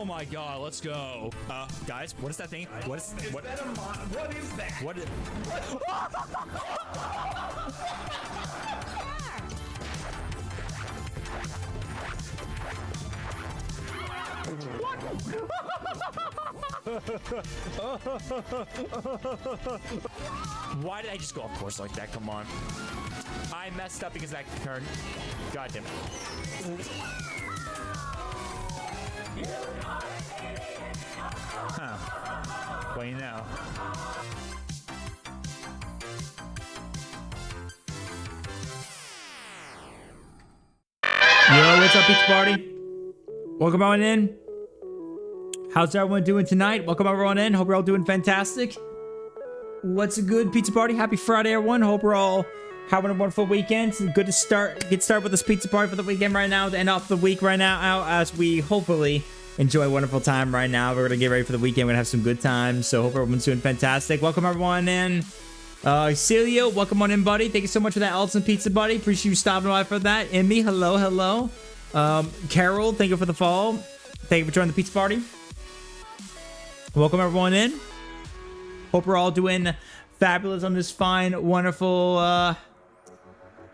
my god, let's go. Guys, what is that thing? What is what? What is that? What is Why did I just go off course like that? Come on. I messed up because I turned. God damn it. Huh. What do you know? Yo, what's up, Pizza Party? Welcome on in. How's everyone doing tonight? Welcome everyone in. Hope we're all doing fantastic. What's a good Pizza Party? Happy Friday, everyone. Hope we're all having a wonderful weekend. It's good to get started with this Pizza Party for the weekend right now. To end off the week right now out as we hopefully enjoy a wonderful time right now. We're going to get ready for the weekend. We're going to have some good times. So hope everyone's doing fantastic. Welcome everyone in. Celio, welcome on in, buddy. Thank you so much for that Alton Pizza, buddy. Appreciate you stopping by for that. Emmy, hello, hello. Carol, thank you for the follow. Thank you for joining the Pizza Party. Welcome everyone in. Hope we're all doing fabulous on this fine, wonderful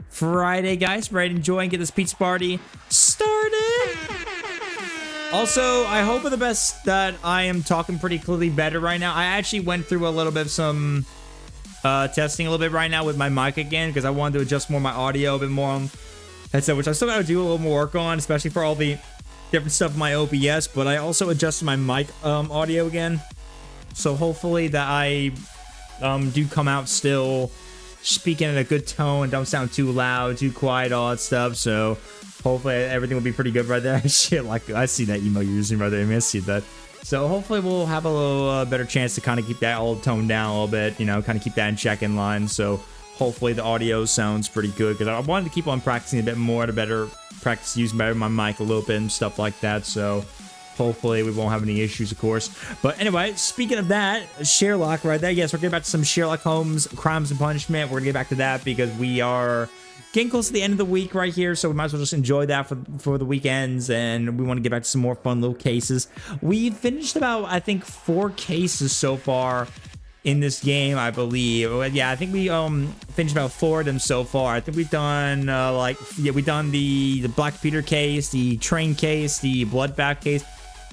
Friday, guys. Ready to enjoy and get this Pizza Party started. Also, I hope for the best that I am talking pretty clearly better right now. I actually went through a little bit of some testing a little bit right now with my mic again because I wanted to adjust more my audio a bit more on headset, which I still got to do a little more work on, especially for all the different stuff in my OBS. But I also adjusted my mic audio again, so hopefully that I do come out still speaking in a good tone, don't sound too loud, too quiet, all that stuff. So hopefully everything will be pretty good right there. Shit, like I see that emo you're using right there. I mean, I see that. So hopefully we'll have a little better chance to kind of keep that all toned down a little bit, you know, kind of keep that in check in line. So hopefully the audio sounds pretty good because I wanted to keep on practicing a bit more to better practice using better my mic a little bit and stuff like that. So hopefully we won't have any issues, of course. But anyway, speaking of that, Sherlock right there. Yes, we're getting back to some Sherlock Holmes Crimes and Punishment. We're going to get back to that because we are getting close to the end of the week right here, so we might as well just enjoy that for the weekends, and we want to get back to some more fun little cases. We finished about, I think, 4 cases so far in this game, I believe. Yeah, I think we finished about 4 of them so far. I think we've done we've done the Black Peter case, the train case, the bloodbath case,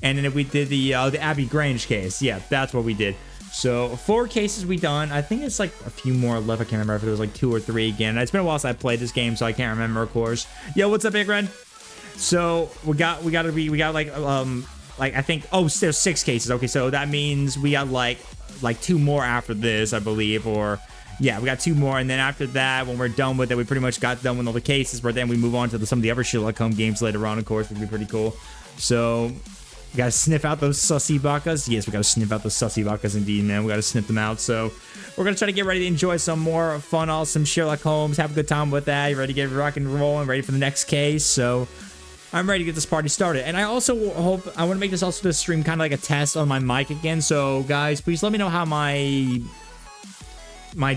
and then we did the Abbey Grange case. Yeah, that's what we did. So 4 cases we done. I think it's like a few more left. I can't remember if it was like 2 or 3 again. It's been a while since I played this game, so I can't remember, of course. Yo, what's up, Big Red? So we got like I think, oh, there's 6 cases. Okay, so that means we got like 2 more after this, I believe, or yeah, we got 2 more, and then after that, when we're done with it, we pretty much got done with all the cases. But then we move on to some of the other Sherlock Holmes games later on, of course, which would be pretty cool. So we gotta sniff out those sussy bakas. Yes, we gotta sniff out those sussy bakas indeed, man. We gotta sniff them out. So we're gonna try to get ready to enjoy some more fun, awesome Sherlock Holmes. Have a good time with that. You ready to get rock and roll and ready for the next case? So I'm ready to get this party started. And I also hope, I want to make this also the stream kind of like a test on my mic again. So guys, please let me know how my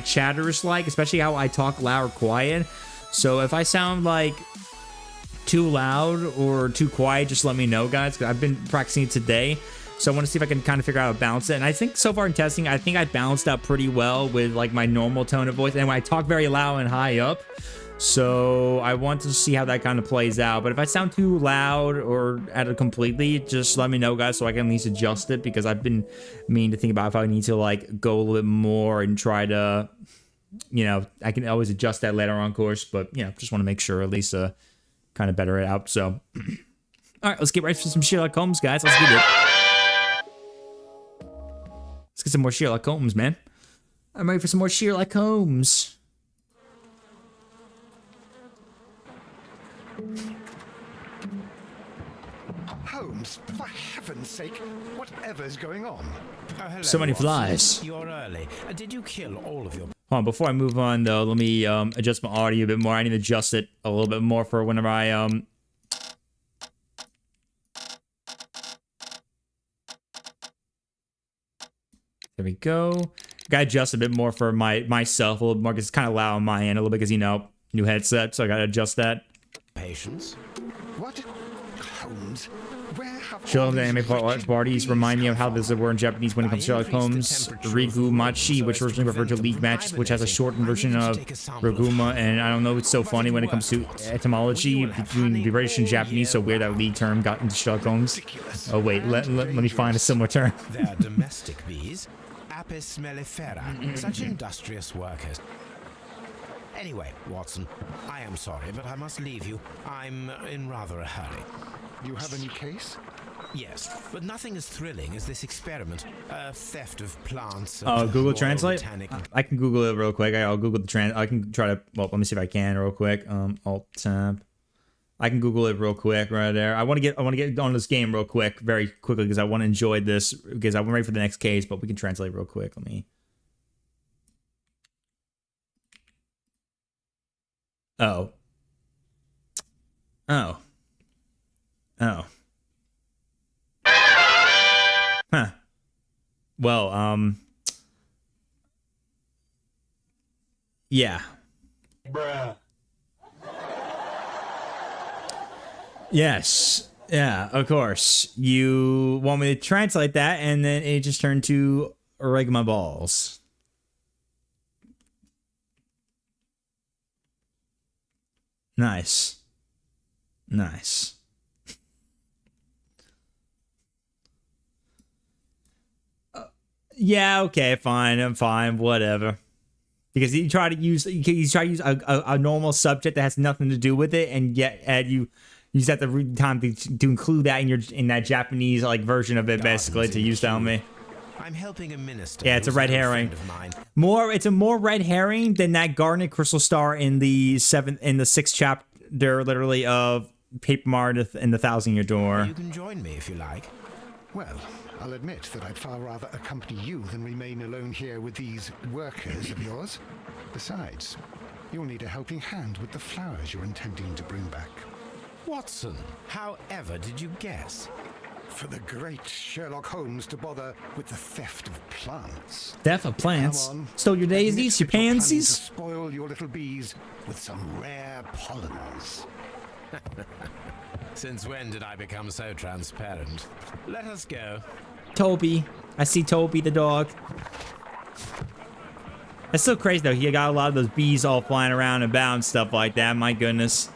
chatter is like, especially how I talk loud or quiet. So if I sound like too loud or too quiet, just let me know, guys, because I've been practicing it today, so I want to see if I can kind of figure out how to balance it. And I think so far in testing, I think I balanced out pretty well with like my normal tone of voice, and when I talk very loud and high up. So I want to see how that kind of plays out. But if I sound too loud or at it completely, just let me know, guys, so I can at least adjust it, because I've been meaning to think about if I need to like go a little bit more and try to, you know, I can always adjust that later on, of course, but you know, just want to make sure at least kind of better it out. So all right, let's get ready for some Sherlock Holmes, guys. Let's get it. Let's get some more Sherlock Holmes, man. I'm ready for some more Sherlock Holmes. Holmes, for heaven's sake, whatever's going on? Hello, So many Watson. flies. You're early. Did you kill all of your... Hold on, before I move on, though, let me adjust my audio a bit more. I need to adjust it a little bit more for whenever I There we go. Gotta adjust a bit more for myself a little bit more, because it's kind of loud on my end a little bit, because, you know, new headset, so I gotta adjust that. Patience? What? Holmes, where have all Sherlock these anime wretched parties bees remind me of come how from? there's a word in Japanese when it comes to Sherlock Holmes. Rigu Machi, which originally referred to league matches, which has a shortened version of Riguma, and I don't know, it's so funny when it comes to etymology between the British and Japanese, so weird that league term got into Sherlock Holmes. Oh wait, let me find a similar term. They're domestic bees, Apis mellifera, such industrious workers. Anyway, Watson, I am sorry, but I must leave you. I'm in rather a hurry. You have any case? Yes, but nothing as thrilling as this experiment. Theft of plants. Oh, Google Royal Translate? Botanic- I can Google it real quick. I'll Google the I can try to, well, let me see if I can real quick. Alt tab. I can Google it real quick right there. I want to get on this game real quick, very quickly, because I want to enjoy this, because I'm ready for the next case, but we can translate real quick. Let me. Oh. Oh. Oh. Huh. Well, yeah. Bruh. Yes. Yeah, of course. You want me to translate that, and then it just turned to Regma balls. Nice. Nice. Yeah, okay, fine. I'm fine. Whatever. Because you try to use a normal subject that has nothing to do with it, and yet you use that the time to include that in that Japanese like version of it, basically to use that on me. I'm helping a minister. Yeah, it's a who's red good herring. friend of mine. It's a more red herring than that garnet crystal star in the sixth chapter, literally, of Paper Mario and the 1,000-Year Door. You can join me if you like. Well, I'll admit that I'd far rather accompany you than remain alone here with these workers of yours. Besides, you'll need a helping hand with the flowers you're intending to bring back. Watson, however did you guess? For the great Sherlock Holmes to bother with the theft of plants. Theft of plants? Come on, Stole your daisies, your admit that you're planning to pansies? spoil your little bees with some rare pollens. Since when did I become so transparent? Let us go. Toby. I see Toby the dog. That's so crazy though. He got a lot of those bees all flying around about and stuff like that. My goodness.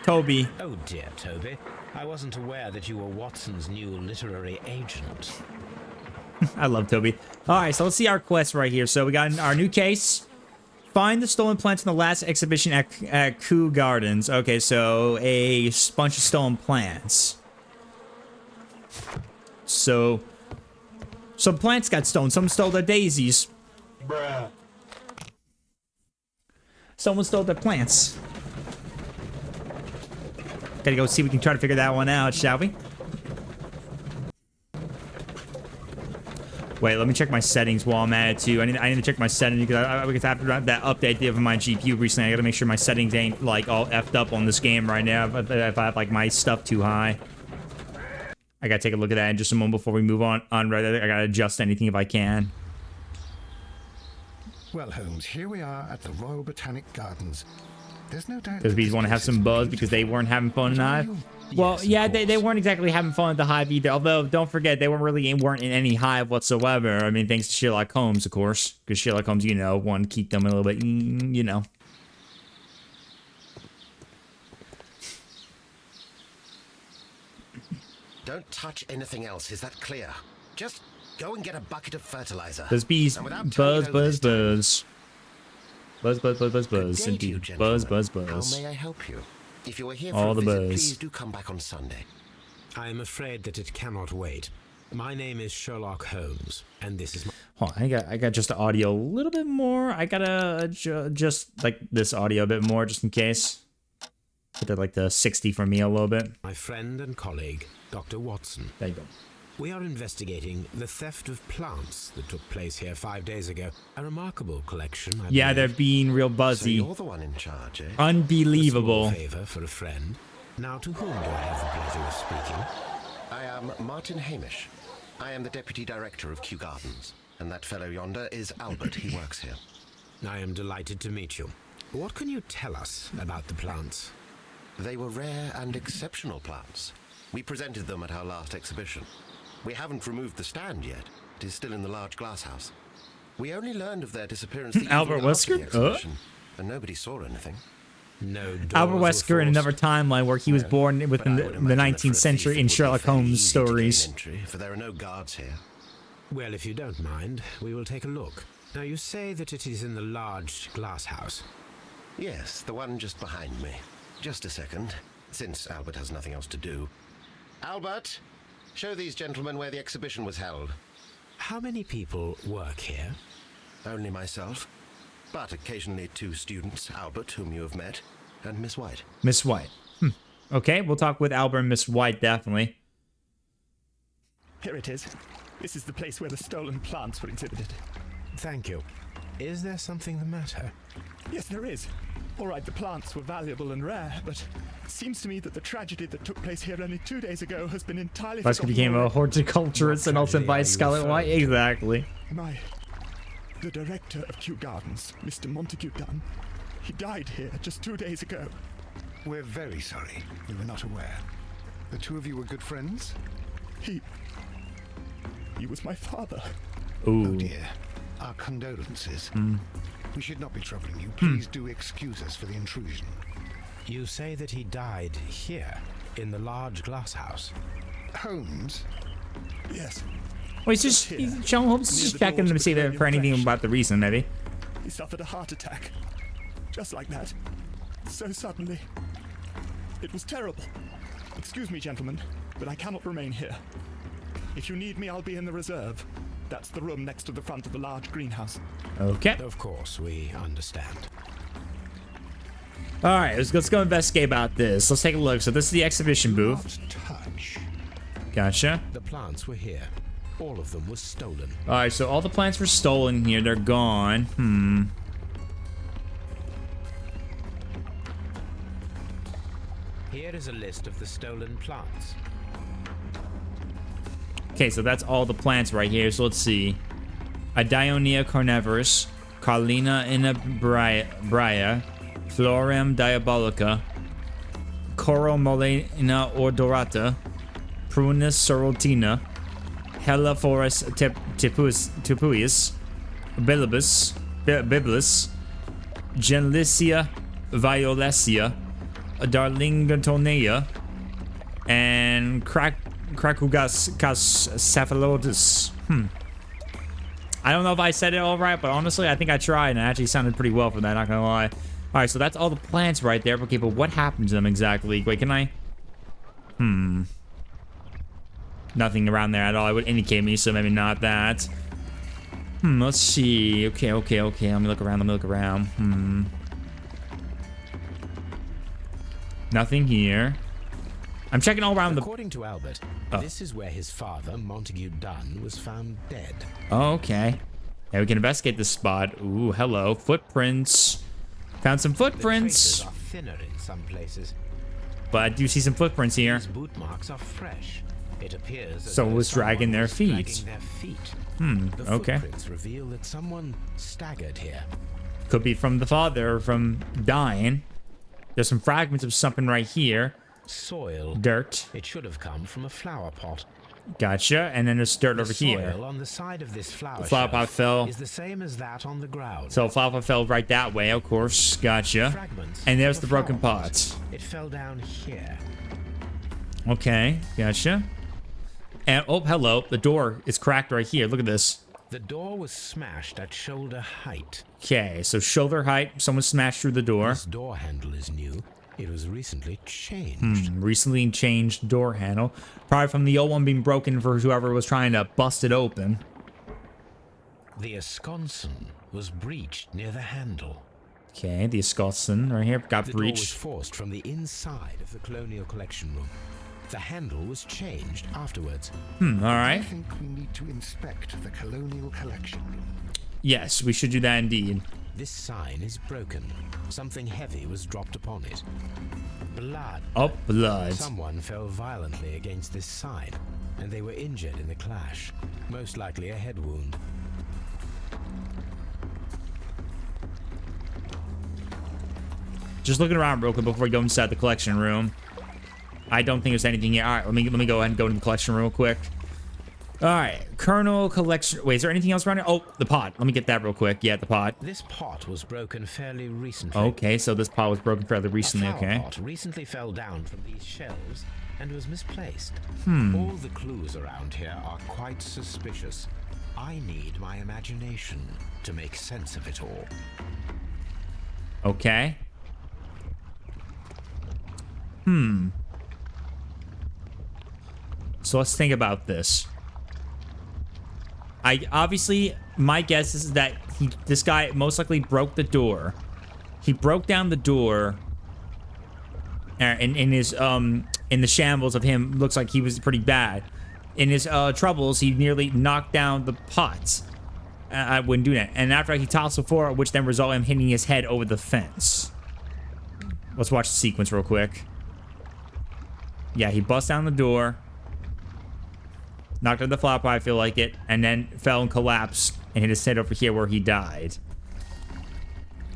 Toby. Oh dear, Toby. I wasn't aware that you were Watson's new literary agent. I love Toby. Alright, so let's see our quest right here. So we got our new case. Find the stolen plants in the last exhibition at Kew Gardens. Okay, so a bunch of stolen plants. So some plants got stolen. Someone stole their daisies. Bruh. Someone stole their plants. Gotta go see if we can try to figure that one out, shall we? Wait, let me check my settings while I'm at it too. I need to check my settings because after that update of my GPU recently, I gotta make sure my settings ain't like all effed up on this game right now. If I have like my stuff too high, I gotta take a look at that in just a moment before we move on. I gotta adjust anything if I can. Well, Holmes, here we are at the Royal Botanic Gardens. There's no doubt Because bees want to have some buzz because they weren't having fun in the hive. Well, Yes, yeah, of they course. weren't exactly having fun at the hive either. Although, don't forget, they weren't in any hive whatsoever. I mean, thanks to Sherlock Holmes, of course. Because Sherlock Holmes, you know, wanted to keep them a little bit, you know. Don't touch anything else, is that clear? Just go and get a bucket of fertilizer. Those bees And without buzz, turning over buzz, this time- buzz. Buzz, buzz, buzz, buzz, Good buzz. day to you, Indeed. gentlemen. Buzz, buzz, How buzz. may I help you? If you are here All for the a visit, buzz. please do come back on Sunday. I am afraid that it cannot wait. My name is Sherlock Holmes, and this is my... Hold on, I got just the audio a little bit more. I gotta adjust like this audio a bit more just in case. Put it like the 60 for me a little bit. my friend and colleague, Dr. Watson. There you go. We are investigating the theft of plants that took place here 5 days ago. A remarkable collection, I Yeah, they're believe. being real So buzzy. you're the one in charge, eh? A small Unbelievable. favor for a friend. Now, to whom do I have the pleasure of speaking? I am Martin Hamish. I am the Deputy Director of Kew Gardens. And that fellow yonder is Albert. He works here. I am delighted to meet you. What can you tell us about the plants? They were rare and exceptional plants. We presented them at our last exhibition. We haven't removed the stand yet. It is still in the large glass house. We only learned of their disappearance the Albert evening after Wesker? the exhibition, and nobody saw anything. No doors Albert were Wesker in forced. another timeline where he was born within But I would the imagine that 19th for a century thief, it in would be Sherlock fairly Holmes easy to gain stories. entry, for there are no guards here. Well, if you don't mind, we will take a look. Now, you say that it is in the large glass house. Yes, the one just behind me. Just a second, since Albert has nothing else to do. Albert, show these gentlemen where the exhibition was held. How many people work here? Only myself, but occasionally 2 students, Albert, whom you have met, and Miss White. Miss White. Okay, we'll talk with Albert and Miss White, definitely. Here it is. This is the place where the stolen plants were exhibited. Thank you. Is there something the matter? Yes, there is. All right, the plants were valuable and rare, but it seems to me that the tragedy that took place here only 2 days ago has been entirely Wesker forgotten became a already. horticulturist and also tragedy are invited you Scarlet referring White. to? Exactly. The director of Kew Gardens, Mr. Montague Dunn, he died here just 2 days ago. We're very sorry. We were not aware. The 2 of you were good friends? He was my father. Ooh. Oh dear. Our condolences. We should not be troubling you. Please do excuse us for the intrusion. You say that he died here, in the large glass house. Holmes? Yes, Well, he's Sherlock Holmes is Near just the checking doors to of see the if for anything cranium about the reason, maybe. he suffered a heart attack. Just like that. So suddenly. It was terrible. Excuse me, gentlemen, but I cannot remain here. If you need me, I'll be in the reserve. That's the room next to the front of the large greenhouse. Okay. Of course, we understand. All right, let's go investigate about this. Let's take a look. So this is the exhibition booth. Not touch. Gotcha. The plants were here. All of them were stolen. All right, so all the plants were stolen here. They're gone. Here is a list of the stolen plants. Okay, so that's all the plants right here. So let's see. Adionia carnivorous, Carlina inabria, Florem diabolica, Coromolena odorata, Prunus sorotina, Hellephorus tipuis, biblis, Genlicia violacea, Darlingatonea, and Cracugas cephalotus. I don't know if I said it all right, but honestly, I think I tried, and it actually sounded pretty well for that, not gonna lie. All right, so that's all the plants right there. Okay, but what happened to them exactly? Wait, can I? Nothing around there at all. It would indicate me, so maybe not that. Let's see. Okay. Let me look around. Nothing here. I'm checking all around the... According to Albert, this is where his father, Montague Dunn, was found dead. Oh, okay. Yeah, we can investigate this spot. Ooh, hello. Footprints. Found some The footprints. traces are thinner in some places. But I do see some footprints here. These boot marks are fresh. It appears as Someone though was dragging their someone was feet. dragging their feet. The okay. footprints reveal that someone staggered here. Could be from the father or from dying. There's some fragments of something right here. Soil. Dirt. It should have come from a flower pot. Gotcha. And then there's dirt over Soil here. on the side of this flower Flower pot shelf fell. is the same as that on the ground. So flower fell right that way, of course. Gotcha. Fragments And there's of the a broken flower pot. pots. It fell down here. Okay. Gotcha. And, oh, hello. The door is cracked right here. Look at this. The door was smashed at shoulder height. Okay, so shoulder height. Someone smashed through the door. This door handle is new. It was recently changed. Recently changed door handle. Probably from the old one being broken for whoever was trying to bust it open. The esconsson was breached near the handle. Okay, the escutcheon right here got The door was breached. forced from the inside of the colonial collection room. The handle was changed afterwards. All I right. think we need to inspect the colonial collection room. Yes, we should do that indeed. This sign is broken. Something heavy was dropped upon it. Blood. Oh, blood. Someone fell violently against this sign, and they were injured in the clash. Most likely a head wound. Just looking around real quick before we go inside the collection room. I don't think there's anything here. All right, let me go ahead and go to the collection room real quick. All right, Colonel Collection. Wait, is there anything else around here? Oh, the pot. Let me get that real quick. Yeah, the pot. This pot was broken fairly recently. Okay, so this pot was broken fairly recently. A flower Okay. pot recently fell down from these shelves and was misplaced. All the clues around here are quite suspicious. I need my imagination to make sense of it all. Okay. So let's think about this. My guess is that this guy most likely broke the door. He broke down the door. In the shambles of him, looks like he was pretty bad. In his troubles, he nearly knocked down the pots. I wouldn't do that. And after he tossed the floor, which then resulted in him hitting his head over the fence. Let's watch the sequence real quick. Yeah, he bust down the door. Knocked on the flower pot, I feel like it, and then fell and collapsed and hit his head over here where he died.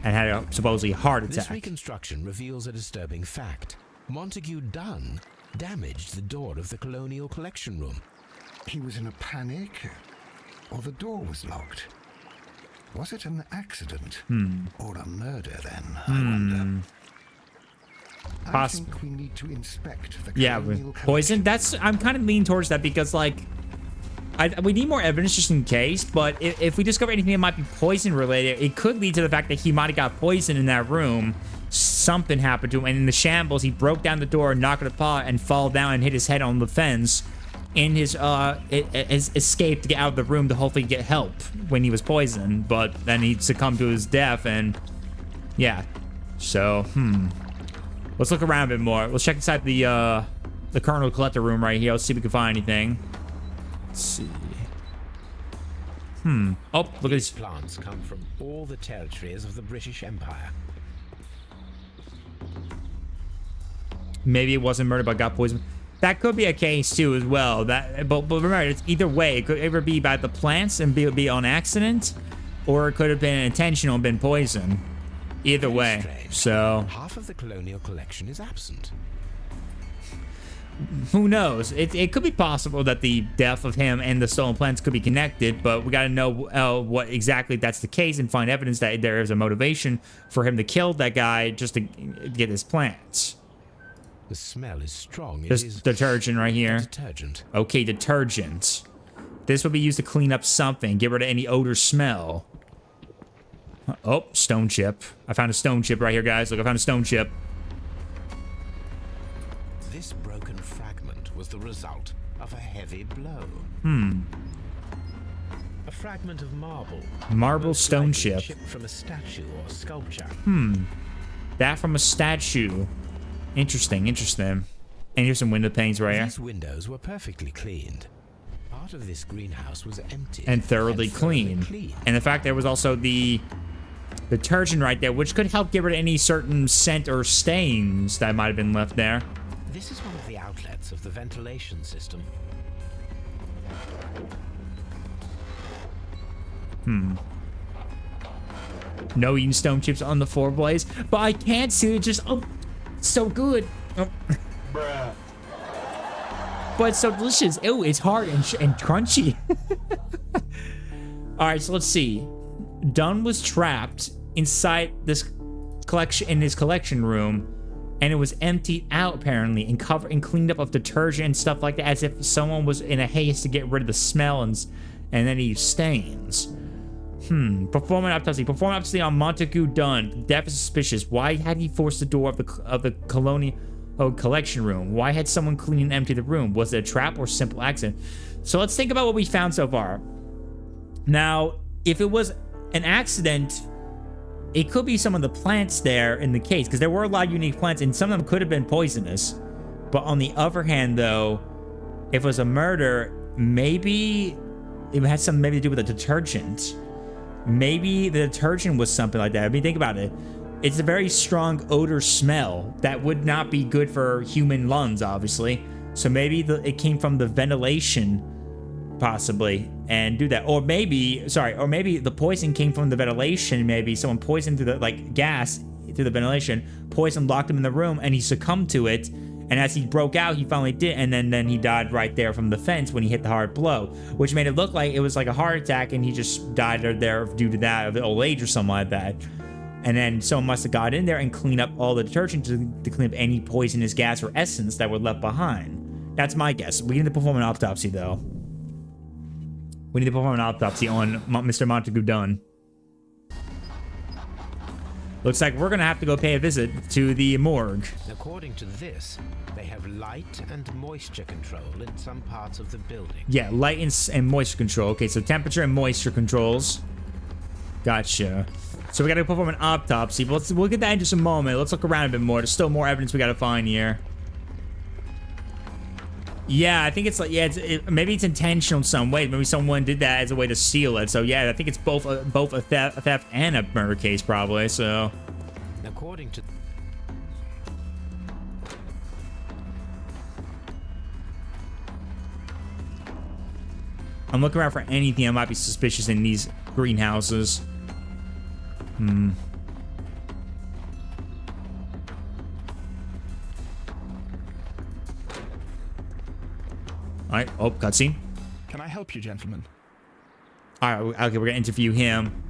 And had a supposedly heart attack. This reconstruction reveals a disturbing fact. Montague Dunn damaged the door of the Colonial Collection Room. He was in a panic, or the door was locked. Was it an accident or a murder then? I wonder. I think we need to inspect the colonial poison. I'm kind of leaning towards that because, like, we need more evidence just in case. But if we discover anything that might be poison related, it could lead to the fact that he might have got poisoned in that room. Something happened to him, and in the shambles, he broke down the door, knocked the pot, and fall down and hit his head on the fence. In his escape to get out of the room to hopefully get help when he was poisoned, but then he succumbed to his death, and yeah. So, let's look around a bit more. Let's check inside the Colonel Collector room right here. Let's see if we can find anything. Let's see. Oh, look at These this. plants come from all the territories of the British Empire. Maybe it wasn't murdered but got poisoned. That could be a case too as well. But remember, it's either way. It could either be by the plants and be on accident, or it could have been intentional and been poisoned. Either Very way. strange. So Half of the colonial collection is absent. who knows? It could be possible that the death of him and the stolen plants could be connected, but we got to know what exactly that's the case and find evidence that there is a motivation for him to kill that guy just to get his plants. The smell is strong. It There's is detergent right here. detergent. Okay, detergent. This will be used to clean up something, get rid of any odor smell. Oh, stone chip. I found a stone chip right here, guys. Look, I found a stone chip. This broken fragment was the result of a heavy blow. A fragment of marble. Marble most stone likely chip. chipped from a statue or sculpture. That from a statue. Interesting, interesting. And here's some window panes right here. These windows were perfectly cleaned. Part of this greenhouse was empty And thoroughly clean. And the fact there was also the detergent right there, which could help get rid of any certain scent or stains that might have been left there. This is one of the outlets of the ventilation system. No eating stone chips on the floor, Blaze. But I can't see it just... Oh, so good. Oh. Bruh. But it's so delicious. Ew, it's hard and crunchy. All right, so let's see. Dunn was trapped inside this collection in his collection room, and it was emptied out apparently and covered and cleaned up of detergent and stuff like that, as if someone was in a haste to get rid of the smell and any stains. Perform an autopsy. Perform an autopsy on Montague Dunn. Death is suspicious. Why had he forced the door of the colonial collection room? Why had someone clean and empty the room? Was it a trap or simple accident? So let's think about what we found so far. Now, if it was an accident, it could be some of the plants there in the case, because there were a lot of unique plants, and some of them could have been poisonous. But on the other hand, though, if it was a murder, maybe it had something maybe to do with the detergent. Maybe the detergent was something like that. I mean, think about it. It's a very strong odor smell that would not be good for human lungs, obviously. So maybe it came from the ventilation, possibly, and do that. Or maybe the poison came from the ventilation. Maybe someone poisoned through the gas through the ventilation. Poison locked him in the room, and he succumbed to it. And as he broke out, he finally did, and then he died right there from the fence when he hit the hard blow, which made it look like it was like a heart attack, and he just died there due to that, of old age or something like that. And then someone must have got in there and cleaned up all the detergent to clean up any poisonous gas or essence that were left behind. That's my guess. We need to perform an autopsy, though. We need to perform an autopsy on Mr. Montague Dunn. Looks like we're gonna have to go pay a visit to the morgue. According to this, they have light and moisture control in some parts of the building. Yeah, light and moisture control. Okay, so temperature and moisture controls. Gotcha. So we gotta perform an autopsy, but we'll get that in just a moment. Let's look around a bit more. There's still more evidence we gotta find here. Yeah, I think it's like, yeah, maybe it's intentional in some way. Maybe someone did that as a way to seal it. So yeah, I think it's both a theft and a murder case, probably. So according to I'm looking around for anything that might be suspicious in these greenhouses. Alright, oh, cutscene. Can I help you, gentlemen? Alright, okay, we're gonna interview him.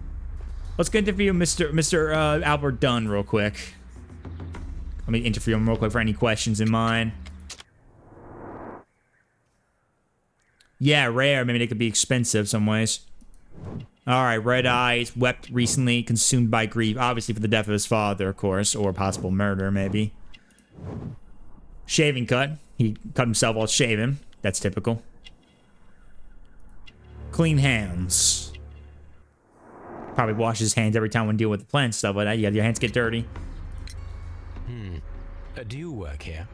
Let's go interview Mr. Albert Dunn real quick. Let me interview him real quick for any questions in mind. Yeah, rare. Maybe they could be expensive some ways. Alright, red eyes, wept recently, consumed by grief. Obviously for the death of his father, of course, or possible murder, maybe. Shaving cut. He cut himself while shaving. That's typical. Clean hands. Probably wash his hands every time when dealing with the plant stuff like that. Yeah, your hands get dirty. do you work here?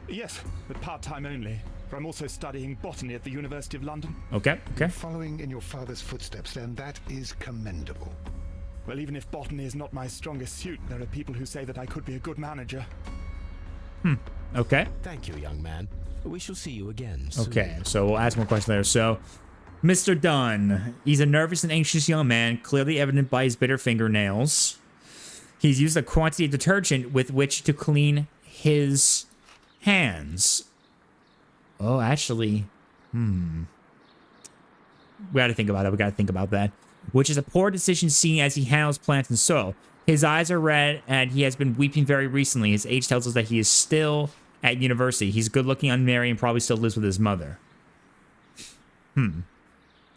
Yes, but part-time only. For I'm also studying botany at the University of London. Okay, okay. Following in your father's footsteps, then, that is commendable. Well, even if botany is not my strongest suit, there are people who say that I could be a good manager. Okay. Thank you, young man. We shall see you again soon. Okay, so we'll ask more questions later. So, Mr. Dunn. He's a nervous and anxious young man, clearly evident by his bitter fingernails. He's used a quantity of detergent with which to clean his hands. Oh, actually, we gotta think about that. Which is a poor decision seeing as he handles plants and soil. His eyes are red and he has been weeping very recently. His age tells us that he is still at university. He's good looking, unmarried, and probably still lives with his mother.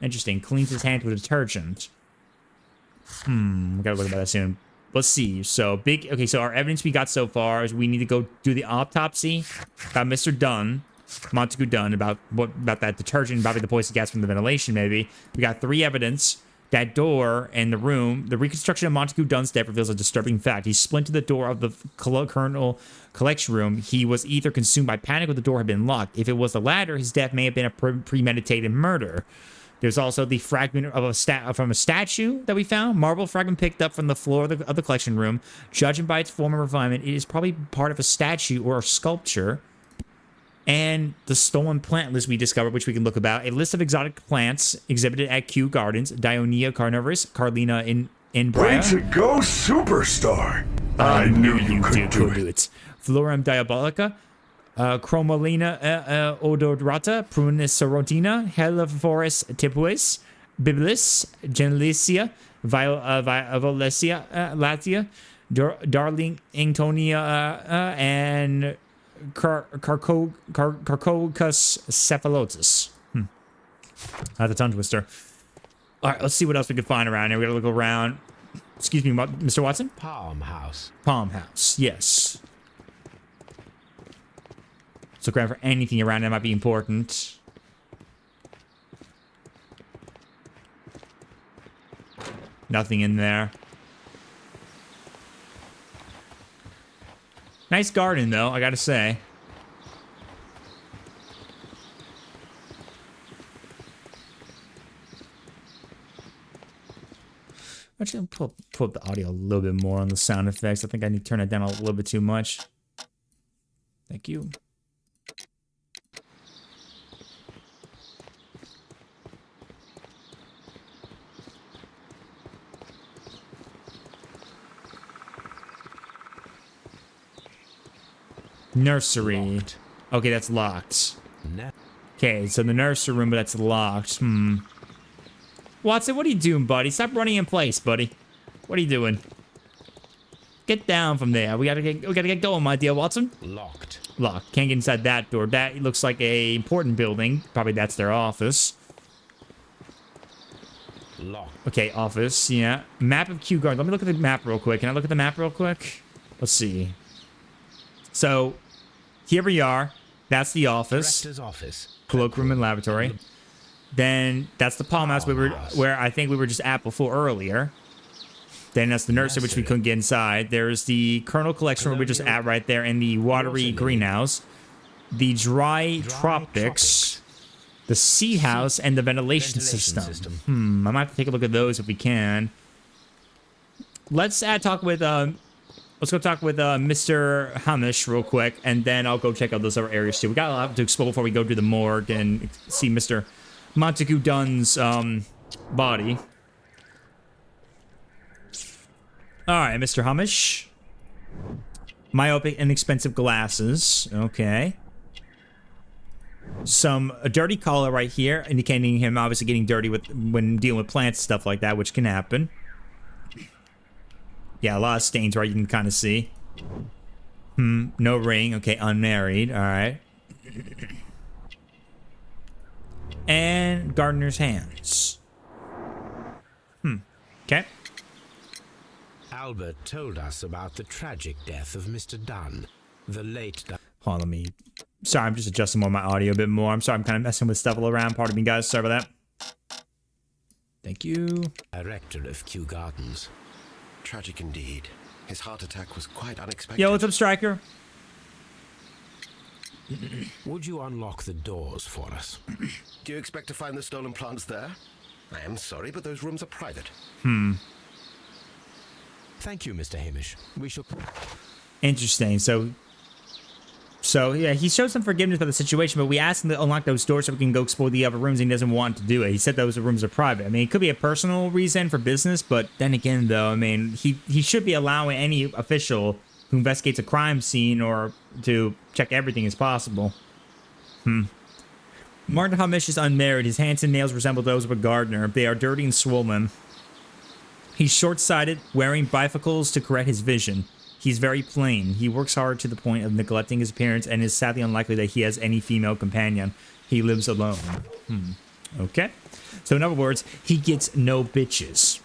Interesting. Cleans his hands with detergent. We gotta look at that soon. Let's see. So, okay, so our evidence we got so far is we need to go do the autopsy about Mr. Dunn. Montague Dunn, about that detergent, probably the poison gas from the ventilation, maybe. We got 3 evidence. That door and the room. The reconstruction of Montague Dunn's death reveals a disturbing fact. He splintered the door of the colonel collection room. He was either consumed by panic or the door had been locked. If it was the latter, his death may have been a premeditated murder. There's also the fragment of from a statue that we found. Marble fragment picked up from the floor of the collection room. Judging by its form and refinement, it is probably part of a statue or a sculpture. And the stolen plant list we discovered, which we can look about. A list of exotic plants exhibited at Kew Gardens. Dionaea carnivorous, Carlina in Way to go, superstar! I knew you could do it. Florum diabolica, Chromalina odorata, Prunus serotina, Hellephorus tipuis, Biblis, Genelicia, Violesia, Latia, Darling Ingtonia, and Carcochus cephalotus. That's a tongue twister. All right, let's see what else we can find around here. We gotta look around. Excuse me, Mr. Watson? Palm House. Palm House, yes. Let's look around for anything around that might be important. Nothing in there. Nice garden, though, I gotta say. Actually, I'll pull up the audio a little bit more on the sound effects. I think I need to turn it down a little bit too much. Thank you. Nursery. Locked. Okay, that's locked. Ne- Okay, so the nursery room, but that's locked. Watson, what are you doing, buddy? Stop running in place, buddy. What are you doing? Get down from there. We gotta get going, my dear Watson. Locked. Locked. Can't get inside that door. That looks like a important building. Probably that's their office. Locked. Okay, office. Yeah. Map of Kew Gardens. Let me look at the map real quick. Can I look at the map real quick? Let's see. So, here we are. That's the office. Director's office. Cloakroom and laboratory. Then that's the palm house where I think we were just at before earlier. Then that's the nursery, which we couldn't get inside. There's the kernel collection where we're just at right there, and the watery greenhouse. The dry tropics. The seed house and the ventilation system. I might have to take a look at those if we can. Let's talk with let's go talk with Mr. Hamish real quick, and then I'll go check out those other areas too. We got a lot to explore before we go to the morgue and see Mr. Montague Dunn's body. All right, Mr. Hamish. Myopic, inexpensive glasses. Okay. A dirty collar right here, indicating him obviously getting dirty when dealing with plants and stuff like that, which can happen. Yeah, a lot of stains, right? You can kind of see. No ring. Okay, unmarried. All right. And gardener's hands. Okay. Albert told us about the tragic death of Mr. Dunn, the late Dunn. Hold on, let me... Sorry, I'm just adjusting more my audio a bit more. I'm sorry, I'm kind of messing with stuff all around. Pardon me, guys. Sorry about that. Thank you. Director of Kew Gardens. Tragic indeed. His heart attack was quite unexpected. Yo, what's up, Striker? Would you unlock the doors for us? Do you expect to find the stolen plants there? I am sorry, but those rooms are private. Thank you, Mr. Hamish. We shall... Interesting. So yeah, he showed some forgiveness for the situation, but we asked him to unlock those doors so we can go explore the other rooms, and he doesn't want to do it. He said those rooms are private. I mean, it could be a personal reason for business, but then again, though, I mean, he should be allowing any official who investigates a crime scene or to check everything as possible. Martin Hamish is unmarried. His hands and nails resemble those of a gardener. They are dirty and swollen. He's short-sighted, wearing bifocals to correct his vision. He's very plain. He works hard to the point of neglecting his appearance and is sadly unlikely that he has any female companion. He lives alone. Okay. So in other words, he gets no bitches.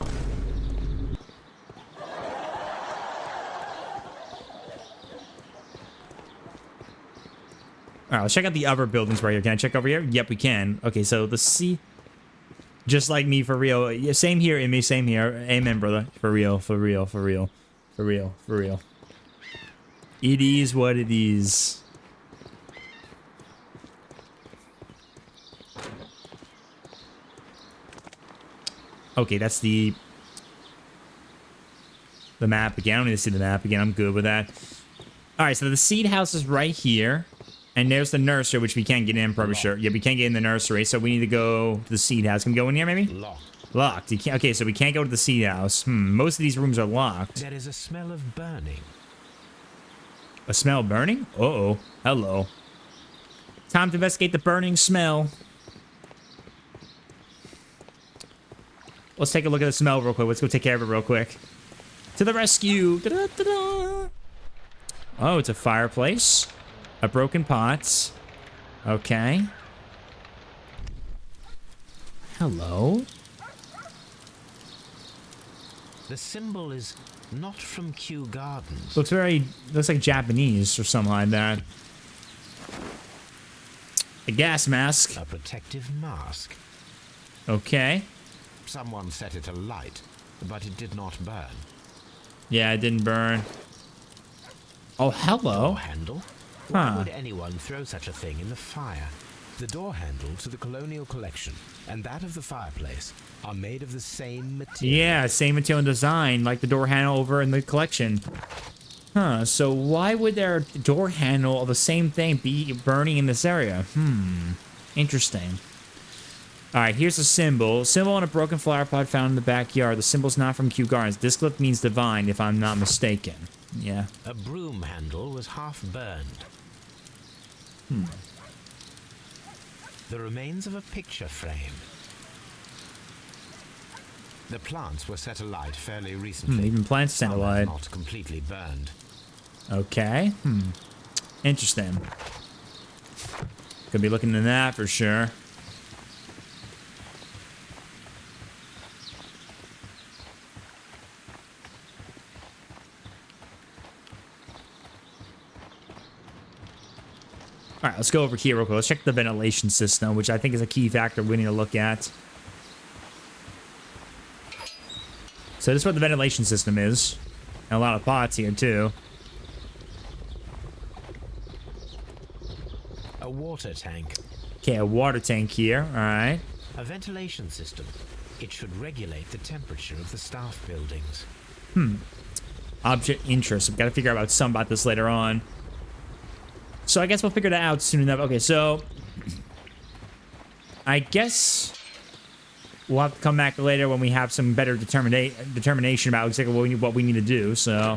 Alright, let's check out the other buildings right here. Can I check over here? Yep, we can. Okay, so the C... Just like me, for real. Yeah, same here, Emmy, same here. Amen, brother. For real, for real, for real. For real, for real. It is what it is. Okay, that's the map again. I don't need to see the map again. I'm good with that. Alright, so the seed house is right here. And there's the nursery, which we can't get in, probably sure. Yeah, we can't get in the nursery, so we need to go to the seed house. Can we go in here, maybe? Locked. Locked. You can't, okay, so we can't go to the seed house. Most of these rooms are locked. There is a smell of burning. A smell of burning? Uh-oh. Hello. Time to investigate the burning smell. Let's take a look at the smell real quick. Let's go take care of it real quick. To the rescue. Da-da-da-da. Oh, it's a fireplace. A broken pot. Okay. Hello. The symbol is not from Kew Gardens. Looks like Japanese or something like that. A gas mask. A protective mask. Okay. Someone set it alight, but it did not burn. Yeah, it didn't burn. Oh, hello. Door handle? Why would anyone throw such a thing in the fire? The door handle to the Colonial Collection and that of the fireplace are made of the same material. Yeah, same material and design, like the door handle over in the collection. Huh, so why would their door handle of the same thing be burning in this area? Interesting. Alright, here's the symbol. Symbol on a broken flower pot found in the backyard. The symbol's not from Kew Gardens. This glyph means divine, if I'm not mistaken. Yeah. A broom handle was half burned. The remains of a picture frame. The plants were set alight fairly recently. Even plants set Some have alight. not completely burned. Okay. Interesting. Could be looking into that for sure. All right, let's go over here real quick. Let's check the ventilation system, which I think is a key factor we need to look at. So this is what the ventilation system is. And a lot of pots here, too. A water tank. Okay, a water tank here. All right. A ventilation system. It should regulate the temperature of the staff buildings. Object interest. I've got to figure out some about this later on. So I guess we'll figure that out soon enough. Okay, so I guess we'll have to come back later when we have some better determination about exactly what we need to do. So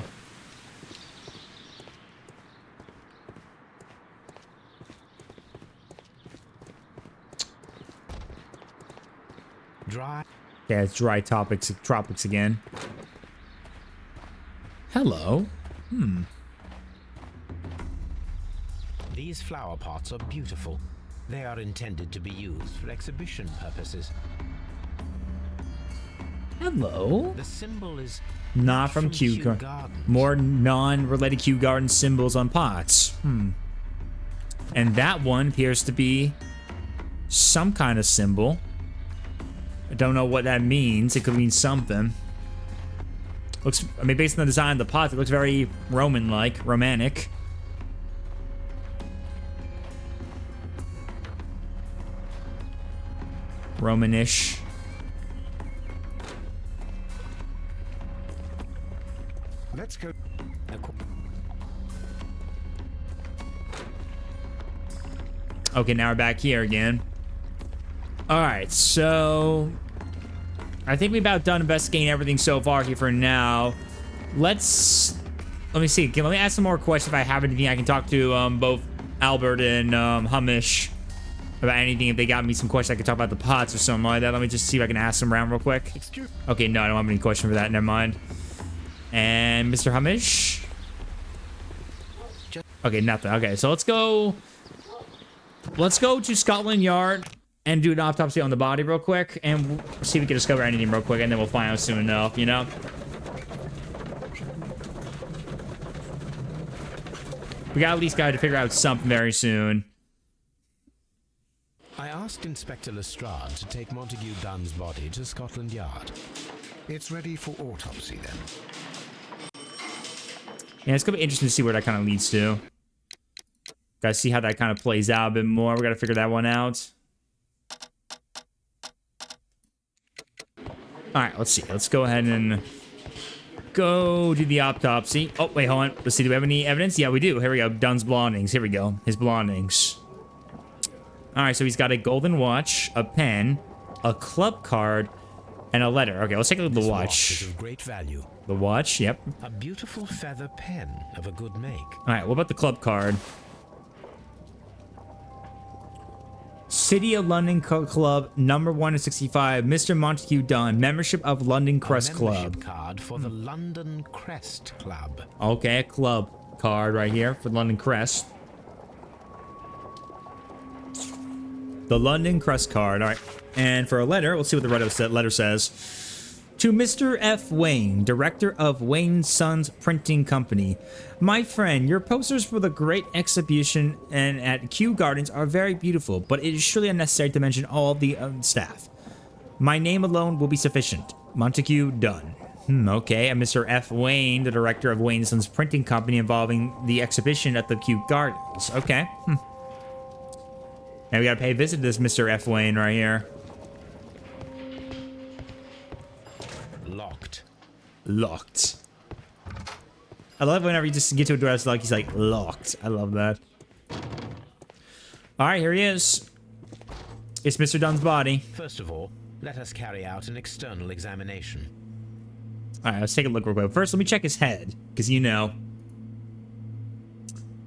Dry. yeah, it's dry tropics again. Hello. These flower pots are beautiful. They are intended to be used for exhibition purposes. Hello. The symbol is Not from Kew Gardens. More non-related Kew Garden symbols on pots. And that one appears to be some kind of symbol. I don't know what that means. It could mean something. Looks, I mean, based on the design of the pot, it looks very Roman-like, romantic. Romanish. Let's go. Okay, now we're back here again. Alright, so I think we've about done investigating everything so far here for now. Let me see. Let me ask some more questions if I have anything. I can talk to both Albert and Hamish about anything. If they got me some questions, I could talk about the pots or something like that. Let me just see if I can ask them around real quick. Okay, no, I don't have any question for that. Never mind. And Mr. Hamish? Okay, nothing. Okay, so let's go. Let's go to Scotland Yard and do an autopsy on the body real quick, and we'll see if we can discover anything real quick, and then we'll find out soon enough, you know? We got at least got to figure out something very soon. I asked Inspector Lestrade to take Montague Dunn's body to Scotland Yard. It's ready for autopsy then. Yeah, it's gonna be interesting to see where that kind of leads to. Gotta see how that kind of plays out a bit more. We gotta figure that one out. Alright, let's see. Let's go ahead and go do the autopsy. Oh, wait, hold on. Let's see. Do we have any evidence? Yeah, we do. Here we go. Dunn's belongings. Here we go. His belongings. Alright, so he's got a golden watch, a pen, a club card, and a letter. Okay, let's take a look at the This watch. is of great value. The watch, yep. A beautiful feather pen of a good make. Alright, what about the club card? City of London Club, number 165, Mr. Montague Dunn, membership of London Crest A Club. membership card for the London Crest Club. Okay, a club card right here for London Crest. The London Crest card, alright. And for a letter, we'll see what the letter says. To Mr. F. Wayne, director of Wayne Sons Printing Company. My friend, your posters for the great exhibition and at Kew Gardens are very beautiful, but it is surely unnecessary to mention all of the staff. My name alone will be sufficient. Montague Dunn. Okay, and Mr. F. Wayne, the director of Wayne Sons Printing Company involving the exhibition at the Kew Gardens. Okay. Now we gotta pay a visit to this Mr. F. Wayne right here. Locked. Locked. I love whenever you just get to a door that's like, he's like, locked. I love that. Alright, here he is. It's Mr. Dunn's body. First of all, let us carry out an external examination. Alright, let's take a look real quick. First, let me check his head, because you know.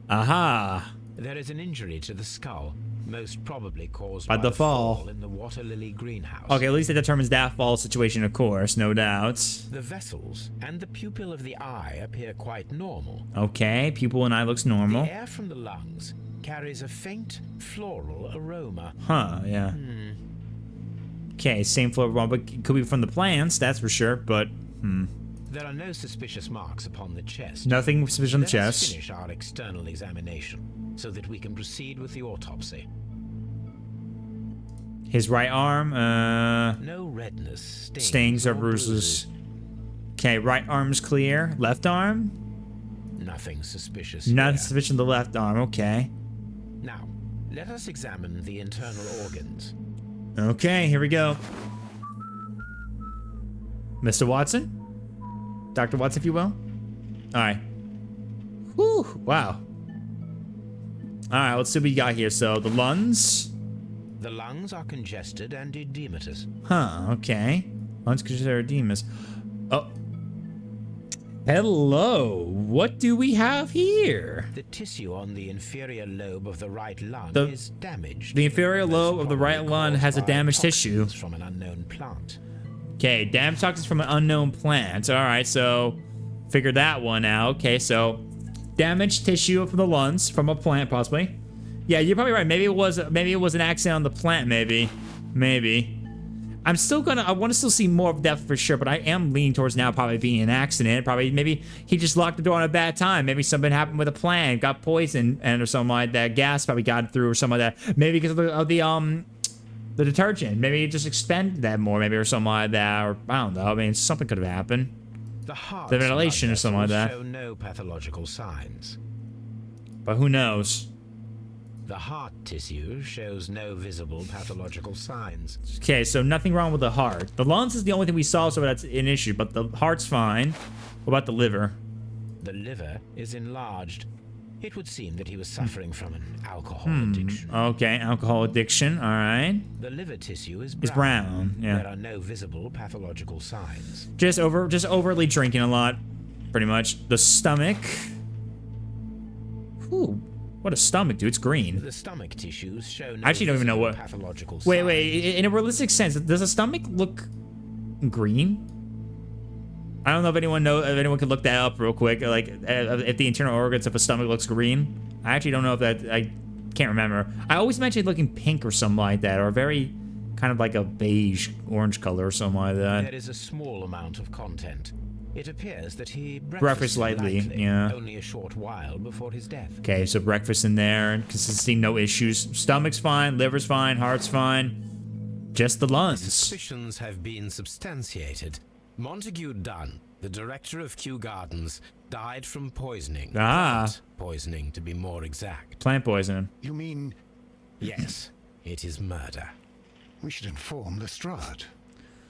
Aha! There is an injury to the skull, most probably caused By by the the fall. fall in the water lily greenhouse. Okay, at least it determines that fall situation, of course, no doubt. The vessels and the pupil of the eye appear quite normal. Okay, pupil and eye looks normal. The air from the lungs carries a faint floral aroma. Huh, yeah. Okay, same floor aroma, but it could be from the plants, that's for sure, but There are no suspicious marks upon the chest. nothing suspicious on the Let us chest. finish our external examination so that we can proceed with the autopsy. His right arm, No redness, stings or bruises. Okay, right arm's clear. Left arm? Nothing suspicious. Not here. suspicious of the left arm, okay. Now, let us examine the internal organs. Okay, here we go. Mr. Watson? Dr. Watson, if you will? Alright. Whew, wow. Alright, let's see what we got here. So, the lungs. The lungs are congested and edematous. Huh, okay. Lungs congested edemas. Oh. Hello. What do we have here? The tissue on the inferior lobe of the right lung The- is damaged. The inferior most lobe of the right probably lung caused has a by damaged tissue. toxins from an unknown plant. Okay, damaged toxins from an unknown plant. Alright, so figure that one out. Okay, so damaged tissue from the lungs from a plant, possibly. Yeah, you're probably right. Maybe it was an accident on the plant, maybe. I want to still see more of that for sure, but I am leaning towards now probably being an accident. Probably maybe he just locked the door on a bad time. Maybe something happened with a plant, got poisoned, and or something like that. Gas probably got through or something like that. Maybe because of the detergent. Maybe it just expended that more, maybe, or something like that. Or I don't know. I mean, something could have happened. The heart The ventilation or something like that. show no pathological signs. But who knows? The heart tissue shows no visible pathological signs. Okay, so nothing wrong with the heart. The lungs is the only thing we saw, so that's an issue. But the heart's fine. What about the liver? The liver is enlarged. It would seem that he was suffering from an alcohol addiction. Okay, alcohol addiction. All right. The liver tissue is brown. It's brown. Yeah. There are no visible pathological signs. Just overly drinking a lot, pretty much. The stomach. Whew, what a stomach, dude. It's green. The stomach tissues show no I actually don't even know visible what- pathological signs. Wait. In a realistic sense, does a stomach look green? I don't know if anyone could look that up real quick. Like, if the internal organs of a stomach looks green. I actually don't know if that. I can't remember. I always mention it looking pink or something like that, or very kind of like a beige orange color or something like that. There is a small amount of content. It appears that he Breakfast breakfasted lightly, yeah. only a short while before his death. Okay, so breakfast in there, consistency, no issues. Stomach's fine, liver's fine, heart's fine. Just the lungs. Suspicions have been substantiated. Montague Dunn, the director of Kew Gardens, died from poisoning. Ah. Plant poisoning, to be more exact. Plant poisoning. You mean Yes, it is murder. we should inform Lestrade?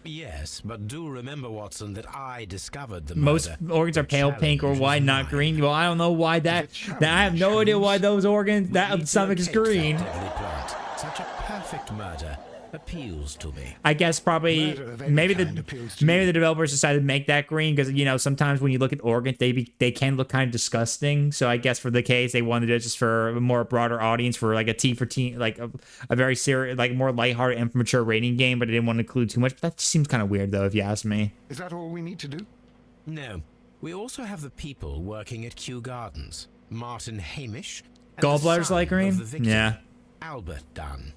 Yes, but do remember, Watson, that I discovered the Most murder. organs are pale pink or challenge white, is not mine. green. Well, I don't know why that. challenge, I have no idea why Holmes? those organs, We that need stomach to is locate green. that deadly plant. Such a perfect murder appeals to me. I guess probably Murder of any maybe kind appeals to maybe you. the developers decided to make that green because sometimes when you look at organs they can look kind of disgusting. So I guess for the case they wanted it just for a more broader audience, for like a T for teen, like a very serious, like more lighthearted and mature rating game, but I didn't want to include too much. But that seems kind of weird though, if you ask me. Is that all we need to do? No, we also have the people working at Kew Gardens. Martin Hamish. and the Gallbladder's son like green? of the victim, Yeah. Albert Dunn.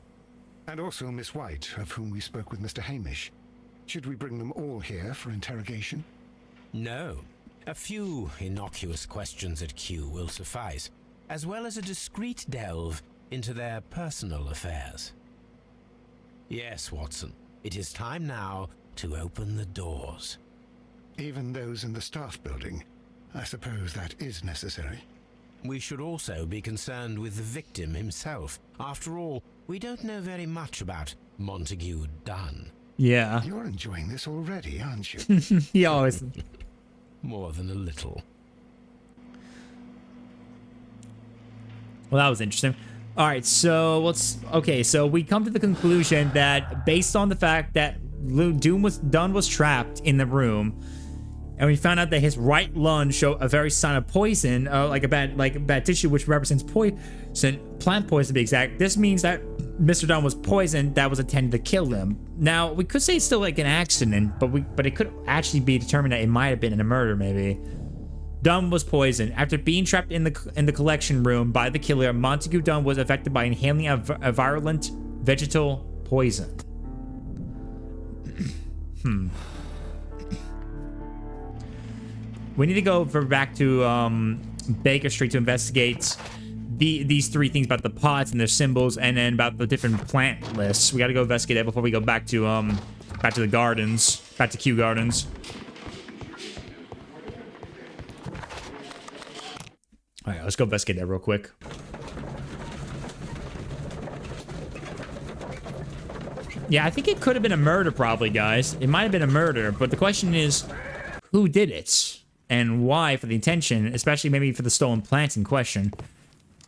And also Miss White, of whom we spoke with Mr. Hamish. Should we bring them all here for interrogation? No. A few innocuous questions at Kew will suffice, as well as a discreet delve into their personal affairs. Yes, Watson, it is time now to open the doors. Even those in the staff building. I suppose that is necessary. We should also be concerned with the victim himself. After all, we don't know very much about Montague Dunn. Yeah. You're enjoying this already, aren't you? He always. More than a little. Well, that was interesting. All right, so so we come to the conclusion that based on the fact that Dunn was trapped in the room, and we found out that his right lung showed a very sign of poison, like a bad tissue, which represents poison, plant poison to be exact. This means that Mr. Dunn was poisoned that was intended to kill him. Now, we could say it's still like an accident, but it could actually be determined that it might have been a murder, maybe. Dunn was poisoned. After being trapped in the collection room by the killer, Montague Dunn was affected by inhaling a virulent vegetal poison. We need to go back to Baker Street to investigate these three things about the pots and their symbols, and then about the different plant lists. We got to go investigate that before we go back to the gardens, back to Kew Gardens. All right, let's go investigate that real quick. Yeah, I think it could have been a murder, probably, guys. It might have been a murder, but the question is, who did it? And why for the intention, especially maybe for the stolen plants in question.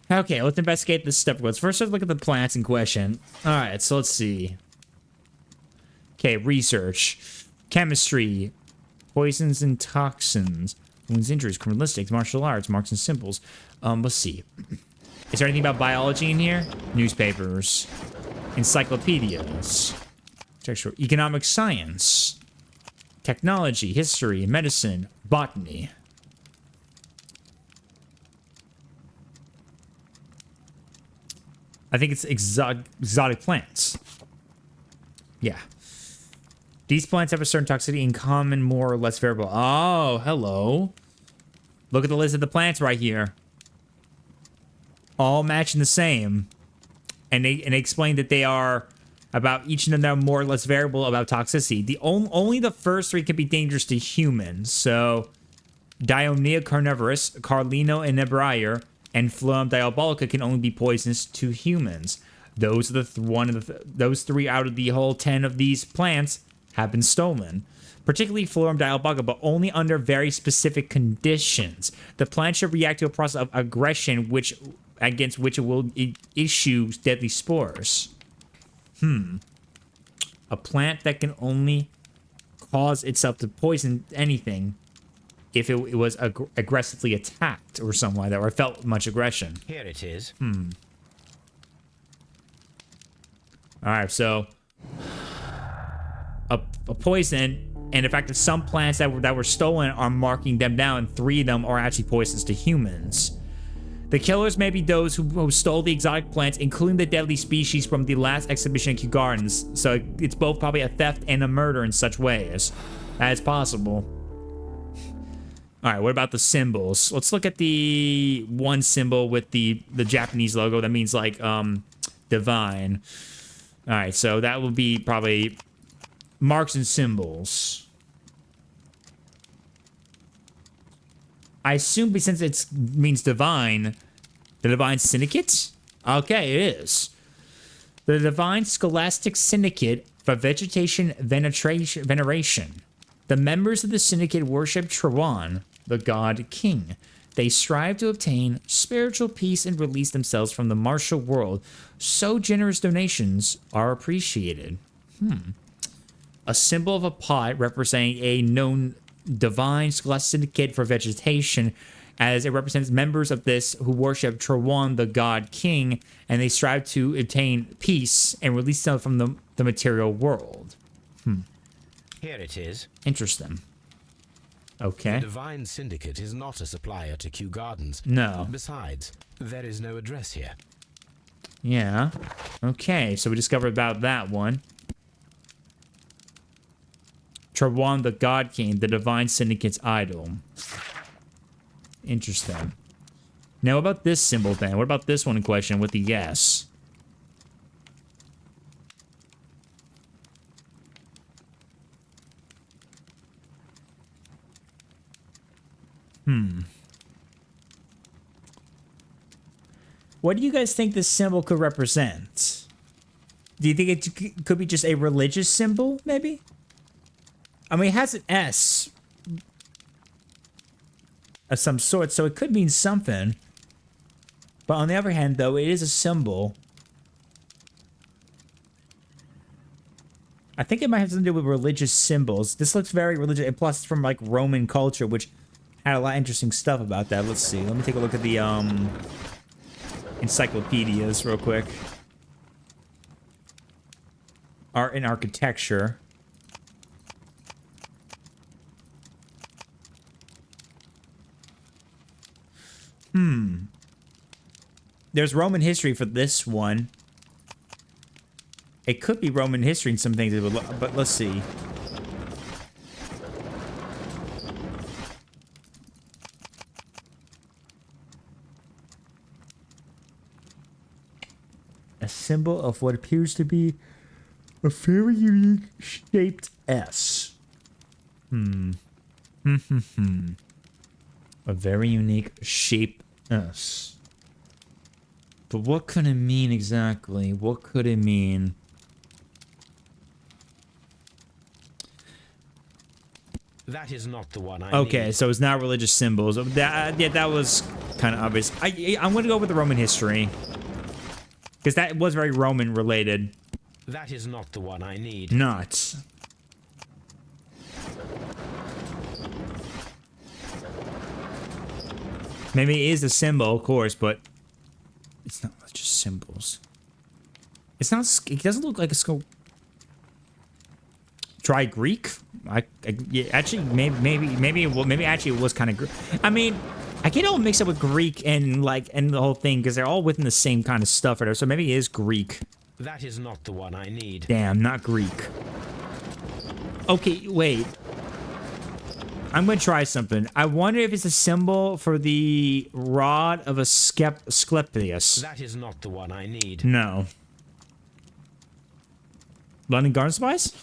Okay, let's investigate this step. First, let's look at the plants in question. All right, so let's see. Okay, research. Chemistry. Poisons and toxins. Wounds, injuries, criminalistics, martial arts, marks and symbols. Let's see. Is there anything about biology in here? Newspapers. Encyclopedias. Textual. Economic science. Technology, history, medicine, botany. I think it's exotic plants. Yeah. These plants have a certain toxicity in common, more or less variable. Oh, hello. Look at the list of the plants right here. All matching the same. And they explain that they are about each of them more or less variable about toxicity. Only the first three can be dangerous to humans. So, Dionea carnivorous, Carlino inebriare, and Phloem diabolica can only be poisonous to humans. Those are those three out of the whole 10 of these plants have been stolen. Particularly Phloem diabolica, but only under very specific conditions. The plant should react to a process of aggression against which it will issue deadly spores. A plant that can only cause itself to poison anything if it was aggressively attacked or something like that, or felt much aggression. Here it is. Alright, so a poison, and the fact that some plants that were stolen are marking them down, and 3 of them are actually poisons to humans. The killers may be those who stole the exotic plants, including the deadly species from the last exhibition at Kew Gardens. So it's both probably a theft and a murder in such ways. That is possible. Alright, what about the symbols? Let's look at the one symbol with the Japanese logo that means like divine. Alright, so that will be probably marks and symbols. I assume since it means divine, the Divine Syndicate? Okay, it is. The Divine Scholastic Syndicate for Vegetation Veneration. The members of the Syndicate worship Trawan, the God King. They strive to obtain spiritual peace and release themselves from the martial world, so generous donations are appreciated. A symbol of a pot representing a known Divine Scholastic Syndicate for Vegetation, as it represents members of this who worship Trawan, the God King, and they strive to obtain peace and release them from the material world. Here it is. Interesting. Okay. The Divine Syndicate is not a supplier to Kew Gardens. No. Besides, there is no address here. Yeah. Okay, so we discovered about that one. Trawan, the God King, the Divine Syndicate's idol. Interesting. Now, what about this symbol then? What about this one in question with the yes? What do you guys think this symbol could represent? Do you think it could be just a religious symbol, maybe? I mean, it has an S of some sort, so it could mean something. But on the other hand, though, it is a symbol. I think it might have something to do with religious symbols. This looks very religious, and plus it's from like Roman culture, which had a lot of interesting stuff about that. Let's see. Let me take a look at the encyclopedias real quick. Art and architecture. There's Roman history for this one. It could be Roman history in some things, but let's see. A symbol of what appears to be a very unique shaped S. A very unique shaped S. But what could it mean exactly? What could it mean? That is not the one I Okay, need. so it's not religious symbols. That was kind of obvious. I'm going to go with the Roman history. Because that was very Roman related. That is not the one I need. Not. Maybe it is a symbol, of course, but it's not just symbols. It's not. It doesn't look like a skull. Try Greek. Yeah, actually, maybe actually it was kind of Greek. I mean, I get all mixed up with Greek and the whole thing because they're all within the same kind of stuff. So maybe it is Greek. That is not the one I need. Damn, not Greek. Okay, wait. I'm gonna try something. I wonder if it's a symbol for the rod of Asclepius. That is not the one I need. No. London Garden Supplies?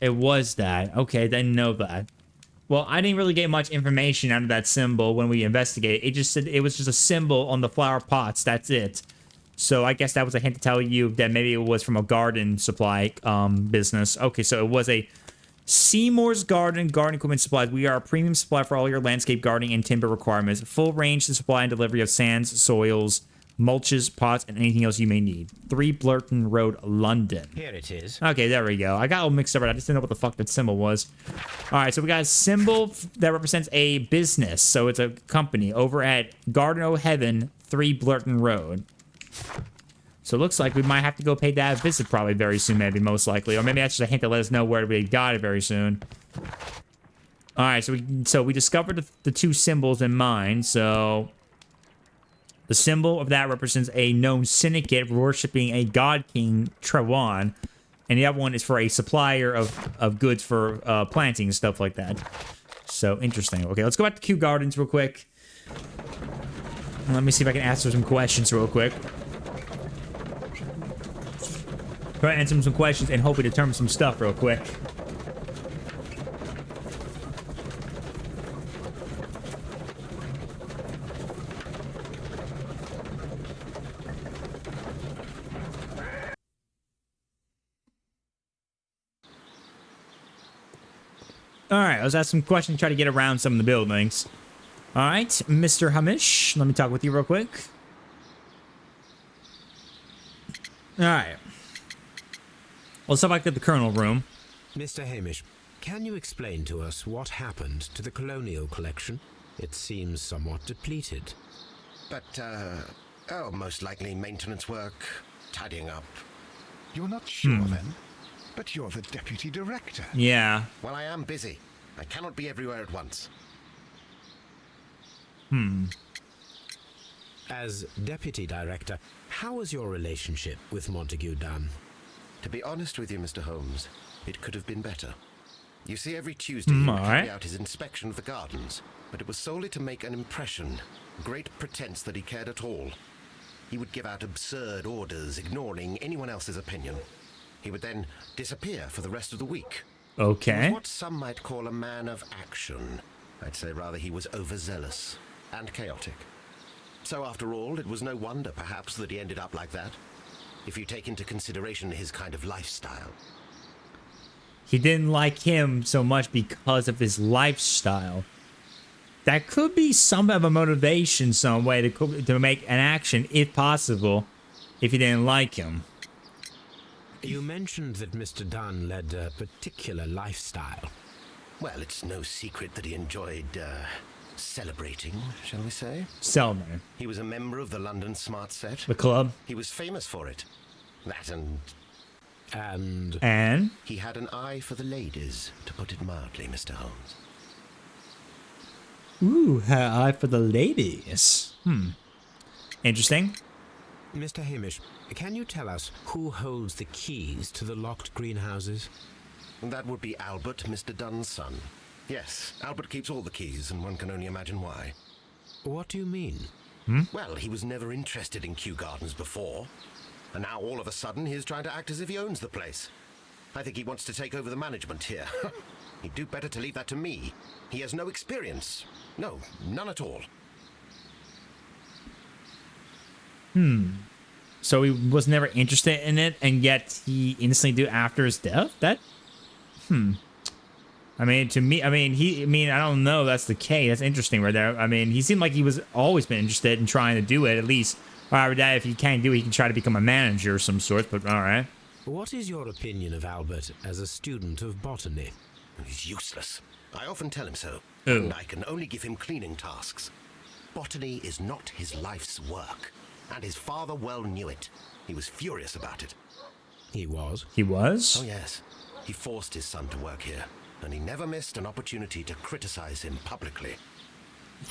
It was that. Okay, didn't know that. Well, I didn't really get much information out of that symbol when we investigated. It just said it was just a symbol on the flower pots. That's it. So I guess that was a hint to tell you that maybe it was from a garden supply business. Okay, so it was a Seymour's Garden Equipment Supplies. We are a premium supplier for all your landscape gardening and timber requirements. Full range to supply and delivery of sands, soils, mulches, pots, and anything else you may need. 3 Blurton Road, London. Here it is. Okay, there we go. I got all mixed up. I just didn't know what the fuck that symbol was. All right, so we got a symbol that represents a business. So it's a company over at Garden o' Heaven, 3 Blurton Road. So it looks like we might have to go pay that visit probably very soon, maybe, most likely. Or maybe that's just a hint to let us know where we got it very soon. All right, so we discovered the 2 symbols in mine. So the symbol of that represents a known syndicate worshipping a god king, Trewan. And the other one is for a supplier of goods for planting and stuff like that. So interesting. Okay, let's go back to Kew Gardens real quick. Let me see if I can answer some questions real quick. Try to answer some questions and hope we determine some stuff real quick. Alright, let's ask some questions, try to get around some of the buildings. Alright, Mr. Hamish, let me talk with you real quick. Alright. Let's talk back to the Colonel room. Mr. Hamish, can you explain to us what happened to the colonial collection? It seems somewhat depleted. But, most likely maintenance work, tidying up. You're not sure then? But you're the deputy director. Yeah. Well, I am busy. I cannot be everywhere at once. As deputy director, how was your relationship with Montague Dunn? To be honest with you, Mr. Holmes, it could have been better. You see, every Tuesday he would carry out his inspection of the gardens, but it was solely to make an impression, great pretense that he cared at all. He would give out absurd orders, ignoring anyone else's opinion. He would then disappear for the rest of the week. Okay. He was what some might call a man of action. I'd say rather he was overzealous and chaotic. So after all, it was no wonder, perhaps, that he ended up like that, if you take into consideration his kind of lifestyle. He didn't like him so much because of his lifestyle. that could be some of a motivation, some way to make an action, if possible, if you didn't like him. You mentioned that Mr. Dunn led a particular lifestyle. Well, it's no secret that he enjoyed, celebrating, shall we say? Celebrating. He was a member of the London Smart Set. The club. He was famous for it. That and And? he had an eye for the ladies, to put it mildly, Mr. Holmes. Ooh, her eye for the ladies. Interesting. Mr. Hamish, can you tell us who holds the keys to the locked greenhouses? That would be Albert, Mr. Dunn's son. Yes, Albert keeps all the keys, and one can only imagine why. What do you mean? Well, he was never interested in Kew Gardens before. And now all of a sudden he's trying to act as if he owns the place. I think he wants to take over the management here. He'd do better to leave that to me. He has no experience. No, none at all. So he was never interested in it, and yet he instantly do after his death? I mean, to me, I don't know if that's the case. That's interesting right there. I mean, he seemed like he was always been interested in trying to do it, at least. However, that if he can't do it, he can try to become a manager of some sort, but alright. What is your opinion of Albert as a student of botany? He's useless. I often tell him so. Oh. And I can only give him cleaning tasks. Botany is not his life's work. And his father well knew it. He was furious about it. He was? He was? Oh, yes. He forced his son to work here. And he never missed an opportunity to criticize him publicly.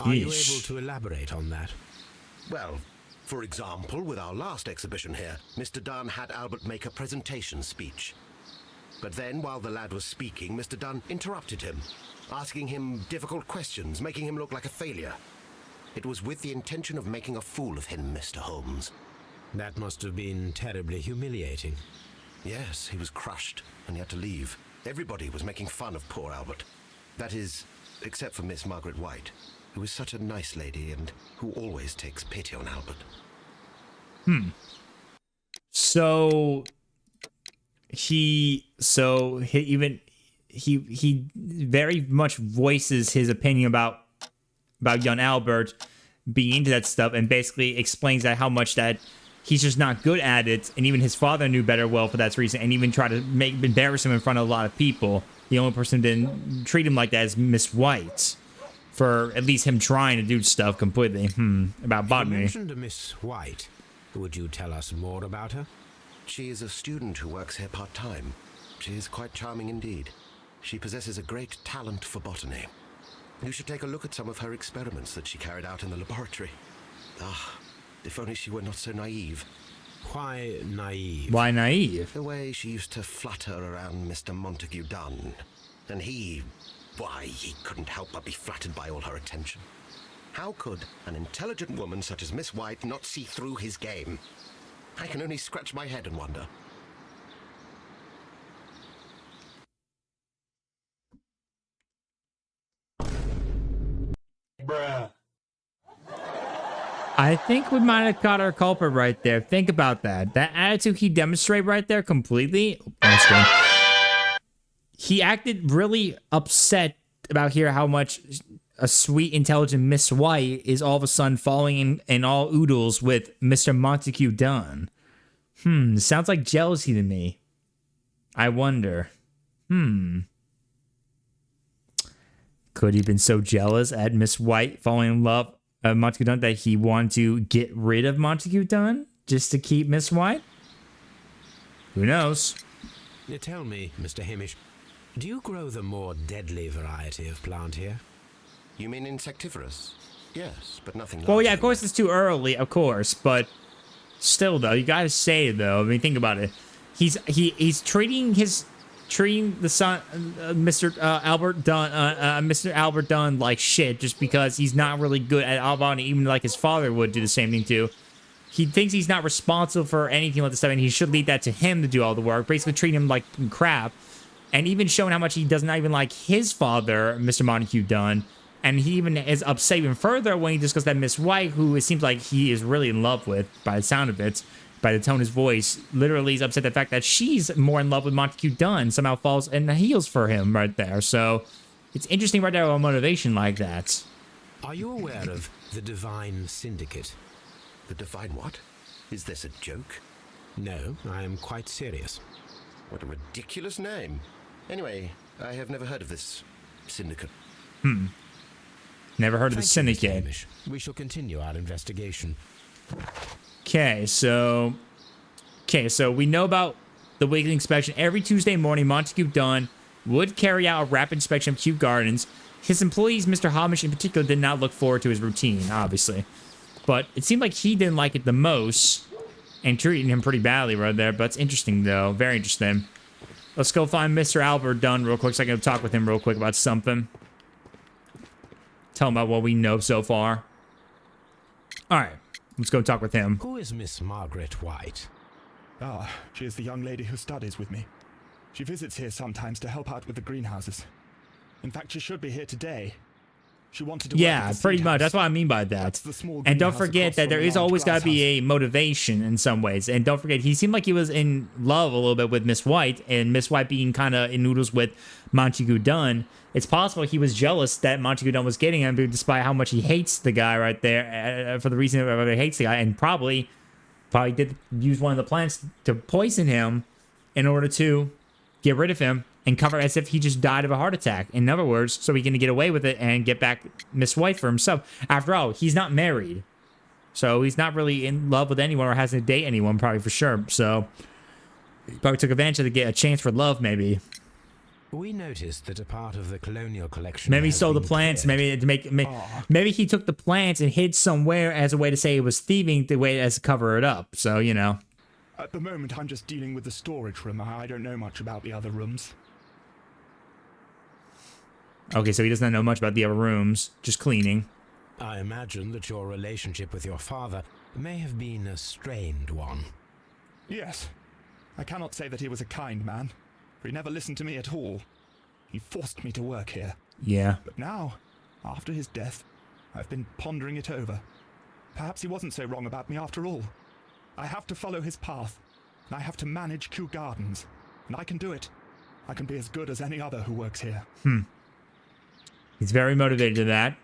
Are you Yeesh. able to elaborate on that? Well, for example, with our last exhibition here, Mr. Dunn had Albert make a presentation speech. But then, while the lad was speaking, Mr. Dunn interrupted him, asking him difficult questions, making him look like a failure. It was with the intention of making a fool of him, Mr. Holmes. That must have been terribly humiliating. Yes, he was crushed, and he had to leave. Everybody was making fun of poor Albert. That is, except for Miss Margaret White, who is such a nice lady and who always takes pity on Albert. So he very much voices his opinion about young Albert being into that stuff, and basically explains that how much that he's just not good at it, and even his father knew better well for that reason, and even tried to embarrass him in front of a lot of people. The only person who didn't treat him like that is Miss White, for at least him trying to do stuff completely. About You botany. mentioned a Miss White. Would you tell us more about her? She is a student who works here part-time. She is quite charming indeed. She possesses a great talent for botany. You should take a look at some of her experiments that she carried out in the laboratory. Ah, if only she were not so naive. Why naive? Why naive? The way she used to flutter around Mr. Montague Dunn. And he couldn't help but be flattered by all her attention. How could an intelligent woman such as Miss White not see through his game? I can only scratch my head and wonder. I think we might have caught our culprit right there. Think about that. That attitude he demonstrated right there completely. He acted really upset about here how much a sweet, intelligent Miss White is all of a sudden falling in all oodles with Mr. Montague Dunn. Sounds like jealousy to me. I wonder. Could he have been so jealous at Miss White falling in love with Montague Dunn that he wanted to get rid of Montague Dunn just to keep Miss White? Who knows? Tell me, Mr. Hamish, do you grow the more deadly variety of plant here? You mean insectivorous? Yes, but nothing Well, larger yeah, of than course that. it's too early, of course, but still, though, you gotta say it, though. I mean, think about it. He's treating the son, Mr. Albert Dunn, like shit just because he's not really good at botany, even like his father would do the same thing too. He thinks he's not responsible for anything like this stuff, and he should leave that to him to do all the work. Basically, treating him like crap, and even showing how much he does not even like his father, Mr. Montague Dunn. And he even is upset even further when he discusses that Miss White, who it seems like he is really in love with, by the sound of it, by the tone of his voice, literally is upset at the fact that she's more in love with Montague Dunn, somehow falls in the heels for him right there. So it's interesting right there with a motivation like that. Are you aware of the Divine Syndicate? The Divine what? Is this a joke? No, I am quite serious. What a ridiculous name. Anyway, I have never heard of this syndicate. Never heard of the Thank you, Mr. syndicate. Hamish. We shall continue our investigation. Okay, so we know about the weekly inspection. Every Tuesday morning, Montague Dunn would carry out a rapid inspection of Kew Gardens. His employees, Mr. Hamish in particular, did not look forward to his routine, obviously. But it seemed like he didn't like it the most and treating him pretty badly right there. But it's interesting, though. Very interesting. Let's go find Mr. Albert Dunn real quick so I can talk with him real quick about something. Tell him about what we know so far. All right, let's go talk with him. Who is Miss Margaret White? Ah, she is the young lady who studies with me. She visits here sometimes to help out with the greenhouses. In fact, she should be here today. She wanted to work at the pretty seed much. house. That's what I mean by that. That's the small And don't greenhouse forget across that from there the is large always got to be glasshouse. a motivation in some ways. And don't forget, he seemed like he was in love a little bit with Miss White, and Miss White being kind of in noodles with Montague Dunn. It's possible he was jealous that Montague Dunn was getting him, despite how much he hates the guy right there, for the reason that he hates the guy, and probably did use one of the plants to poison him in order to get rid of him and cover as if he just died of a heart attack. In other words, so he can get away with it and get back Miss White for himself. After all, he's not married. So he's not really in love with anyone or hasn't date anyone, probably for sure. So he probably took advantage of to get a chance for love, maybe. We noticed that a part of the colonial collection. Maybe he has stole the been plants. cleared. Maybe to make. Maybe he took the plants and hid somewhere as a way to say it was thieving, the way as to cover it up. So you know. At the moment, I'm just dealing with the storage room. I don't know much about the other rooms. Okay, so he does not know much about the other rooms, just cleaning. I imagine that your relationship with your father may have been a strained one. Yes. I cannot say that he was a kind man, for he never listened to me at all. He forced me to work here. Yeah. But now, after his death, I've been pondering it over. Perhaps he wasn't so wrong about me after all. I have to follow his path, and I have to manage Kew Gardens. And I can do it. I can be as good as any other who works here. He's very motivated to that.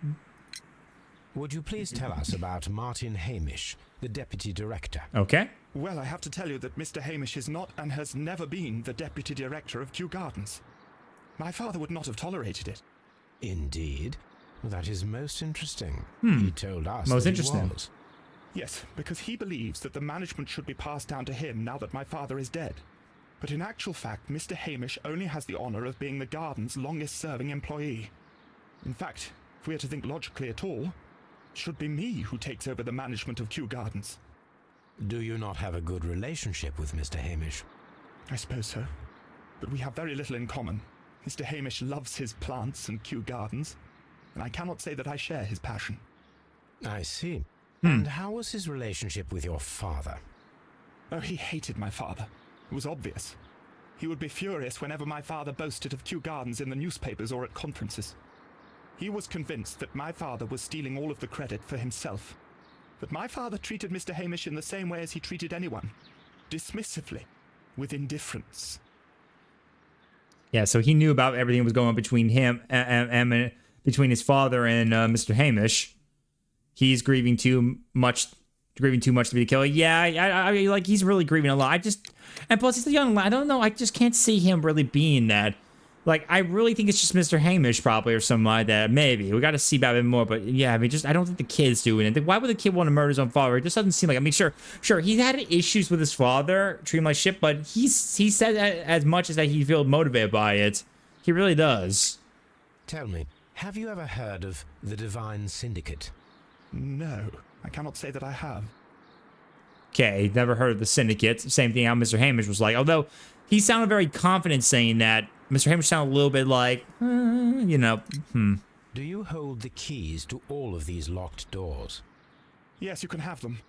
Would you please tell us about Martin Hamish, the deputy director? Okay. Well, I have to tell you that Mr. Hamish is not and has never been the deputy director of Kew Gardens. My father would not have tolerated it. Indeed. That is most interesting. He told us Most that interesting. He was. Yes, because he believes that the management should be passed down to him now that my father is dead. But in actual fact, Mr. Hamish only has the honour of being the garden's longest-serving employee. In fact, if we are to think logically at all, it should be me who takes over the management of Kew Gardens. Do you not have a good relationship with Mr. Hamish? I suppose so. But we have very little in common. Mr. Hamish loves his plants and Kew Gardens, and I cannot say that I share his passion. I see. And how was his relationship with your father? Oh, he hated my father. It was obvious. He would be furious whenever my father boasted of Kew Gardens in the newspapers or at conferences. He was convinced that my father was stealing all of the credit for himself. But my father treated Mr. Hamish in the same way as he treated anyone. Dismissively. With indifference. Yeah, so he knew about everything that was going on between him and between his father and Mr. Hamish. He's grieving too much to be the killer. Yeah, I like he's really grieving a lot. And plus he's a young lad. I don't know. I just can't see him really being that. Like, I really think it's just Mr. Hamish probably or something like that. Maybe. We got to see about it more. But yeah, I mean, I don't think the kid's doing it. Why would the kid want to murder his own father? It just doesn't seem like. I mean, sure, he had issues with his father, treating him like shit, but he said as much as that he feels motivated by it. He really does. Tell me, have you ever heard of the Divine Syndicate? No, I cannot say that I have. Okay, never heard of the syndicate. Same thing how Mr. Hamish was like. Although, he sounded very confident saying that. Mr. Hamish sounded a little bit like, Do you hold the keys to all of these locked doors? Yes, you can have them.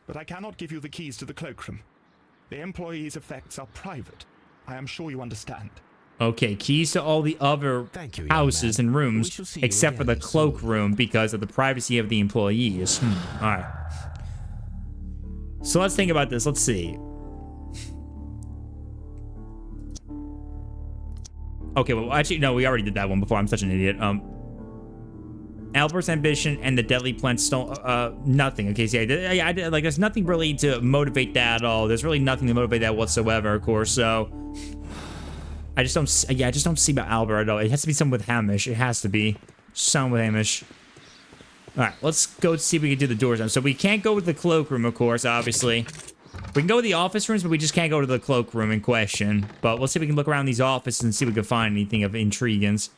But I cannot give you the keys to the cloakroom. The employees' effects are private. I am sure you understand. Okay, keys to all the other Thank you, young houses man. and We rooms, shall see you except for the again cloakroom because of the privacy of the employees. All right. So let's think about this. Let's see. Okay, well, actually, no, we already did that one before. I'm such an idiot. Albert's ambition and the deadly plan stole nothing. Okay, so yeah, like there's nothing really to motivate that at all. There's really nothing to motivate that whatsoever, of course. So I just don't. Yeah, I just don't see about Albert at all. It has to be something with Hamish. It has to be something with Hamish. All right, let's go see if we can do the doors now. So we can't go with the cloakroom, of course, obviously. We can go to the office rooms, but we just can't go to the cloakroom in question. But let's see if we can look around these offices and see if we can find anything of intriguance.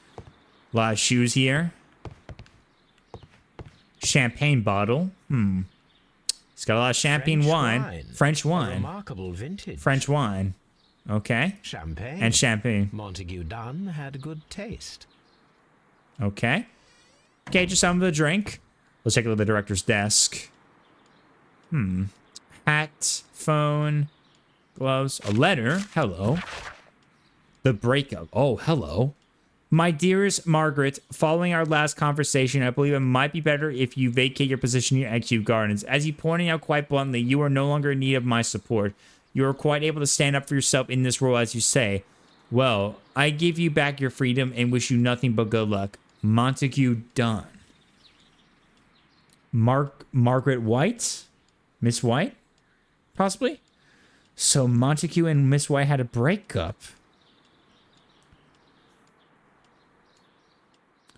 A lot of shoes here. Champagne bottle. It's got a lot of champagne wine. French wine. Remarkable vintage. French wine. Okay. Champagne. And champagne. Montague Dunn had good taste. Okay. Okay, just some of the drink. Let's check out the director's desk. Hat, phone, gloves, a letter. Hello. The breakup. Oh, hello. My dearest Margaret, following our last conversation, I believe it might be better if you vacate your position here at Kew Gardens. As you pointed out quite bluntly, you are no longer in need of my support. You are quite able to stand up for yourself in this role, as you say. Well, I give you back your freedom and wish you nothing but good luck. Montague Dunn. Margaret White? Miss White? Possibly? So Montague and Miss White had a breakup.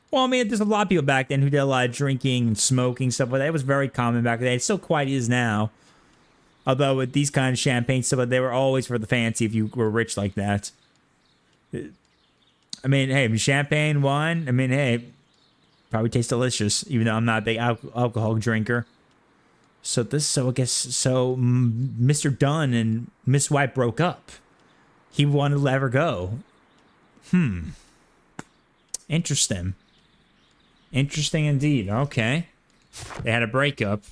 Well, I mean, there's a lot of people back then who did a lot of drinking and smoking, stuff like that. It was very common back then. It still quite is now. Although with these kind of champagne stuff, they were always for the fancy if you were rich like that. I mean, hey, champagne, wine, I mean, hey, probably tastes delicious, even though I'm not a big alcohol drinker. So I guess Mr. Dunn and Miss White broke up. He wanted to let her go. Interesting. Interesting indeed. Okay. They had a breakup.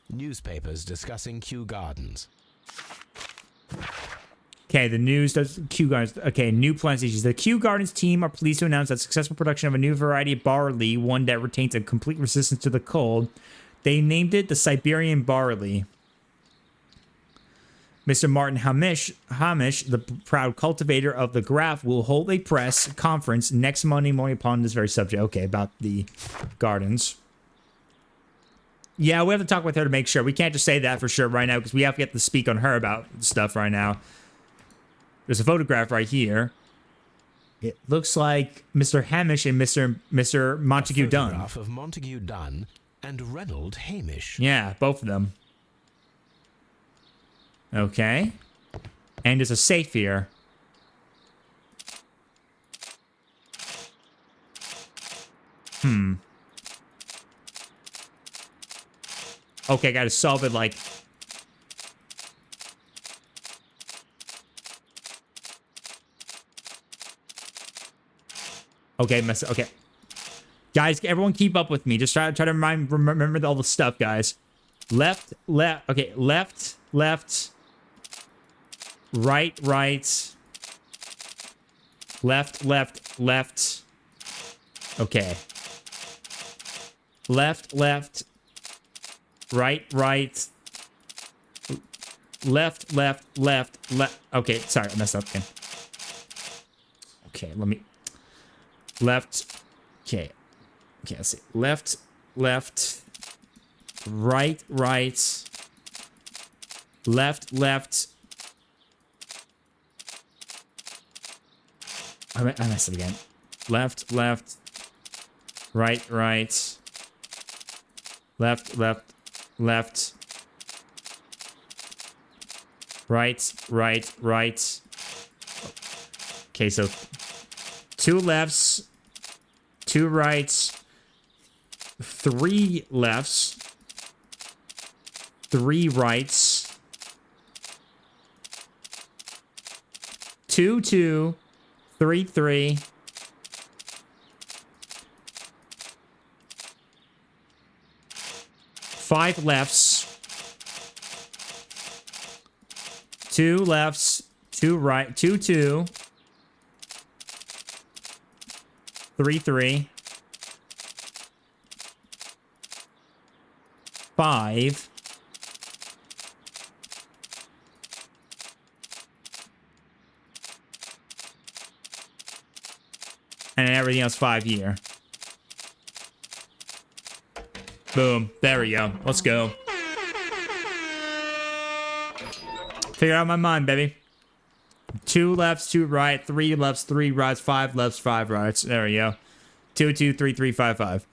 Newspapers discussing Kew Gardens. Okay, the news does Kew Gardens. Okay, new plant species. The Kew Gardens team are pleased to announce that successful production of a new variety of barley, one that retains a complete resistance to the cold. They named it the Siberian barley. Mr. Martin Hamish, the proud cultivator of the Graph, will hold a press conference next Monday morning upon this very subject. Okay, about the gardens. Yeah, we have to talk with her to make sure. We can't just say that for sure right now because we have to get to speak on her about stuff right now. There's a photograph right here. It looks like Mr. Hamish and Mr. Montague Dunn. A photograph of Montague Dunn and Reynold Hamish. Yeah, both of them. Okay. And there's a safe here. Okay, I gotta solve it like... Okay, okay. Guys, everyone keep up with me. Just try to remember all the stuff, guys. Left. Okay, left. Right. Left. Okay. Left. Right. Left. Okay, sorry, I messed up again. Okay, let me... Left. Okay, let's see. Left. Right. Left. I messed up again. Left. Right. Left. Right. Okay, so 2 lefts, 2 rights, 3 lefts, 3 rights, 2, 2, 3, 3, 5 lefts, 2 lefts, 2 right, 2, 2, 3, 3, 5, and everything else 5 here. Boom. There we go. Let's go. Figure out my mind, baby. 2 lefts, 2 right, 3 lefts, 3 rights, 5 lefts, 5 rights. There we go. 2, 2, 3, 3, 5, 5.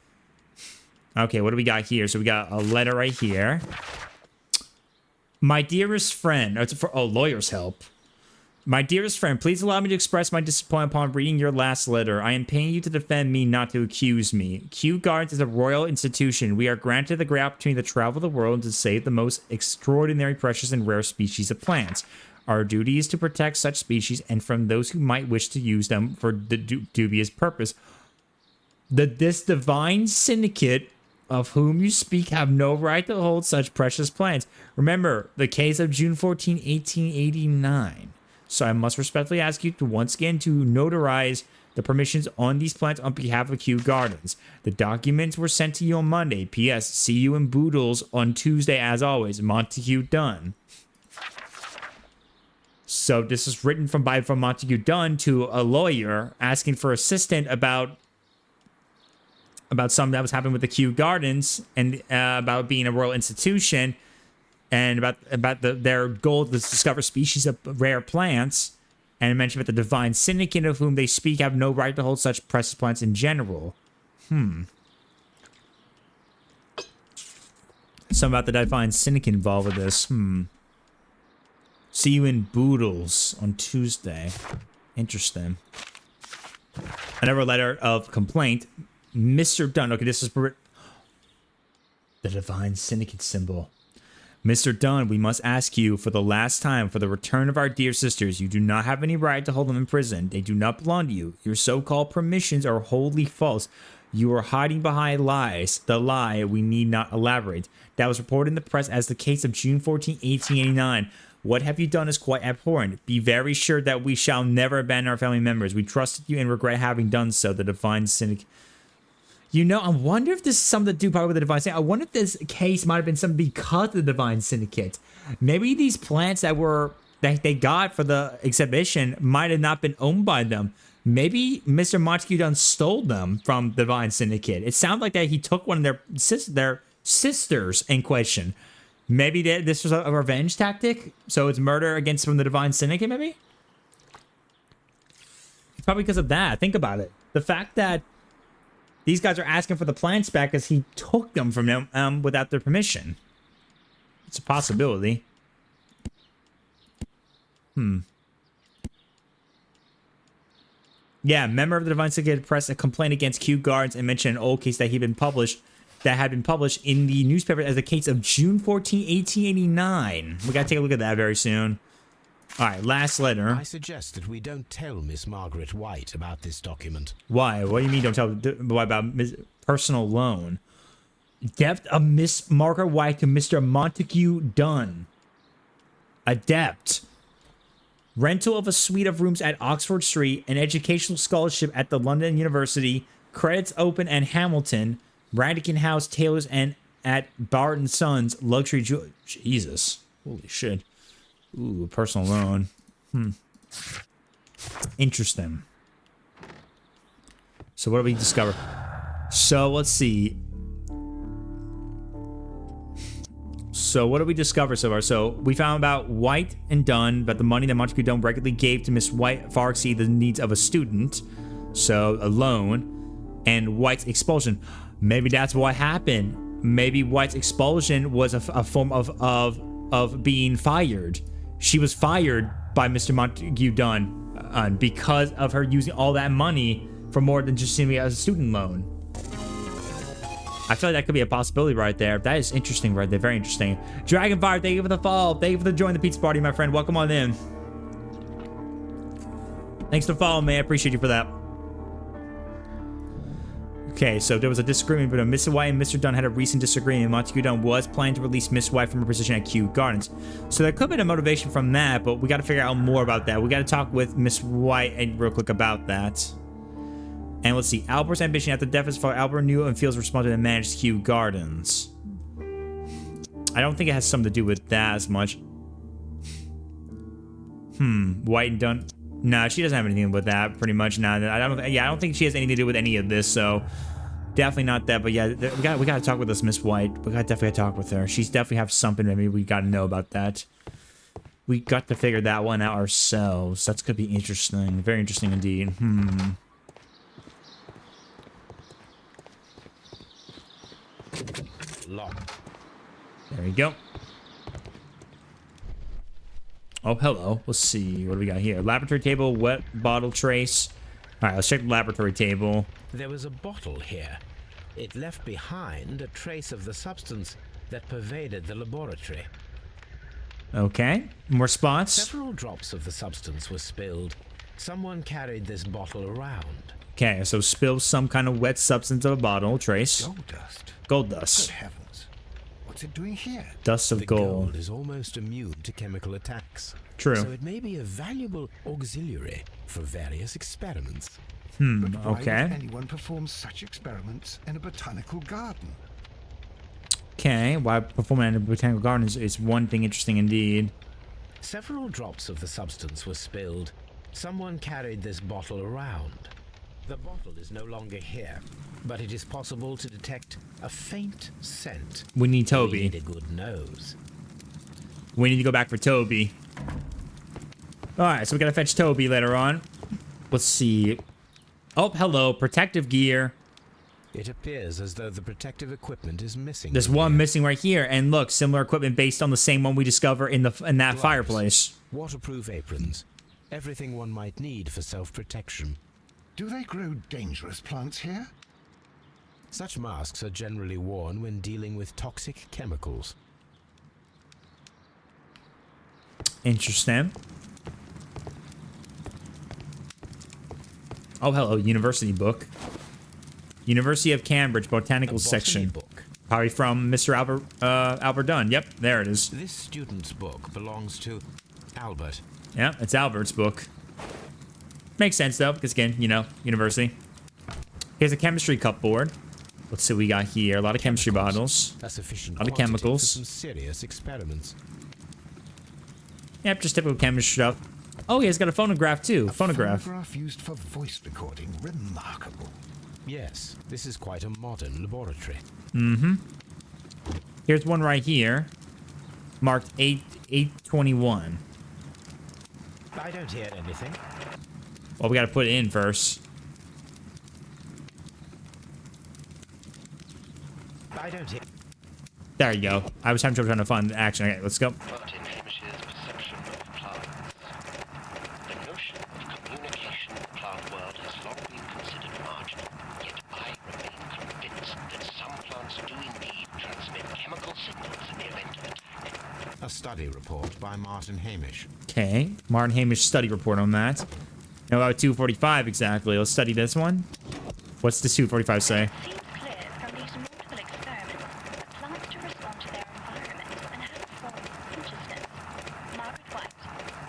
Okay, what do we got here? So we got a letter right here. My dearest friend. Oh, it's for lawyer's help. My dearest friend, please allow me to express my disappointment upon reading your last letter. I am paying you to defend me, not to accuse me. Kew Gardens is a royal institution. We are granted the great opportunity to travel the world and to save the most extraordinary, precious, and rare species of plants. Our duty is to protect such species and from those who might wish to use them for the dubious purpose. This divine syndicate of whom you speak have no right to hold such precious plants. Remember, the case of June 14, 1889. So I must respectfully ask you to once again to notarize the permissions on these plants on behalf of Kew Gardens. The documents were sent to you on Monday. P.S. See you in Boodles on Tuesday as always. Montague Dunn. So this is written from Montague Dunn to a lawyer asking for assistance about something that was happening with the Kew Gardens and about being a royal institution. And about their goal to discover species of rare plants. And it mentioned that the divine syndicate of whom they speak have no right to hold such precious plants in general. Something about the divine syndicate involved with this. See you in Boodles on Tuesday. Interesting. Another letter of complaint. Mr. Dunn. Okay, this is the divine syndicate symbol. Mr. Dunn, we must ask you for the last time for the return of our dear sisters. You do not have any right to hold them in prison. They do not belong to you. Your so-called permissions are wholly false. You are hiding behind lies. The lie we need not elaborate. That was reported in the press as the case of June 14, 1889. What have you done is quite abhorrent. Be very sure that we shall never abandon our family members. We trusted you and regret having done so. The divine syndicate. You know, I wonder if this is something to do probably with the divine syndicate. I wonder if this case might have been something because of the divine syndicate. Maybe these plants that they got for the exhibition might have not been owned by them. Maybe Mr. Montague Dunn stole them from the divine syndicate. It sounds like that he took one of their sisters in question. Maybe this was a revenge tactic. So it's murder against from the divine syndicate. Maybe it's probably because of that. Think about it. The fact that these guys are asking for the plants back because he took them from them without their permission. It's a possibility. Yeah, member of the Divine Syndicate pressed a complaint against Kew Gardens and mentioned an old case that had been published in the newspaper as a case of June 14, 1889. We gotta take a look at that very soon. All right, last letter. I suggest that we don't tell Miss Margaret White about this document. Why? What do you mean don't tell? Why about personal loan? Debt of Miss Margaret White to Mr. Montague Dunn. Adept. Rental of a suite of rooms at Oxford Street. An educational scholarship at the London University. Credits open at Hamilton. Radican House, Taylor's, and at Barton Sons. Luxury jewelry. Jesus. Holy shit. Ooh, personal loan. Interesting. So what do we discover? So let's see. So what did we discover so far? So we found about White and Dunn, but the money that Montague Dunn regularly gave to Miss White far exceeded the needs of a student. So a loan. And White's expulsion. Maybe that's what happened. Maybe White's expulsion was a form of being fired. She was fired by Mr. Montague Dunn because of her using all that money for more than just simply as a student loan. I feel like that could be a possibility right there. That is interesting right there. Very interesting. Dragonfire, thank you for the follow. Thank you for joining the pizza party, my friend. Welcome on in. Thanks for following me. I appreciate you for that. Okay, so there was a disagreement between Mr. White and Mr. Dunn had a recent disagreement. Montague Dunn was planning to release Miss White from her position at Kew Gardens. So there could have been a motivation from that, but we got to figure out more about that. We got to talk with Miss White real quick about that. And let's see. Albert's ambition at the death of his father. Albert knew and feels responsible and managed Kew Gardens. I don't think it has something to do with that as much. White and Dunn. No, she doesn't have anything with that, pretty much. No, I don't think she has anything to do with any of this, so Definitely not that, but yeah, we gotta talk with this Miss White. We gotta definitely talk with her. She's definitely have something. Maybe we gotta know about that. We got to figure that one out ourselves. That's gonna be interesting. Very interesting indeed. Lock. There you go. Oh, hello. Let's see. What do we got here? Laboratory table, wet bottle trace. All right, let's check the laboratory table. There was a bottle here. It left behind a trace of the substance that pervaded the laboratory. Okay. More spots. Several drops of the substance were spilled. Someone carried this bottle around. Okay, so spill some kind of wet substance of a bottle. Trace. Gold dust. Gold Good dust. heavens. What's it doing here? Dust of The gold. gold is almost immune to chemical attacks. True. So it may be a valuable auxiliary for various experiments. But why Okay. would anyone perform such experiments in a botanical garden? Okay, why performing in a botanical garden is one thing interesting indeed. Several drops of the substance were spilled. Someone carried this bottle around. The bottle is no longer here, but it is possible to detect a faint scent. We need We Toby. need a good nose. We need to go back for Toby. Alright, so we gotta fetch Toby later on. Let's see. Oh, hello. Protective gear. It appears as though the protective equipment is missing. There's from one here. missing right here. And look, similar equipment based on the same one we discover in that Gloves, fireplace. Waterproof aprons. Everything one might need for self-protection. Do they grow dangerous plants here? Such masks are generally worn when dealing with toxic chemicals. Interesting. Oh, hello. University book. University of Cambridge Botanical A botany Section. book. Probably from Mr. Albert Dunn. Yep, there it is. This student's book belongs to Albert. Yeah, it's Albert's book. Makes sense, though, because, again, you know, university. Here's a chemistry cupboard. Let's see what we got here. A lot of chemistry bottles. A sufficient A lot of quantity chemicals. for some serious experiments. Yep, just typical chemistry stuff. Oh, he's got a phonograph, too. Phonograph. Phonograph used for voice recording. Remarkable. Yes, this is quite a modern laboratory. Here's one right here. Marked 821. I don't hear anything. Well, we got to put it in first. I don't hear. There you go. I was having trouble trying to find the action. Okay, let's go. But in Hamish's perception of plants, the notion of communication in the plant world has long been considered marginal. Yet I remain convinced that some plants do indeed transmit chemical signals in the event of attack. A study report by Martin Hamish. Okay. Martin Hamish study report on that. Now about 245 exactly. Let's study this one. What's this 245 say? Seems clear from these multiple experiments that plants to respond to their environment and have a form of consciousness. Margaret White,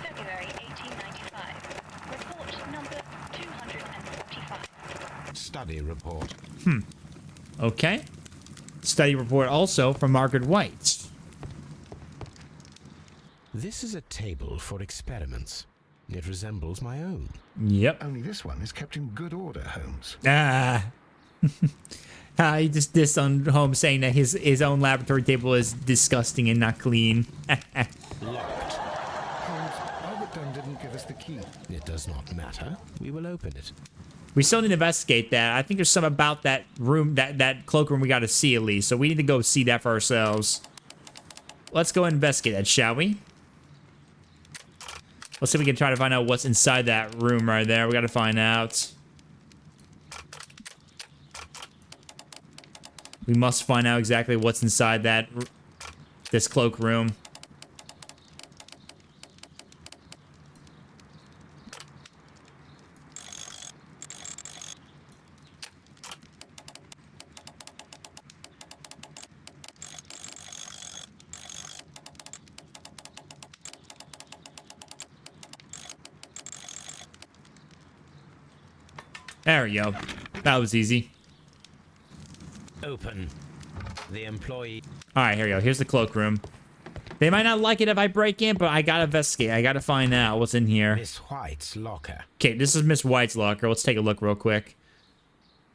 February 1895. Report number 245. Study report. Okay. Study report also from Margaret White. This is a table for experiments. It resembles my own. Yep. Only this one is kept in good order, Holmes. Ah. He just dissed on Holmes saying that his own laboratory table is disgusting and not clean. Locked. Holmes, Albert Dunn didn't give us the key. It does not matter. We will open it. We still need to investigate that. I think there's something about that room, that cloakroom we got to see at least. So we need to go see that for ourselves. Let's go investigate that, shall we? Let's see if we can try to find out what's inside that room right there. We got to find out. We must find out exactly what's inside this cloakroom. There we go. That was easy. Open. The employee. All right, here we go. Here's the cloakroom. They might not like it if I break in, but I gotta investigate. I gotta find out what's in here. Miss White's locker. Okay, this is Miss White's locker. Let's take a look real quick.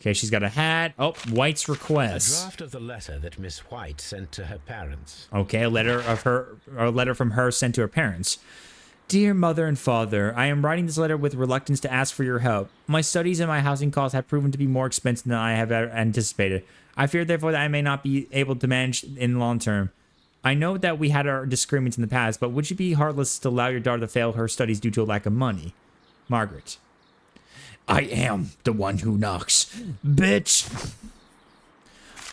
Okay, she's got a hat. Oh, White's A request. draft of the letter that Miss White sent to her parents. Okay, a letter from her sent to her parents. Dear mother and father, I am writing this letter with reluctance to ask for your help. My studies and my housing costs have proven to be more expensive than I have anticipated. I fear, therefore, that I may not be able to manage in the long term. I know that we had our disagreements in the past, but would you be heartless to allow your daughter to fail her studies due to a lack of money? Margaret. I am the one who knocks. Bitch.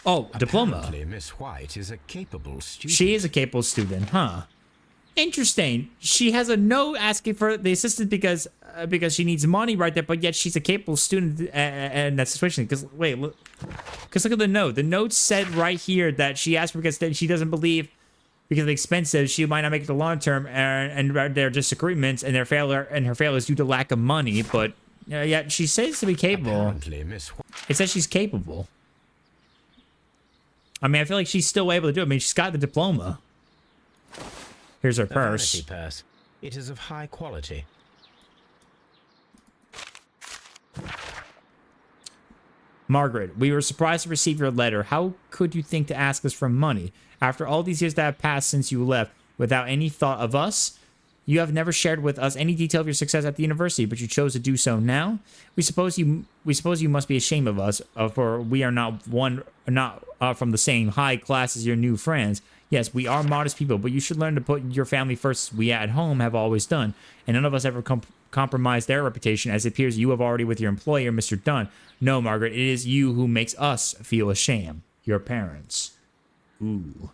Oh, diploma. Apparently, Miss White is a capable student. She is a capable student, huh? Interesting. She has a note asking for the assistant because she needs money right there, but yet she's a capable student in that situation. Because wait, look at the note. The note said right here that she asked because she doesn't believe because of the expensive she might not make it the long term, and their disagreements and her failure is due to lack of money. But yet she says to be capable. Apparently, Miss White. It says she's capable. I mean, I feel like she's still able to do it. I mean, she's got the diploma. Here's her purse. A vanity purse. It is of high quality. Margaret, we were surprised to receive your letter. How could you think to ask us for money? After all these years that have passed since you left, without any thought of us? You have never shared with us any detail of your success at the university, but you chose to do so now. We suppose you must be ashamed of us, for we are not from the same high class as your new friends. Yes, we are modest people, but you should learn to put your family first, as we at home have always done, and none of us ever compromise their reputation, as it appears you have already with your employer, Mr. Dunn. No, Margaret, it is you who makes us feel ashamed. Your parents. Ooh.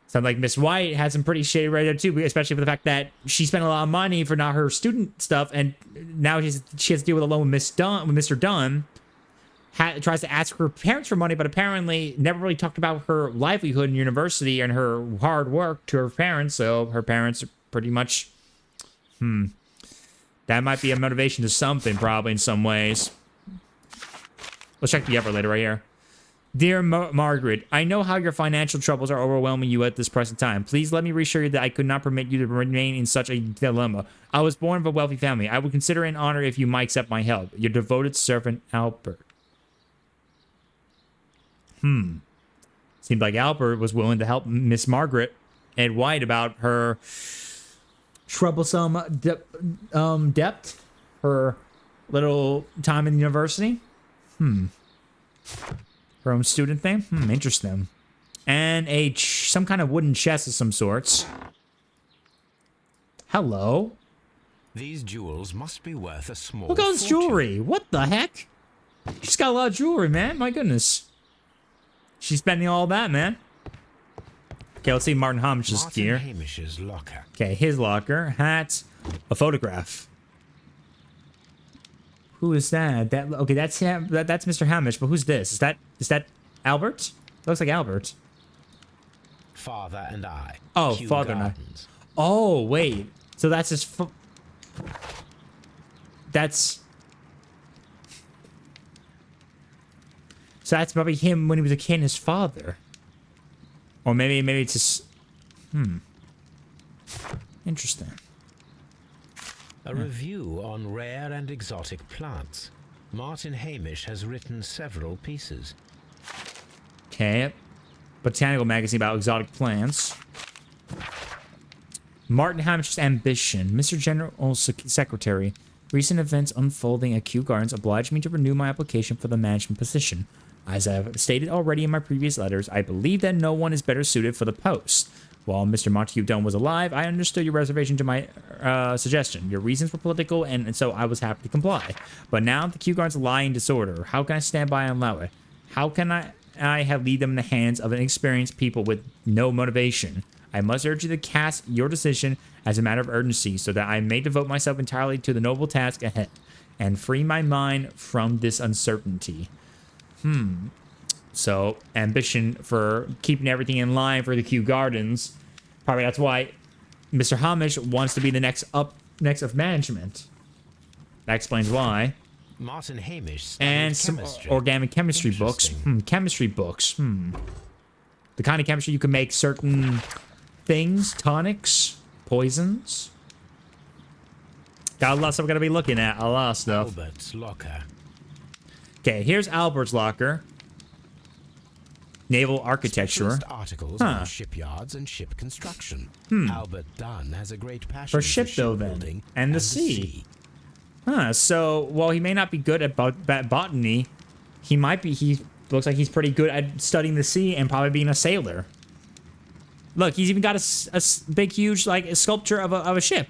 Sounds like Miss White had some pretty shady right there too, especially for the fact that she spent a lot of money for not her student stuff, and now she has to deal with a loan with Mr. Dunn. Tries to ask her parents for money, but apparently never really talked about her livelihood in university and her hard work to her parents. So her parents are pretty much, that might be a motivation to something, probably in some ways. Let's check the effort later right here. Dear Margaret, I know how your financial troubles are overwhelming you at this present time. Please let me reassure you that I could not permit you to remain in such a dilemma. I was born of a wealthy family. I would consider it an honor if you might accept my help. Your devoted servant, Albert. Seemed like Albert was willing to help Miss Margaret and White about her troublesome depth, her little time in the university. Her own student thing. Interesting. And some kind of wooden chest of some sorts. Hello. These jewels must be worth a small Look at all this fortune. jewelry. What the heck? She's got a lot of jewelry, man. My goodness. She's spending all that, man. Okay, let's see Martin Hamish's gear. Hamish's locker. Okay, his locker, hat, a photograph. Who is that? Okay, that's him. That's Mr. Hamish. But who's this? Is that Albert? Looks like Albert. Father and I. Oh, Kew father and I. Gardens. Oh, wait. So that's his. So that's probably him when he was a kid and his father. Or maybe it's his... Interesting. A review on rare and exotic plants. Martin Hamish has written several pieces. Okay. Botanical magazine about exotic plants. Martin Hamish's ambition. Mr. General Secretary. Recent events unfolding at Kew Gardens obliged me to renew my application for the management position. As I have stated already in my previous letters, I believe that no one is better suited for the post. While Mr. Montague Dunn was alive, I understood your reservation to my suggestion. Your reasons were political, and so I was happy to comply. But now the Kew Gardens lie in disorder. How can I stand by and allow it? How can I have lead them in the hands of inexperienced people with no motivation? I must urge you to cast your decision as a matter of urgency so that I may devote myself entirely to the noble task ahead and free my mind from this uncertainty. So, ambition for keeping everything in line for the Kew Gardens. Probably that's why Mr. Hamish wants to be the next of management. That explains why. Martin Hamish And some chemistry. organic chemistry books. Chemistry books. The kind of chemistry you can make certain things, tonics, poisons. Got a lot of stuff we're going to be looking at. A lot of stuff. Albert's locker. Okay, here's Albert's locker. Naval architecture. Specialist articles on shipyards and ship construction. Albert Dunn has a great passion For shipbuilding shipbuilding and the sea. So while he may not be good at botany, he looks like he's pretty good at studying the sea and probably being a sailor. Look, he's even got a big, huge, like, a sculpture of a ship.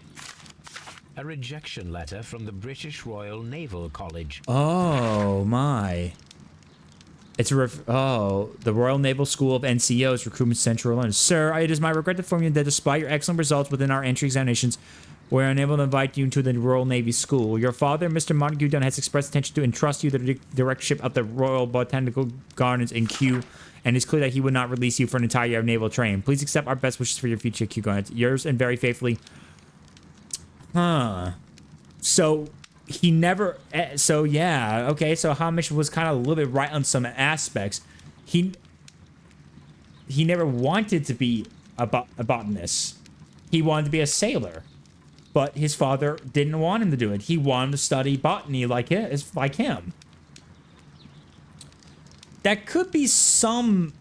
A rejection letter from the British Royal Naval College. Oh, my. It's the Royal Naval School of NCOs, Recruitment Central London. Sir, it is my regret to inform you that despite your excellent results within our entry examinations, we are unable to invite you to the Royal Navy School. Your father, Mr. Montague Dunn, has expressed intention to entrust you the directorship of the Royal Botanical Gardens in Kew, and it's clear that he would not release you for an entire year of naval training. Please accept our best wishes for your future, Kew Gardens. Yours and very faithfully. So he never. So yeah, okay. So Hamish was kind of a little bit right on some aspects. He never wanted to be a botanist. He wanted to be a sailor, but his father didn't want him to do it. He wanted to study botany like him. That could be some.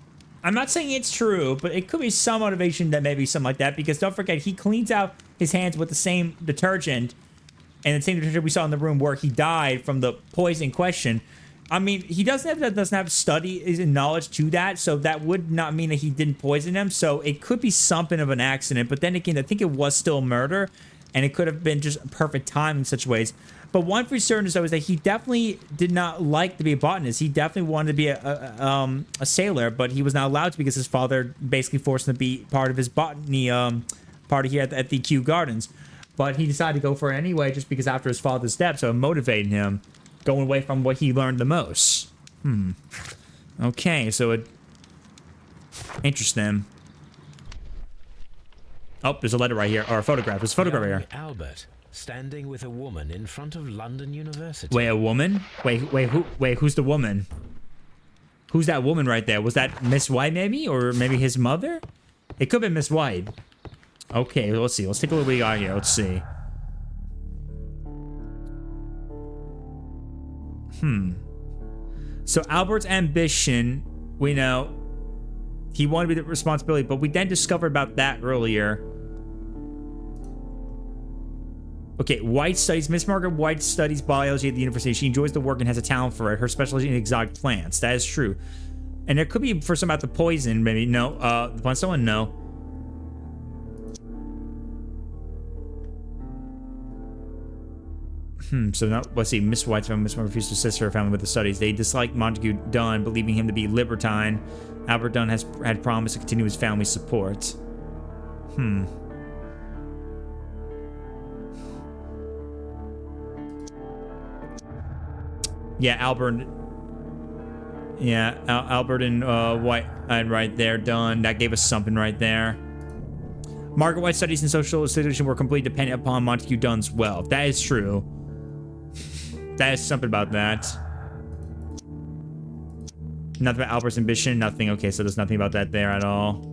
I'm not saying it's true, but it could be some motivation that maybe something like that. Because don't forget, he cleans out his hands with the same detergent. And the same detergent we saw in the room where he died from the poison question. I mean, he doesn't have study and knowledge to that, so that would not mean that he didn't poison him. So it could be something of an accident. But then again, I think it was still murder, and it could have been just perfect time in such ways. But one for certain is that he definitely did not like to be a botanist. He definitely wanted to be a sailor, but he was not allowed to because his father basically forced him to be part of his botany party here at the Kew Gardens. But he decided to go for it anyway, just because after his father's death, so it motivated him, going away from what he learned the most. Okay, so it... Interesting. Oh, there's a letter right here, or a photograph. There's a photograph right here. Albert, standing with a woman in front of London University. Wait, a woman? Wait, who's the woman? Who's that woman right there? Was that Miss White, maybe? Or maybe his mother? It could have been Miss White. Okay, let's see. Let's take a look what we got here. Let's see. So Albert's ambition, we know, he wanted to be the responsibility, but we then discovered about that earlier. Okay, White studies, Miss Margaret White studies biology at the university. She enjoys the work and has a talent for it. Her specialty in exotic plants. That is true. And there could be for some about the poison, maybe. No, the Punstone, no. So now, let's see. Miss White's family, Miss Margaret refused to assist her family with the studies. They disliked Montague Dunn, believing him to be libertine. Albert Dunn had promised to continue his family's support. Yeah, Albert. Yeah, Albert and White right there, Dunn. That gave us something right there. Margaret White's studies in social institution were completely dependent upon Montague Dunn's wealth. That is true. That is something about that. Nothing about Albert's ambition, nothing. Okay, so there's nothing about that there at all.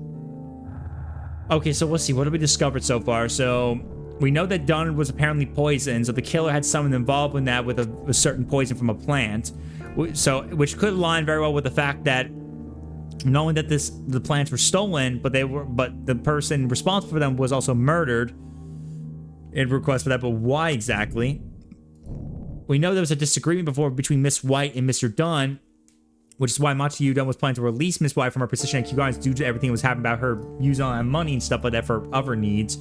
Okay, so let's see. What have we discovered so far? So we know that Dunn was apparently poisoned, so the killer had someone involved in that with a certain poison from a plant. So, which could align very well with the fact that knowing that the plants were stolen, but the person responsible for them was also murdered. In request for that, but why exactly? We know there was a disagreement before between Miss White and Mr. Dunn, which is why Montague Dunn was planning to release Miss White from her position at Kew Gardens due to everything that was happening about her using all that money and stuff like that for other needs,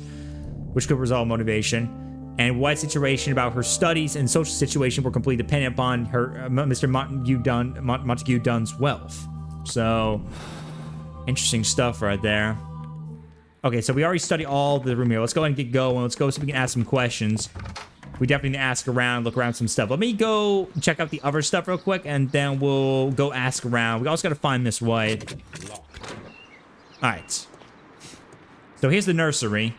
which could resolve motivation. And White's situation about her studies and social situation were completely dependent upon her Mr. Montague Dunn's wealth. So, interesting stuff right there. Okay, so we already studied all the room here. Let's go ahead and get going. Let's go so we can ask some questions. We definitely need to ask around, look around some stuff. Let me go check out the other stuff real quick, and then we'll go ask around. We also got to find Miss White. Alright. So here's the nursery.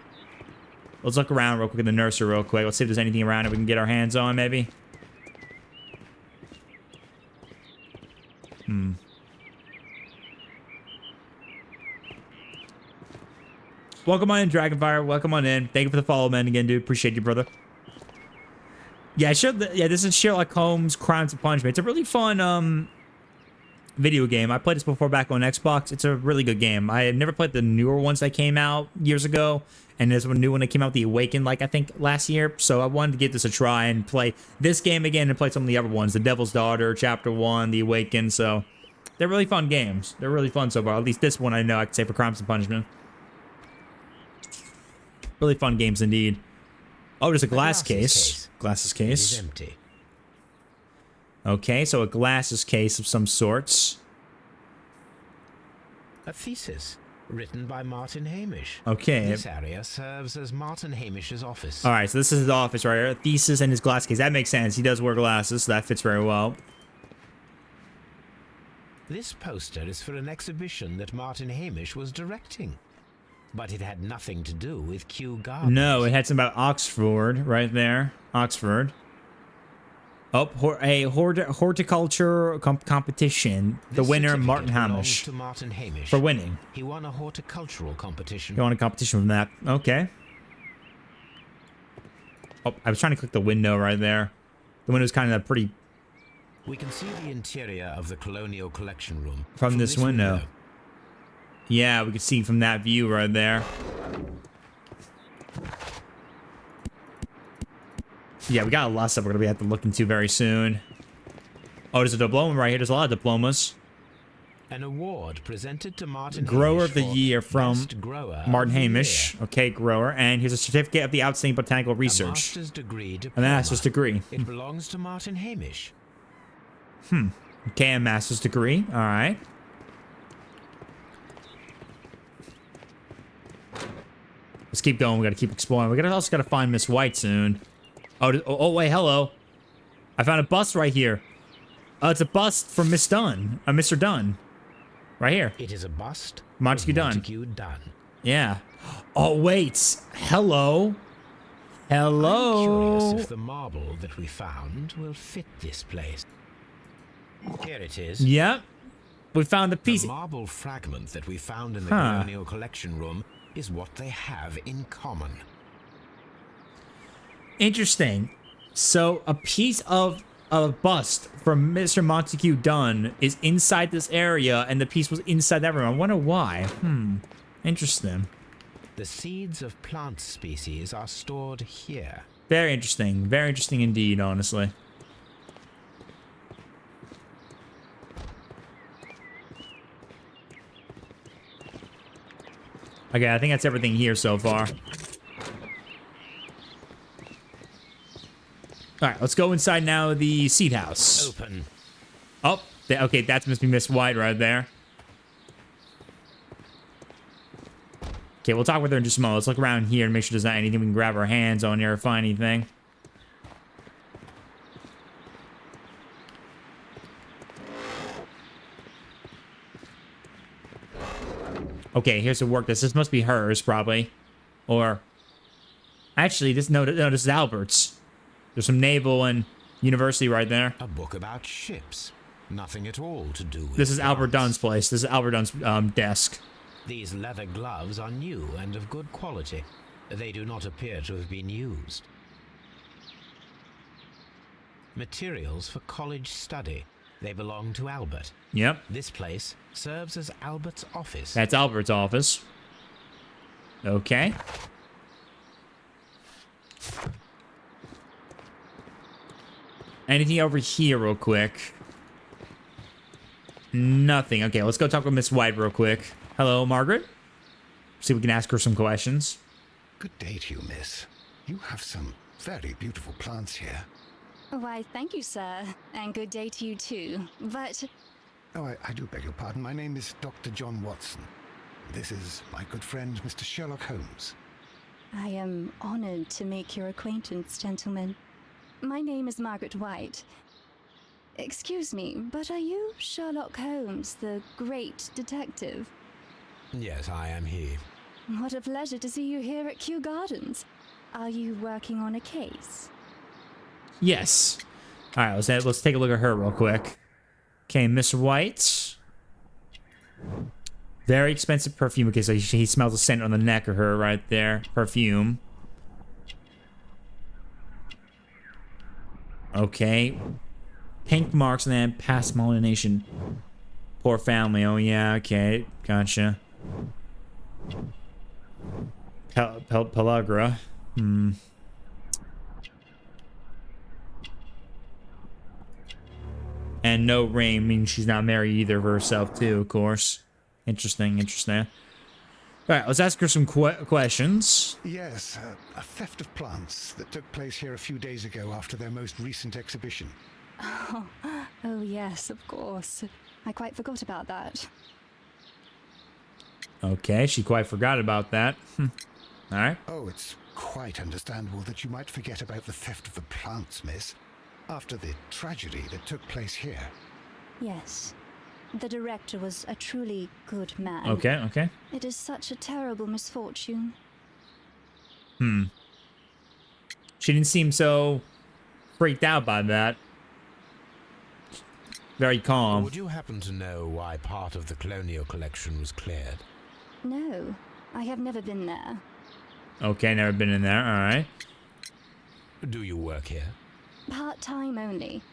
Let's look around real quick in the nursery real quick. Let's see if there's anything around that we can get our hands on, maybe. Welcome on in, Dragonfire. Welcome on in. Thank you for the follow, man. Again, dude. Appreciate you, brother. Yeah, this is Sherlock Holmes Crimes and Punishment. It's a really fun video game. I played this before back on Xbox. It's a really good game. I had never played the newer ones that came out years ago, and there's a new one that came out, The Awakened, like I think last year. So I wanted to give this a try and play this game again and play some of the other ones, The Devil's Daughter, Chapter 1, The Awakened. So they're really fun games. They're really fun so far. At least this one I know I could say for Crimes and Punishment. Really fun games indeed. Oh, there's a glass case. Glasses case. It is empty. Okay, so a glasses case of some sorts. A thesis written by Martin Hamish. Okay. This area serves as Martin Hamish's office. All right, so this is his office right here. A thesis and his glass case. That makes sense. He does wear glasses, so that fits very well. This poster is for an exhibition that Martin Hamish was directing. But it had nothing to do with Kew Gardens. No, it had something about Oxford right there. Oxford. Oh, a horticulture competition. The winner, Martin Hamish. To Martin Hamish. For winning. He won a horticultural competition. He won a competition from that. Okay. Oh, I was trying to click the window right there. The window's kind of pretty... We can see the interior of the Colonial Collection Room. From this window. Yeah, we can see from that view right there. Yeah, we got a lot of stuff we're going to have to look into very soon. Oh, there's a diploma right here. There's a lot of diplomas. An award presented to Martin Grower Hamish of the Year from Martin Hamish. Okay, grower. And here's a certificate of the outstanding botanical research. A master's degree A master's degree. It belongs to Martin Hamish. Okay, a master's degree. All right. Let's keep going. We got to keep exploring. We also got to find Miss White soon. Oh, wait, hello. I found a bust right here. It's a bust from Miss Dunn. Mr. Dunn. Right here. It is a bust Montague of Dunn. Montague Dunn. Yeah. Oh, wait. Hello. Hello. I'm curious if the marble that we found will fit this place. Here it is. Yep. We found the piece. The marble fragment that we found in the Colonial Collection Room is what they have in common. Interesting. So a piece of a bust from Mr. Montague Dunn is inside this area, and the piece was inside that room. I wonder why. Interesting. The seeds of plant species are stored here. Very interesting. Very interesting indeed, honestly. Okay, I think that's everything here so far. Alright, let's go inside now the seed house. Open. Oh, okay, that must be Miss White right there. Okay, we'll talk with her in just a moment. Let's look around here and make sure there's not anything we can grab our hands on here or find anything. Okay, here's the work list. This must be hers, probably. Or... Actually, this is Albert's. There's some naval and university right there. A book about ships. Nothing at all to do with This is plants. Albert Dunn's place. This is Albert Dunn's desk. These leather gloves are new and of good quality. They do not appear to have been used. Materials for college study. They belong to Albert. Yep. This place serves as Albert's office. That's Albert's office. Okay. Anything over here real quick? Nothing. Okay, let's go talk with Miss White real quick. Hello, Margaret. See if we can ask her some questions. Good day to you, miss. You have some very beautiful plants here. Why, thank you, sir. And good day to you, too. But... Oh, I do beg your pardon. My name is Dr. John Watson. This is my good friend, Mr. Sherlock Holmes. I am honored to make your acquaintance, gentlemen. My name is Margaret White. Excuse me, but are you Sherlock Holmes, the great detective? Yes, I am he. What a pleasure to see you here at Kew Gardens. Are you working on a case? Yes. All right, let's take a look at her real quick. Okay, Miss White. Very expensive perfume. Okay, so he smells the scent on the neck of her right there. Perfume. Okay. Pink marks and then past pollination. Poor family. Oh, yeah. Okay. Gotcha. Pellagra. Hmm. And no ring means she's not married either of herself, too, of course. Interesting, interesting. All right, let's ask her some questions. Yes, a theft of plants that took place here a few days ago after their most recent exhibition. Oh, yes, of course. I quite forgot about that. Okay, she quite forgot about that. All right. Oh, it's quite understandable that you might forget about the theft of the plants, miss, after the tragedy that took place here. Yes. The director was a truly good man. Okay, okay. It is such a terrible misfortune. She didn't seem so freaked out by that. Very calm. Would you happen to know why part of the colonial collection was cleared? No, I have never been there. Okay, never been in there. All right. Do you work here? Part-time only.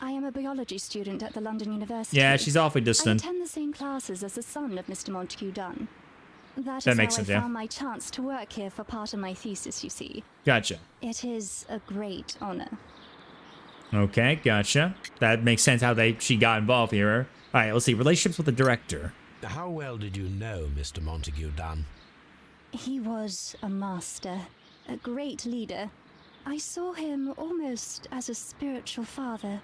I am a biology student at the London University. Yeah, she's awfully I distant. attend the same classes as the son of Mr. Montague Dunn. That That is makes how sense, I yeah. found my chance to work here for part of my thesis, you see. Gotcha. It is a great honor. Okay, gotcha. That makes sense how she got involved here. All right, let's see. Relationships with the director. How well did you know Mr. Montague Dunn? He was a master, a great leader. I saw him almost as a spiritual father.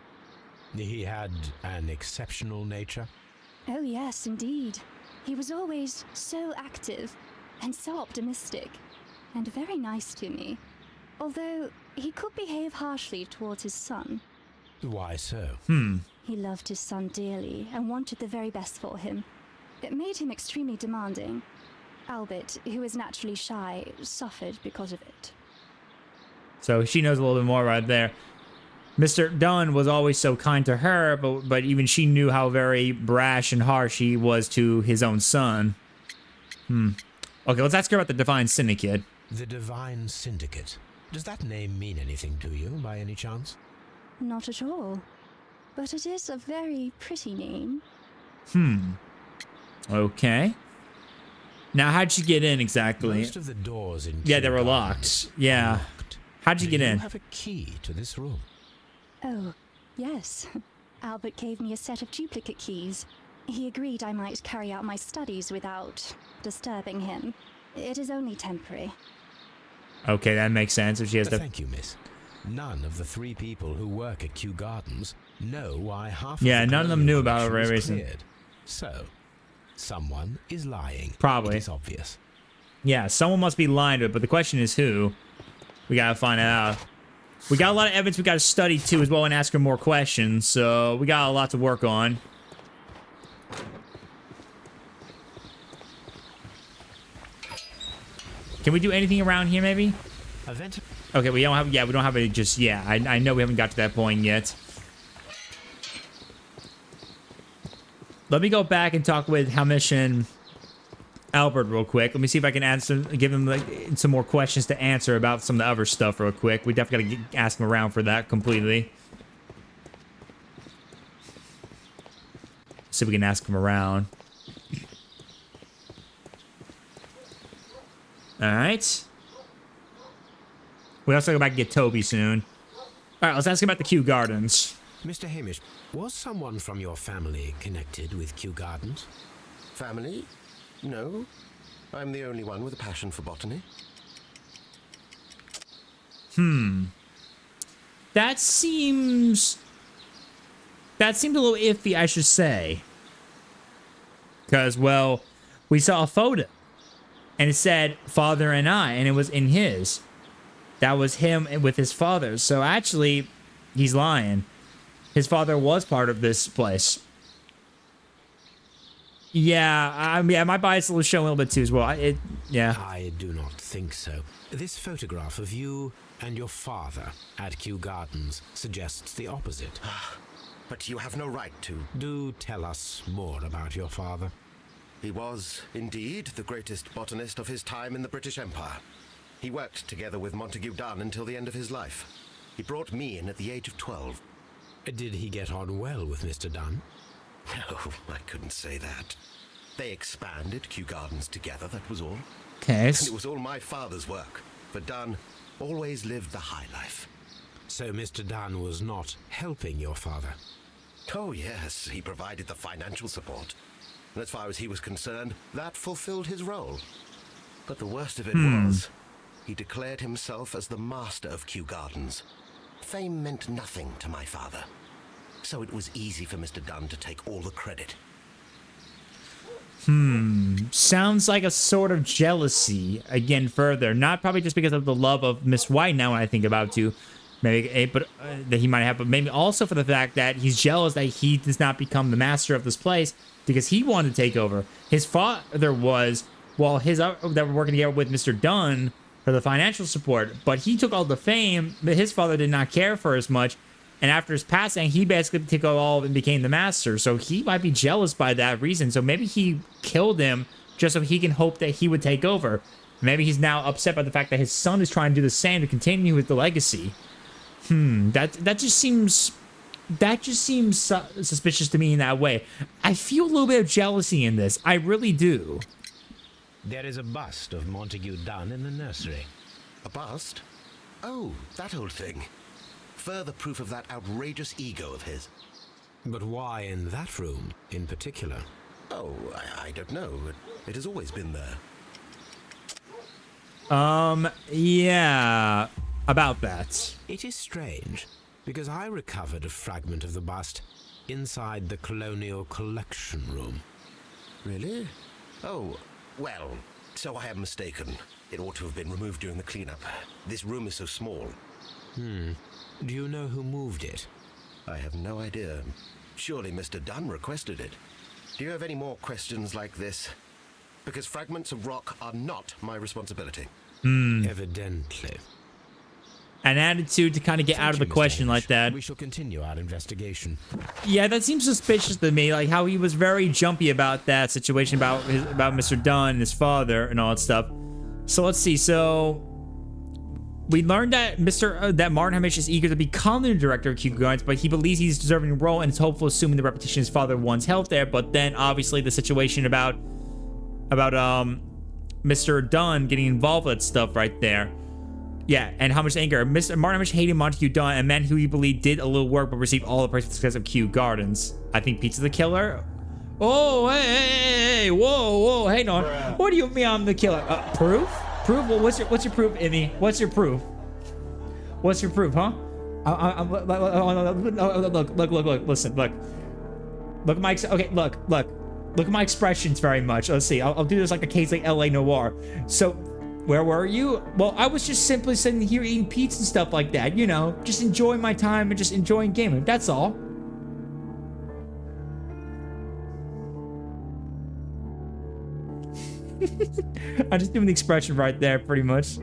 He had an exceptional nature? Oh, yes, indeed. He was always so active and so optimistic and very nice to me. Although he could behave harshly towards his son. Why so? He loved his son dearly and wanted the very best for him. It made him extremely demanding. Albert, who is naturally shy, suffered because of it. So she knows a little bit more right there. Mr. Dunn was always so kind to her, but even she knew how very brash and harsh he was to his own son. Okay, let's ask her about the Divine Syndicate. The Divine Syndicate. Does that name mean anything to you, by any chance? Not at all. But it is a very pretty name. Okay. Now, how'd you get in exactly? Most of the doors in Yeah, they Kew were Gardens locked. Yeah. are locked. How'd you Do get in? You have a key to this room. Oh, yes. Albert gave me a set of duplicate keys. He agreed I might carry out my studies without disturbing him. It is only temporary. Okay, that makes sense. If she has the... Thank you, miss. None of the 3 people who work at Kew Gardens know why half Yeah, of the none of them colonial knew about it, collection very was recent. cleared. So, someone is lying. Probably. It is obvious. Yeah, someone must be lying to it, but the question is who. We gotta find out. We got a lot of evidence we gotta study too as well and ask her more questions, so we got a lot to work on. Can we do anything around here maybe? Okay, we don't have it just yet. I know we haven't got to that point yet. Let me go back and talk with Hamish and Albert real quick. Let me see if I can give him like, some more questions to answer about some of the other stuff real quick. We definitely gotta ask him around for that completely. See if we can ask him around. Alright. We also go back and get Toby soon. Alright, let's ask him about the Kew Gardens. Mr. Hamish, was someone from your family connected with Kew Gardens? Family? No. I'm the only one with a passion for botany. That seems a little iffy, I should say. Because, well, we saw a photo. And it said, father and I, and it was in his. That was him with his father. So actually, he's lying. His father was part of this place. Yeah, I mean, my bias will show a little bit too as well. Yeah. I do not think so. This photograph of you and your father at Kew Gardens suggests the opposite. But you have no right to. Do tell us more about your father. He was, indeed, the greatest botanist of his time in the British Empire. He worked together with Montague Dunn until the end of his life. He brought me in at the age of 12. Did he get on well with Mr. Dunn? No, I couldn't say that. They expanded Kew Gardens together, that was all. Okay. And it was all my father's work. For Dunn always lived the high life. So Mr. Dunn was not helping your father? Oh yes, he provided the financial support. And as far as he was concerned, that fulfilled his role. But the worst of it was, he declared himself as the master of Kew Gardens. Fame meant nothing to my father. So it was easy for Mr. Dunn to take all the credit. Sounds like a sort of jealousy, again, further. Not probably just because of the love of Miss White now when I think about it too. Maybe, but that he might have, but maybe also for the fact that he's jealous that he does not become the master of this place because he wanted to take over. His father was, well, that were working together with Mr. Dunn for the financial support, but he took all the fame, but his father did not care for as much. And after his passing, he basically took all and became the master. So he might be jealous by that reason. So maybe he killed him just so he can hope that he would take over. Maybe he's now upset by the fact that his son is trying to do the same to continue with the legacy. That just seems suspicious to me in that way. I feel a little bit of jealousy in this. I really do. There is a bust of Montague Dunn in the nursery. A bust? Oh, that old thing. Further proof of that outrageous ego of his. But why in that room in particular? Oh, I don't know. It has always been there. Yeah, about that. It is strange, because I recovered a fragment of the bust inside the Colonial Collection Room. Really? Oh, well, so I am mistaken. It ought to have been removed during the cleanup. This room is so small. Do you know who moved it? I have no idea. Surely Mr. Dunn requested it. Do you have any more questions like this? Because fragments of rock are not my responsibility. Evidently. An attitude to kind of get out of the question like that. We shall continue our investigation. Yeah, that seems suspicious to me. Like how he was very jumpy about that situation about Mr. Dunn and his father and all that stuff. So let's see. So we learned that that Martin Hamish is eager to become the director of Kew Gardens, but he believes he's deserving a role and is hopeful, assuming the repetition his father once held there. But then obviously the situation about Mr. Dunn getting involved with stuff right there. Yeah, and how much anger. Martin Hamish hated Montague Dunn, a man who he believed did a little work but received all the praise because of Kew Gardens. I think Pete's the killer. Oh, hey, whoa, hang on. What do you mean I'm the killer? Proof? Proof? Well, what's your proof, Emmy? What's your proof? What's your proof, huh? Look, listen, look. Look at my, okay, look at my expressions very much. Let's see, I'll do this like a case like LA Noir. So, where were you? Well, I was just simply sitting here eating pizza and stuff like that, you know, just enjoying my time and just enjoying gaming, that's all. I'm just doing the expression right there, pretty much.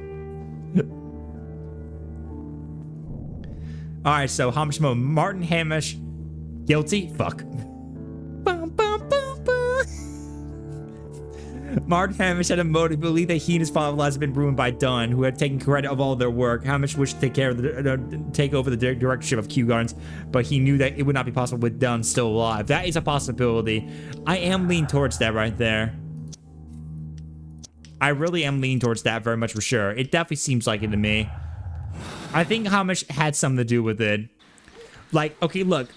Alright, so how much more? Martin Hamish, guilty? Fuck. Martin Hamish had a motive to believe that he and his father's lives had been ruined by Dunn, who had taken credit of all their work. Hamish wished to take over the directorship of Kew Gardens, but he knew that it would not be possible with Dunn still alive. That is a possibility. I am leaning towards that right there. I really am leaning towards that very much for sure. It definitely seems like it to me. I think Hamish had something to do with it. Like, okay, look,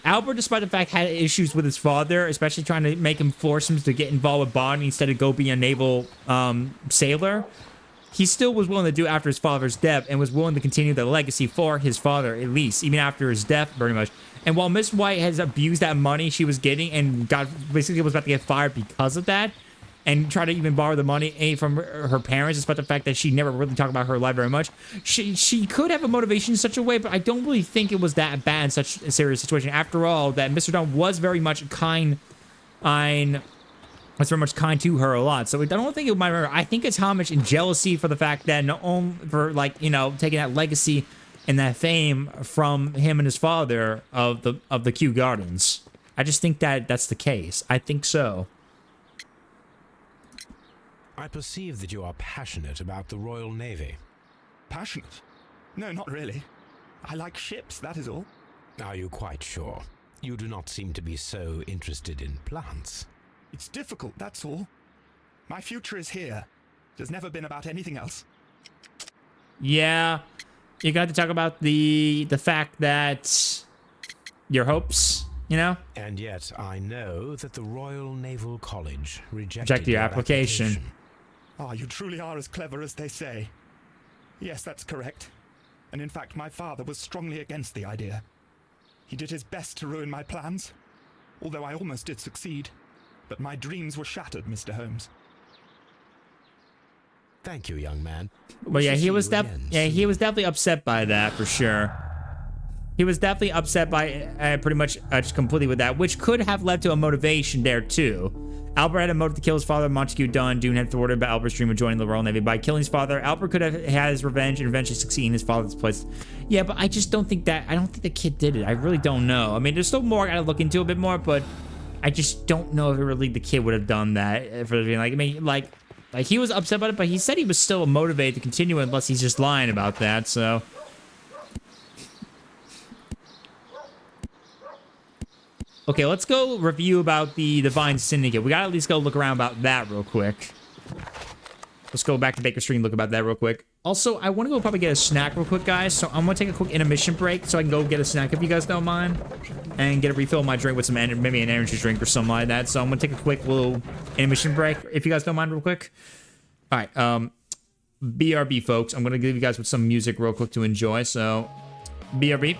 Albert, despite the fact, had issues with his father, especially trying to make him force him to get involved with Bonnie instead of go be a naval sailor. He still was willing to do it after his father's death and was willing to continue the legacy for his father, at least, even after his death, pretty much. And while Miss White has abused that money she was getting and basically was about to get fired because of that, and try to even borrow the money from her parents, despite the fact that she never really talked about her life very much. She could have a motivation in such a way, but I don't really think it was that bad in such a serious situation. After all, that Mr. Dunn was very much kind to her a lot. So I don't think it might matter. I think it's Hamish and jealousy for the fact that not only for, like, you know, taking that legacy and that fame from him and his father of the Kew Gardens. I just think that that's the case. I think so. I perceive that you are passionate about the Royal Navy. Passionate? No, not really. I like ships, that is all. Are you quite sure? You do not seem to be so interested in plants. It's difficult, that's all. My future is here. It has never been about anything else. Yeah, you got to talk about the fact that your hopes, you know? And yet I know that the Royal Naval College Rejected your application. Ah, you truly are as clever as they say. Yes, that's correct. And in fact, my father was strongly against the idea. He did his best to ruin my plans, although I almost did succeed. But my dreams were shattered, Mr. Holmes. Thank you, young man. Well, yeah, he was definitely upset by that for sure. He was definitely upset by pretty much completely with that, which could have led to a motivation there too. Albert had a motive to kill his father, Montague Dunn. Dune had thwarted by Albert's dream of joining the Royal Navy. By killing his father, Albert could have had his revenge and eventually succeed in his father's place. Yeah, but I just don't think that, I don't think the kid did it. I really don't know. I mean, there's still more I gotta look into a bit more, but I just don't know if really the kid would have done that. For being like, I mean, like he was upset about it, but he said he was still motivated to continue unless he's just lying about that, so. Okay, let's go review about the Divine Syndicate. We gotta at least go look around about that real quick. Let's go back to Baker Street and look about that real quick. Also, I want to go probably get a snack real quick, guys. So I'm going to take a quick intermission break so I can go get a snack if you guys don't mind. And get a refill of my drink with some, maybe an energy drink or something like that. So I'm going to take a quick little intermission break if you guys don't mind real quick. All right, BRB, folks. I'm going to give you guys with some music real quick to enjoy. So, BRB.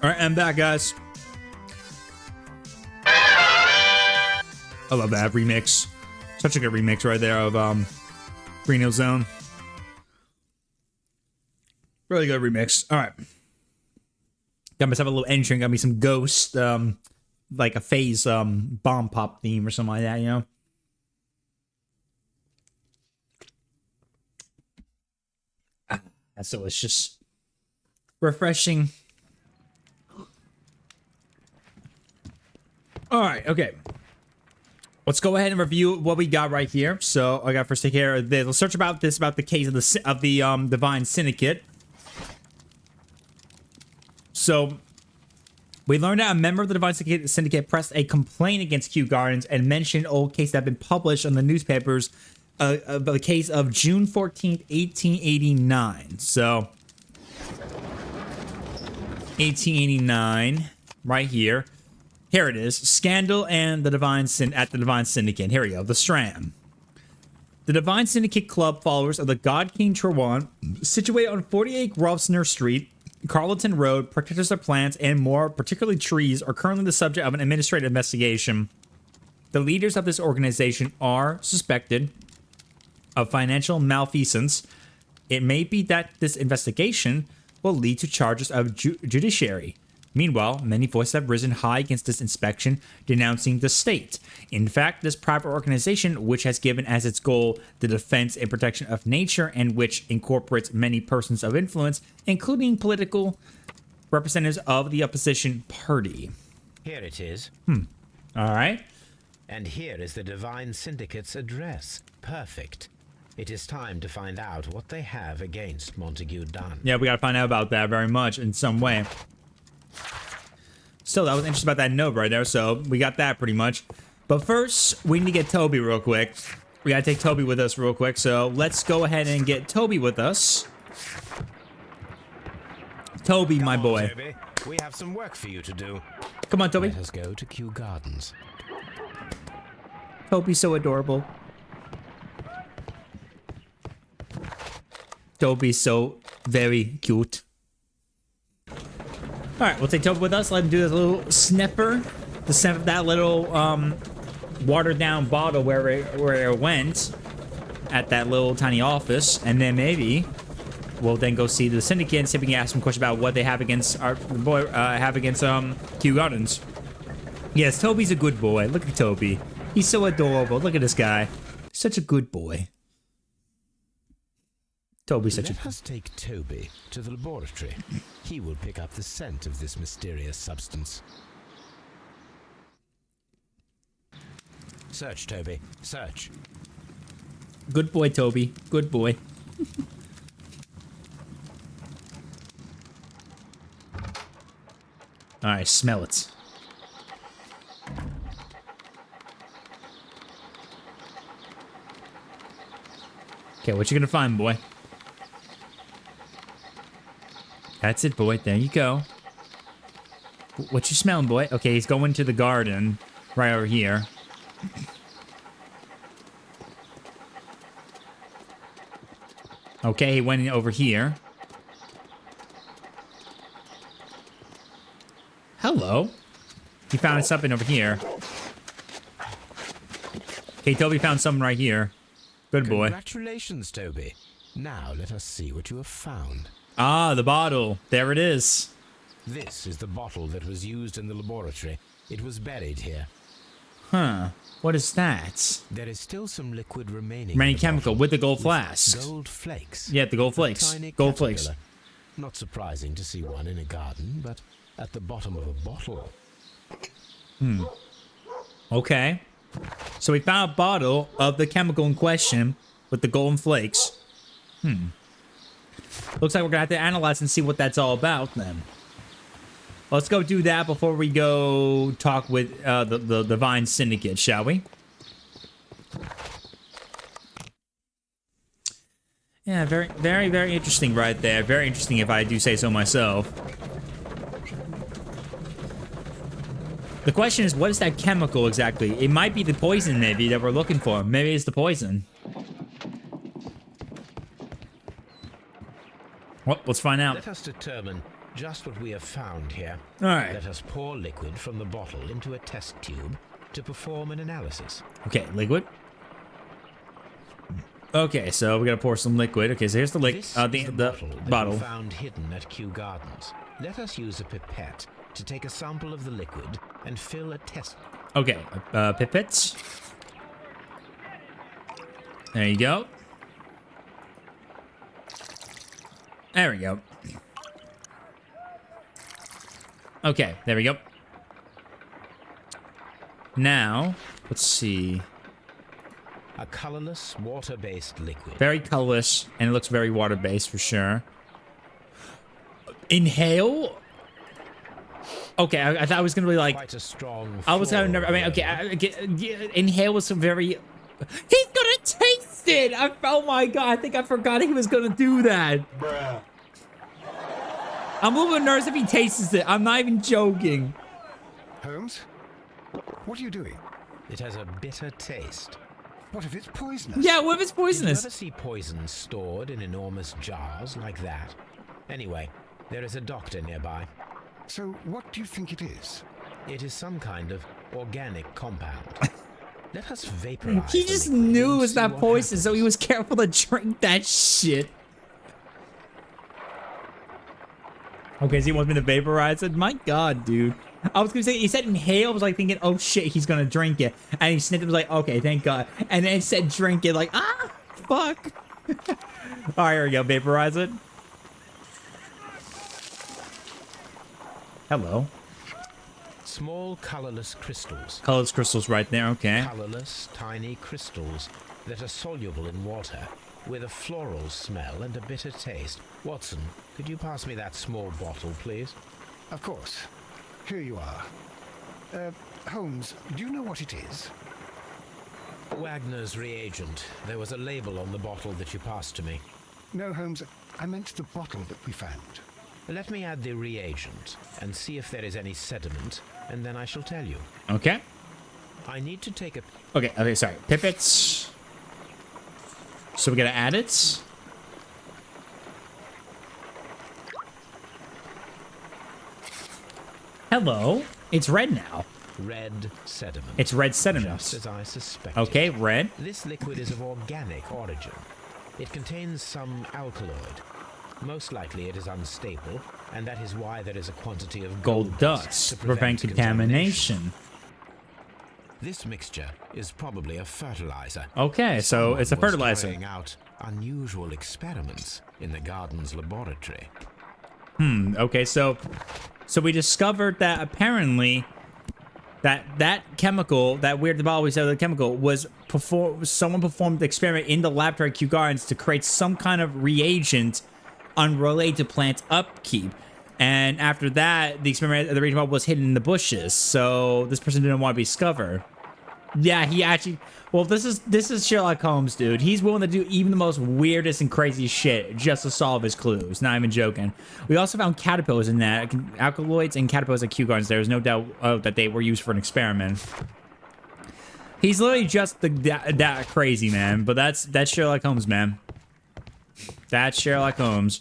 All right, I'm back, guys. I love that remix. Such a good remix right there of Green Hill Zone. Really good remix. All right. Got myself a little entry. Got me some Ghost, like a phase bomb pop theme or something like that, you know? That's delicious. Refreshing. All right, okay. Let's go ahead and review what we got right here. So I got first take care of this. Let's search about the case of the Divine Syndicate. So we learned that a member of the Divine Syndicate pressed a complaint against Kew Gardens and mentioned old case that had been published on the newspapers. The case of June 14th, 1889. So 1889, right here. Here it is. Scandal and the Divine Syndicate. Here we go. The Strand. The Divine Syndicate Club followers of the God King Trewon, situated on 48 Grosvenor Street, Carleton Road, protectors of plants and more, particularly trees, are currently the subject of an administrative investigation. The leaders of this organization are suspected of financial malfeasance. It may be that this investigation will lead to charges of judiciary. Meanwhile, many voices have risen high against this inspection, denouncing the state. In fact, this private organization, which has given as its goal the defense and protection of nature and which incorporates many persons of influence, including political representatives of the opposition party. Here it is. All right. And here is the Divine Syndicate's address. Perfect. It is time to find out what they have against Montague Dunn. Yeah, we gotta find out about that very much in some way. Still, that was interesting about that note right there, so we got that pretty much. But first, we need to get Toby real quick. We gotta take Toby with us real quick, so let's go ahead and get Toby with us. Toby, my boy. Toby. We have some work for you to do. Come on, Toby. Let us go to Kew Gardens. Toby's so adorable. Toby's so very cute. Alright, we'll take Toby with us. Let him do this little sniffer. The sniff of that little watered down bottle where it went at that little tiny office. And then maybe we'll then go see the Syndicate and see if we can ask them a question about what they have against our boy Kew Gardens. Yes, Toby's a good boy. Look at Toby. He's so adorable. Look at this guy. Such a good boy. Toby's such Let us take Toby to the laboratory. He will pick up the scent of this mysterious substance. Search, Toby. Search. Good boy, Toby. Good boy. Alright, smell it. Okay, what you gonna find, boy? That's it, boy. There you go. What you smelling, boy? Okay, he's going to the garden right over here. Okay, he went in over here. Hello. He found something over here. Okay, Toby found something right here. Good boy. Congratulations, Toby. Now let us see what you have found. Ah, the bottle. There it is. This is the bottle that was used in the laboratory. It was buried here. Huh. What is that? There is still some liquid remaining. Remaining chemical with the gold flask. Gold flakes. Yeah, the gold flakes. Gold flakes. Not surprising to see one in a garden, but at the bottom of a bottle. Okay. So we found a bottle of the chemical in question with the golden flakes. Looks like we're gonna have to analyze and see what that's all about then. Let's go do that before we go talk with the Divine Syndicate, shall we? Yeah, very, very, very interesting right there. Very interesting if I do say so myself. The question is, what is that chemical exactly? It might be the poison, maybe, that we're looking for. Maybe it's the poison. Well, let's find out. Let us determine just what we have found here. All right. Let us pour liquid from the bottle into a test tube to perform an analysis. Okay, liquid. Okay, so we gotta pour some liquid. Okay, so here's the the bottle. Found hidden at Kew Gardens. Let us use a pipette to take a sample of the liquid and fill a test. Okay, pipettes. There you go. There we go. Okay, there we go. Now, let's see. A colorless, water-based liquid. Very colorless, and it looks very water-based for sure. Inhale. Okay, I thought I was gonna be like. Quite a strong. I was gonna never. I mean, okay. Inhale was some very. He's gonna taste it. Oh my god! I think I forgot he was gonna do that. Bruh. I'm a little bit nervous if he tastes it. I'm not even joking. Holmes, what are you doing? It has a bitter taste. What if it's poisonous? Yeah, what if it's Did you poisonous? ever see poison stored in enormous jars like that? Anyway, there is a doctor nearby. So what do you think it is? It is some kind of organic compound. Let us vaporize. He the just liquid knew and it was see not what poison, so he happens. was careful to drink that shit. Okay, so he wants me to vaporize it? My god, dude. I was gonna say, he said inhale, I was like thinking, oh shit, he's gonna drink it. And he sniffed it, was like, okay, thank god. And then it said drink it, like, ah, fuck. Alright, here we go, vaporize it. Hello. Small colorless crystals. Colorless crystals right there, okay. Colorless, tiny crystals that are soluble in water, with a floral smell and a bitter taste. Watson, could you pass me that small bottle, please? Of course. Here you are. Holmes, do you know what it is? Wagner's reagent. There was a label on the bottle that you passed to me. No, Holmes, I meant the bottle that we found. Let me add the reagent and see if there is any sediment, and then I shall tell you. Okay. I need to take a... Okay, sorry. Pipettes. So we gotta add it. Hello. It's red now. red sediment. It's red sediment. Just as I suspected. Okay, red. This liquid is of organic origin. It contains some alkaloid. Most likely it is unstable, and that is why there is a quantity of Gold dust to to prevent contamination. This mixture is probably a fertilizer. Okay, so it's a Someone was fertilizer. carrying out unusual experiments in the garden's laboratory. Okay, so we discovered that apparently that chemical, that weird bottle we said the chemical was someone performed the experiment in the laboratory at Kew Gardens to create some kind of reagent unrelated to plant upkeep. And after that, the experiment, the reagent bottle was hidden in the bushes. So this person didn't want to be discovered. Yeah, he actually. Well, this is Sherlock Holmes, dude. He's willing to do even the most weirdest and crazy shit just to solve his clues. Not even joking. We also found caterpillars in that, alkaloids and caterpillars at Kew Gardens. There was no doubt that they were used for an experiment. He's literally just that crazy, man. But that's Sherlock Holmes, man. That's Sherlock Holmes.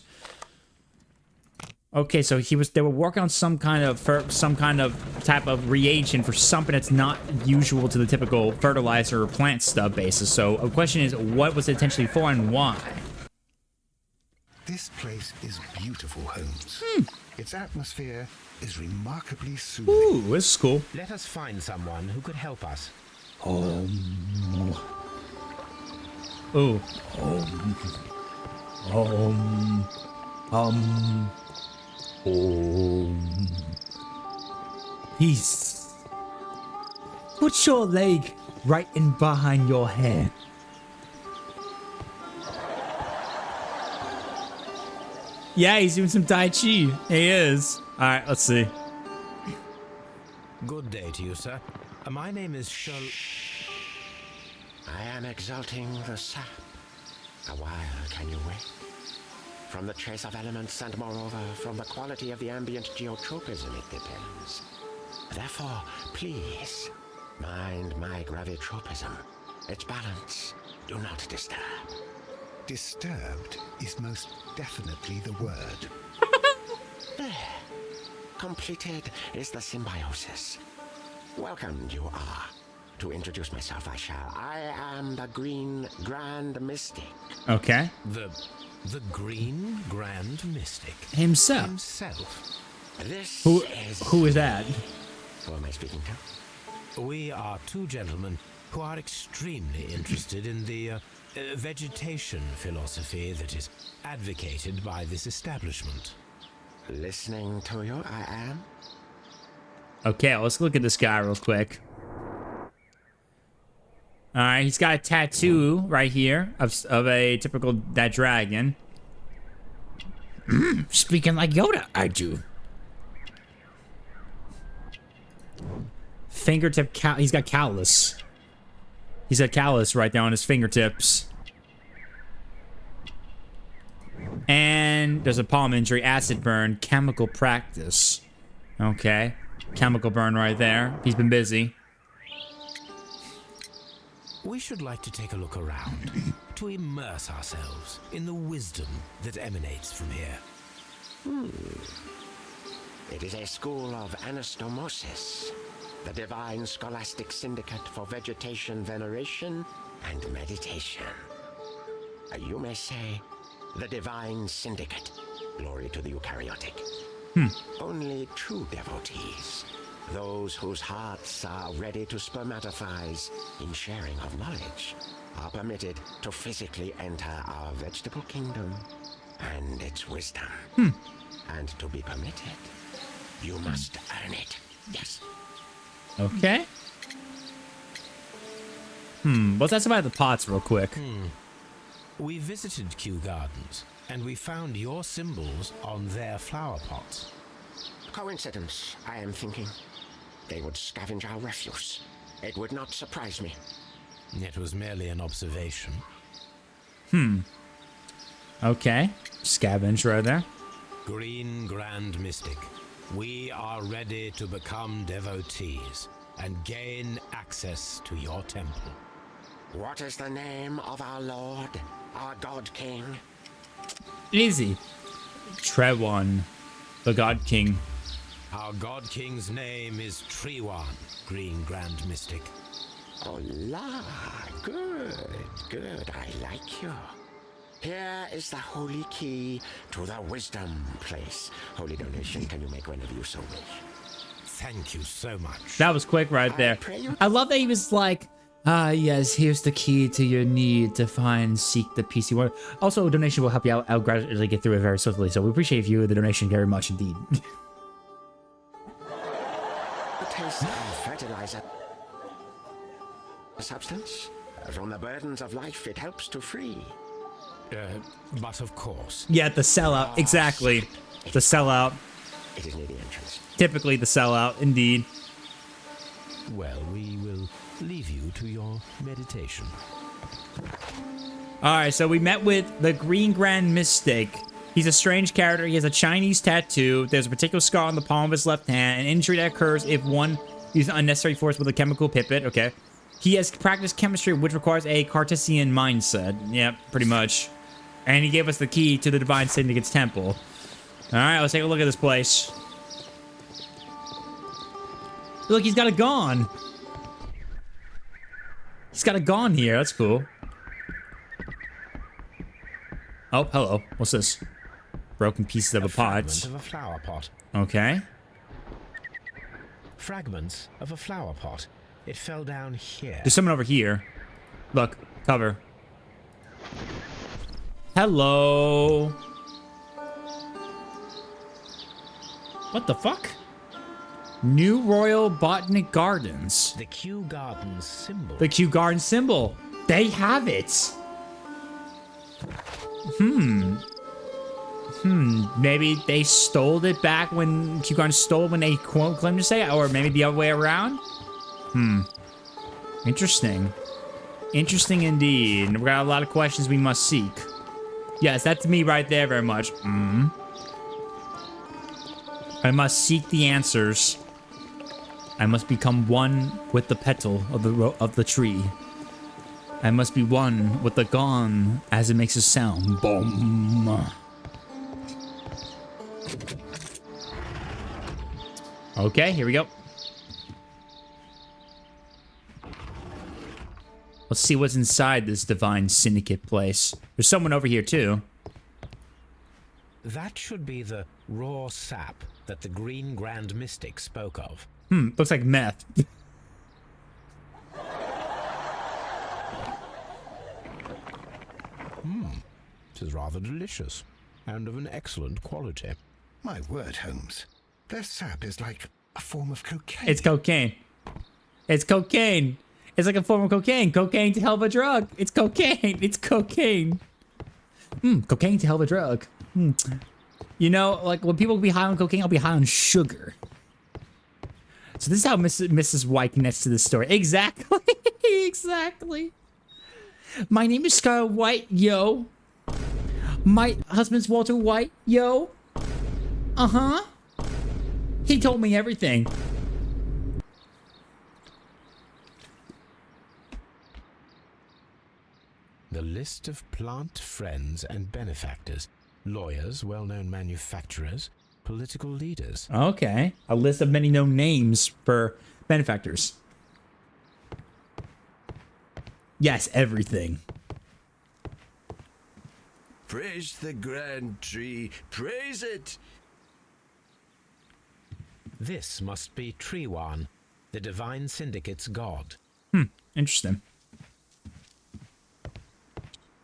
Okay, so they were working on some kind of type of reagent for something that's not usual to the typical fertilizer or plant stuff basis. So the question is, what was it intentionally for and why? This place is beautiful, Holmes. Its atmosphere is remarkably soothing. Ooh, this is cool. Let us find someone who could help us. Ooh. Peace. Put your leg right in behind your hair. Yeah, he's doing some Tai Chi. He is. Alright, let's see. Good day to you, sir. My name is Sherlock. I am exalting the sap. A while can you wait? From the trace of elements and moreover from the quality of the ambient geotropism it depends. Therefore, please, mind my gravitropism. Its balance. Do not disturb. Disturbed is most definitely the word. There. Completed is the symbiosis. Welcomed you are To introduce myself, I shall. I am the Green Grand Mystic. Okay. The Green Grand Mystic. Himself. This Who is that? Who am I speaking to? We are two gentlemen who are extremely interested in the vegetation philosophy that is advocated by this establishment. Listening to you, I am. Okay, let's look at this guy real quick. All right, he's got a tattoo right here of a typical that dragon. Speaking like Yoda, I do. Fingertip he's got callus. He's got callus right there on his fingertips. And there's a palm injury, acid burn, chemical practice. Okay. Chemical burn right there. He's been busy. We should like to take a look around, to immerse ourselves in the wisdom that emanates from here. It is a school of anastomosis, the divine scholastic syndicate for vegetation veneration and meditation. You may say, the divine syndicate. Glory to the eukaryotic. Only true devotees, those whose hearts are ready to spermatophize in sharing of knowledge, are permitted to physically enter our vegetable kingdom and its wisdom. And to be permitted, you must earn it. Yes. Okay. Let's ask about the pots real quick. We visited Kew Gardens, and we found your symbols on their flower pots. Coincidence, I am thinking. They would scavenge our refuse. It would not surprise me. It was merely an observation. Okay. Scavenge right there. Green Grand Mystic, we are ready to become devotees and gain access to your temple. What is the name of our Lord, our God King? Easy. Trewon, the God King. Our God King's name is Trewan, Green Grand Mystic. Oh la, good, I like you. Here is the holy key to the wisdom place. Holy donation can you make whenever you so wish. Thank you so much. That was quick right there. I love that he was like, yes, here's the key to your need to find and seek the PC world. Also, a donation will help you out gradually get through it very swiftly, so we appreciate you, the donation, very much indeed. The taste of fertilizer substance. From the burdens of life, it helps to free. But of course. Yeah, the sellout, exactly. The sellout. It is near the entrance. Typically the sellout, indeed. Well, we will leave you to your meditation. Alright, so we met with the Green Grand Mystic. He's a strange character. He has a Chinese tattoo. There's a particular scar on the palm of his left hand. An injury that occurs if one uses unnecessary force with a chemical pipette. Okay. He has practiced chemistry, which requires a Cartesian mindset. Yep, pretty much. And he gave us the key to the Divine Syndicate's temple. Alright, let's take a look at this place. Look, he's got a gun. He's got a gun here. That's cool. Oh, hello. What's this? Broken pieces of a pot. Fragment of a flower pot. Okay. Fragments of a flower pot. It fell down here. There's someone over here. Look, cover. Hello. What the fuck? New Royal Botanic Gardens. The Kew Gardens symbol. The Kew Gardens symbol. They have it. Maybe they stole it back when Kew Gardens stole it when they claimed to say it, or maybe the other way around. Interesting. Interesting indeed. We've got a lot of questions we must seek. Yes, that's me right there very much. I must seek the answers. I must become one with the petal of the tree. I must be one with the gong as it makes a sound. Boom. Okay, here we go. Let's see what's inside this divine syndicate place. There's someone over here too. That should be the raw sap that the Green Grand Mystic spoke of. Looks like meth. It is rather delicious, and of an excellent quality. My word, Holmes. Their sap is like a form of cocaine. It's cocaine. It's cocaine. It's like a form of cocaine. Cocaine's a hell of a drug. It's cocaine. It's cocaine. Cocaine's a hell of a drug. You know, like when people be high on cocaine, I'll be high on sugar. So this is how Mrs. White connects to this story. Exactly. Exactly. My name is Scarlet White, yo. My husband's Walter White, yo. Uh-huh. He told me everything. The list of plant friends and benefactors. Lawyers, well-known manufacturers, political leaders. Okay. A list of many known names for benefactors. Yes, everything. Praise the grand tree. Praise it. This must be Trewan, the Divine Syndicate's god. Interesting.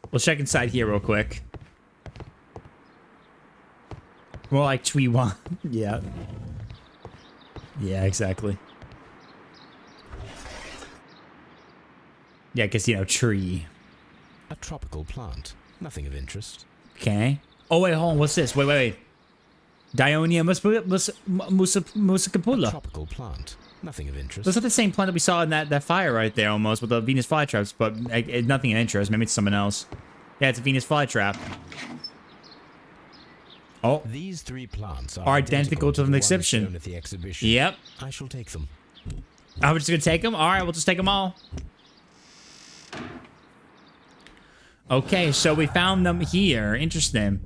We'll check inside here real quick. More like Trewan. Yeah. Yeah, exactly. Yeah, because, you know, tree. A tropical plant. Nothing of interest. Okay. Oh, wait, hold on. What's this? Wait. Dionia musicapula. Tropical plant. Nothing of interest. That's not the same plant that we saw in that fire right there almost with the Venus flytraps, but nothing of interest. Maybe it's someone else. Yeah, it's a Venus flytrap. Oh. These three plants are identical to the exhibition. Shown at the exhibition. Yep. I shall take them. I'm just gonna take them? Alright, we'll just take them all. Okay, so we found them here. Interesting.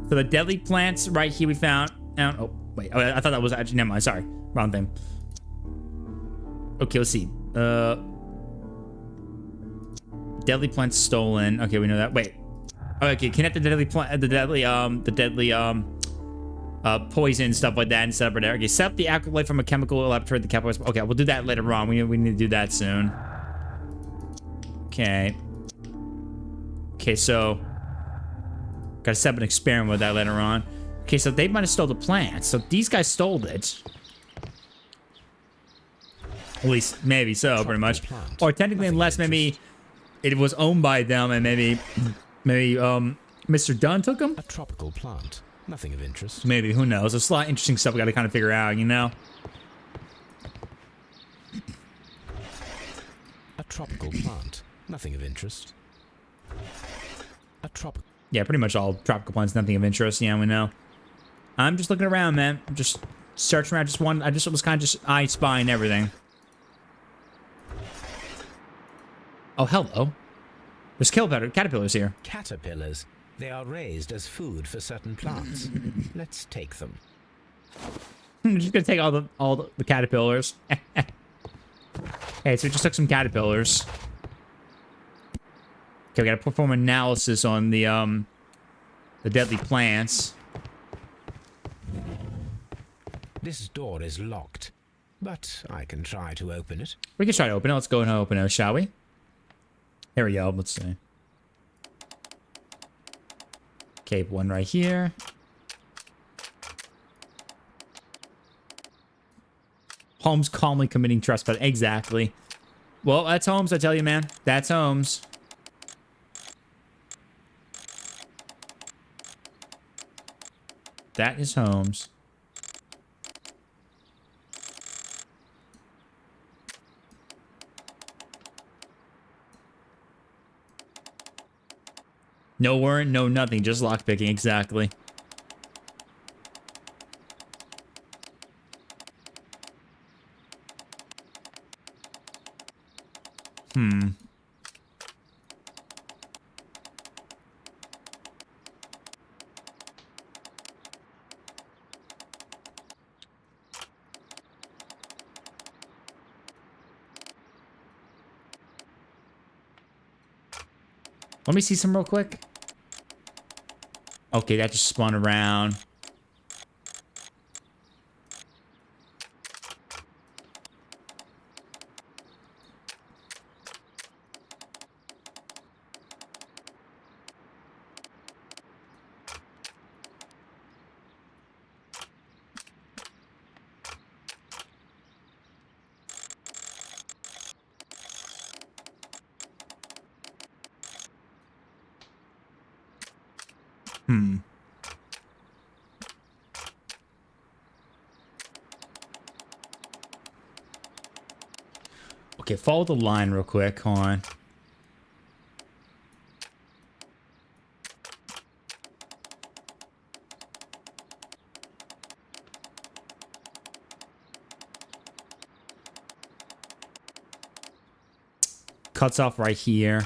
So the deadly plants right here we found. Oh, wait. Oh, I thought that was actually... Never mind. Sorry. Wrong thing. Okay, let's see. Deadly plants stolen. Okay, we know that. Wait. Okay, connect the deadly plant... The deadly poison, stuff like that, and set up right there. Okay, set up the acolyte from a chemical laboratory at the capital. Okay, we'll do that later on. We need to do that soon. Okay. Okay, so gotta set up an experiment with that later on. Okay, so they might have stole the plant. So these guys stole it. At least, maybe so, pretty much. Or technically, unless maybe it was owned by them and maybe Mr. Dunn took them? A tropical plant. Nothing of interest. Maybe, who knows? There's a lot of interesting stuff we gotta kind of figure out, you know? A tropical plant. Nothing of interest. A tropical. Yeah, pretty much all tropical plants, nothing of interest. Yeah, we know. I'm just looking around, man. I'm just searching around. I just was kind of just eye-spying everything. Oh, hello. There's caterpillars here. Caterpillars. They are raised as food for certain plants. Let's take them. I'm just gonna take all the caterpillars. Okay, so we just took some caterpillars. Okay, we gotta perform analysis on the deadly plants. This door is locked, but I can try to open it. We can try to open it. Let's go and open it, shall we? Here we go. Let's see. Okay, one right here. Holmes calmly committing trespass. Exactly. Well, that's Holmes, I tell you, man. That's Holmes. That is Holmes. No warrant, no nothing, just lockpicking, exactly. Let me see some real quick. Okay, that just spun around. Okay, follow the line real quick. Hold on. Cuts off right here.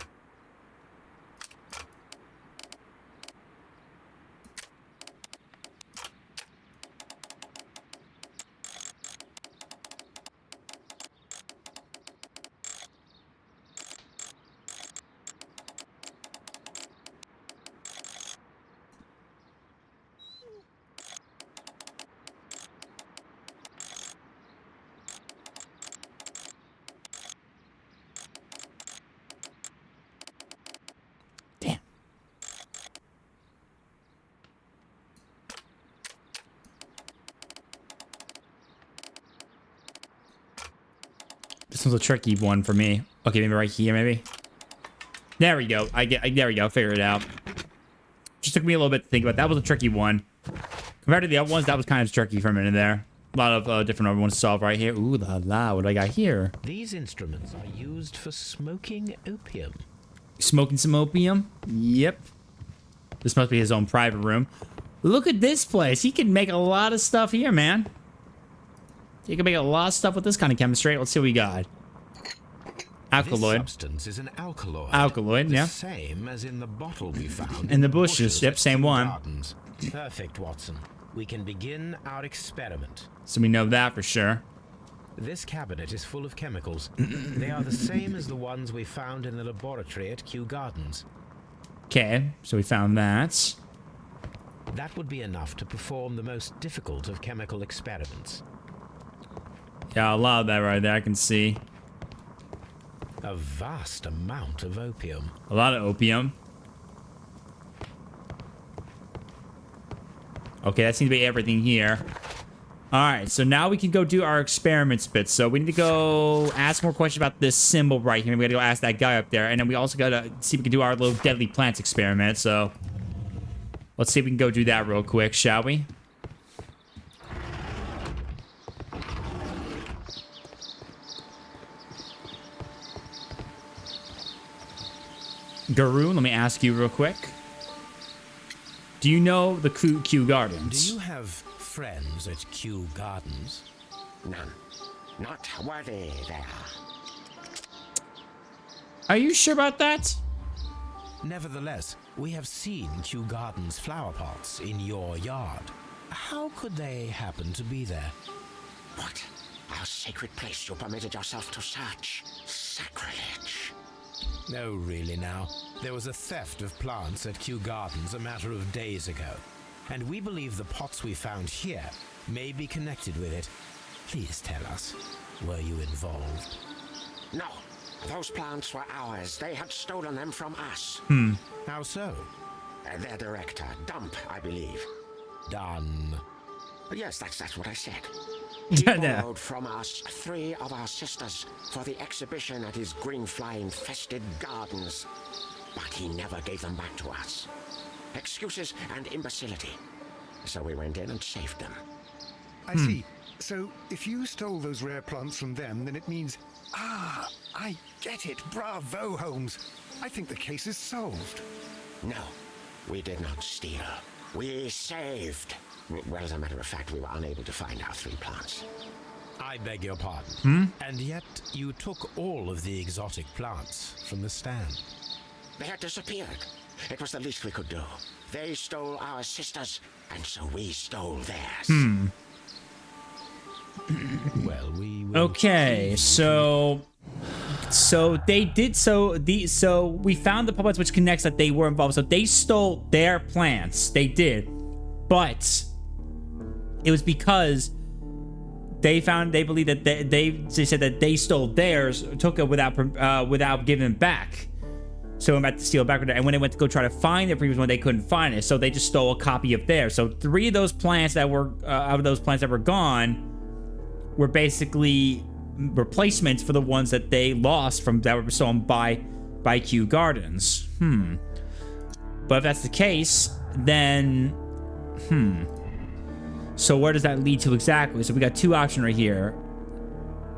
This one's a tricky one for me. Okay, maybe right here, maybe. There we go. There we go. Figure it out. Just took me a little bit to think about. That was a tricky one. Compared to the other ones, that was kind of tricky for a minute there. A lot of different other ones to solve right here. Ooh la la. What do I got here? These instruments are used for smoking opium. Smoking some opium? Yep. This must be his own private room. Look at this place. He can make a lot of stuff here, man. You can make a lot of stuff with this kind of chemistry. Let's see what we got. Alkaloid. This substance is an alkaloid. Alkaloid, yeah. The same as in the bottle we found in the bushes. Yep, same one. Gardens. Perfect, Watson. We can begin our experiment. So we know that for sure. This cabinet is full of chemicals. They are the same as the ones we found in the laboratory at Kew Gardens. Okay, so we found that. That would be enough to perform the most difficult of chemical experiments. Yeah, a lot of that right there, I can see. A vast amount of opium. A lot of opium. Okay, that seems to be everything here. Alright, so now we can go do our experiments bit. So we need to go ask more questions about this symbol right here. We gotta go ask that guy up there. And then we also gotta see if we can do our little deadly plants experiment. So let's see if we can go do that real quick, shall we? Guru, let me ask you real quick. Do you know the Kew Gardens? Do you have friends at Kew Gardens? None. Not worthy there. Are you sure about that? Nevertheless, we have seen Kew Gardens flower pots in your yard. How could they happen to be there? What? Our sacred place you permitted yourself to search. Sacrilege. No, really now. There was a theft of plants at Kew Gardens a matter of days ago, and we believe the pots we found here may be connected with it. Please tell us, were you involved? No, those plants were ours. They had stolen them from us. How so? Their director, Dump, I believe. Done. Yes, that's what I said. He borrowed from us 3 of our sisters for the exhibition at his green fly-infested gardens. But he never gave them back to us. Excuses and imbecility. So we went in and saved them. I see. So if you stole those rare plants from them, then it means... Ah, I get it. Bravo, Holmes. I think the case is solved. No, we did not steal. We saved. Well, as a matter of fact, we were unable to find our 3 plants. I beg your pardon. And yet you took all of the exotic plants from the stand. They had disappeared. It was the least we could do. They stole our sisters, and so we stole theirs. Well, we will... Okay, so So they did. So we found the puppets, which connects that they were involved. So they stole their plants. They did, but it was because they believe that they said that they stole theirs, took it without giving it back. So I'm about to steal it back, and when they went to go try to find the previous one, they couldn't find it. So they just stole a copy of theirs. So 3 of those plants that were out of those plants that were gone were basically replacements for the ones that they lost from that were stolen by Kew Gardens. But if that's the case, then so where does that lead to exactly? So we got 2 options right here.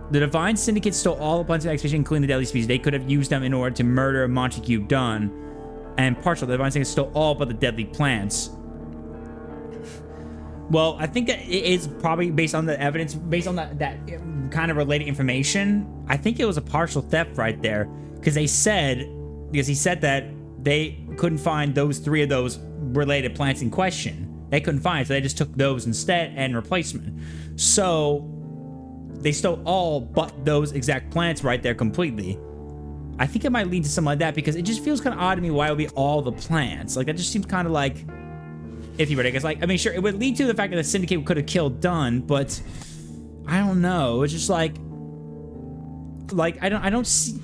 The Divine Syndicate stole all the plants of expedition, including the deadly species. They could have used them in order to murder Montague Dunn. And partial, the Divine Syndicate stole all but the deadly plants. Well, I think that it is probably based on the evidence, based on that kind of related information. I think it was a partial theft right there, because he said that they couldn't find those 3 of those related plants in question. They couldn't find it, so they just took those instead and replacement. So they stole all but those exact plants right there completely. I think it might lead to something like that, because it just feels kind of odd to me why it would be all the plants. Like, that just seems kind of like iffy, but I guess, like, I mean, sure, it would lead to the fact that the Syndicate could have killed Dunn, but I don't know. It's just like I don't see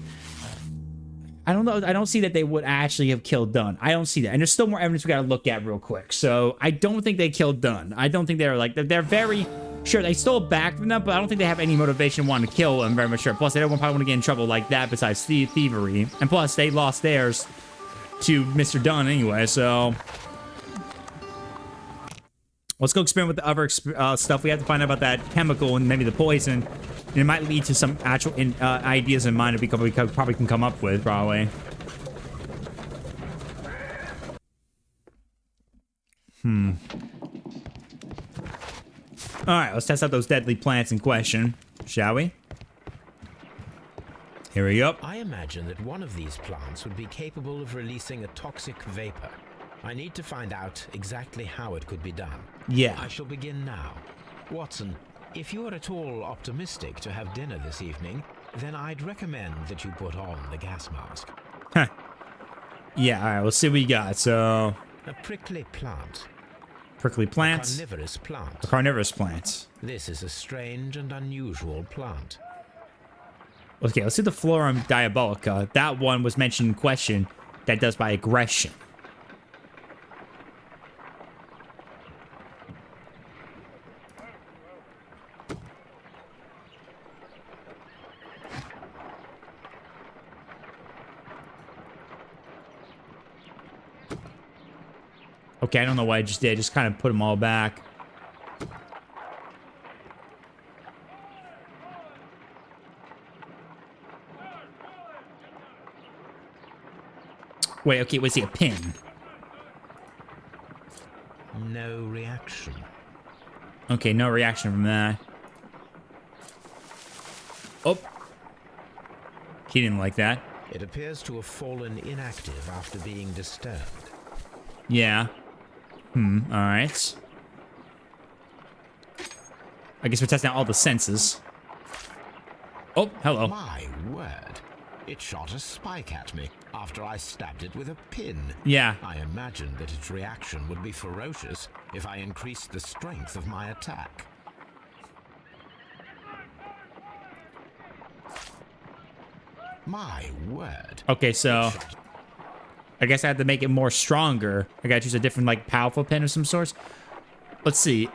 that they would actually have killed Dunn. I don't see that. And there's still more evidence we gotta look at real quick. So I don't think they killed Dunn. I don't think they're very sure they stole back from them, but I don't think they have any motivation wanting to kill him very much sure. Plus, they don't probably want to get in trouble like that besides thievery. And plus, they lost theirs to Mr. Dunn anyway, so let's go experiment with the other stuff. We have to find out about that chemical and maybe the poison. And it might lead to some actual ideas in mind that we probably can come up with, probably. Alright, let's test out those deadly plants in question, shall we? Here we go. I imagine that one of these plants would be capable of releasing a toxic vapor. I need to find out exactly how it could be done. Yeah. I shall begin now. Watson, if you are at all optimistic to have dinner this evening, then I'd recommend that you put on the gas mask. Huh. Yeah, alright, let's see what we got. So, a prickly plant. Prickly plants? A carnivorous plant. A carnivorous plant. This is a strange and unusual plant. Okay, let's do the Florum diabolica. That one was mentioned in question. That does by aggression. Okay, I don't know what I just did. Just kind of put them all back. Wait, okay, was he a pin? No reaction. Okay, no reaction from that. Oh. He didn't like that. It appears to have fallen inactive after being disturbed. Yeah. Alright. I guess we're testing out all the senses. Oh, hello. My word. It shot a spike at me after I stabbed it with a pin. Yeah. I imagined that its reaction would be ferocious if I increased the strength of my attack. My word. Okay, so I guess I have to make it more stronger. I gotta choose a different, like, powerful pin of some sorts. Let's see.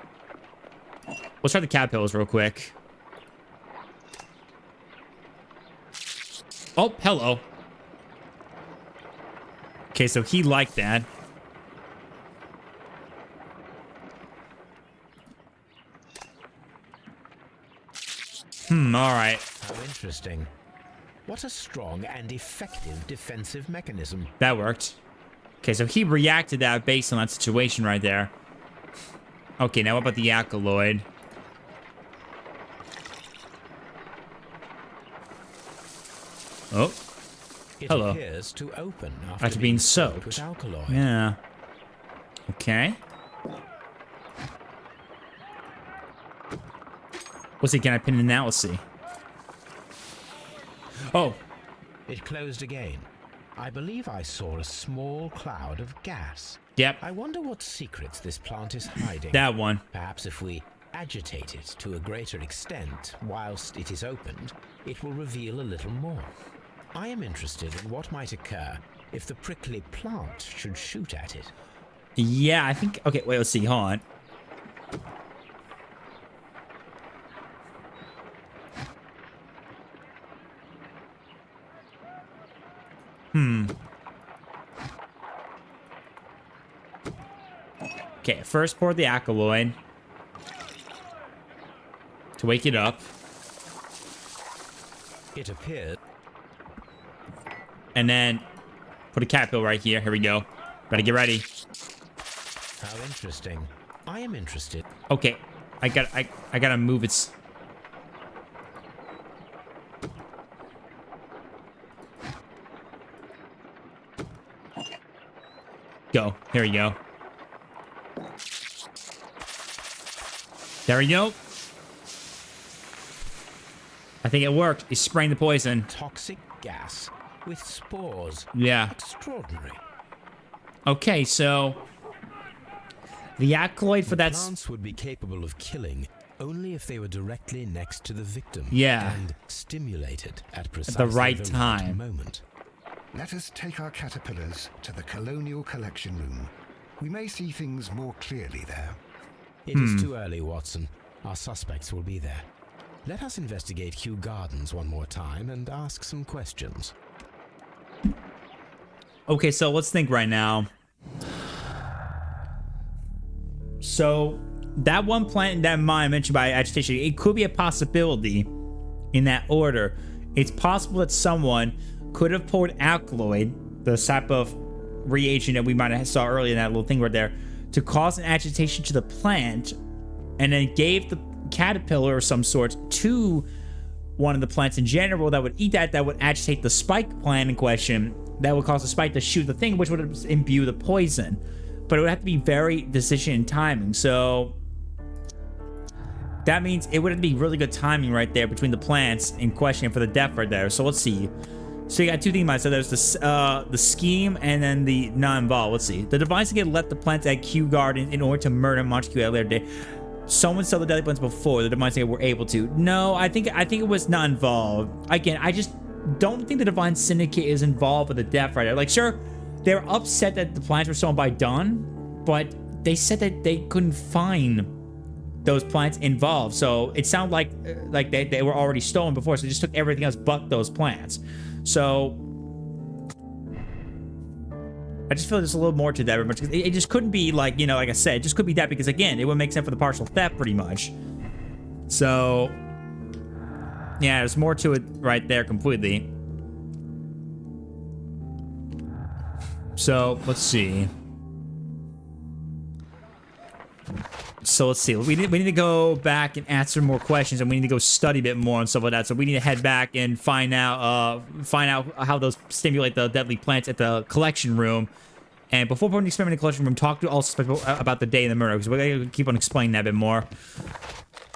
Let's try the caterpillars real quick. Oh, hello. Okay, so he liked that. Alright. How interesting. What a strong and effective defensive mechanism. That worked. Okay, so he reacted that based on that situation right there. Okay, now what about the alkaloid? Oh. It hello. appears to open After being soaked. with alkaloid. Yeah. Okay. Let's see, can I pin it now? Let's see. Oh. It closed again. I believe I saw a small cloud of gas. Yep. I wonder what secrets this plant is hiding. That one. Perhaps if we agitate it to a greater extent whilst it is opened, it will reveal a little more. I am interested in what might occur if the prickly plant should shoot at it. Yeah, I think... Okay, wait, let's see. Hold on. Okay, first pour the alkaloid to wake it up. It appeared. And then put a cat pill right here. Here we go. Better get ready. How interesting. I am interested. Okay, I gotta move its... Go. Here we go. There we go. I think it worked. He's spraying the poison. Toxic gas with spores. Yeah. Extraordinary. Okay, so the alkaloid for that plants would be capable of killing only if they were directly next to the victim. Yeah. And stimulated at precisely the right time. Moment. Let us take our caterpillars to the Colonial Collection Room. We may see things more clearly there. It is too early, Watson. Our suspects will be there. Let us investigate Kew Gardens one more time and ask some questions. Okay, so let's think right now. So that one plant in that mine mentioned by agitation, it could be a possibility in that order. It's possible that someone could have poured alkaloid, the type of reagent that we might have saw earlier in that little thing right there, to cause an agitation to the plant, and then gave the caterpillar of some sort to one of the plants in general that would eat that would agitate the spike plant in question, that would cause the spike to shoot the thing, which would imbue the poison. But it would have to be very decision and timing. So that means it would have to be really good timing right there between the plants in question for the death right there. So let's see. So you got two things. So there's the scheme and then the non-involved. Let's see. The device again left the plants at Kew Garden in order to murder Montague at a later date. Someone saw the deadly plants before the Divine Syndicate were able to. No, I think it was not involved. Again, I just don't think the Divine Syndicate is involved with the death right there. Like, sure, they're upset that the plants were stolen by Dunn, but they said that they couldn't find those plants involved. So it sounded like they were already stolen before, so they just took everything else but those plants. So I just feel there's a little more to that, very much. It just couldn't be like, like I said, it just could be that because, again, it would make sense for the partial theft pretty much. So, yeah, there's more to it right there completely. So, let's see. We need to go back and answer more questions, and we need to go study a bit more and stuff like that. So we need to head back and find out how those stimulate the deadly plants at the collection room. And before putting the experiment in the collection room, talk to all suspects about the day of the murder, because we're gonna keep on explaining that a bit more.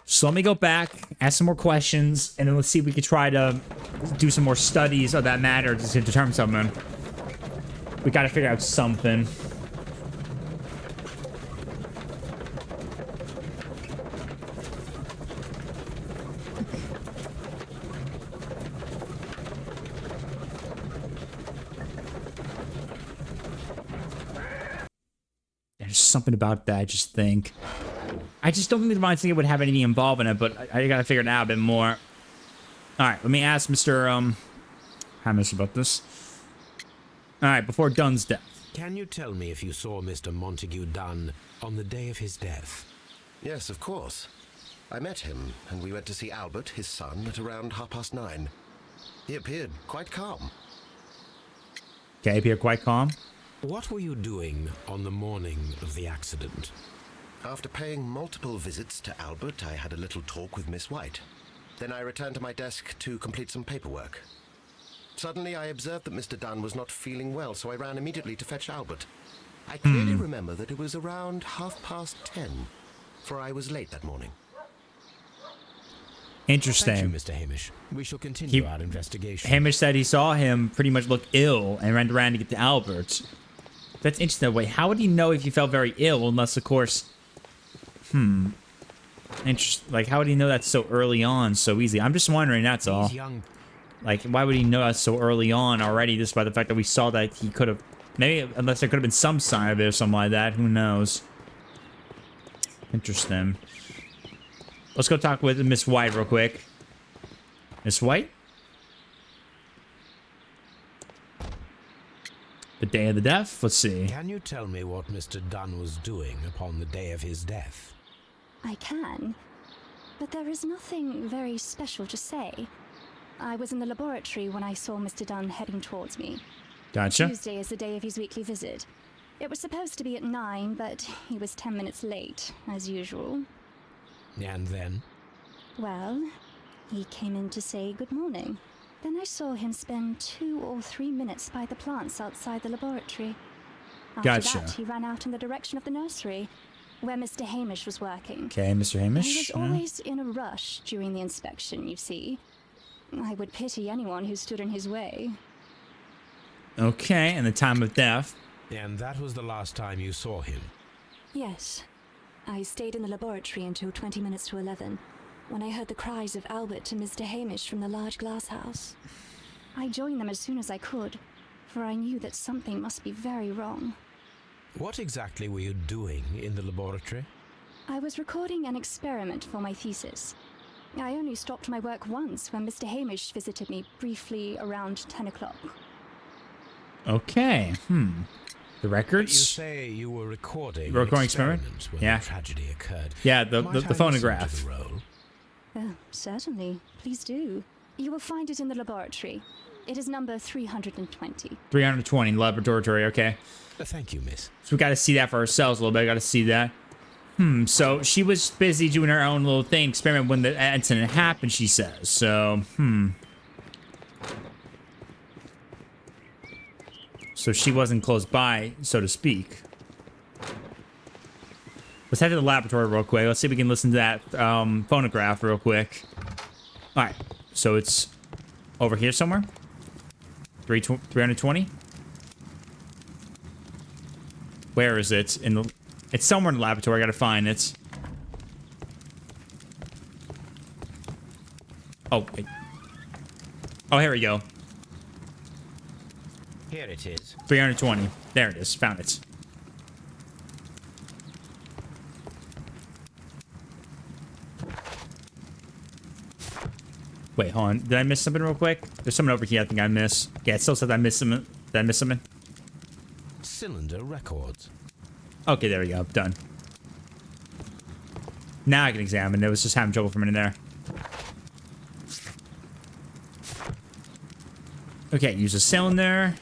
So let me go back, ask some more questions, and then let's see if we could try to do some more studies of that matter to determine something. We gotta figure out something. There's something about that, I just think. I just don't think the Divine Syndicate would have anything involved in it, but I gotta figure it out a bit more. Alright, let me ask Mr. Hamish about this. Alright, before Dunn's death. Can you tell me if you saw Mr. Montague Dunn on the day of his death? Yes, of course. I met him, and we went to see Albert, his son, at around 9:30. He appeared quite calm. Okay, appeared quite calm. What were you doing on the morning of the accident? After paying multiple visits to Albert, I had a little talk with Miss White. Then I returned to my desk to complete some paperwork. Suddenly, I observed that Mr. Dunn was not feeling well, so I ran immediately to fetch Albert. I clearly remember that it was around 10:30, for I was late that morning. Interesting. Thank you, Mr. Hamish. We shall continue our investigation. Hamish said he saw him pretty much look ill and ran around to get to Albert. That's interesting. Wait, how would he know if he felt very ill unless, of course... Like, how would he know that so early on, so easy? I'm just wondering, that's all. Like, why would he know that so early on already, just by the fact that we saw that he could have... Maybe, unless there could have been some sign of it or something like that. Who knows? Interesting. Let's go talk with Miss White real quick. Miss White? The day of the death? Let's see. Can you tell me what Mr. Dunn was doing upon the day of his death? I can, but there is nothing very special to say. I was in the laboratory when I saw Mr. Dunn heading towards me. Gotcha. Tuesday is the day of his weekly visit. It was supposed to be at 9, but he was 10 minutes late, as usual. And then? Well, he came in to say good morning. Then I saw him spend 2 or 3 minutes by the plants outside the laboratory. After that, he ran out in the direction of the nursery, where Mr. Hamish was working. Okay, Mr. Hamish. He was always in a rush during the inspection, you see. I would pity anyone who stood in his way. Okay, and the time of death. And that was the last time you saw him? Yes. I stayed in the laboratory until 20 minutes to 11, when I heard the cries of Albert and Mr. Hamish from the large glass house. I joined them as soon as I could, for I knew that something must be very wrong. What exactly were you doing in the laboratory? I was recording an experiment for my thesis. I only stopped my work once when Mr. Hamish visited me briefly around 10 o'clock. Okay, The records? But you say you were recording experiment when the tragedy occurred. Yeah, the phonograph. Listen to the roll? Certainly. Please do. You will find it in the laboratory. It is number 320. 320, laboratory, okay. Thank you, miss. So we got to see that for ourselves a little bit. Got to see that. So she was busy doing her own little thing, experiment when the incident happened, she says. So, So she wasn't close by, so to speak. Let's head to the laboratory real quick. Let's see if we can listen to that phonograph real quick. All right. So it's over here somewhere. 320. Where is it? It's somewhere in the laboratory. I gotta find it. Oh, wait. Oh, here we go. Here it is. 320. There it is. Found it. Wait, hold on. Did I miss something real quick? There's something over here I think I missed. Yeah, it still says I missed something. Did I miss something? Cylinder records. Okay, there we go. Done. Now I can examine. It was just having trouble for a minute there. Okay, use a cylinder.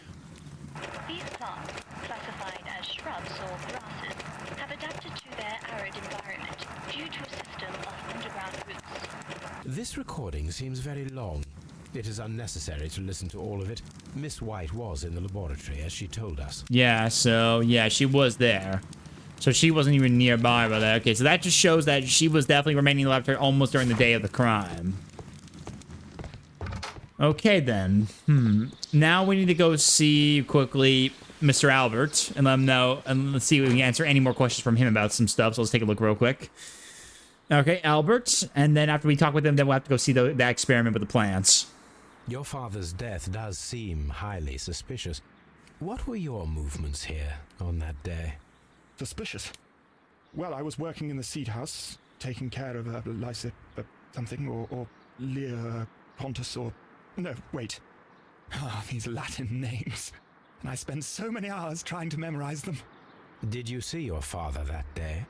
These plants, classified as shrubs or grasses, have adapted to their arid environment due to a system of underground roots. This recording seems very long. It is unnecessary to listen to all of it. Miss White was in the laboratory, as she told us. Yeah, so, yeah, she was there. So she wasn't even nearby by that. Okay, so that just shows that she was definitely remaining in the laboratory almost during the day of the crime. Okay, then. Now we need to go see, quickly, Mr. Albert, and let him know, and let's see if we can answer any more questions from him about some stuff. So let's take a look real quick. Okay, Albert, and then after we talk with him, then we'll have to go see that experiment with the plants. Your father's death does seem highly suspicious. What were your movements here on that day? Suspicious? Well, I was working in the seed house, taking care of Lysa, something, or Lear Pontus, or... No, wait. These Latin names. And I spent so many hours trying to memorize them. Did you see your father that day?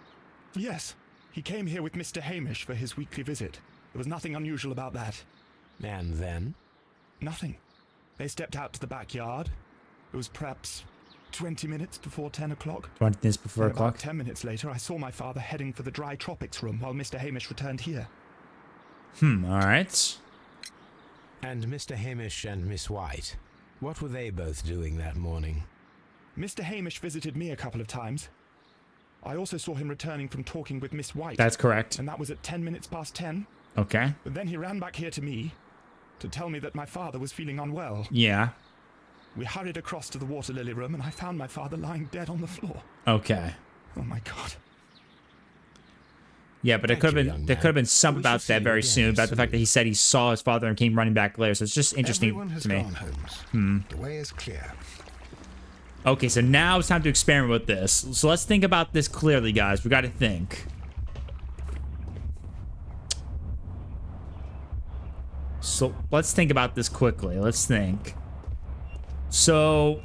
Yes. He came here with Mr. Hamish for his weekly visit. There was nothing unusual about that. And then? Nothing. They stepped out to the backyard. It was perhaps 20 minutes before 10 o'clock. 20 minutes before and o'clock? About 10 minutes later, I saw my father heading for the dry tropics room while Mr. Hamish returned here. Alright. And Mr. Hamish and Miss White, what were they both doing that morning? Mr. Hamish visited me a couple of times. I also saw him returning from talking with Miss White. That's correct. And that was at 10 minutes past 10. Okay. But then he ran back here to me to tell me that my father was feeling unwell. Yeah. We hurried across to the water lily room, and I found my father lying dead on the floor. Okay. Oh my God. Yeah, but there could have been something about that very soon, about the fact that he said he saw his father and came running back later. So it's just interesting Everyone has to me. gone, Holmes. The way is clear. Okay, so now it's time to experiment with this. So let's think about this clearly, guys. We got to think. So let's think about this quickly. Let's think. So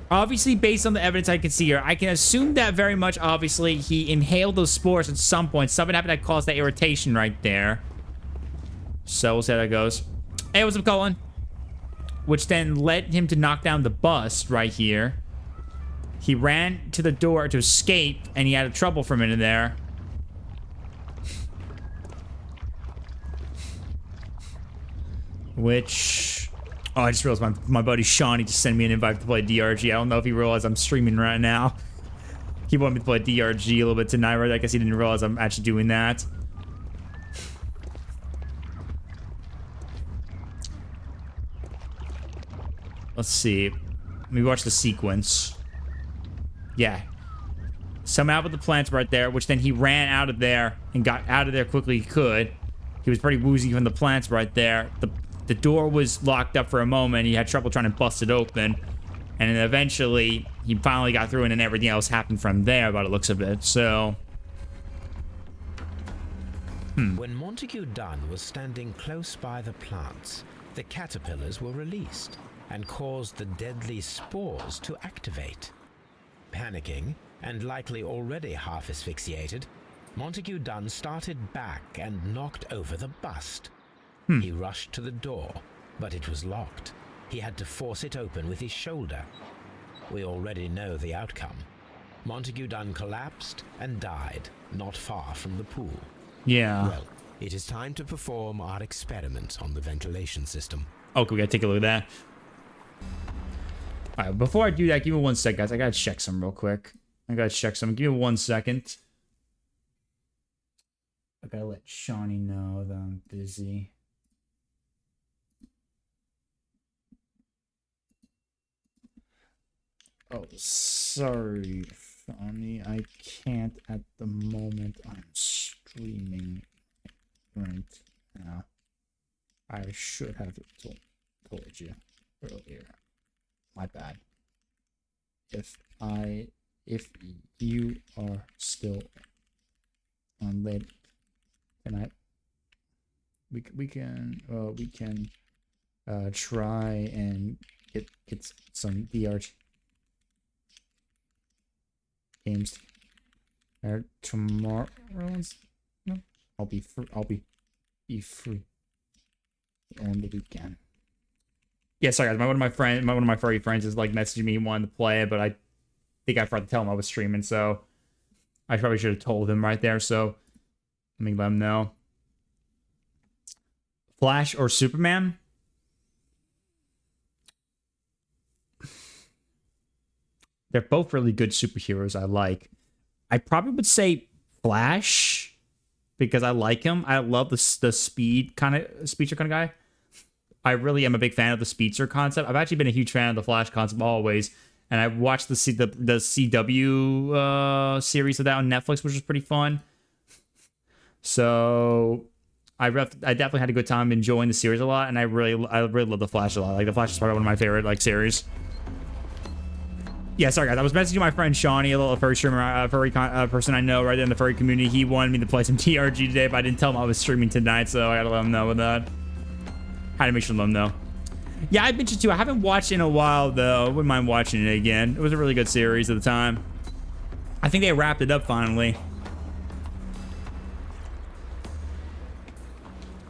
obviously, based on the evidence I can see here, I can assume that very much, obviously, he inhaled those spores at some point. Something happened that caused that irritation right there. So we'll see how that goes. Hey, what's up, Colin? Which then led him to knock down the bus right here. He ran to the door to escape, and he had trouble for a minute there. Which... Oh, I just realized my buddy Shawnee just sent me an invite to play DRG. I don't know if he realized I'm streaming right now. He wanted me to play DRG a little bit tonight, right? I guess he didn't realize I'm actually doing that. Let's see. Let me watch the sequence. Yeah. Somehow with the plants right there, which then he ran out of there and got out of there quickly he could. He was pretty woozy from the plants right there. The door was locked up for a moment. He had trouble trying to bust it open. And then eventually, he finally got through, and then everything else happened from there by the looks of it. So... When Montague Dunn was standing close by the plants, the caterpillars were released and caused the deadly spores to activate. Panicking, and likely already half asphyxiated, Montague Dunn started back and knocked over the bust. He rushed to the door, but it was locked. He had to force it open with his shoulder. We already know the outcome. Montague Dunn collapsed and died not far from the pool. Yeah. Well, it is time to perform our experiment on the ventilation system. Okay, we gotta take a look at that. Alright, before I do that, give me 1 sec, guys. I gotta check some real quick. Give me 1 second. I gotta let Shawnee know that I'm busy. Oh, sorry, Shawnee. I can't at the moment. I'm streaming right now. I should have told you earlier. My bad. If you are still on late tonight, we can try and get some DRG games tomorrow. No, I'll be free. I'll be free on the weekend. Yeah, sorry guys. One of my furry friends is like messaging me wanting to play it, but I think I forgot to tell him I was streaming, so I probably should have told him right there. So let me let him know. Flash or Superman? They're both really good superheroes I like. I probably would say Flash because I like him. I love the speedster kind of guy. I really am a big fan of the speedster concept. I've actually been a huge fan of the Flash concept always. And I watched the CW series of that on Netflix, which was pretty fun. So I definitely had a good time enjoying the series a lot, and I really love the Flash a lot. Like the Flash is probably one of my favorite like series. Yeah, sorry guys. I was messaging my friend Shawnee, a little furry streamer, furry person I know right there in the furry community. He wanted me to play some TRG today, but I didn't tell him I was streaming tonight, so I gotta let him know with that. Had to make sure to let him know. Yeah, I've been too. I haven't watched in a while though. Wouldn't mind watching it again. It was a really good series at the time. I think they wrapped it up finally.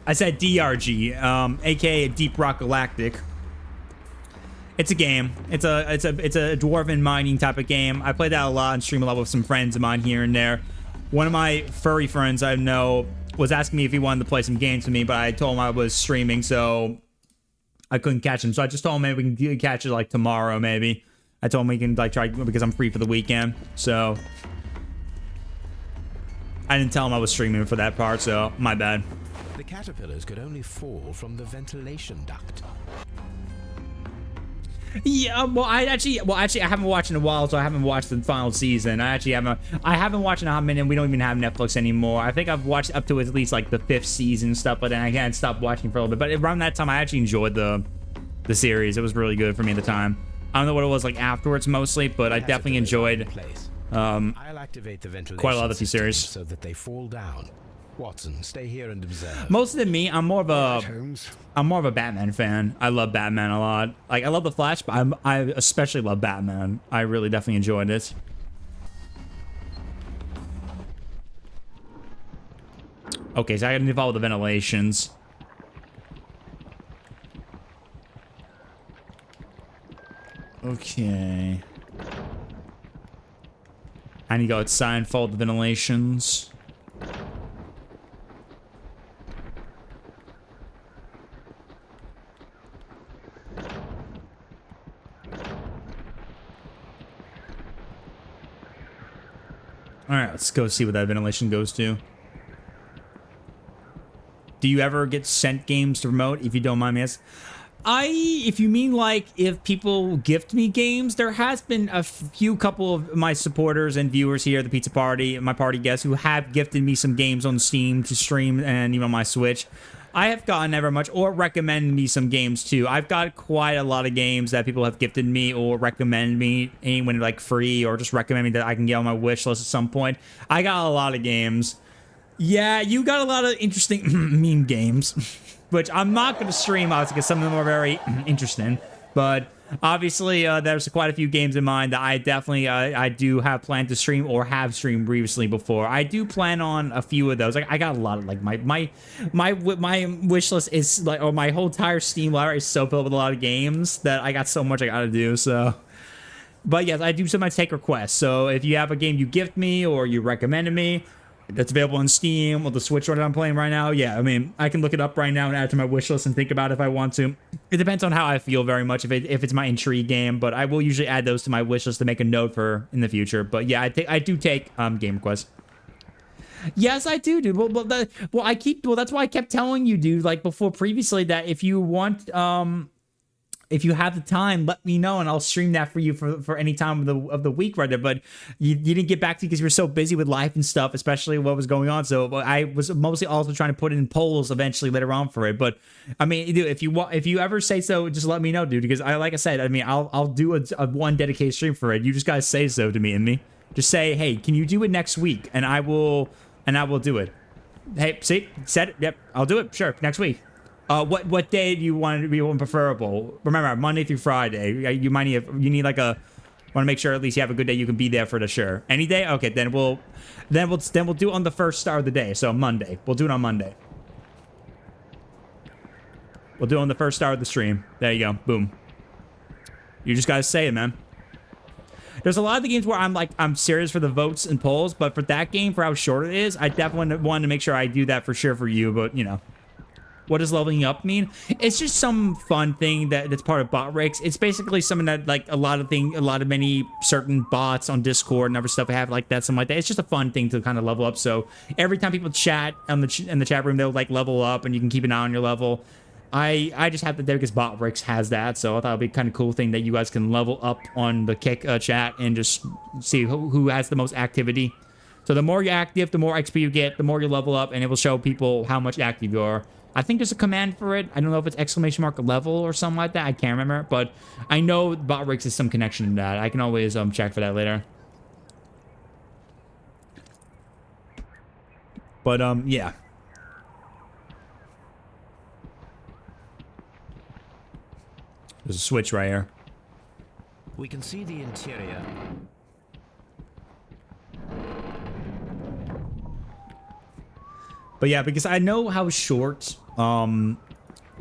I said DRG, aka Deep Rock Galactic. It's a game. It's a dwarven mining type of game. I play that a lot and stream a lot with some friends of mine here and there. One of my furry friends I know was asking me if he wanted to play some games with me, but I told him I was streaming, so I couldn't catch him. So I just told him maybe we can catch it like tomorrow, maybe. I told him we can like try because I'm free for the weekend. So I didn't tell him I was streaming for that part, so my bad. The caterpillars could only fall from the ventilation duct. Yeah, I haven't watched in a while, so I haven't watched the final season. I haven't watched in a hot minute. We don't even have Netflix anymore. I think I've watched up to at least like the 5th season and stuff, but then I can't stop watching for a little bit. But around that time, I actually enjoyed the series. It was really good for me at the time. I don't know what it was like afterwards mostly, but I definitely enjoyed I'll activate the ventilation quite a lot of the series. So that they fall down. Watson, stay here and observe. Mostly me, I'm more of a Batman fan. I love Batman a lot. Like I love the Flash, but I especially love Batman. I really definitely enjoyed it. Okay, so I gotta follow the ventilations. Okay. I need to go outside and follow the ventilations. Alright, let's go see what that ventilation goes to. Do you ever get sent games to remote, if you don't mind me asking? If you mean like if people gift me games, there has been a couple of my supporters and viewers here at the Pizza Party, my party guests, who have gifted me some games on Steam to stream and even on my Switch. I have gotten never much, or recommended me some games too. I've got quite a lot of games that people have gifted me or recommend me, anyone like free, or just recommend me that I can get on my wish list at some point. I got a lot of games. Yeah, you got a lot of interesting meme games, which I'm not going to stream obviously because some of them are very interesting. But obviously, there's quite a few games in mind that I definitely I do have planned to stream or have streamed previously before. I do plan on a few of those. Like I got a lot of like my wish list is like, or my whole entire Steam library is so filled with a lot of games that I got so much I got to do. So, but yes, I do sometimes take requests. So if you have a game you gift me or you recommended me that's available on Steam or the Switch that I'm playing right now, yeah, I mean, I can look it up right now and add it to my wish list and think about it if I want to. It depends on how I feel very much, if it's my intrigue game, but I will usually add those to my wish list to make a note for in the future. But yeah, I do take game requests. Yes, I do, dude. Well, that's why I kept telling you, dude, like before previously, that if you want, if you have the time, let me know and I'll stream that for you for any time of the week right there. But you didn't get back to me because you were so busy with life and stuff, especially what was going on. So I was mostly also trying to put in polls eventually later on for it. But I mean, dude, if you ever say so, just let me know, dude. Because like I said, I mean, I'll do a one dedicated stream for it. You just gotta say so to me and me. Just say, hey, can you do it next week? And I will do it. Hey, see, said it. Yep, I'll do it. Sure, next week. What day do you want to be preferable? Remember, Monday through Friday. You need like want to make sure at least you have a good day you can be there for the sure. Any day? Okay, then we'll do it on the first star of the day. So Monday. We'll do it on Monday. We'll do it on the first star of the stream. There you go. Boom. You just gotta say it, man. There's a lot of the games where I'm serious for the votes and polls, but for that game, for how short it is, I definitely wanted to make sure I do that for sure for you, but you know. What does leveling up mean? It's just some fun thing that's part of bot breaks. It's basically something that like many certain bots on Discord and other stuff have like that, something like that. It's just a fun thing to kind of level up. So every time people chat in the chat room, they'll like level up and you can keep an eye on your level. I just have that there because bot breaks has that. So I thought it'd be kind of cool thing that you guys can level up on the Kick chat and just see who has the most activity. So the more you're active, the more XP you get, the more you level up, and it will show people how much active you are. I think there's a command for it. I don't know if it's ! level or something like that. I can't remember, but I know bot breaks is some connection to that. I can always check for that later. But yeah. There's a switch right here. We can see the interior. But yeah, because I know how short Doki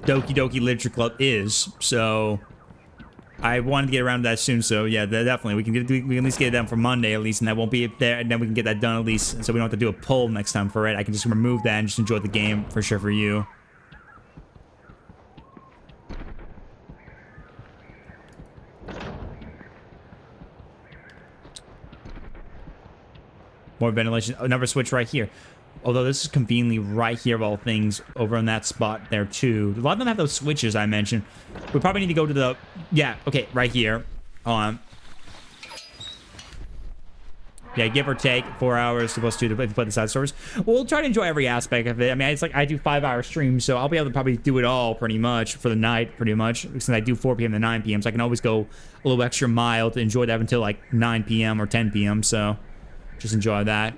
Doki Literature Club is, so I wanted to get around to that soon. So yeah, definitely we can at least get it done for Monday at least, and that won't be there, and then we can get that done at least, so we don't have to do a poll next time for it. I can just remove that and just enjoy the game for sure for you. More ventilation. Another switch right here. Although this is conveniently right here of all things over on that spot there too. A lot of them have those switches I mentioned. We probably need to go to the... Yeah, okay, right here. Yeah, give or take 4 hours supposed to play the side stories. We'll try to enjoy every aspect of it. I mean, it's like I do 5-hour streams, so I'll be able to probably do it all pretty much for the night, pretty much. Since I do 4 p.m. to 9 p.m., so I can always go a little extra mile to enjoy that until like 9 p.m. or 10 p.m., so just enjoy that.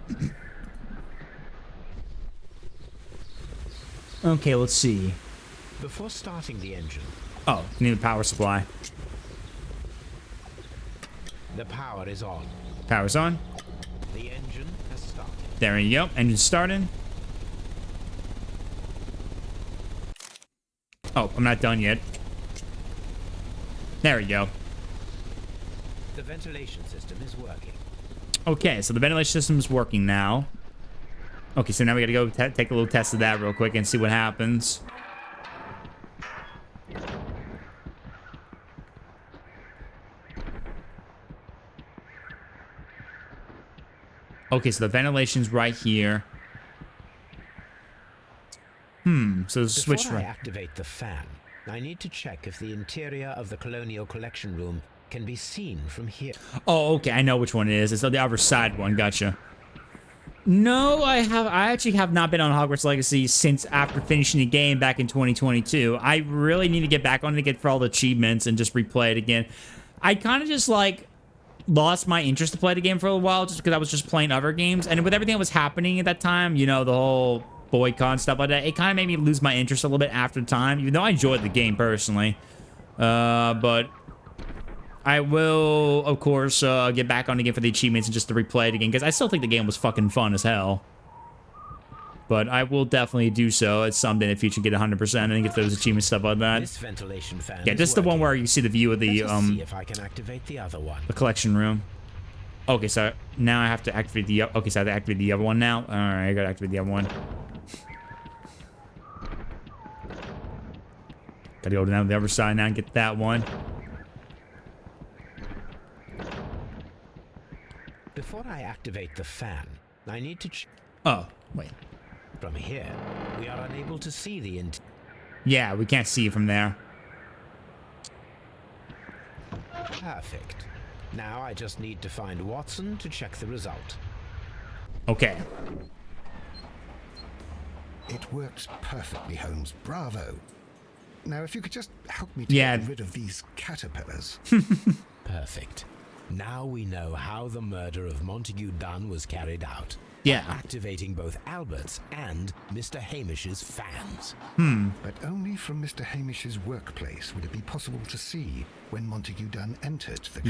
Okay, let's see. Before starting the engine... Oh, need a power supply. The power is on. Power's on. The engine has started. There you go. Engine started. Oh, I'm not done yet. There we go. The ventilation system is working. Okay, so the ventilation system is working now. Okay, so now we gotta go take a little test of that real quick and see what happens. Okay, so the ventilation's right here. So the switch Before I right. activate the fan, I need to check if the interior of the Colonial Collection Room can be seen from here. Oh, okay, I know which one it is. It's the other side one. Gotcha. No, I actually have not been on Hogwarts Legacy since after finishing the game back in 2022. I really need to get back on it to get for all the achievements and just replay it again. I kind of just like lost my interest to play the game for a while just because I was just playing other games, and with everything that was happening at that time, you know, the whole boycott and stuff like that, it kind of made me lose my interest a little bit after time, even though I enjoyed the game personally. But I will, of course, get back on the game for the achievements and just to replay it again, because I still think the game was fucking fun as hell. But I will definitely do so at some day in the future, get 100% and get those achievement stuff like that. This ventilation fan Yeah, this is the one where you see the view of the see if I can activate the other one. the collection room. Okay, so now I have to activate the okay, so I have to activate the other one now. All right, I gotta activate the other one. Gotta go down to the other side now and get that one. Before I activate the fan, I need to Oh, wait. From here, we are unable to see the Yeah, we can't see it from there. Perfect. Now I just need to find Watson to check the result. Okay. It works perfectly, Holmes. Bravo. Now, if you could just help me to get rid of these caterpillars. Perfect. Now we know how the murder of Montague Dunn was carried out. Yeah. Activating both Albert's and Mr. Hamish's fans. But only from Mr. Hamish's workplace would it be possible to see when Montague Dunn entered the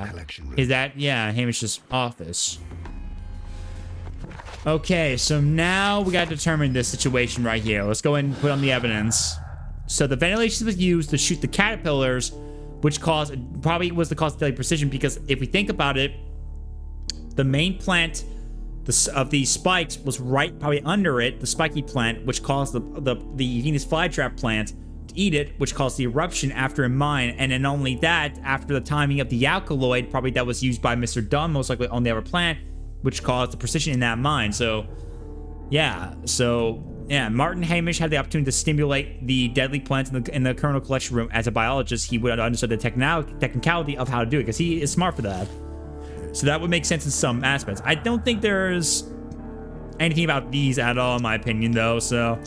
collection room. Is that, Hamish's office. Okay, so now we gotta determine this situation right here. Let's go ahead and put on the evidence. So the ventilation was used to shoot the caterpillars, which probably was the cause of deadly precision, because if we think about it, the main plant of these spikes was right probably under it, the spiky plant, which caused the Venus flytrap plant to eat it, which caused the eruption after a mine. And then only that, after the timing of the alkaloid, probably that was used by Mr. Dunn, most likely on the other plant, which caused the precision in that mine. So, yeah. Martin Hamish had the opportunity to stimulate the deadly plants in the Colonial Collection Room. As a biologist, he would have understood the technicality of how to do it, because he is smart for that. So that would make sense in some aspects. I don't think there's anything about these at all, in my opinion, though, so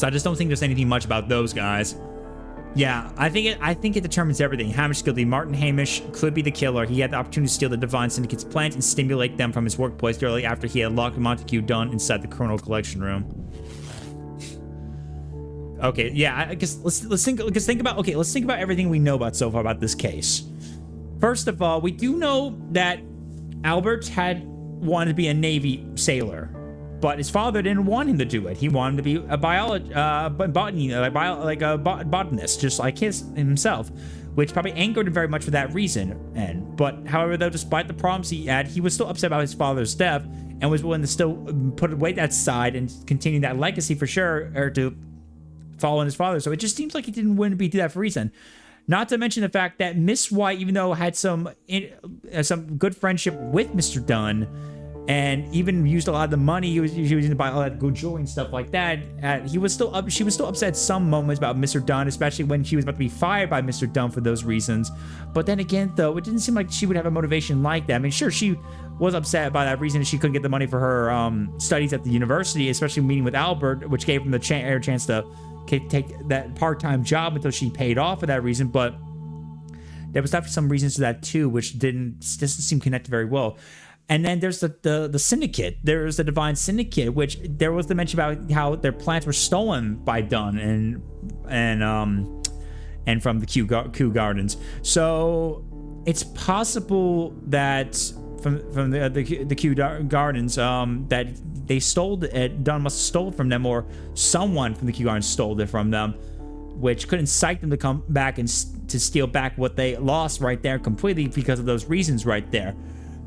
I just don't think there's anything much about those guys. Yeah, I think it determines everything. Hamish guilty. Martin Hamish could be the killer. He had the opportunity to steal the Divine Syndicate's plants and stimulate them from his workplace directly after he had locked Montague Dunn inside the Colonial Collection Room. Okay, yeah, I guess let's think about everything we know about so far about this case. First of all, we do know that Albert had wanted to be a Navy sailor, but his father didn't want him to do it. He wanted to be a botanist, just like himself, which probably angered him very much for that reason. But however, though, despite the problems he had, he was still upset about his father's death and was willing to still put away that side and continue that legacy for sure, or to follow in his father. So it just seems like he didn't want to do that for a reason. Not to mention the fact that Miss White, even though had some good friendship with Mr. Dunn, and even used a lot of the money he was using to buy all that good jewelry and stuff like that, she was still upset at some moments about Mr. Dunn, especially when she was about to be fired by Mr. Dunn for those reasons. But then again, though, it didn't seem like she would have a motivation like that. I mean, sure, she was upset by that reason she couldn't get the money for her studies at the university, especially meeting with Albert, which gave him the chance to take that part-time job until she paid off for that reason. But there was definitely some reasons to that too, which doesn't seem connected very well. And then there's the syndicate. There's the Divine Syndicate, which there was the mention about how their plants were stolen by Dunn and from the Kew Gardens. So it's possible that from the Kew Gardens that they stole it. Dunn must have stole it from them, or someone from the Kew Gardens stole it from them, which could incite them to come back and to steal back what they lost right there completely because of those reasons right there.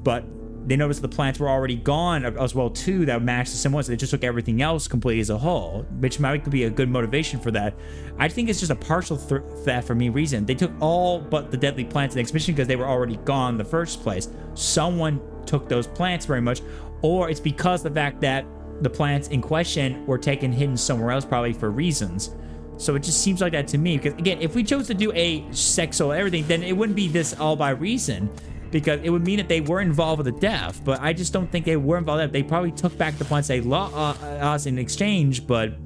But they noticed the plants were already gone as well too, that matched the similar, so they just took everything else completely as a whole, which might be a good motivation for that. I think it's just a partial theft for me reason. They took all but the deadly plants in the exhibition because they were already gone in the first place. Someone took those plants very much, or it's because the fact that the plants in question were taken hidden somewhere else, probably for reasons. So it just seems like that to me, because again, if we chose to do a sexual everything, then it wouldn't be this all by reason, because it would mean that they were involved with the death. But I just don't think they were involved with that. They probably took back the plants they lost in exchange. But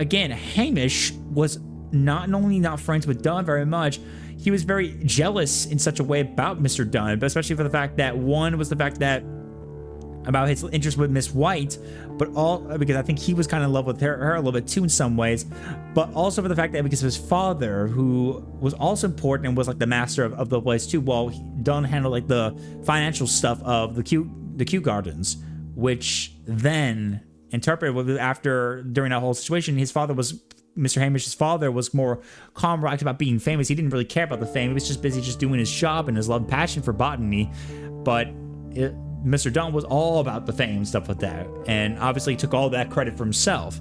again, Hamish was not only not friends with Dunn very much, he was very jealous in such a way about Mr. Dunn, but especially for the fact that one was the fact that about his interest with Miss White, but all because I think he was kind of in love with her a little bit too in some ways, but also for the fact that because of his father, who was also important and was like the master of the place too, while Dunn handled like the financial stuff of the Kew Gardens, which then interpreted after during that whole situation, Mr. Hamish's father was more calm, relaxed about being famous. He didn't really care about the fame. He was just busy just doing his job and his love and passion for botany, but Mr. Dunn was all about the fame and stuff like that, and obviously took all that credit for himself,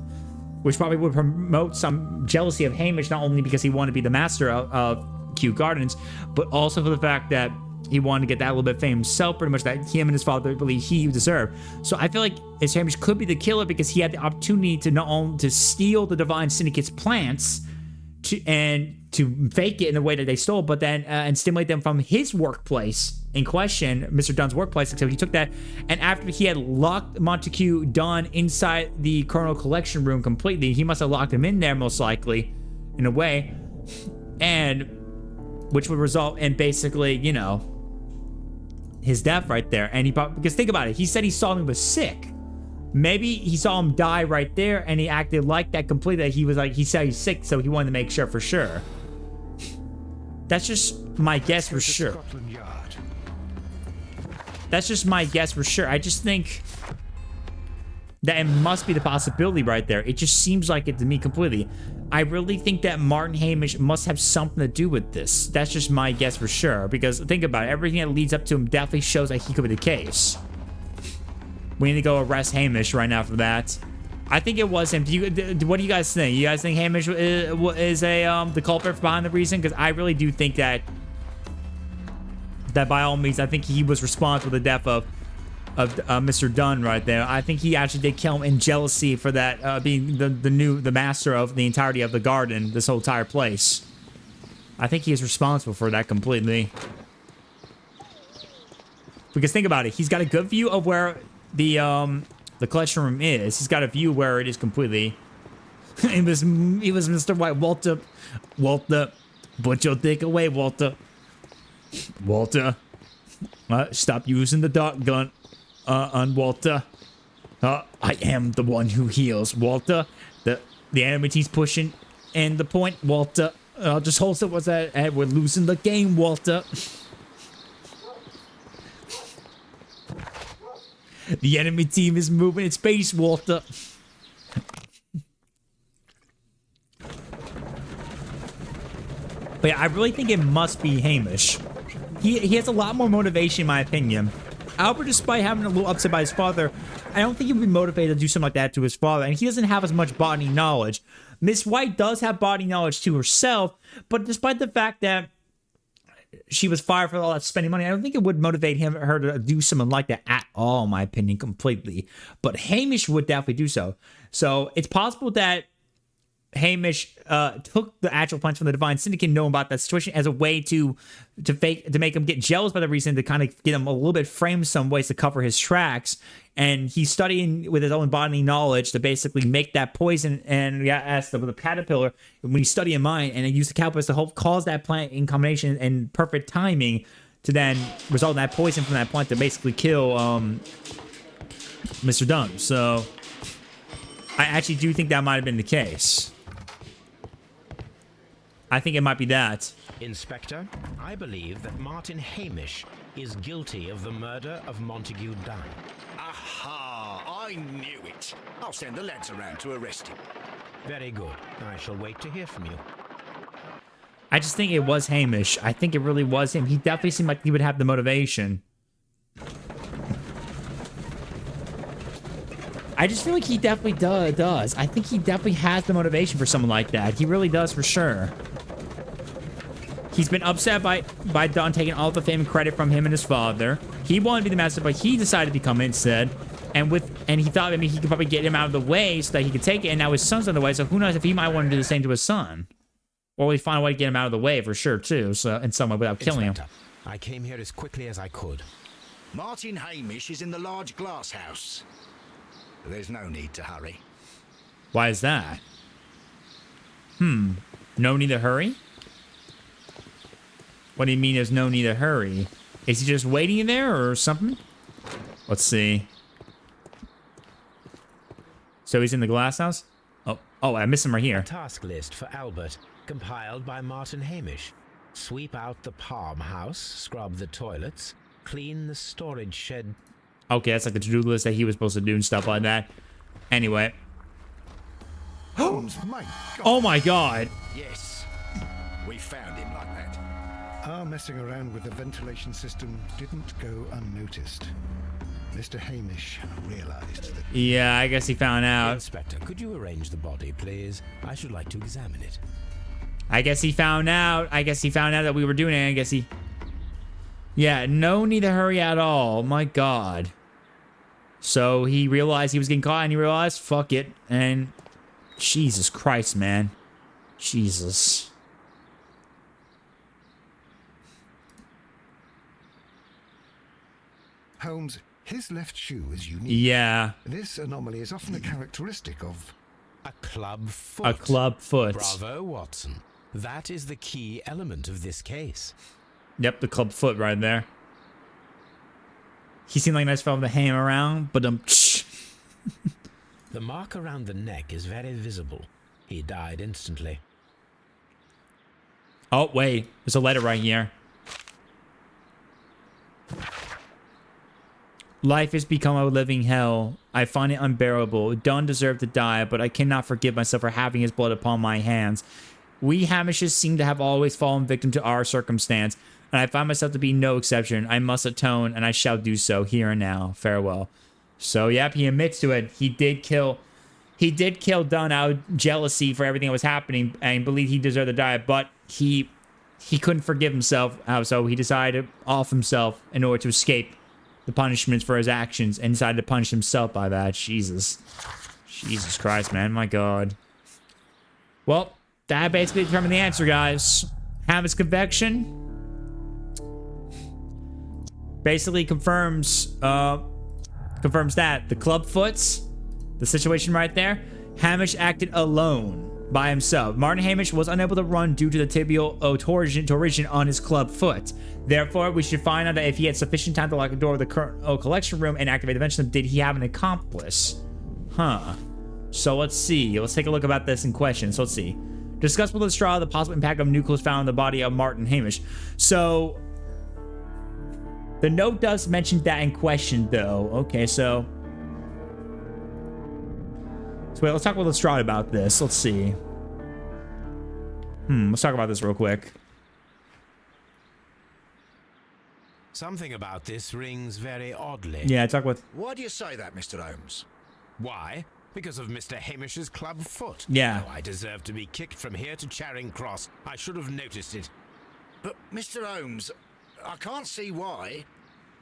which probably would promote some jealousy of Hamish, not only because he wanted to be the master of Kew Gardens, but also for the fact that he wanted to get that little bit of fame himself, pretty much that him and his father believe he deserved. So I feel like Hamish could be the killer because he had the opportunity to not only to steal the Divine Syndicate's plants to fake it in the way that they stole, but then and stimulate them from his workplace in question, Mr. Dunn's workplace. Except he took that, and after he had locked Montague Dunn inside the Colonel Collection Room completely, he must have locked him in there most likely, in a way, and which would result in basically, you know, his death right there. And because think about it, he said he saw him, he was sick. Maybe he saw him die right there, and he acted like that completely. That he was like, he said he's sick, so he wanted to make sure for sure. That's just my guess for sure. That's just my guess for sure. I just think that it must be the possibility right there. It just seems like it to me completely. I really think that Martin Hamish must have something to do with this. That's just my guess for sure. Because think about it, everything that leads up to him definitely shows that he could be the case. We need to go arrest Hamish right now for that. I think it was him. What do you guys think? You guys think Hamish is the culprit behind the reason? Because I really do think that by all means, I think he was responsible for the death of Mr. Dunn right there. I think he actually did kill him in jealousy for that being the master of the entirety of the garden, this whole entire place. I think he is responsible for that completely. Because think about it, he's got a good view of where the collection room is. He's got a view where it is completely. He was Mr. White. Walter, put your dick away, Walter. Walter, stop using the dart gun, on Walter. I am the one who heals, Walter. The enemy team's pushing, and the point, Walter. Just hold it. What's that? We're losing the game, Walter. The enemy team is moving its base, Walter. But yeah, I really think it must be Hamish. He has a lot more motivation, in my opinion. Albert, despite having a little upset by his father, I don't think he would be motivated to do something like that to his father. And he doesn't have as much botany knowledge. Miss White does have botany knowledge to herself, but despite the fact that she was fired for all that spending money, I don't think it would motivate her to do something like that at all, in my opinion, completely. But Hamish would definitely do so. So it's possible that Hamish took the actual plans from the Divine Syndicate, knowing about that situation, as a way to make him get jealous by the reason, to kind of get him a little bit framed some ways to cover his tracks. And he's studying with his own botany knowledge to basically make that poison. And yeah, as the caterpillar, when he's studying mine, and he used the caterpillar to help cause that plant in combination and perfect timing to then result in that poison from that plant to basically kill Mr. Dunn. So I actually do think that might have been the case. I think it might be that. Inspector, I believe that Martin Hamish is guilty of the murder of Montague Dunn. Aha! I knew it. I'll send the lads around to arrest him. Very good. I shall wait to hear from you. I just think it was Hamish. I think it really was him. He definitely seemed like he would have the motivation. I just feel like he definitely does. I think he definitely has the motivation for someone like that. He really does, for sure. He's been upset by Dunn taking all the fame and credit from him and his father. He wanted to be the master, but he decided to become it instead. And he thought maybe he could probably get him out of the way so that he could take it. And now his son's on the way, so who knows if he might want to do the same to his son. Or we find a way to get him out of the way for sure, too. So in some way, without killing him. I came here as quickly as I could. Martin Hamish is in the large glass house. There's no need to hurry. Why is that? No need to hurry? What do you mean there's no need to hurry? Is he just waiting there or something? Let's see. So he's in the glass house? Oh, I missed him right here. A task list for Albert, compiled by Martin Hamish. Sweep out the palm house, scrub the toilets, clean the storage shed. Okay, that's like the to-do list that he was supposed to do and stuff like that. Anyway. Holmes, my God. Oh my God. Yes, we found him like that. Our messing around with the ventilation system didn't go unnoticed. Mr. Hamish realized that... Yeah, I guess he found out. Inspector, could you arrange the body, please? I should like to examine it. I guess he found out. I guess he found out that we were doing it. I guess he... Yeah, no need to hurry at all. My God. So he realized he was getting caught, and he realized, fuck it. And Jesus Christ, man. Jesus. Holmes, his left shoe is unique. Yeah. This anomaly is often a characteristic of... A club foot. A club foot. Bravo, Watson. That is the key element of this case. Yep, the club foot right there. He seemed like a nice fellow to hang around, but The mark around the neck is very visible. He died instantly. Oh, wait. There's a letter right here. Life has become a living hell. I find it unbearable. Dunn deserved to die, but I cannot forgive myself for having his blood upon my hands. We Hamishes seem to have always fallen victim to our circumstance, and I find myself to be no exception. I must atone, and I shall do so here and now. Farewell. So, yep, he admits to it. He did kill Dunn out of jealousy for everything that was happening, and believed he deserved to die, but he couldn't forgive himself, so he decided to off himself in order to escape the punishments for his actions, and decided to punish himself by that. Jesus Christ, man. My God. Well, that basically determined the answer, guys. Hammett's conviction basically confirms that the club foots, the situation right there, Hamish acted alone by himself. Martin Hamish was unable to run due to the tibial torsion on his club foot. Therefore, we should find out that if he had sufficient time to lock the door of the current collection room and activate the ventilation, did he have an accomplice? So let's see. Let's take a look about this in question. So let's see. Discuss with Lestrade the possible impact of nucleus found in the body of Martin Hamish. So the note does mention that in question, though. Okay, so wait, let's talk with Lestrade about this. Let's see. Let's talk about this real quick. Something about this rings very oddly. Yeah, talk with... Why do you say that, Mr. Holmes? Why? Because of Mr. Hamish's club foot. Yeah. Oh, I deserve to be kicked from here to Charing Cross. I should have noticed it. But, Mr. Holmes, I can't see why.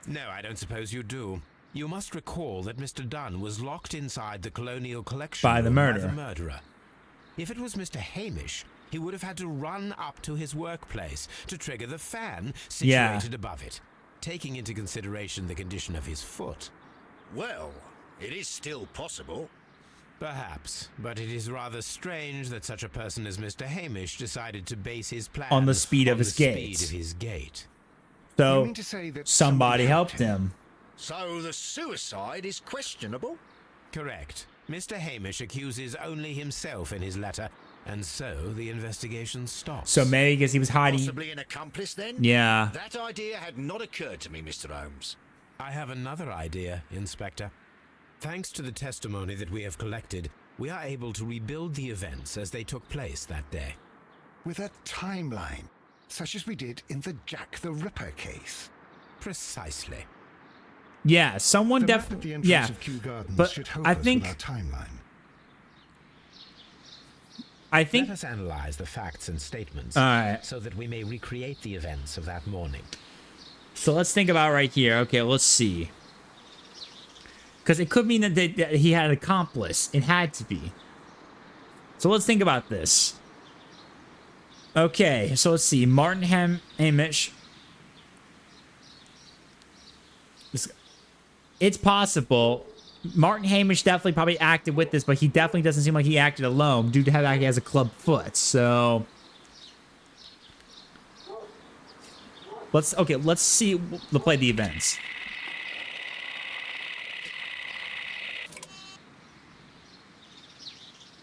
No, I don't suppose you do. You must recall that Mr. Dunn was locked inside the Colonial Collection by the room murderer. By the murderer. If it was Mr. Hamish, he would have had to run up to his workplace to trigger the fan situated above it, taking into consideration the condition of his foot. Well, it is still possible. Perhaps, but it is rather strange that such a person as Mr. Hamish decided to base his plan on the speed of his gait. So, you mean to say that somebody helped him. So the suicide is questionable? Correct. Mr. Hamish accuses only himself in his letter, and so the investigation stops. So maybe because he was hiding... Possibly an accomplice, then? Yeah. That idea had not occurred to me, Mr. Holmes. I have another idea, Inspector. Thanks to the testimony that we have collected, we are able to rebuild the events as they took place that day. With a timeline, such as we did in the Jack the Ripper case. Precisely. Yeah, someone definitely... Yeah, but I think... I think... Let us analyze the facts and statements so that we may recreate the events of that morning. So let's think about right here. Okay, let's see. Because it could mean that he had an accomplice. It had to be. So let's think about this. Okay, so let's see. Martin Hamish. It's possible. Martin Hamish definitely probably acted with this, but he definitely doesn't seem like he acted alone due to how he has a club foot. So let's see. Let's play the events.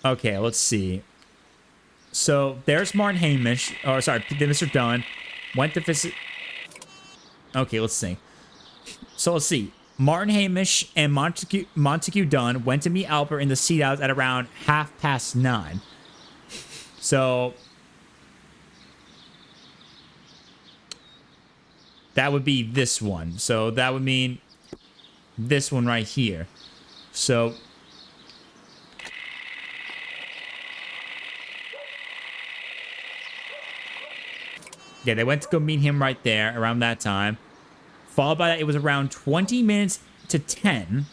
Okay, let's see. So there's Martin Hamish, or sorry, Mr. Dunn went to visit. Okay, let's see. So let's see. Martin Hamish and Montague Dunn went to meet Albert in the Seed House at around 9:30. So that would be this one. So that would mean this one right here. So yeah, they went to go meet him right there around that time. Followed by that, it was around 20 minutes to 10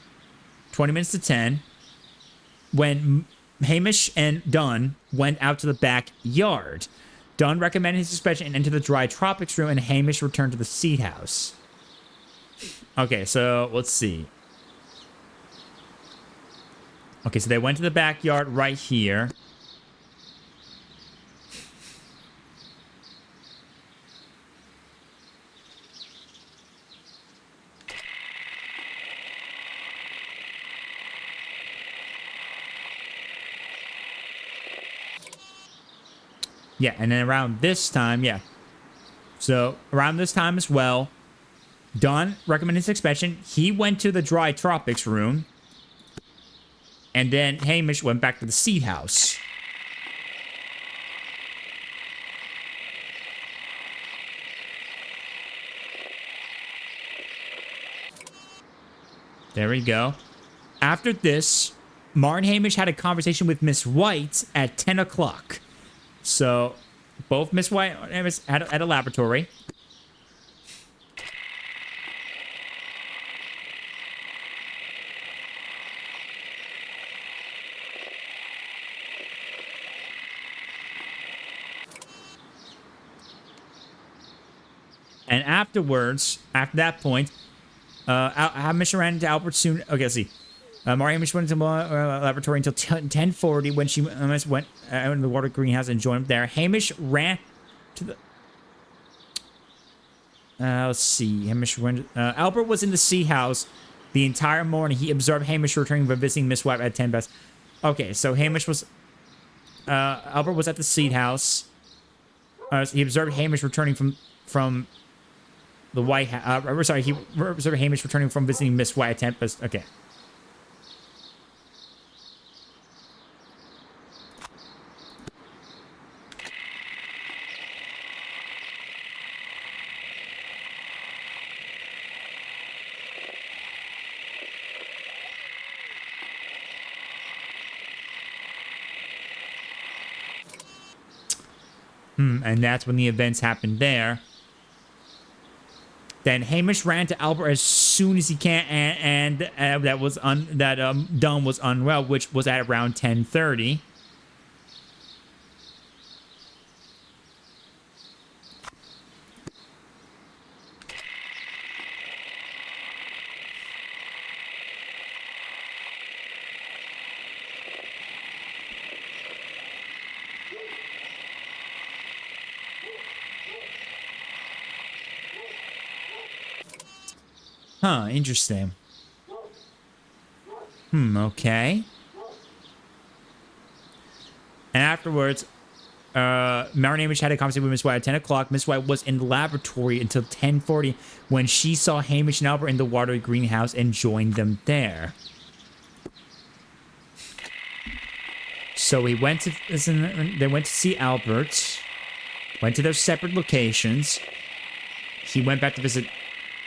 when Hamish and Dunn went out to the backyard. Dunn recommended his suspension and entered the dry tropics room, and Hamish returned to the Seed House. Okay, so let's see. Okay, so they went to the backyard right here. Yeah, and then around this time, yeah. So, around this time as well, Dunn recommended suspension. He went to the dry tropics room. And then Hamish went back to the Seed House. There we go. After this, Martin Hamish had a conversation with Miss White at 10 o'clock. So, both Miss White and Hamish at a laboratory. And afterwards, after that point, Hamish ran into Albert soon. Okay, let's see. Martin Hamish went into the laboratory until 10:40 when she went out in the water greenhouse and joined him there. Hamish ran to the... let's see. Hamish went... Albert was in the Seed House the entire morning. He observed Hamish returning from visiting Miss White at 10 past. Okay, so Hamish was... Albert was at the Seed House. He observed Hamish returning from the White House. Sorry, he observed Hamish returning from visiting Miss White at 10 past. Okay. And that's when the events happened there. Then Hamish ran to Albert as soon as he can, and Dunn was unwell, which was at around 10:30. Huh, interesting. Okay. And afterwards, Martin Hamish had a conversation with Miss White at 10 o'clock. Miss White was in the laboratory until 10:40 when she saw Hamish and Albert in the watery greenhouse and joined them there. So they went to see Albert, went to their separate locations. He went back to visit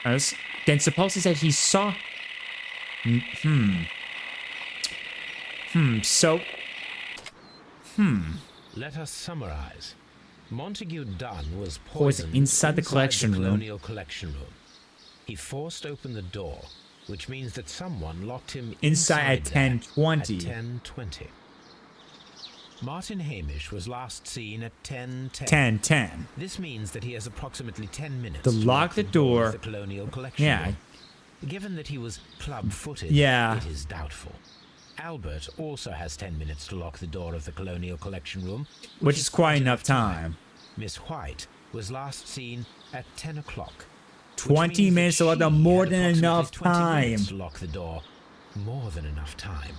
us. Then supposedly said he saw... Let us summarize. Montague Dunn was poisoned inside the collection room. Colonial collection room. He forced open the door, which means that someone locked him inside at 10:20. At 10:20. Martin Hamish was last seen at 10:10. 10:10. This means that he has approximately 10 minutes to lock the door of the Colonial Collection room. Given that he was club-footed, it is doubtful. Albert also has 10 minutes to lock the door of the Colonial Collection room, which is quite enough time. Miss White was last seen at 10 o'clock. 20 minutes to lock the door, more than enough time. To lock the door, more than enough time.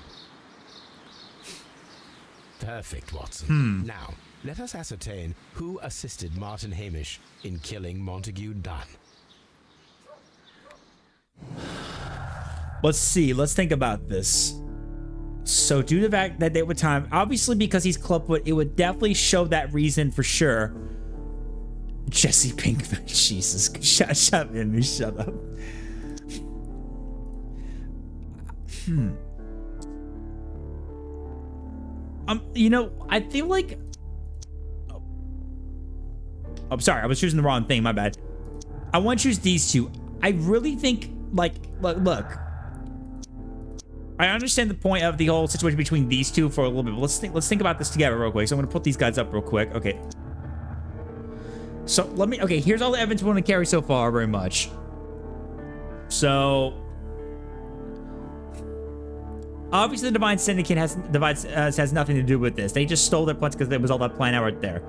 Perfect, Watson. Now, let us ascertain who assisted Martin Hamish in killing Montague Dunn. Let's see. Let's think about this. So, due to the fact that they were time, obviously because he's clubfoot, it would definitely show that reason for sure. Jesse Pinkman, Jesus, shut up, Amy, shut up. You know, I feel like... Oh, I'm sorry, I was choosing the wrong thing, my bad. I want to choose these two. I really think, like, look. I understand the point of the whole situation between these two for a little bit, but let's think about this together real quick. So I'm gonna put these guys up real quick. Okay. So here's all the evidence we want to carry so far, very much. So obviously the Divine Syndicate has nothing to do with this. They just stole their plans because there was all that plan out right there.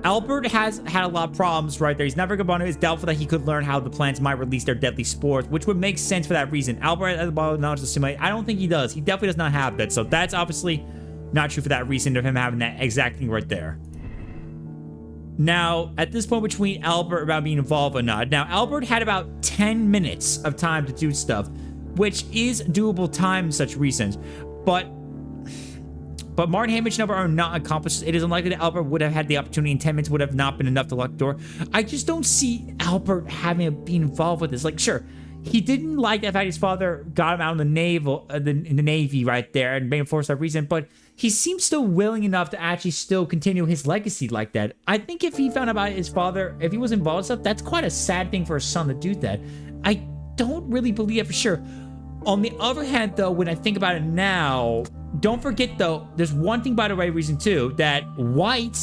Albert has had a lot of problems right there. He's never gone to. It's doubtful that he could learn how the plants might release their deadly spores, which would make sense for that reason. Albert has a lot of knowledge to simulate. I don't think he does. He definitely does not have that. So that's obviously not true for that reason of him having that exact thing right there. Now, at this point between Albert about being involved or not, now Albert had about 10 minutes of time to do stuff, which is doable time in such reasons. But Martin Hamish and Albert are not accomplices. It is unlikely that Albert would have had the opportunity in 10 minutes would have not been enough to lock the door. I just don't see Albert being involved with this. Like, sure, he didn't like the fact his father got him out in the Navy right there and made him force that reason, but he seems still willing enough to actually still continue his legacy like that. I think if he found out about his father, if he was involved in stuff, that's quite a sad thing for a son to do that. I don't really believe it for sure. On the other hand, though, when I think about it now, don't forget, though, there's one thing, by the way, reason, too, that White,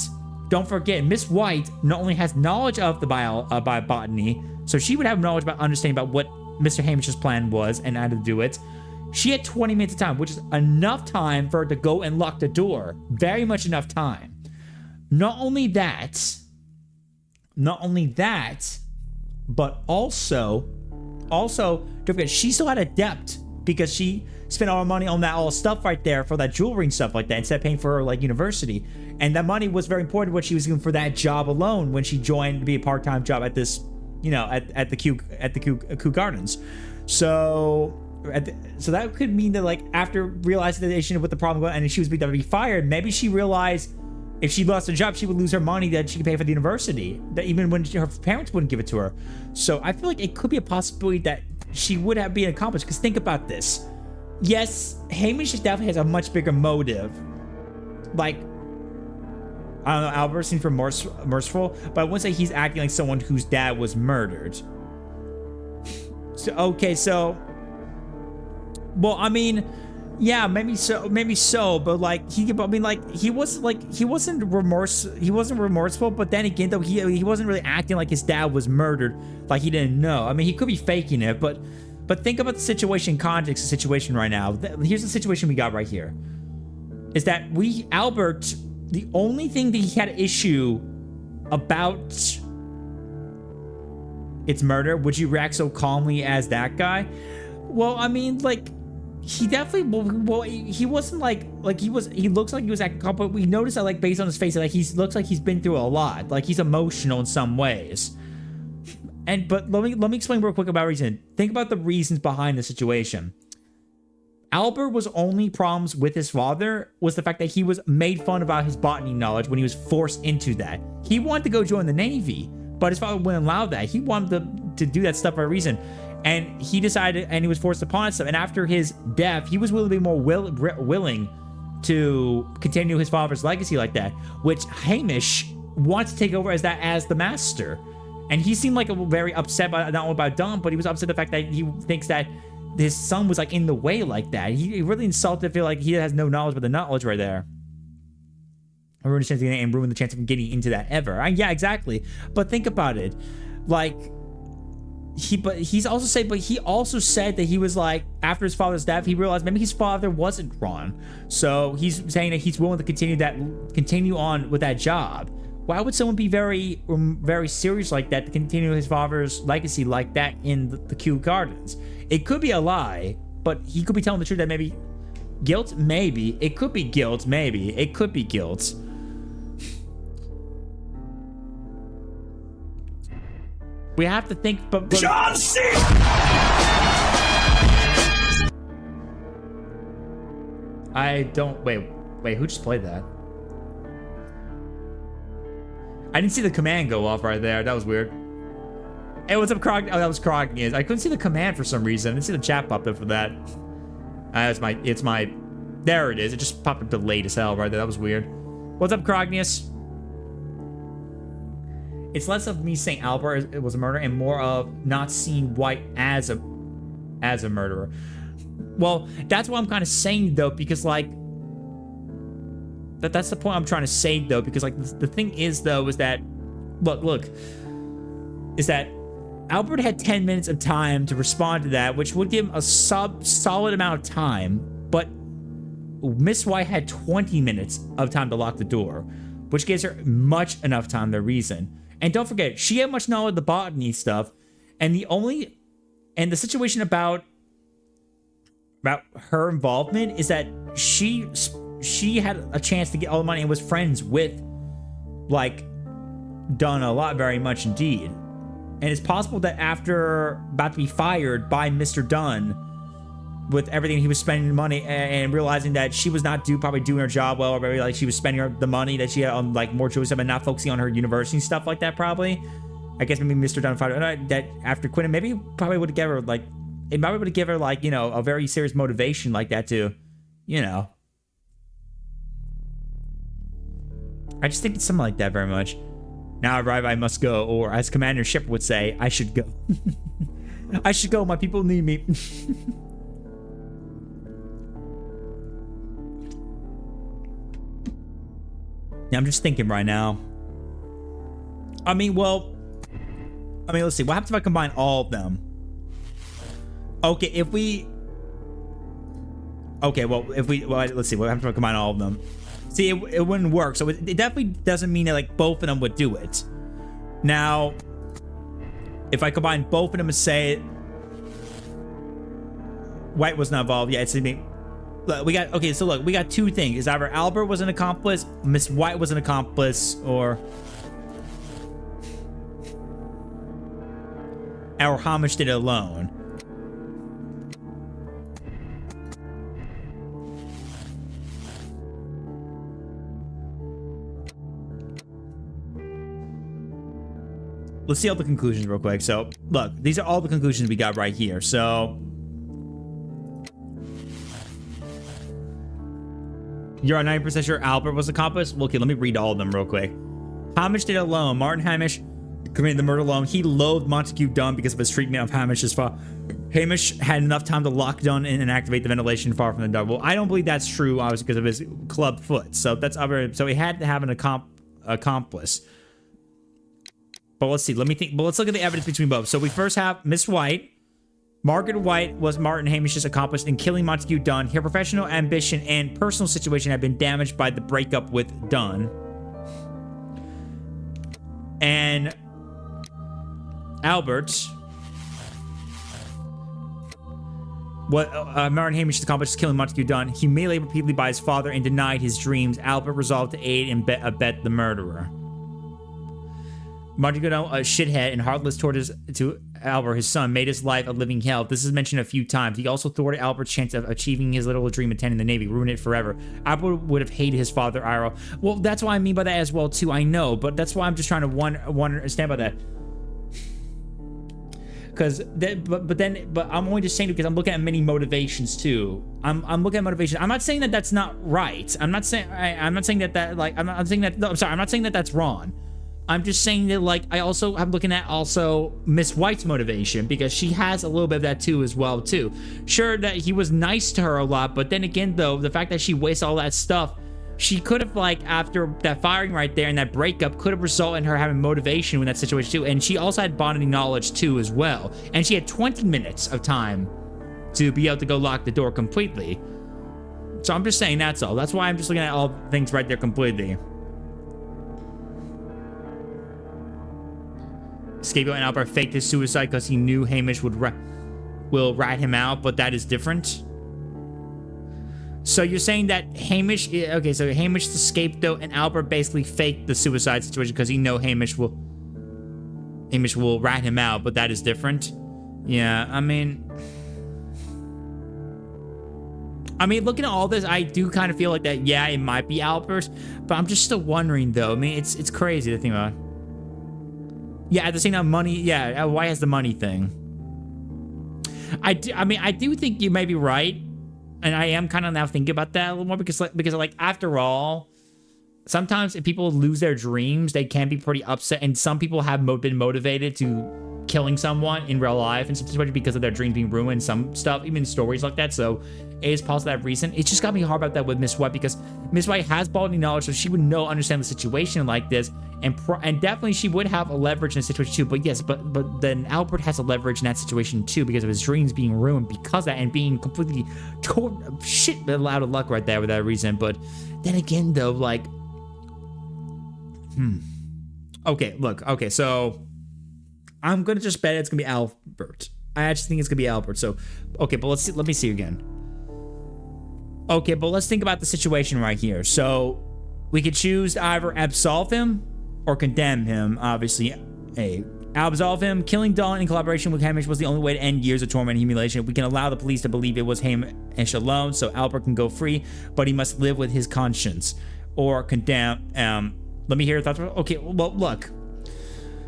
don't forget, Miss White not only has knowledge of the botany, so she would have knowledge about understanding about what Mr. Hamish's plan was and how to do it. She had 20 minutes of time, which is enough time for her to go and lock the door. Very much enough time. Not only that, but also, don't forget, she still had a debt because she spent all her money on that all stuff right there for that jewelry and stuff like that instead of paying for her like university. And that money was very important when she was given for that job alone when she joined to be a part-time job at this, you know, at the Kew Gardens. So that could mean that like after realizing that she knew what the problem was and she was going to be fired, maybe she realized if she lost her job, she would lose her money that she could pay for the university, that even when her parents wouldn't give it to her. So I feel like it could be a possibility that she would have been accomplished. Because think about this. Yes, Hamish definitely has a much bigger motive. Like, I don't know, Albert seems merciful, but I wouldn't say he's acting like someone whose dad was murdered. So, okay, so... Well, I mean... Yeah, maybe so, but like he wasn't remorseful, but then again though he wasn't really acting like his dad was murdered, like he didn't know. I mean, he could be faking it, but think about the situation, context of the situation right now. Here's the situation we got right here. Is that Albert, the only thing that he had an issue about its murder, would you react so calmly as that guy? Well, I mean, like, he definitely, well, he wasn't he looks like he was acting calm, but we noticed that, like, based on his face, like, he looks like he's been through a lot. Like, he's emotional in some ways. But let me explain real quick about reason. Think about the reasons behind the situation. Albert was only problems with his father was the fact that he was made fun about his botany knowledge when he was forced into that. He wanted to go join the Navy, but his father wouldn't allow that. He wanted to do that stuff for a reason. And he decided, and he was forced upon it. And after his death, he was willing to be more willing to continue his father's legacy like that, which Hamish wants to take over as the master. And he seemed like very upset not only about Dom, but he was upset the fact that he thinks that his son was like in the way like that. He really insulted, feel like he has no knowledge but the knowledge right there. Ruin the chance and ruin the chance of getting into that ever. Yeah, exactly. But think about it, like. He also said that he was like, after his father's death, he realized maybe his father wasn't wrong. So he's saying that he's willing to continue on with that job. Why would someone be very, very serious like that to continue his father's legacy like that in the Kew Gardens? It could be a lie, but he could be telling the truth that maybe guilt, maybe. It could be guilt, maybe. It could be guilt. We have to think, but John C. I don't wait. Who just played that? I didn't see the command go off right there. That was weird. Hey, what's up, Krog? Oh, that was Krog. I couldn't see the command for some reason. I didn't see the chat popped up for that. It's my. There it is. It just popped up delayed as hell right there. That was weird. What's up, Krognius? It's less of me saying Albert was a murderer and more of not seeing White as a murderer. Well, that's what I'm kind of saying though, because like that's the point I'm trying to say though, because like the thing is though is that look is that Albert had 10 minutes of time to respond to that, which would give him a solid amount of time, but Miss White had 20 minutes of time to lock the door, which gives her much enough time to reason. And don't forget, she had much knowledge of the botany stuff, and the situation about her involvement is that she had a chance to get all the money and was friends with, like, Dunn a lot, very much indeed. And it's possible that after about to be fired by Mr. Dunn, with everything he was spending money and realizing that she was not probably doing her job well, or maybe like she was spending the money that she had on like more jewelry stuff and not focusing on her university stuff like that, probably. I guess maybe Mr. Dunn found that after quitting, maybe probably would have given her like, it probably would have given her like, you know, a very serious motivation like that to, you know. I just think it's something like that very much. Now I arrive, I must go, or as Commander Shepard would say, I should go. I should go, my people need me. Yeah, I'm just thinking right now. I mean, let's see. What happens if I combine all of them? Okay, let's see. What happens if I combine all of them? See, it wouldn't work. So it definitely doesn't mean that like both of them would do it. Now, if I combine both of them and say White was not involved, yeah, it's me. Look, we got two things. Is either Albert was an accomplice, Miss White was an accomplice, or Hamish did it alone. Let's see all the conclusions real quick. So, look, these are all the conclusions we got right here. So, You're 90% sure Albert was accomplice? Well, okay, let me read all of them real quick. Hamish did it alone. Martin Hamish committed the murder alone. He loathed Montague Dunn because of his treatment of Hamish's father. Hamish had enough time to lock Dunn in and activate the ventilation far from the door. Well, I don't believe that's true, obviously, because of his club foot. So that's other. So he had to have an accomplice. But let's see. Let me think. But let's look at the evidence between both. So we first have Miss White. Margaret White was Martin Hamish's accomplice in killing Montague Dunn. Her professional ambition and personal situation had been damaged by the breakup with Dunn. And Albert, Martin Hamish's accomplice killing Montague Dunn, humiliated repeatedly by his father and denied his dreams. Albert resolved to aid and abet the murderer. Montague Dunn, a shithead and heartless to Albert, his son, made his life a living hell. This is mentioned a few times. He also thwarted Albert's chance of achieving his little dream, attending the Navy, ruined it forever. Albert would have hated his father, Iro. Well, that's what I mean by that as well, too. I know, but that's why I'm just trying to understand by that. Because, but I'm only just saying it because I'm looking at many motivations too. I'm looking at motivation. I'm not saying that that's not right. I'm not saying that like I'm saying that. No, I'm sorry. I'm not saying that that's wrong. I'm just saying that, like, I'm looking at also Miss White's motivation, because she has a little bit of that too as well too. Sure that he was nice to her a lot, but then again though, the fact that she wastes all that stuff, she could have, like, after that firing right there and that breakup could have resulted in her having motivation in that situation too. And she also had bonding knowledge too as well. And she had 20 minutes of time to be able to go lock the door completely. So I'm just saying that's all. That's why I'm just looking at all things right there completely. Scapegoat and Albert faked his suicide because he knew Hamish will rat him out, but that is different. So you're saying that Hamish, okay, so Hamish the scapegoat and Albert basically faked the suicide situation because he know Hamish will rat him out, but that is different. Yeah, I mean, looking at all this, I do kind of feel like that. Yeah, it might be Albert, but I'm just still wondering though. I mean, it's crazy to think about. Yeah, at the same time, money. Yeah, why has the money thing? I do think you may be right, and I am kind of now thinking about that a little more because after all, sometimes if people lose their dreams, they can be pretty upset, and some people have been motivated to killing someone in real life in some situations because of their dreams being ruined. Some stuff, even stories like that. So it is possible that reason. It just got me hard about that with Miss White because Miss White has balding knowledge, so she would understand the situation like this. And definitely she would have a leverage in a situation too. But yes, but then Albert has a leverage in that situation too because of his dreams being ruined because of that and being completely shit out of luck right there with that reason. But then again though, like, okay, look, okay, so I'm gonna just bet it's gonna be Albert. I actually think it's gonna be Albert. So, okay, but let me see again. Okay, but let's think about the situation right here. So we could choose to either absolve him or condemn him, obviously. Absolve him. Killing Dawn in collaboration with Hamish was the only way to end years of torment and humiliation. We can allow the police to believe it was Hamish alone, so Albert can go free, but he must live with his conscience. Or condemn. Let me hear your thoughts. Okay, well, look.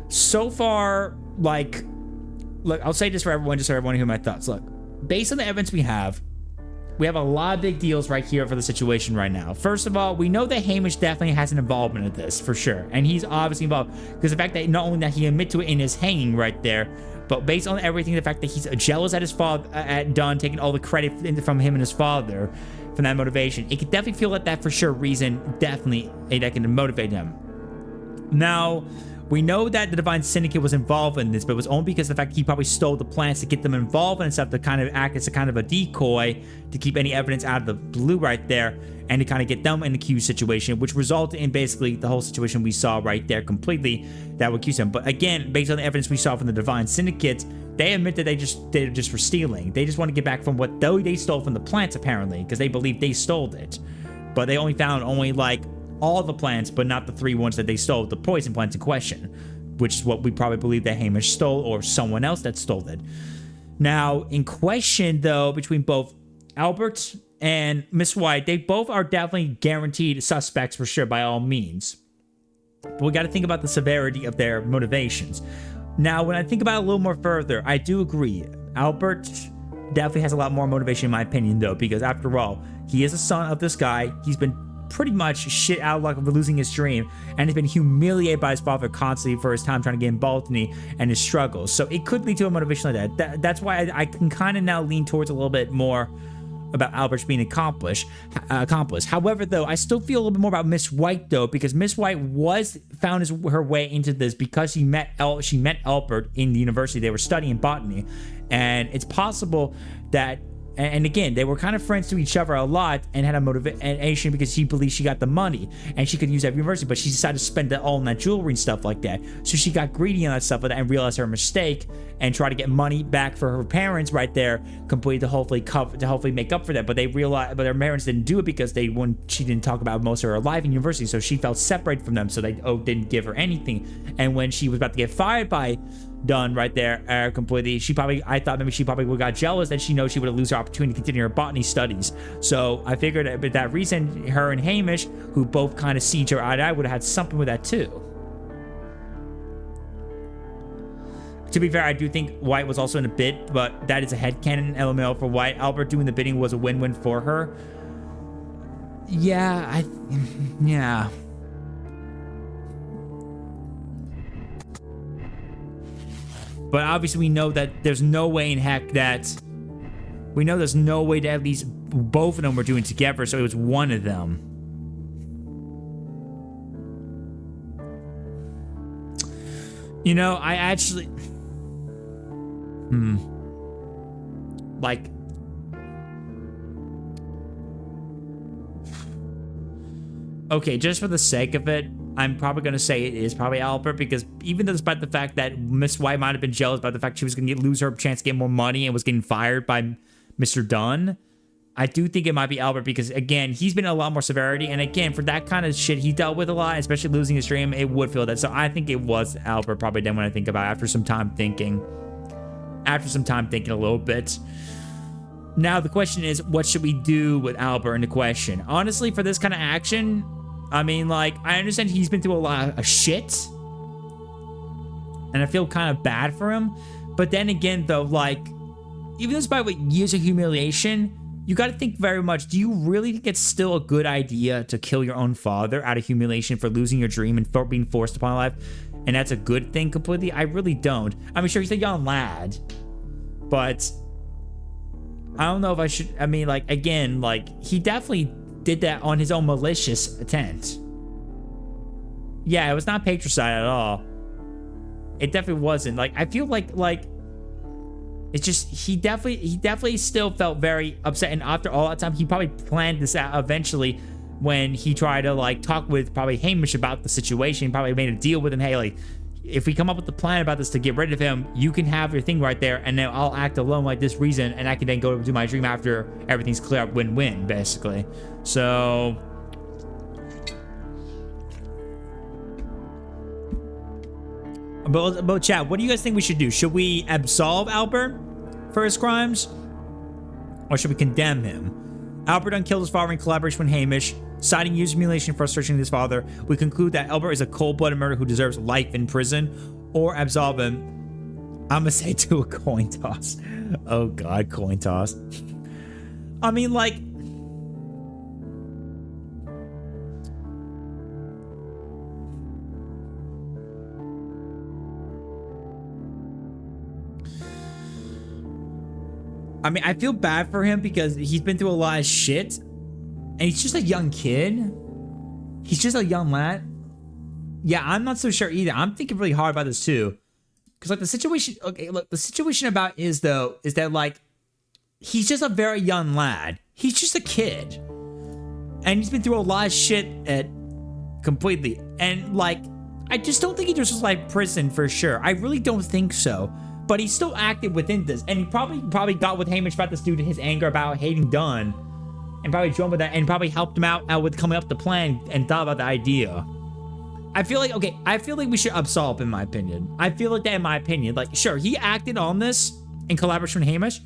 So far, like, look, I'll say this for everyone, just so everyone hear my thoughts. Look, based on the evidence we have a lot of big deals right here for the situation right now. First of all, we know that Hamish definitely has an involvement in this, for sure. And he's obviously involved because the fact that not only that he admit to it in his hanging right there, but based on everything, the fact that he's jealous at his father, at Dunn, taking all the credit from him and his father, from that motivation, it could definitely feel like that for sure reason, definitely that can motivate him. Now, we know that the Divine Syndicate was involved in this, but it was only because of the fact that he probably stole the plans to get them involved and stuff to kind of act as a kind of a decoy to keep any evidence out of the blue right there and to kind of get them in the accused situation, which resulted in basically the whole situation we saw right there completely that would accuse him. But again, based on the evidence we saw from the Divine Syndicate, they admit that they just were stealing. They just want to get back from what they stole from the plants apparently because they believe they stole it. But they only found like all the plants, but not the 3 ones that they stole, the poison plants in question, which is what we probably believe that Hamish stole or someone else that stole it. Now, in question, though, between both Albert and Miss White, they both are definitely guaranteed suspects for sure, by all means. But we got to think about the severity of their motivations. Now, when I think about it a little more further, I do agree. Albert definitely has a lot more motivation, in my opinion, though, because after all, He is a son of this guy. He's been pretty much shit out of luck of losing his dream, and has been humiliated by his father constantly for his time trying to get in Botany and his struggles. So it could lead to a motivation like that. That's why I can kind of now lean towards a little bit more about Albert's being accomplished. However, though, I still feel a little bit more about Miss White, though, because Miss White found her way into this because she met Albert in the university. They were studying botany, and it's possible that. And again, they were kind of friends to each other a lot and had a motivation because she believed she got the money and she could use that university, but she decided to spend it all on that jewelry and stuff like that. So she got greedy on that stuff and realized her mistake and tried to get money back for her parents right there, completely to hopefully make up for that. But they realized, but her parents didn't do it because she didn't talk about most of her life in university, so she felt separated from them. So they didn't give her anything. And when she was about to get fired by Dunn right there, completely, I thought maybe she probably would have got jealous that she knows she would have lose her opportunity to continue her botany studies. So I figured that, but that reason, her and Hamish, who both kind of see each other eye to eye, would have had something with that too. To be fair, I do think White was also in a bid, but that is a headcanon LML for White. Albert doing the bidding was a win-win for her. Yeah. But obviously we know that there's no way in heck that... We know there's no way that at least both of them were doing together, so it was one of them. You know, I actually... Like... Okay, just for the sake of it, I'm probably going to say it is probably Albert, because even despite the fact that Miss White might have been jealous about the fact she was going to lose her chance to get more money and was getting fired by Mr. Dunn, I do think it might be Albert because, again, he's been in a lot more severity, and again, for that kind of shit he dealt with a lot, especially losing his dream, it would feel that. So I think it was Albert probably then when I think about it, after some time thinking a little bit. Now, the question is, what should we do with Albert in the question? Honestly, for this kind of action... I mean, like, I understand he's been through a lot of shit. And I feel kind of bad for him. But then again, though, like, even despite what years of humiliation, you got to think very much, do you really think it's still a good idea to kill your own father out of humiliation for losing your dream and for being forced upon life? And that's a good thing completely? I really don't. I mean, sure, he's a young lad. But I don't know if I should... I mean, like, again, like, he definitely... did that on his own malicious intent. Yeah, it was not patricide at all. It definitely wasn't. Like, I feel like it's just he definitely still felt very upset, and after all that time, he probably planned this out eventually when he tried to like talk with probably Hamish about the situation, probably made a deal with him. Hey, like, if we come up with a plan about this to get rid of him, you can have your thing right there, and then I'll act alone like this reason, and I can then go do my dream after everything's clear up, win-win, basically. So... But chat, what do you guys think we should do? Should we absolve Albert for his crimes? Or should we condemn him? Albert unkilled his father in collaboration with Hamish, citing years of humiliation and frustration with his father. We conclude that Albert is a cold-blooded murderer who deserves life in prison, or absolve him. I'm gonna say do a coin toss. Oh god, coin toss. I mean, like... I mean, I feel bad for him because he's been through a lot of shit. And he's just a young kid. He's just a young lad. Yeah, I'm not so sure either. I'm thinking really hard about this too. Because like the situation, okay, look, the situation about is that like, he's just a very young lad. He's just a kid. And he's been through a lot of shit completely. And like, I just don't think he deserves like prison for sure. I really don't think so. But he still acted within this. And he probably got with Hamish about this due to his anger about hating Dunn. And probably joined with that and probably helped him out with coming up with the plan and thought about the idea. I feel like we should absolve in my opinion. I feel like that in my opinion. Like, sure, he acted on this in collaboration with Hamish.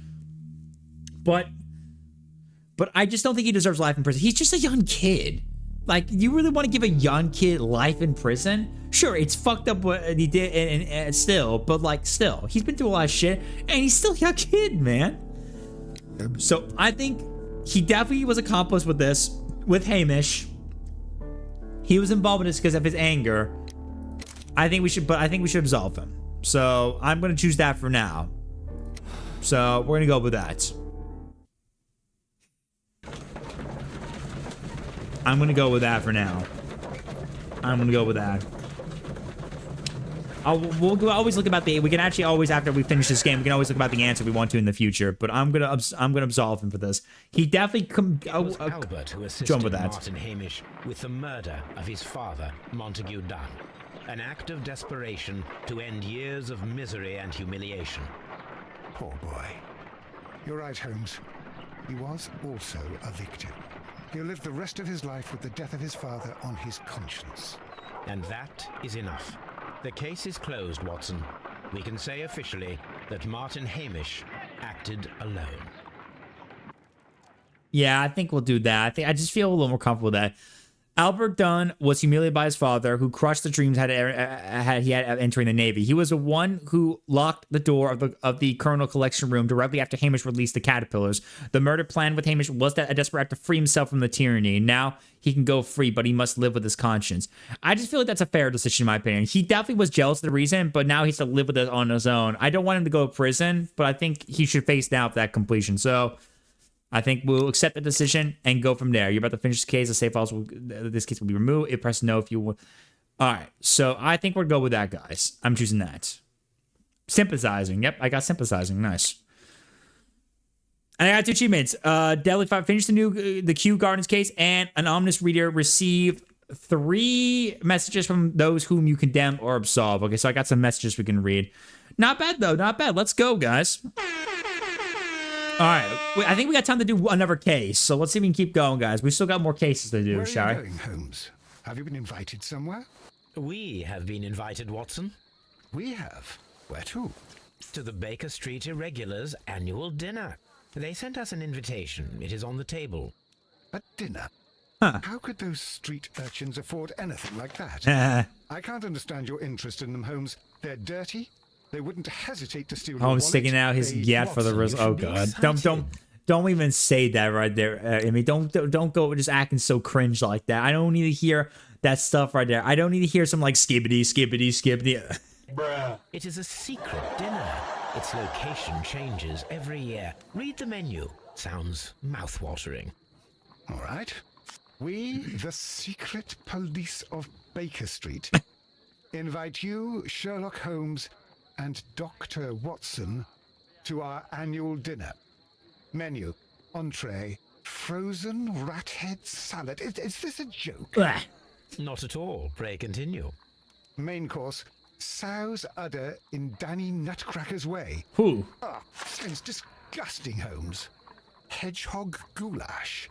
But I just don't think he deserves life in prison. He's just a young kid. Like, you really want to give a young kid life in prison? Sure, it's fucked up what he did and still, but like, still, he's been through a lot of shit and he's still a young kid, man. So I think He definitely was accomplice with this, with Hamish. He was involved in this because of his anger. I think we should absolve him. So I'm going to choose that for now. So we're going to go with that. I'm going to go with that for now. I'm going to go with that. We'll always look about we can actually always, after we finish this game, we can always look about the answer we want to in the future. But I'm gonna absolve him for this. He definitely Albert who assisted Martin Hamish with the murder of his father, Montague Dunn. An act of desperation to end years of misery and humiliation. Poor boy. You're right, Holmes. He was also a victim. He'll live the rest of his life with the death of his father on his conscience. And that is enough. The case is closed, Watson. We can say officially that Martin Hamish acted alone. Yeah, I think we'll do that. I just feel a little more comfortable with that. Albert Dunn was humiliated by his father, who crushed the dreams he had of entering the Navy. He was the one who locked the door of the Colonel Collection Room directly after Hamish released the caterpillars. The murder plan with Hamish was a desperate act to free himself from the tyranny. Now he can go free, but he must live with his conscience. I just feel like that's a fair decision, in my opinion. He definitely was jealous of the reason, but now he has to live with it on his own. I don't want him to go to prison, but I think he should face down for that completion. So I think we'll accept the decision and go from there. You're about to finish this case. The save files this case will be removed. Press no if you want. All right. So I think we'll go with that, guys. I'm choosing that. Sympathizing. Yep, I got sympathizing. Nice. And I got 2 achievements. Deadly Five. Finish the Kew Gardens case, and an ominous reader receive 3 messages from those whom you condemn or absolve. Okay, so I got some messages we can read. Not bad though. Not bad. Let's go, guys. All right, I think we got time to do another case, so let's see if we can keep going, guys. We still got more cases to do, shall we? Where are you going, Holmes? Have you been invited somewhere? We have been invited, Watson. We have? Where to? To the Baker Street Irregulars' annual dinner. They sent us an invitation. It is on the table. A dinner? Huh. How could those street urchins afford anything like that? I can't understand your interest in them, Holmes. They're dirty. They wouldn't hesitate to steal. Holmes sticking out his yet for the result. Oh god! Don't even say that right there. I mean, don't go just acting so cringe like that. I don't need to hear that stuff right there. I don't need to hear some like skibbity. Bruh. It is a secret dinner. Its location changes every year. Read the menu. Sounds mouth-watering. All right. We, the secret police of Baker Street, invite you, Sherlock Holmes, and Dr. Watson to our annual dinner. Menu, entree, frozen rat head salad. Is this a joke? Not at all. Pray continue. Main course, sow's udder in Danny Nutcracker's way. Who? Sounds disgusting, Holmes. Hedgehog goulash.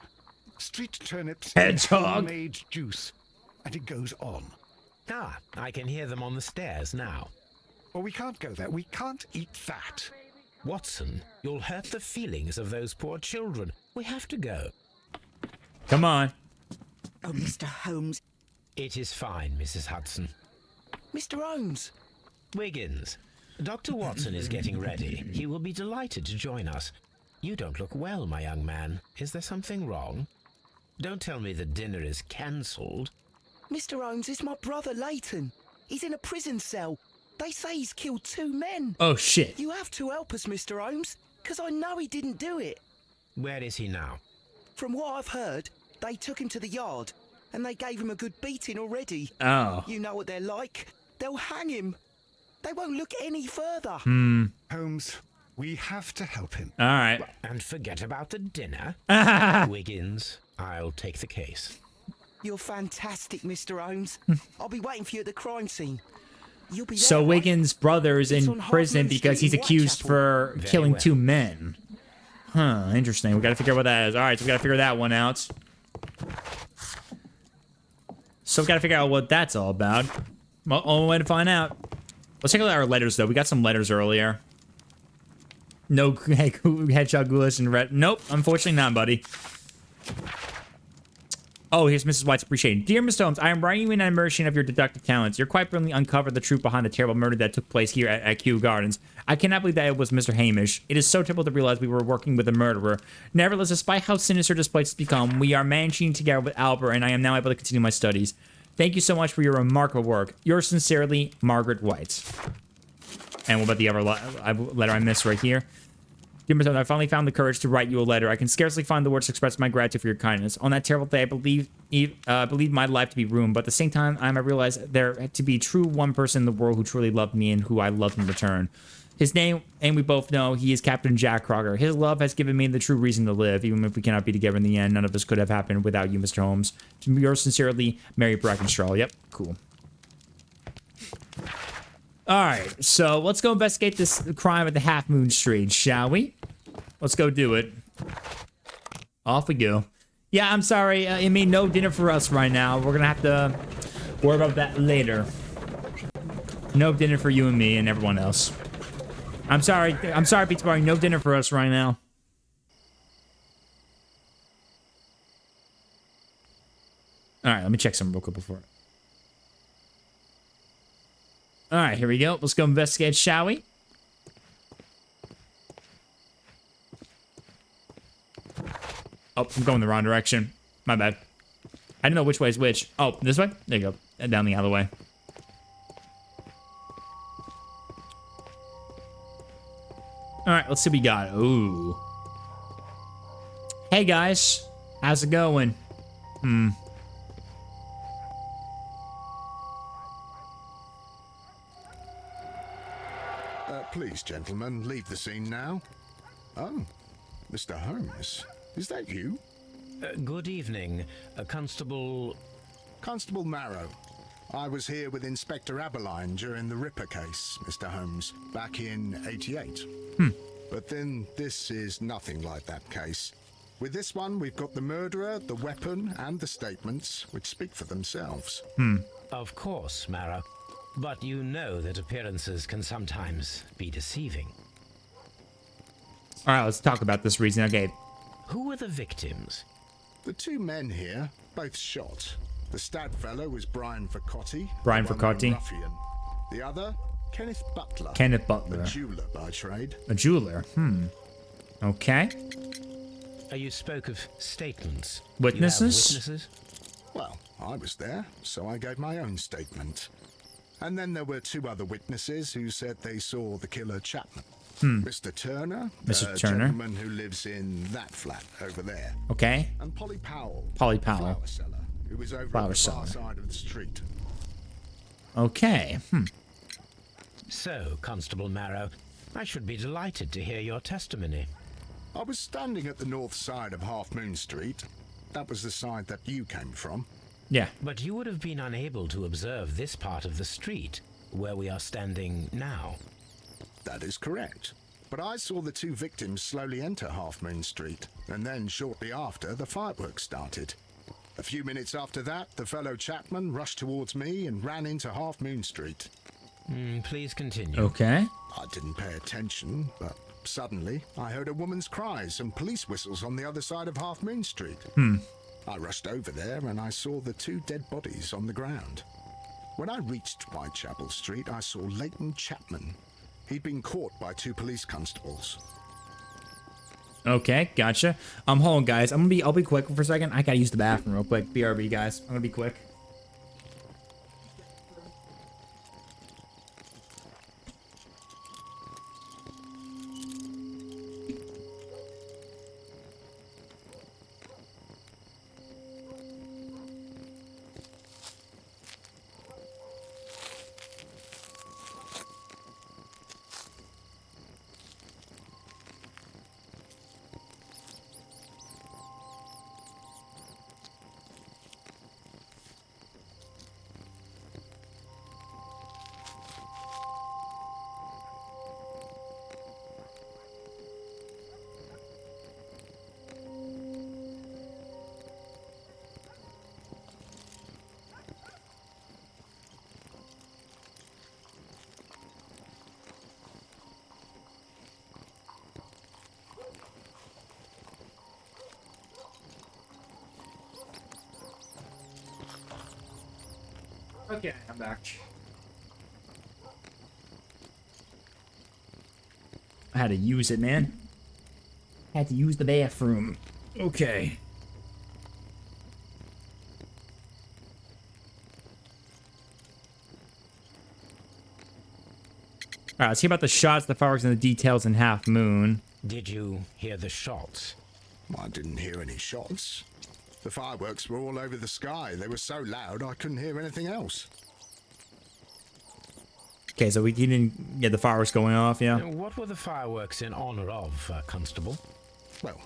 Street turnips. Hedgehog. Made juice. And it goes on. Ah, I can hear them on the stairs now. Well, we can't go there. We can't eat that. Watson, you'll hurt the feelings of those poor children. We have to go. Come on. Oh, Mr. Holmes. It is fine, Mrs. Hudson. Mr. Holmes. Wiggins, Dr. Watson is getting ready. He will be delighted to join us. You don't look well, my young man. Is there something wrong? Don't tell me the dinner is cancelled. Mr. Holmes, it's my brother Leighton. He's in a prison cell. They say he's killed 2 men. Oh, shit. You have to help us, Mr. Holmes, because I know he didn't do it. Where is he now? From what I've heard, they took him to the yard, and they gave him a good beating already. Oh. You know what they're like. They'll hang him. They won't look any further. Holmes, we have to help him. All right. And forget about the dinner. Wiggins, I'll take the case. You're fantastic, Mr. Holmes. I'll be waiting for you at the crime scene. You'll be there, So right? Wiggins' brother's It's in on prison Hardman because Street he's in accused Whitechapel. for Very killing well. 2 men. Huh, interesting. We gotta figure out what that is. All right, so we gotta figure that one out. So we gotta figure out what that's all about. Well, only way to find out. Let's take a look at our letters, though. We got some letters earlier. No hedgehog goulash and red. Nope, unfortunately not, buddy. Oh, here's Mrs. White's appreciation. Dear Mr. Holmes, I am writing you in admiration of your deductive talents. You're quite brilliantly uncovered the truth behind the terrible murder that took place here at Kew Gardens. I cannot believe that it was Mr. Hamish. It is so terrible to realize we were working with a murderer. Nevertheless, despite how sinister this place has become, we are managing together with Albert, and I am now able to continue my studies. Thank you so much for your remarkable work. Yours sincerely, Margaret White. And what about the other letter I missed right here? Dear Mr. Holmes, I finally found the courage to write you a letter. I can scarcely find the words to express my gratitude for your kindness. On that terrible day, I believed my life to be ruined, but at the same time, I realized there to be true one person in the world who truly loved me and who I loved in return. His name, and we both know, he is Captain Jack Crocker. His love has given me the true reason to live. Even if we cannot be together in the end, none of this could have happened without you, Mr. Holmes. Yours sincerely, Mary Brackenstraw. Yep, cool. Alright, so let's go investigate this crime at the Half Moon Street, shall we? Let's go do it. Off we go. Yeah, I'm sorry. It made no dinner for us right now. We're gonna have to worry about that later. No dinner for you and me and everyone else. I'm sorry. I'm sorry, Pizza Party. No dinner for us right now. Alright, let me check something real quick before. Alright, here we go. Let's go investigate, shall we? Oh, I'm going the wrong direction. My bad. I didn't know which way is which. Oh, this way? There you go. And down the other way. Alright, let's see what we got. Ooh. Hey, guys. How's it going? Please, gentlemen, leave the scene now. Oh, Mr. Holmes. Is that you? Good evening, Constable... Constable Marrow. I was here with Inspector Aberline during the Ripper case, Mr. Holmes, back in '88. But then this is nothing like that case. With this one, we've got the murderer, the weapon, and the statements, which speak for themselves. Of course, Marrow. But you know that appearances can sometimes be deceiving. Alright, let's talk about this reason. Okay. Who were the victims? The two men here, both shot. The stout fellow was Brian Vercotti. Brian the one Vercotti. Ruffian. The other, Kenneth Butler. Kenneth Butler. A jeweler by trade. A jeweler. Okay. You spoke of statements. Witnesses? You have witnesses? Well, I was there, so I gave my own statement. And then there were two other witnesses who said they saw the killer Chapman. Mr. Turner, Mr. a Turner. gentleman who lives in that flat over there. Okay. And Polly Powell. Polly the Powell. flower seller, who was over Flower on the seller. far side of the street. Okay. So, Constable Marrow, I should be delighted to hear your testimony. I was standing at the north side of Half Moon Street. That was the side that you came from. Yeah. But you would have been unable to observe this part of the street, where we are standing now. That is correct. But I saw the two victims slowly enter Half Moon Street, and then shortly after, the fireworks started. A few minutes after that, the fellow Chapman rushed towards me and ran into Half Moon Street. Please continue. Okay. I didn't pay attention, but suddenly I heard a woman's cries and police whistles on the other side of Half Moon Street. I rushed over there and I saw the two dead bodies on the ground. When I reached Whitechapel Street, I saw Leighton Chapman. He'd been caught by two police constables. Okay, gotcha. Hold on, guys. I'll be quick for a second. I gotta use the bathroom real quick. BRB, guys. I'm gonna be quick. Okay, I'm back. I had to use it, man. Had to use the bathroom. Okay. Alright, let's hear about the shots, the fireworks, and the details in Half Moon. Did you hear the shots? I didn't hear any shots. The fireworks were all over the sky. They were so loud I couldn't hear anything else. Okay, so you didn't get the fireworks going off, yeah? What were the fireworks in honor of, Constable? Well,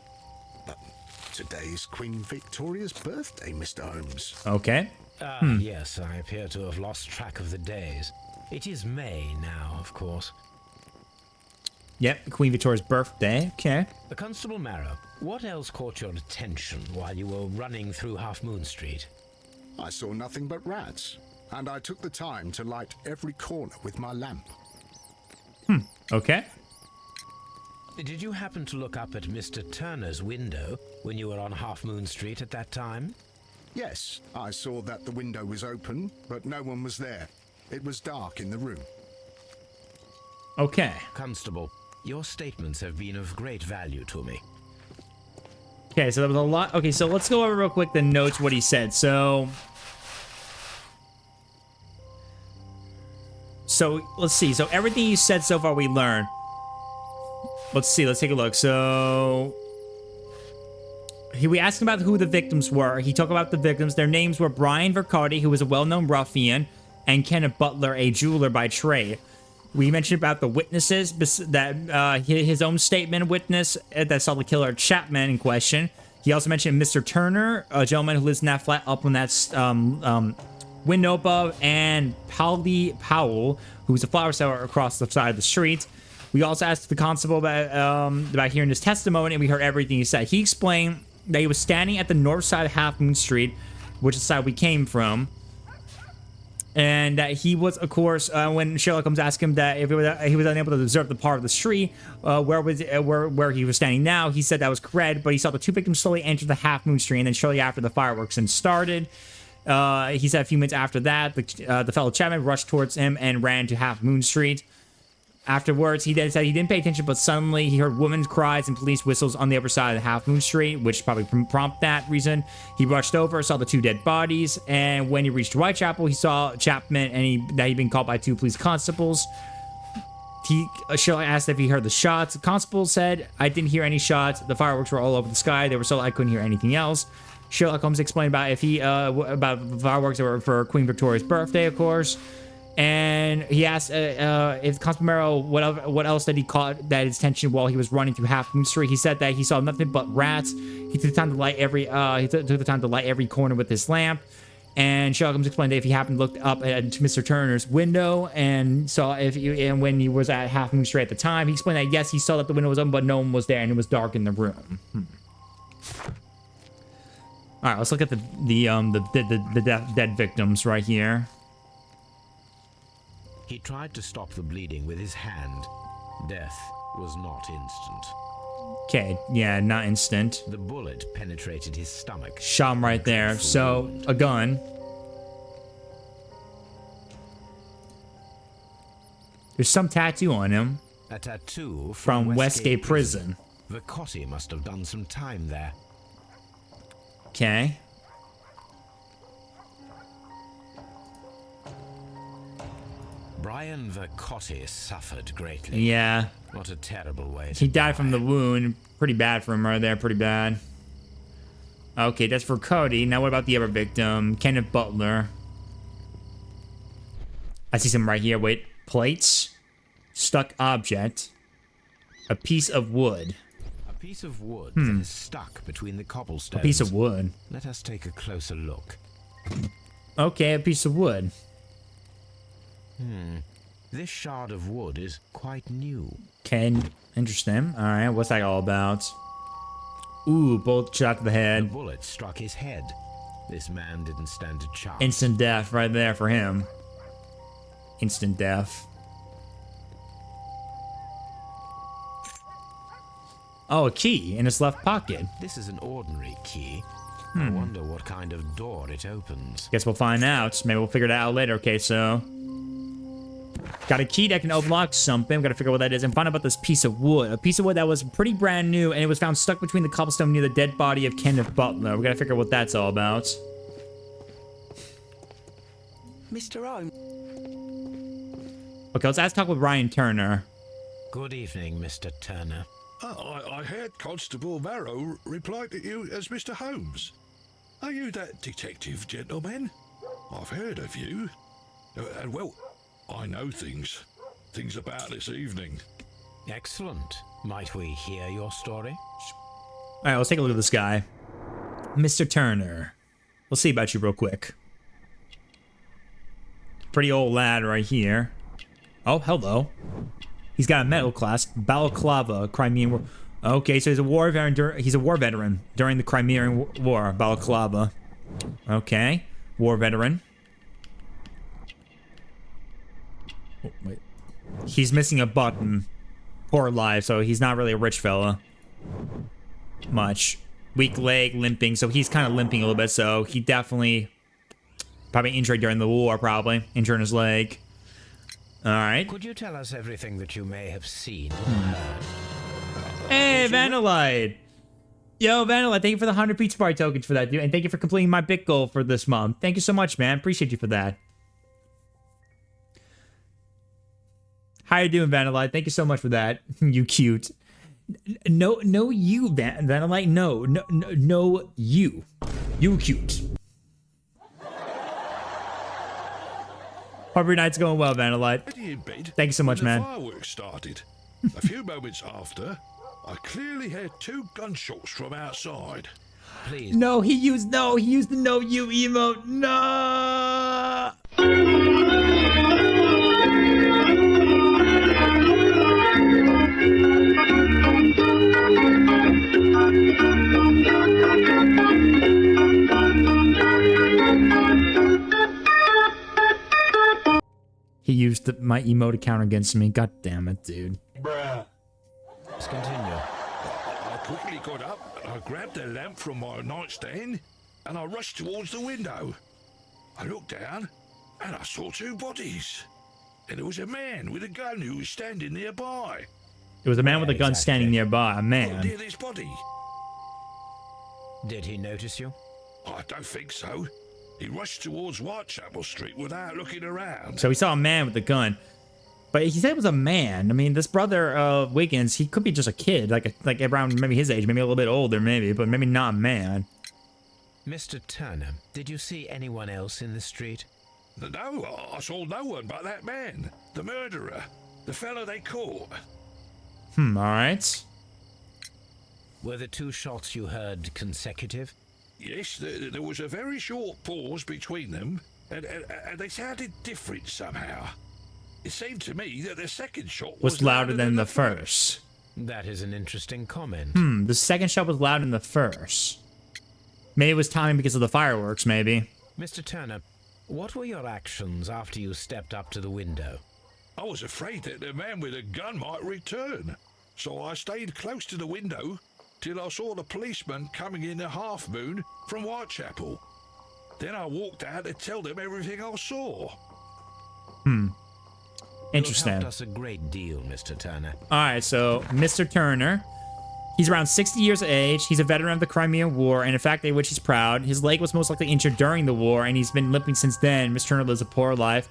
today's Queen Victoria's birthday, Mr. Holmes. Okay. Yes, I appear to have lost track of the days. It is May now, of course. Yep, Queen Victoria's birthday. Okay. Constable Marrow, what else caught your attention while you were running through Half Moon Street? I saw nothing but rats, and I took the time to light every corner with my lamp. Okay. Did you happen to look up at Mr. Turner's window when you were on Half Moon Street at that time? Yes, I saw that the window was open, but no one was there. It was dark in the room. Okay. Constable, your statements have been of great value to me. Okay, so there was a lot. Okay, so let's go over real quick the notes, what he said. So let's see. So everything you said so far we learned. Let's see. Let's take a look. So we asked him about who the victims were. He talked about the victims. Their names were Brian Vercardi, who was a well-known ruffian, and Kenneth Butler, a jeweler by trade. We mentioned about the witnesses, that his own statement witness that saw the killer Chapman in question. He also mentioned Mr. Turner, a gentleman who lives in that flat up on that window above, and Polly Powell, who's a flower seller across the side of the street. We also asked the constable about hearing his testimony, and we heard everything he said. He explained that he was standing at the north side of Half Moon Street, which is the side we came from. And that he was, of course, when Sherlock Holmes asked him that if he was unable to observe the part of the street where he was standing now, he said that was correct, but he saw the two victims slowly enter the Half Moon Street, and then shortly after the fireworks started. He said a few minutes after that, the fellow Chapman rushed towards him and ran to Half Moon Street. Afterwards, he then said he didn't pay attention, but suddenly he heard women's cries and police whistles on the upper side of the Half Moon Street, which probably prompted that reason. He rushed over, saw the two dead bodies, and when he reached Whitechapel, he saw Chapman and that he'd been caught by two police constables. Sherlock asked if he heard the shots. The constable said, "I didn't hear any shots. The fireworks were all over the sky. They were so I couldn't hear anything else." Sherlock Holmes explained about about the fireworks that were for Queen Victoria's birthday, of course. And he asked if Constable Marrow, what else that he caught that his attention while he was running through Half Moon Street. He said that he saw nothing but rats. He took the time to light every corner with his lamp. And Sherlock Holmes explained that if he happened to look up at Mr. Turner's window and saw when he was at Half Moon Street at the time, he explained that yes, he saw that the window was open, but no one was there, and it was dark in the room. All right, let's look at the dead victims right here. He tried to stop the bleeding with his hand. Death was not instant. Okay, yeah, not instant. The bullet penetrated his stomach. Shot him right there. So, a gun. There's some tattoo on him. A tattoo from Westgate Prison. Vercotti must have done some time there. Okay. Brian Vercotti suffered greatly. Yeah. What a terrible way to He died from the wound. Pretty bad for him right there. Pretty bad. Okay, that's for Cody. Now what about the other victim? Kenneth Butler. I see some right here. Wait. Plates. Stuck object. A piece of wood. A piece of wood that is stuck between the cobblestones. A piece of wood. Let us take a closer look. Okay, a piece of wood. This shard of wood is quite new. Okay, interesting. Alright, what's that all about? Ooh, bullet shot to the head. The bullet struck his head. This man didn't stand a chance. Instant death right there for him. Instant death. Oh, a key in his left pocket. This is an ordinary key. I wonder what kind of door it opens. Guess we'll find out. Maybe we'll figure it out later. Okay, so... got a key that can unlock something. We gotta figure out what that is and find out about this piece of wood. A piece of wood that was pretty brand new, and it was found stuck between the cobblestone near the dead body of Kenneth Butler. We gotta figure out what that's all about. Mr. Holmes. Okay, let's talk with Ryan Turner. Good evening, Mr. Turner. I heard Constable Barrow reply to you as Mr. Holmes. Are you that detective, gentleman? I've heard of you. And well, I know things about this evening. Excellent. Might we hear your story? All right, let's take a look at this guy. Mr. Turner. We'll see about you real quick. Pretty old lad right here. Oh, hello. He's got a medal class, Balaclava, Crimean War. Okay, so he's a war veteran during the Crimean War, Balaclava. Okay, war veteran. Oh, wait. He's missing a button. Poor life, so he's not really a rich fella. Much. Weak leg, limping, so he's kind of limping a little bit, so he definitely... probably injured during the war, probably. Injured his leg. Alright. Could you tell us everything that you may have seen or heard? Hey, Vanillite! Yo, Vanillite, thank you for the 100 pizza party tokens for that, dude. And thank you for completing my bit goal for this month. Thank you so much, man. Appreciate you for that. How you doing, Vanillite? Thank you so much for that. You cute. No, you, Vanillite. No, you. You cute. Hope your night's going well, Vanillite. Thank you so much, man. The fireworks started. A few moments after, I clearly heard 2 gunshots from outside. Please. No, he used the no you emote. No. He used my emote account against me. God damn it, dude. Bruh. Let's continue. I quickly got up and I grabbed a lamp from my nightstand and I rushed towards the window. I looked down and I saw 2 bodies. And there was a man with a gun who was standing nearby. It was a man with a gun standing nearby. A man. Near this body. Did he notice you? I don't think so. He rushed towards Whitechapel Street without looking around. So he saw a man with a gun. But he said it was a man. I mean, this brother of Wiggins, he could be just a kid, like around maybe his age, maybe a little bit older, maybe, but maybe not a man. Mr. Turner, did you see anyone else in the street? No, I saw no one but that man, the murderer, the fellow they caught. All right. Were the 2 shots you heard consecutive? Yes, there was a very short pause between them, and they sounded different somehow. It seemed to me that the second shot was louder than the first. That is an interesting comment. The second shot was louder than the first. Maybe it was timing because of the fireworks, maybe. Mr. Turner, what were your actions after you stepped up to the window? I was afraid that the man with a gun might return, so I stayed close to the window till I saw the policeman coming in a half moon from Whitechapel. Then I walked out to tell them everything I saw. Interesting. You have helped us a great deal, Mr. Turner. All right, so Mr. Turner, he's around 60 years of age. He's a veteran of the Crimean War, and a fact of which he's proud. His leg was most likely injured during the war, and he's been limping since then. Mr. Turner lives a poor life.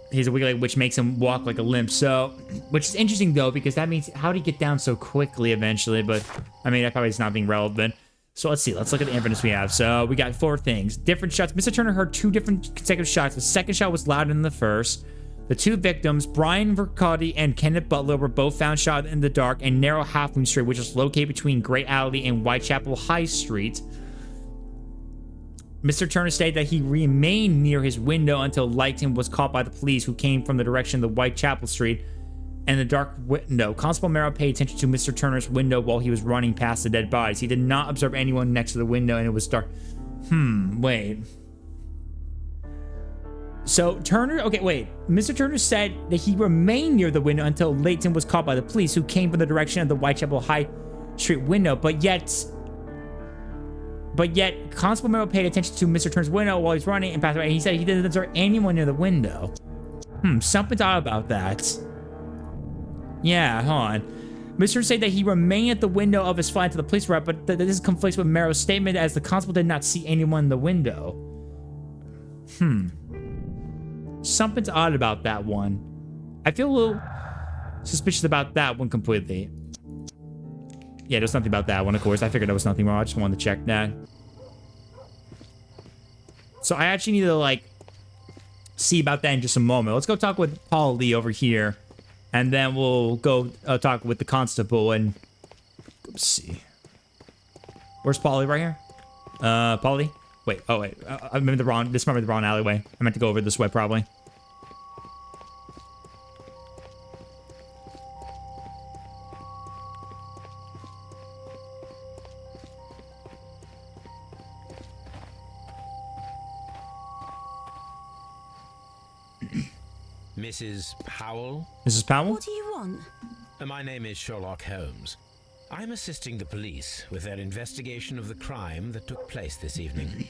He's a weak leg, which makes him walk like a limp. So, which is interesting, though, because that means how did he get down so quickly eventually? But, I mean, that probably is not being relevant. So let's see. Let's look at the evidence we have. So we got 4 things. Different shots. Mr. Turner heard 2 different consecutive shots. The second shot was louder than the first. The 2 victims, Brian Vercotti and Kenneth Butler, were both found shot in the dark and narrow Half Moon Street, which is located between Great Alley and Whitechapel High Street. Mr. Turner stated that he remained near his window until Lighton was caught by the police, who came from the direction of the Whitechapel Street and the dark window. Constable Merrill paid attention to Mr. Turner's window while he was running past the dead bodies. He did not observe anyone next to the window, and it was dark. Wait. So Turner, okay, wait. Mr. Turner said that he remained near the window until Layton was caught by the police, who came from the direction of the Whitechapel High Street window, but yet But yet, Constable Merrill paid attention to Mr. Turner's window while he's running and passed away. And he said he didn't observe anyone near the window. Something's odd about that. Yeah, hold on. Mr. Turner said that he remained at the window of his flat until the police arrived, but this conflicts with Merrill's statement as the constable did not see anyone in the window. Something's odd about that one. I feel a little suspicious about that one completely. Yeah, there's nothing about that one, of course. I figured there was nothing wrong. I just wanted to check that. So I actually need to, like, see about that in just a moment. Let's go talk with Paul Lee over here. And then we'll go talk with the constable and... Let's see. Where's Paul Lee? Right here? Paul Lee? Wait, oh wait. I'm in the wrong... This might be the wrong alleyway. I meant to go over this way, probably. Mrs. Powell? Mrs. Powell? What do you want? My name is Sherlock Holmes. I'm assisting the police with their investigation of the crime that took place this evening.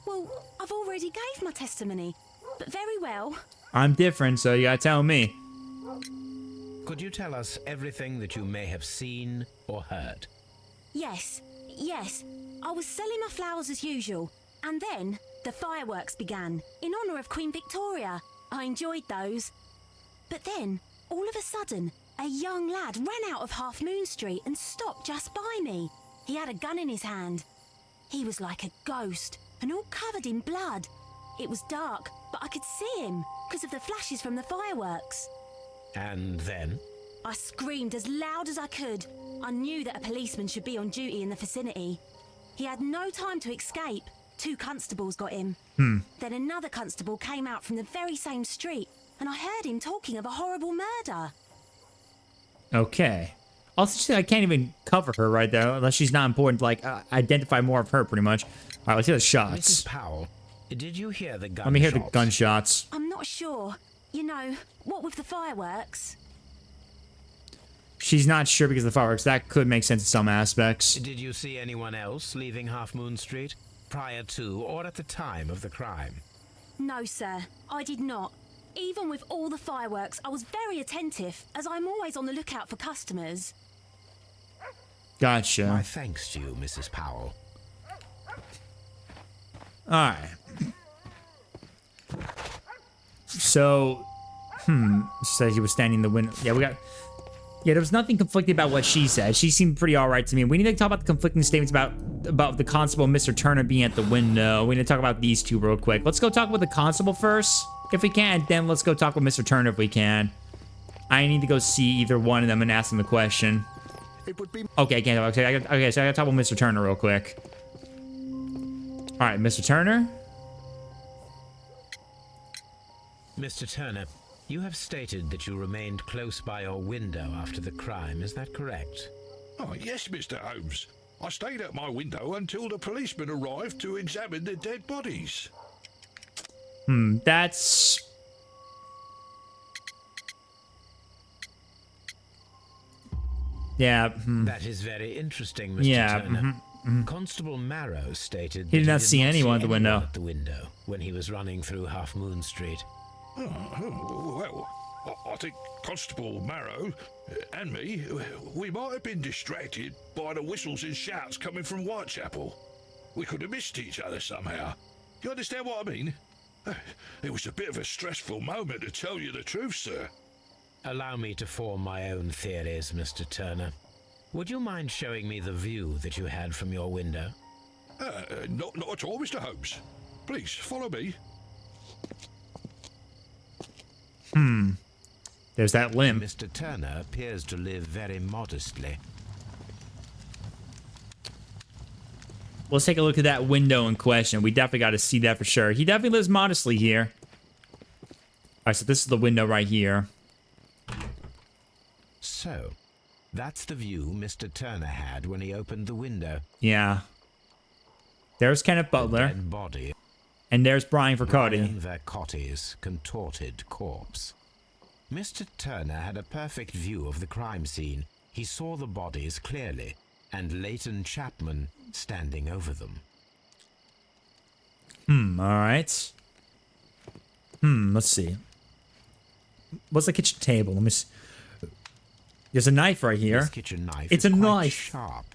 Well, I've already gave my testimony, but very well. I'm different, so you gotta tell me. Could you tell us everything that you may have seen or heard? Yes. I was selling my flowers as usual, and then the fireworks began, in honour of Queen Victoria. I enjoyed those. But then, all of a sudden, a young lad ran out of Half Moon Street and stopped just by me. He had a gun in his hand. He was like a ghost, and all covered in blood. It was dark, but I could see him, because of the flashes from the fireworks. And then? I screamed as loud as I could. I knew that a policeman should be on duty in the vicinity. He had no time to escape. 2 constables got him. Then another constable came out from the very same street, and I heard him talking of a horrible murder. Okay. Also, I can't even cover her right there unless she's not important to, like, identify more of her, pretty much. All right, let's hear the shots. Mrs. Powell, did you hear the gunshots? Let me hear the gunshots. I'm not sure. You know, what with the fireworks? She's not sure because of the fireworks. That could make sense in some aspects. Did you see anyone else leaving Half Moon Street prior to or at the time of the crime? No, sir. I did not. Even with all the fireworks, I was very attentive, as I'm always on the lookout for customers. Gotcha. My thanks to you, Mrs. Powell. Alright. So, said he was standing in the window. Yeah, there was nothing conflicting about what she said. She seemed pretty alright to me. We need to talk about the conflicting statements about the constable and Mr. Turner being at the window. We need to talk about these two real quick. Let's go talk with the constable first, if we can. Then let's go talk with Mr. Turner if we can. I need to go see either one of them and ask them the question. It would be... Okay, I can't. Okay, so I gotta talk with Mr. Turner real quick. Alright, Mr. Turner? Mr. Turner, you have stated that you remained close by your window after the crime, is that correct? Oh, yes, Mr. Holmes. I stayed at my window until the policeman arrived to examine the dead bodies. That's... Yeah. That is very interesting, Mr. Turner. Constable Marrow stated he did not see anyone at the window when he was running through Half Moon Street. Well, I think Constable Marrow and me, we might have been distracted by the whistles and shouts coming from Whitechapel. We could have missed each other somehow. You understand what I mean? It was a bit of a stressful moment, to tell you the truth, sir. Allow me to form my own theories, Mr. Turner. Would you mind showing me the view that you had from your window? Not at all, Mr. Holmes. Please, follow me. There's that limb. Mr. Turner appears to live very modestly. Let's take a look at that window in question. We definitely got to see that for sure. He definitely lives modestly here. Alright, so this is the window right here. So, that's the view Mr. Turner had when he opened the window. Yeah. There's Kenneth Butler. Dead body. And there's Brian Vercotti. Brian Vercotti's contorted corpse. Mr. Turner had a perfect view of the crime scene. He saw the bodies clearly, and Leighton Chapman standing over them. Alright. Let's see. What's the kitchen table? Let me see. There's a knife right here. This kitchen knife it's is a quite knife. Sharp.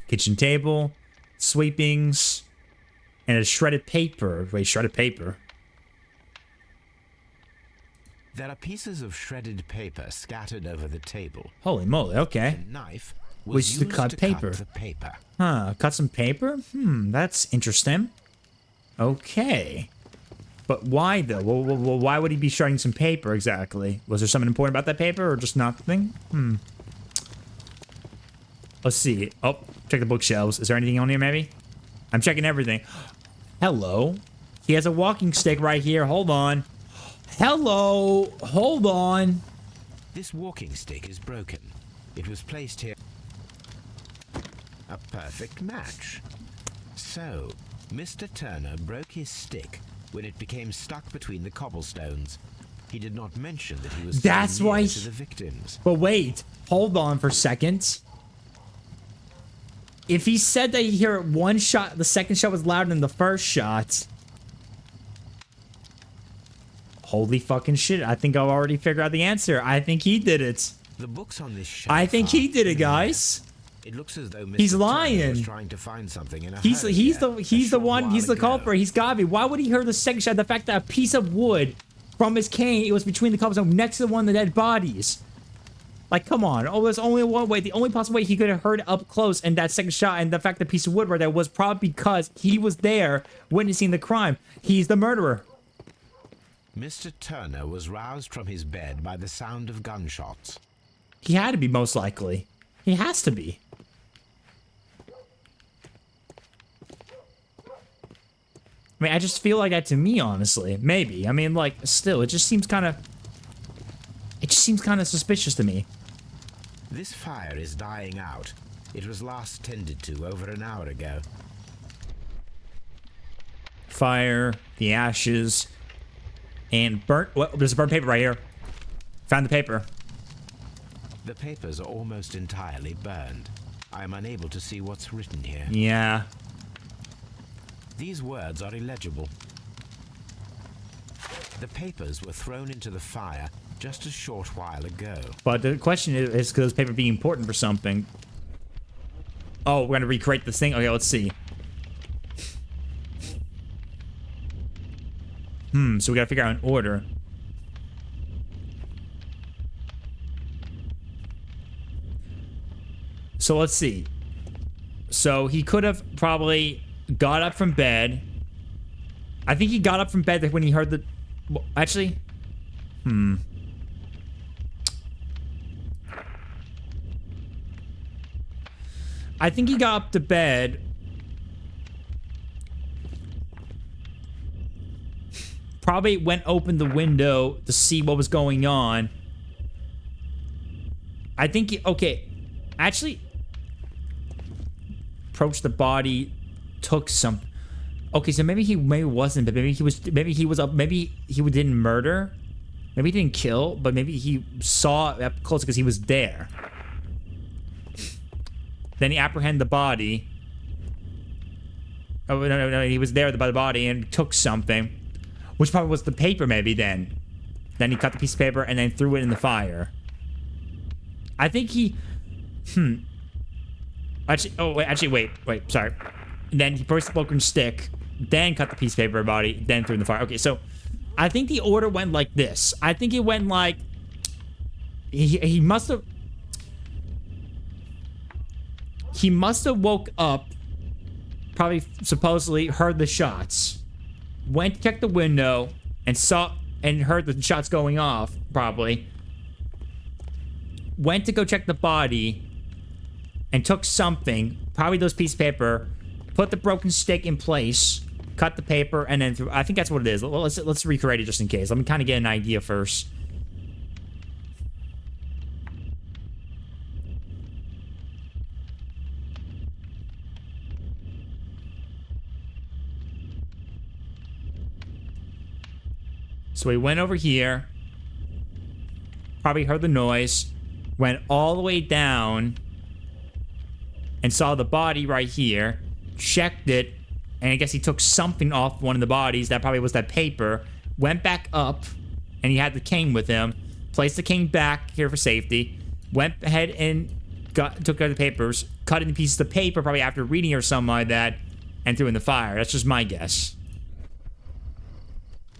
Kitchen table, sweepings, and a shredded paper. Wait, shredded paper. There are pieces of shredded paper scattered over the table. Holy moly, okay. The knife Was was to used cut to paper. cut the paper. Huh, cut some paper? That's interesting. Okay. But why, though? Well, why would he be shredding some paper, exactly? Was there something important about that paper, or just nothing? Let's see. Oh, check the bookshelves. Is there anything on here, maybe? I'm checking everything. Hello. He has a walking stick right here. Hold on. Hello. Hold on. This walking stick is broken. It was placed here. A perfect match. So, Mr. Turner broke his stick when it became stuck between the cobblestones. He did not mention that he was That's near why to the victims. But wait. Hold on for a second. If he said that he heard one shot, the second shot was louder than the first shot. Holy fucking shit. I think I've already figured out the answer. I think he did it. The books on this shelf I think he are did it, in guys. there. It looks as though Mr. He's Turner lying. was trying to find something in a He's hurry the there, he's a the short one. He's while the ago. culprit. He's gotta be. Why would he hear the second shot? The fact that a piece of wood from his cane, it was between the cobblestones next to one of the dead bodies. Like, come on. Oh, there's only one way. The only possible way he could have heard up close and that second shot and the fact the piece of wood right there was probably because he was there witnessing the crime. He's the murderer. Mr. Turner was roused from his bed by the sound of gunshots. He had to be, most likely. He has to be. I mean, I just feel like that to me, honestly. Maybe. I mean, like, still, it just seems kind of... It just seems kind of suspicious to me. This fire is dying out. It was last tended to over an hour ago. Fire, the ashes, and burnt... Well, there's a burnt paper right here. Found the paper. The papers are almost entirely burned. I am unable to see what's written here. Yeah. These words are illegible. The papers were thrown into the fire just a short while ago. But the question is because paper being important for something. Oh, we're going to recreate this thing? Okay, let's see. So we got to figure out an order. So let's see. So he could have probably got up from bed. I think he got up from bed when he heard the... Well, actually... I think he got up to bed. Probably went open the window to see what was going on. I think he... Okay. Actually... Approached the body. Took some... Okay, so maybe he wasn't, but maybe he was up, maybe he didn't murder, maybe he didn't kill, but maybe he saw up close because he was there. Then he apprehended the body. Oh, no, he was there by the body and took something, which probably was the paper maybe then. Then he cut the piece of paper and then threw it in the fire. I think he, Actually, wait, sorry. Then he burst the broken stick, then cut the piece of paper body, then threw in the fire. Okay, so I think the order went like this. I think it went like... He must have... He must have woke up, probably supposedly heard the shots, went to check the window, and saw and heard the shots going off, probably. Went to go check the body, and took something, probably those pieces of paper, put the broken stick in place, cut the paper, and then threw... I think that's what it is. Let's recreate it just in case. Let me kind of get an idea first. So he went over here, probably heard the noise, went all the way down, and saw the body right here, checked it, and I guess he took something off one of the bodies. That probably was that paper. Went back up, and he had the cane with him. Placed the cane back here for safety. Went ahead and took out the papers, cut into pieces of paper, probably after reading or something like that, and threw in the fire. That's just my guess.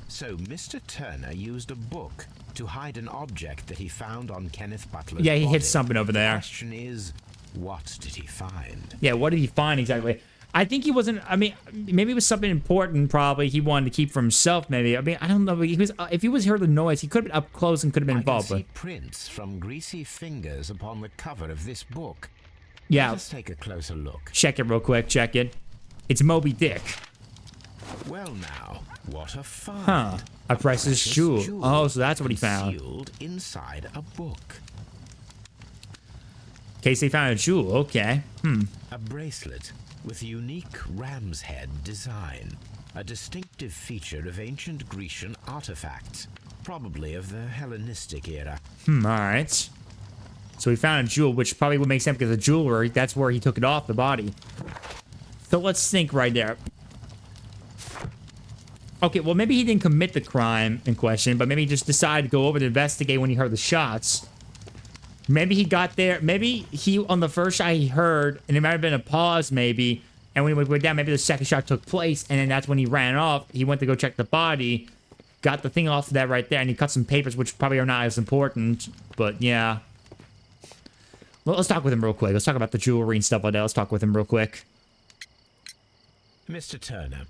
So Mr. Turner used a book to hide an object that he found on Kenneth Butler's Yeah, he body. hit something over there. The question is, what did he find? Yeah, what did he find exactly? I think he wasn't. I mean, maybe it was something important. Probably he wanted to keep for himself. Maybe. I mean, I don't know. He was. If he was heard the noise, he could have been up close and could have been involved. I can see prints from greasy fingers upon the cover of this book. Yeah. Let's take a closer look. Check it real quick. Check it. It's Moby Dick. Well, now, what a find! Huh? A precious jewel. Oh, so that's what he found. Sealed inside a book. In case they found a jewel. Okay. A bracelet with a unique ram's head design, a distinctive feature of ancient Grecian artifacts, probably of the Hellenistic era. All right. So we found a jewel, which probably would make sense because the jewelry, that's where he took it off the body. So let's think right there. Okay, well, maybe he didn't commit the crime in question, but maybe he just decided to go over to investigate when he heard the shots. Maybe he got there. Maybe he, on the first shot he heard, and it might have been a pause maybe, and when he went down, maybe the second shot took place, and then that's when he ran off. He went to go check the body, got the thing off of that right there, and he cut some papers, which probably are not as important, but yeah. Well, let's talk with him real quick. Let's talk about the jewelry and stuff like that. Let's talk with him real quick. Mr. Turner,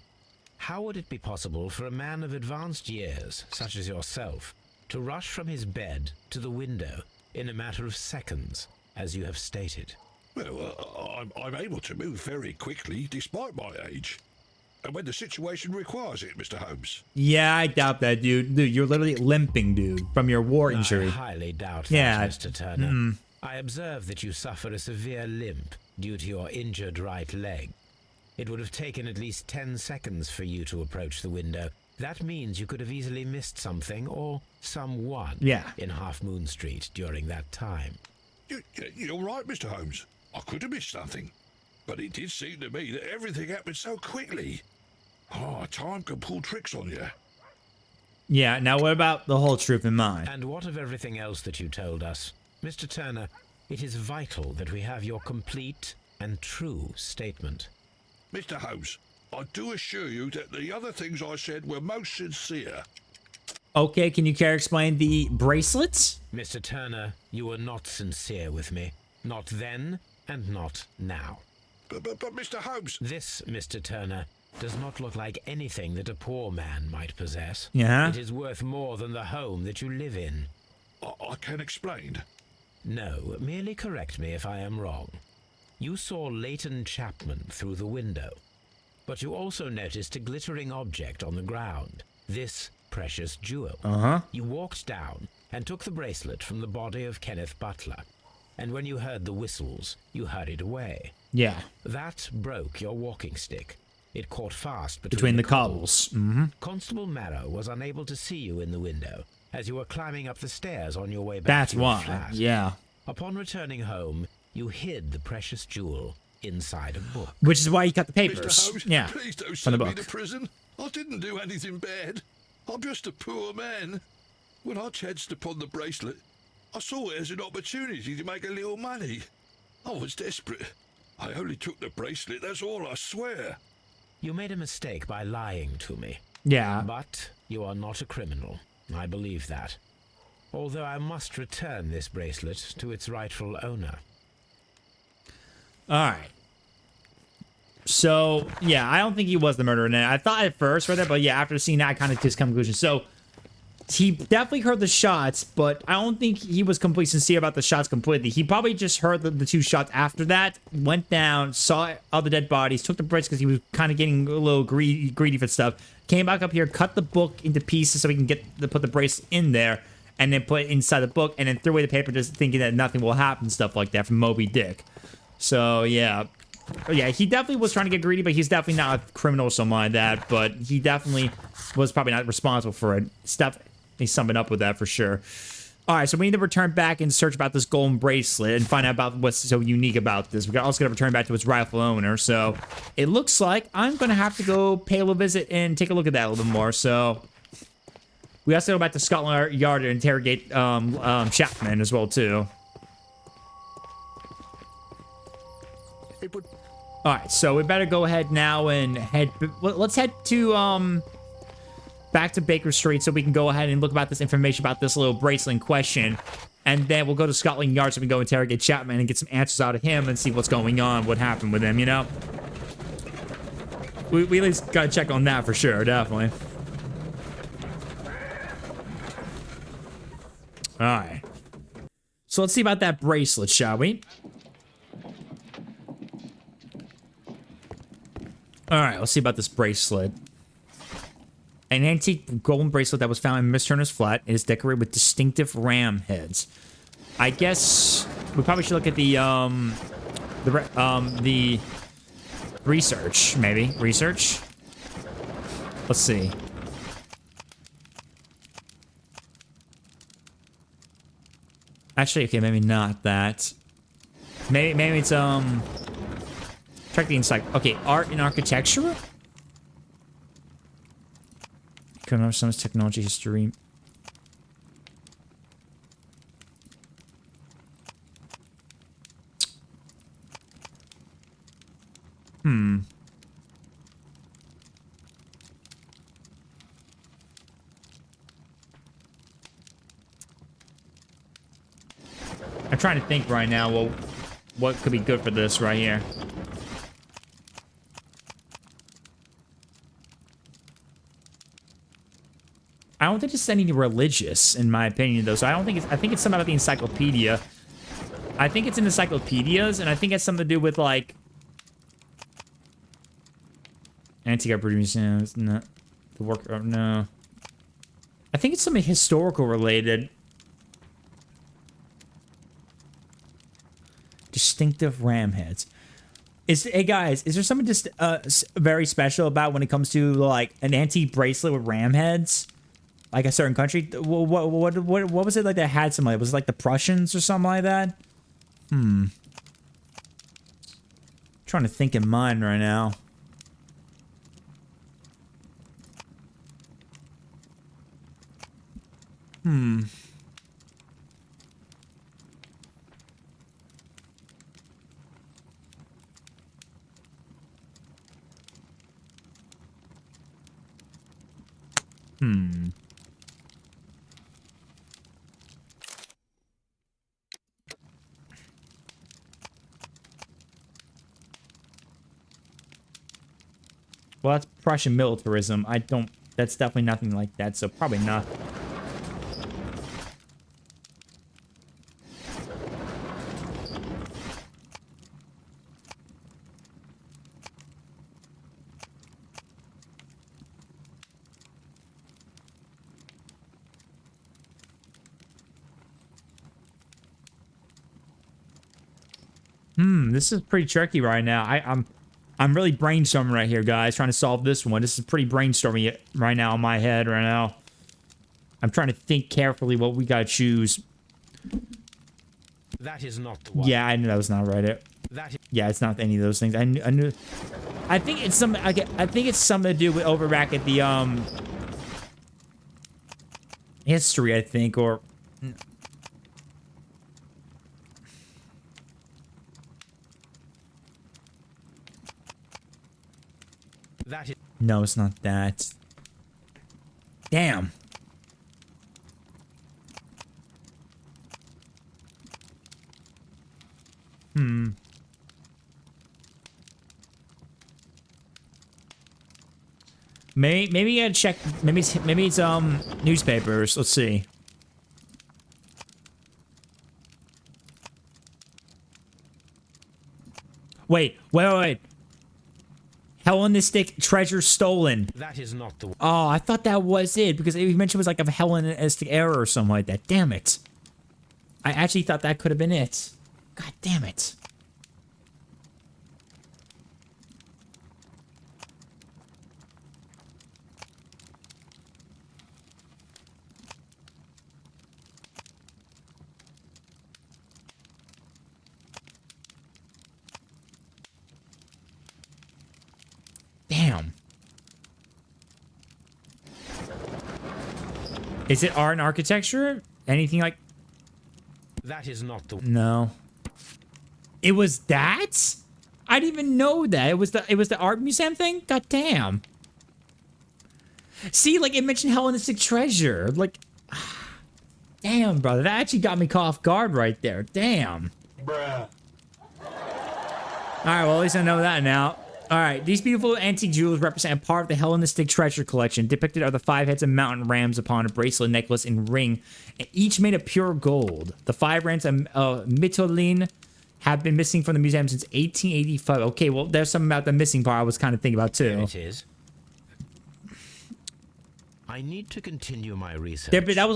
how would it be possible for a man of advanced years, such as yourself, to rush from his bed to the window in a matter of seconds, as you have stated? Well, I'm able to move very quickly, despite my age. And when the situation requires it, Mr. Holmes. Yeah, I doubt that, dude. Dude, you're literally limping, dude, from your war injury. I highly doubt that, Mr. Turner. I observe that you suffer a severe limp due to your injured right leg. It would have taken at least 10 seconds for you to approach the window. That means you could have easily missed something or someone in Half Moon Street during that time. You're right, Mr. Holmes. I could have missed something. But it did seem to me that everything happened so quickly. Oh, time can pull tricks on you. Yeah, now what about the whole truth in mind? And what of everything else that you told us? Mr. Turner, it is vital that we have your complete and true statement. Mr. Holmes, I do assure you that the other things I said were most sincere. Okay, can you care to explain the bracelets? Mr. Turner, you were not sincere with me. Not then, and not now. But Mr. Holmes... This, Mr. Turner, does not look like anything that a poor man might possess. Yeah? It is worth more than the home that you live in. I can explain. No, merely correct me if I am wrong. You saw Leighton Chapman through the window, but you also noticed a glittering object on the ground. This precious jewel. You walked down and took the bracelet from the body of Kenneth Butler. And when you heard the whistles, you hurried away. Yeah. That broke your walking stick. It caught fast between the cobbles. Constable Marrow was unable to see you in the window as you were climbing up the stairs on your way back That's to your why. flat. Yeah. Upon returning home, you hid the precious jewel inside a book. Which is why he cut the papers. Mr. Holmes, yeah. please don't From the send me book. to prison. I didn't do anything bad. I'm just a poor man. When I chanced upon the bracelet, I saw it as an opportunity to make a little money. I was desperate. I only took the bracelet, that's all, I swear. You made a mistake by lying to me. Yeah. But you are not a criminal. I believe that. Although I must return this bracelet to its rightful owner. Alright. So, yeah, I don't think he was the murderer. I thought at first right there, but yeah, after seeing that, I kind of just come to conclusion. So, he definitely heard the shots, but I don't think he was completely sincere about the shots completely. He probably just heard the two shots after that, went down, saw other dead bodies, took the bricks because he was kind of getting a little greedy for stuff, came back up here, cut the book into pieces so he can put the bracelet in there, and then put it inside the book, and then threw away the paper just thinking that nothing will happen, stuff like that from Moby Dick. So, yeah. Yeah, he definitely was trying to get greedy, but he's definitely not a criminal or something like that, but he definitely was probably not responsible for it. Stuff. He's summing up with that for sure. All right, so we need to return back and search about this golden bracelet and find out about what's so unique about this. We're also going to return back to its rightful owner. So it looks like I'm going to have to go pay a little visit and take a look at that a little bit more. So we also go back to Scotland Yard to interrogate Chapman as well, too. All right, so we better go ahead now and let's head to back to Baker Street so we can go ahead and look about this information about this little bracelet in question. And then we'll go to Scotland Yard so we can go interrogate Chapman and get some answers out of him and see what's going on, what happened with him, you know? We at least gotta check on that for sure, definitely. Alright. So let's see about that bracelet, shall we? Alright, let's see about this bracelet. An antique golden bracelet that was found in Miss Turner's flat. It is decorated with distinctive ram heads. I guess we probably should look at the research, maybe. Research? Let's see. Actually, okay, maybe not that. Maybe it's, check the inside. Okay, art and architecture? Some technology history. I'm trying to think right now, well, what could be good for this right here? I don't think it's any religious, in my opinion, though. So I think it's something about the encyclopedia. I think it's in encyclopedias, and I think it's something to do with, like, antique art museums. No, the work. Oh, no. I think it's something historical related. Distinctive ram heads. Hey guys, is there something just very special about when it comes to like an antique bracelet with ram heads? Like a certain country? What was it like that had something like? Was it like the Prussians or something like that? Trying to think in mind right now. Well, that's Prussian militarism. That's definitely nothing like that, so probably not. This is pretty tricky right now. I'm really brainstorming right here, guys, trying to solve this one. This is pretty brainstorming right now in my head right now. I'm trying to think carefully what we gotta choose. That is not the one. Yeah, I knew that was not right. Yeah, it's not any of those things. I knew. I think it's something. I think it's something to do with over back at the history. I think or. That is. No, it's not that. Damn. Maybe you gotta check. Maybe it's newspapers. Let's see. Wait. Hellenistic treasure stolen. That is not the one. Oh, I thought that was it because he mentioned it was like a Hellenistic error or something like that. Damn it. I actually thought that could have been it. God damn it. Is it art and architecture? Anything like... That is not the... No. It was that? I didn't even know that. It was the art museum thing? God damn. See, like, it mentioned Hellenistic treasure. Like... Damn, brother. That actually got me caught off guard right there. Damn. Bruh. Alright, well, at least I know that now. Alright, these beautiful antique jewels represent a part of the Hellenistic treasure collection. Depicted are the 5 heads of mountain rams upon a bracelet, necklace, and ring, and each made of pure gold. The 5 rams of Mytilene have been missing from the museum since 1885. Okay, well, there's something about the missing part I was kind of thinking about, too. Here it is. I need to continue my research. Yeah, but that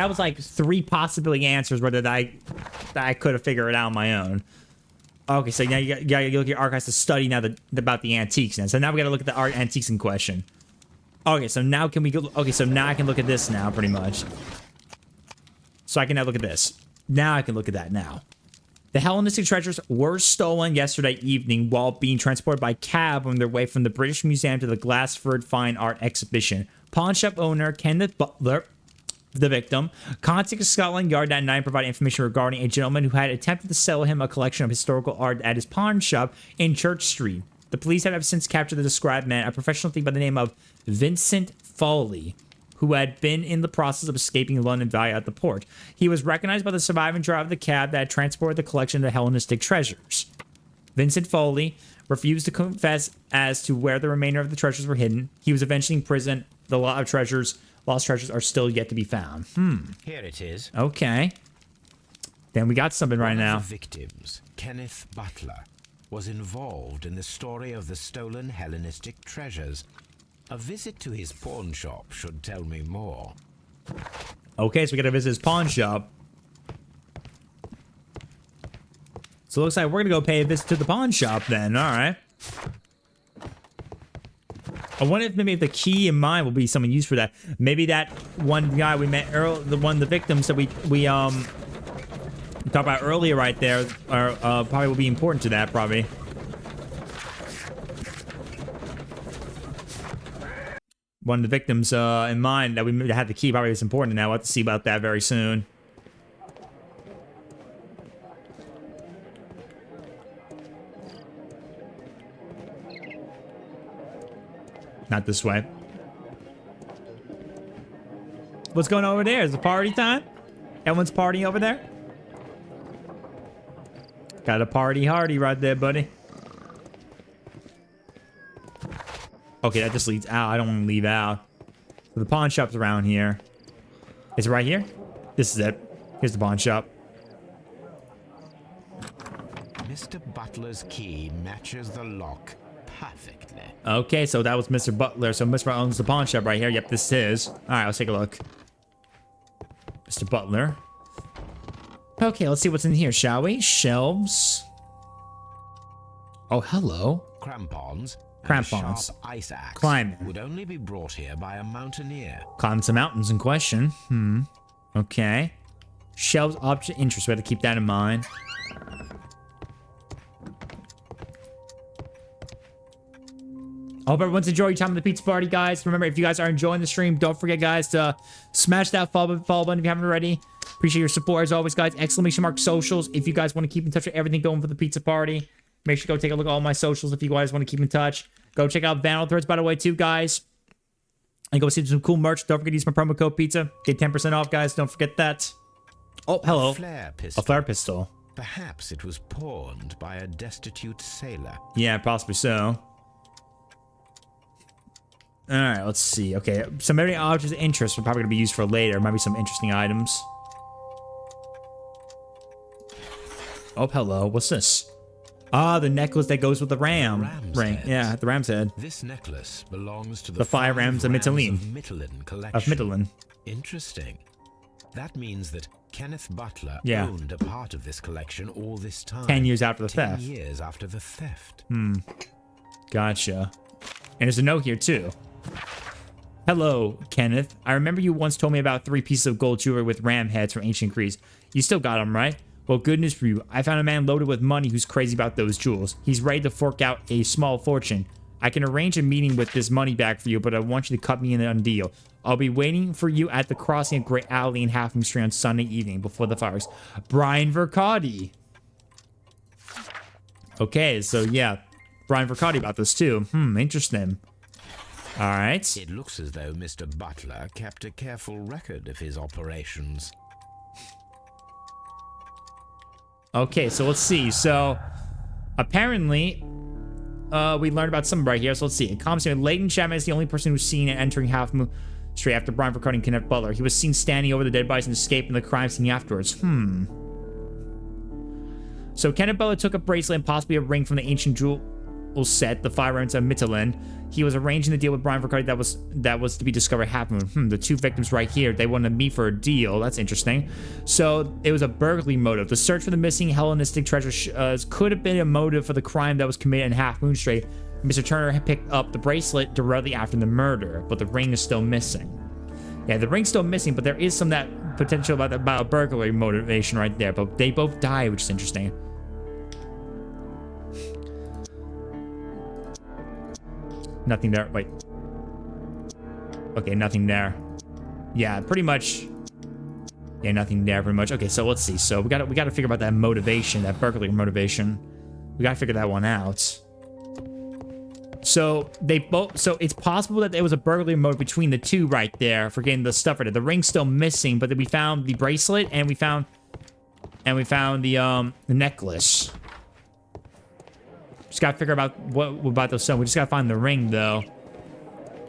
was like 3 possibility answers whether that I could have figured it out on my own. Okay, so now you gotta look at your archives to study now about the antiques now. So now we gotta look at the art antiques in question. Okay, so now can we go... Okay, so now I can look at this now, pretty much. So I can now look at this. Now I can look at that now. The Hellenistic treasures were stolen yesterday evening while being transported by cab on their way from the British Museum to the Glassford Fine Art Exhibition. Pawn shop owner Kenneth Butler, the victim, contacted Scotland Yard that night and provided information regarding a gentleman who had attempted to sell him a collection of historical art at his pawn shop in Church Street. The police have since captured the described man, a professional thief by the name of Vincent Foley, who had been in the process of escaping London via the port. He was recognized by the surviving driver of the cab that had transported the collection of Hellenistic treasures. Vincent Foley refused to confess as to where the remainder of the treasures were hidden. He was eventually imprisoned. The lost treasures are still yet to be found. Here it is. Okay. Then we got something right now. One of the victims, Kenneth Butler, was involved in the story of the stolen Hellenistic treasures. A visit to his pawn shop should tell me more. Okay, so we gotta visit his pawn shop. So it looks like we're gonna go pay a visit to the pawn shop then. Alright. I wonder if maybe the key in mine will be something used for that. Maybe that one guy we met earlier, the victims that we talked about earlier right there, probably will be important to that, probably. One of the victims in mind that we had the key probably is important now. We'll have to see about that very soon. Not this way. What's going on over there? Is it party time? Everyone's partying over there? Got a party hardy right there, buddy. Okay, that just leads out. I don't want to leave out. So the pawn shop's around here. Is it right here? This is it. Here's the pawn shop. Mr. Butler's key matches the lock perfectly. Okay, so that was Mr. Butler. So Mr. Butler owns the pawn shop right here. Yep, this is. Alright, let's take a look. Mr. Butler. Okay, let's see what's in here, shall we? Shelves. Oh, hello. Crampons. Crampons. Sharp ice axe Climbing. would only be brought here by a mountaineer. Climb some mountains in question. Okay. Shelves, object interest. We have to keep that in mind. I hope everyone's enjoying your time at the pizza party, guys. Remember, if you guys are enjoying the stream, don't forget, guys, to smash that follow button if you haven't already. Appreciate your support as always, guys. Exclamation mark socials if you guys want to keep in touch with everything going for the pizza party. Make sure to go take a look at all my socials if you guys want to keep in touch. Go check out Vandal Threads, by the way, too, guys. And go see some cool merch. Don't forget to use my promo code pizza. Get 10% off, guys. Don't forget that. Oh, hello. A flare pistol. A flare pistol. Perhaps it was pawned by a destitute sailor. Yeah, possibly so. Alright, let's see. Okay, some many objects of interest are probably going to be used for later. Might be some interesting items. Oh, hello. What's this? Ah, the necklace that goes with the ram ring. Heads. Yeah, the ram's head. This necklace belongs to The 5 rams of Mytilene. Collection. Of Mytilene. Interesting. That means that Kenneth Butler Yeah. owned a part of this collection all this time. 10 years after the 10 theft. years after the theft. Gotcha. And there's a note here, too. Hello, Kenneth. I remember you once told me about 3 pieces of gold jewelry with ram heads from ancient Greece. You still got them, right? Well, good news for you. I found a man loaded with money who's crazy about those jewels. He's ready to fork out a small fortune. I can arrange a meeting with this money bag for you, but I want you to cut me in on the deal. I'll be waiting for you at the crossing of Great Alley in Half Moon Street on Sunday evening before the fires. Brian Vercotti. Okay, so yeah, Brian Vercotti about this too. Interesting. All right. It looks as though Mr. Butler kept a careful record of his operations. Okay, so let's see. So apparently, we learned about something right here. So let's see. It comes here. Leighton Chapman is the only person who's seen it entering Half Moon Street after Brian Vercotti and Kenneth Butler. He was seen standing over the dead bodies and escaping the crime scene afterwards. So Kenneth Butler took a bracelet and possibly a ring from the ancient jewel set, the firearms of Mittelland. He was arranging the deal with Brian Vercotti that was to be discovered at Half Moon. The two victims right here, they wanted to meet for a deal. That's interesting. So it was a burglary motive. The search for the missing Hellenistic treasure could have been a motive for the crime that was committed in Half Moon Street. Mr. Turner had picked up the bracelet directly after the murder, but the ring is still missing. Yeah, the ring's still missing, but there is some that potential about a burglary motivation right there. But they both died, which is interesting. Nothing there. Wait. Okay, nothing there. Yeah, pretty much. Yeah, nothing there, pretty much. Okay, so let's see. So we gotta figure out that motivation, that burglary motivation. We gotta figure that one out. So so it's possible that there was a burglary motive between the two right there for getting the stuff right there. The ring's still missing, but then we found the bracelet and we found the necklace. Just gotta figure about what about those stones. We just gotta find the ring, though.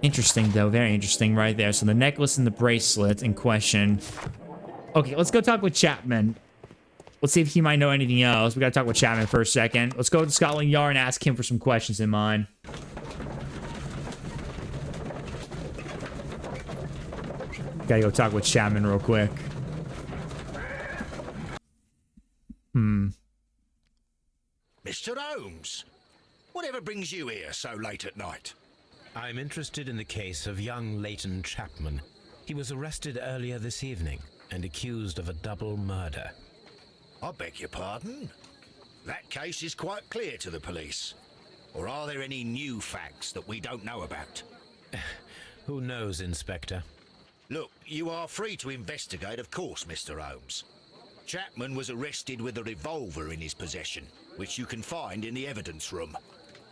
Interesting, though. Very interesting right there. So the necklace and the bracelet in question. Okay, let's go talk with Chapman. Let's see if he might know anything else. We gotta talk with Chapman for a second. Let's go to Scotland Yard and ask him for some questions in mind. Gotta go talk with Chapman real quick. Mr. Holmes, whatever brings you here so late at night? I'm interested in the case of young Leighton Chapman. He was arrested earlier this evening and accused of a double murder. I beg your pardon? That case is quite clear to the police. Or are there any new facts that we don't know about? Who knows, Inspector? Look, you are free to investigate, of course, Mr. Holmes. Chapman was arrested with a revolver in his possession, which you can find in the evidence room.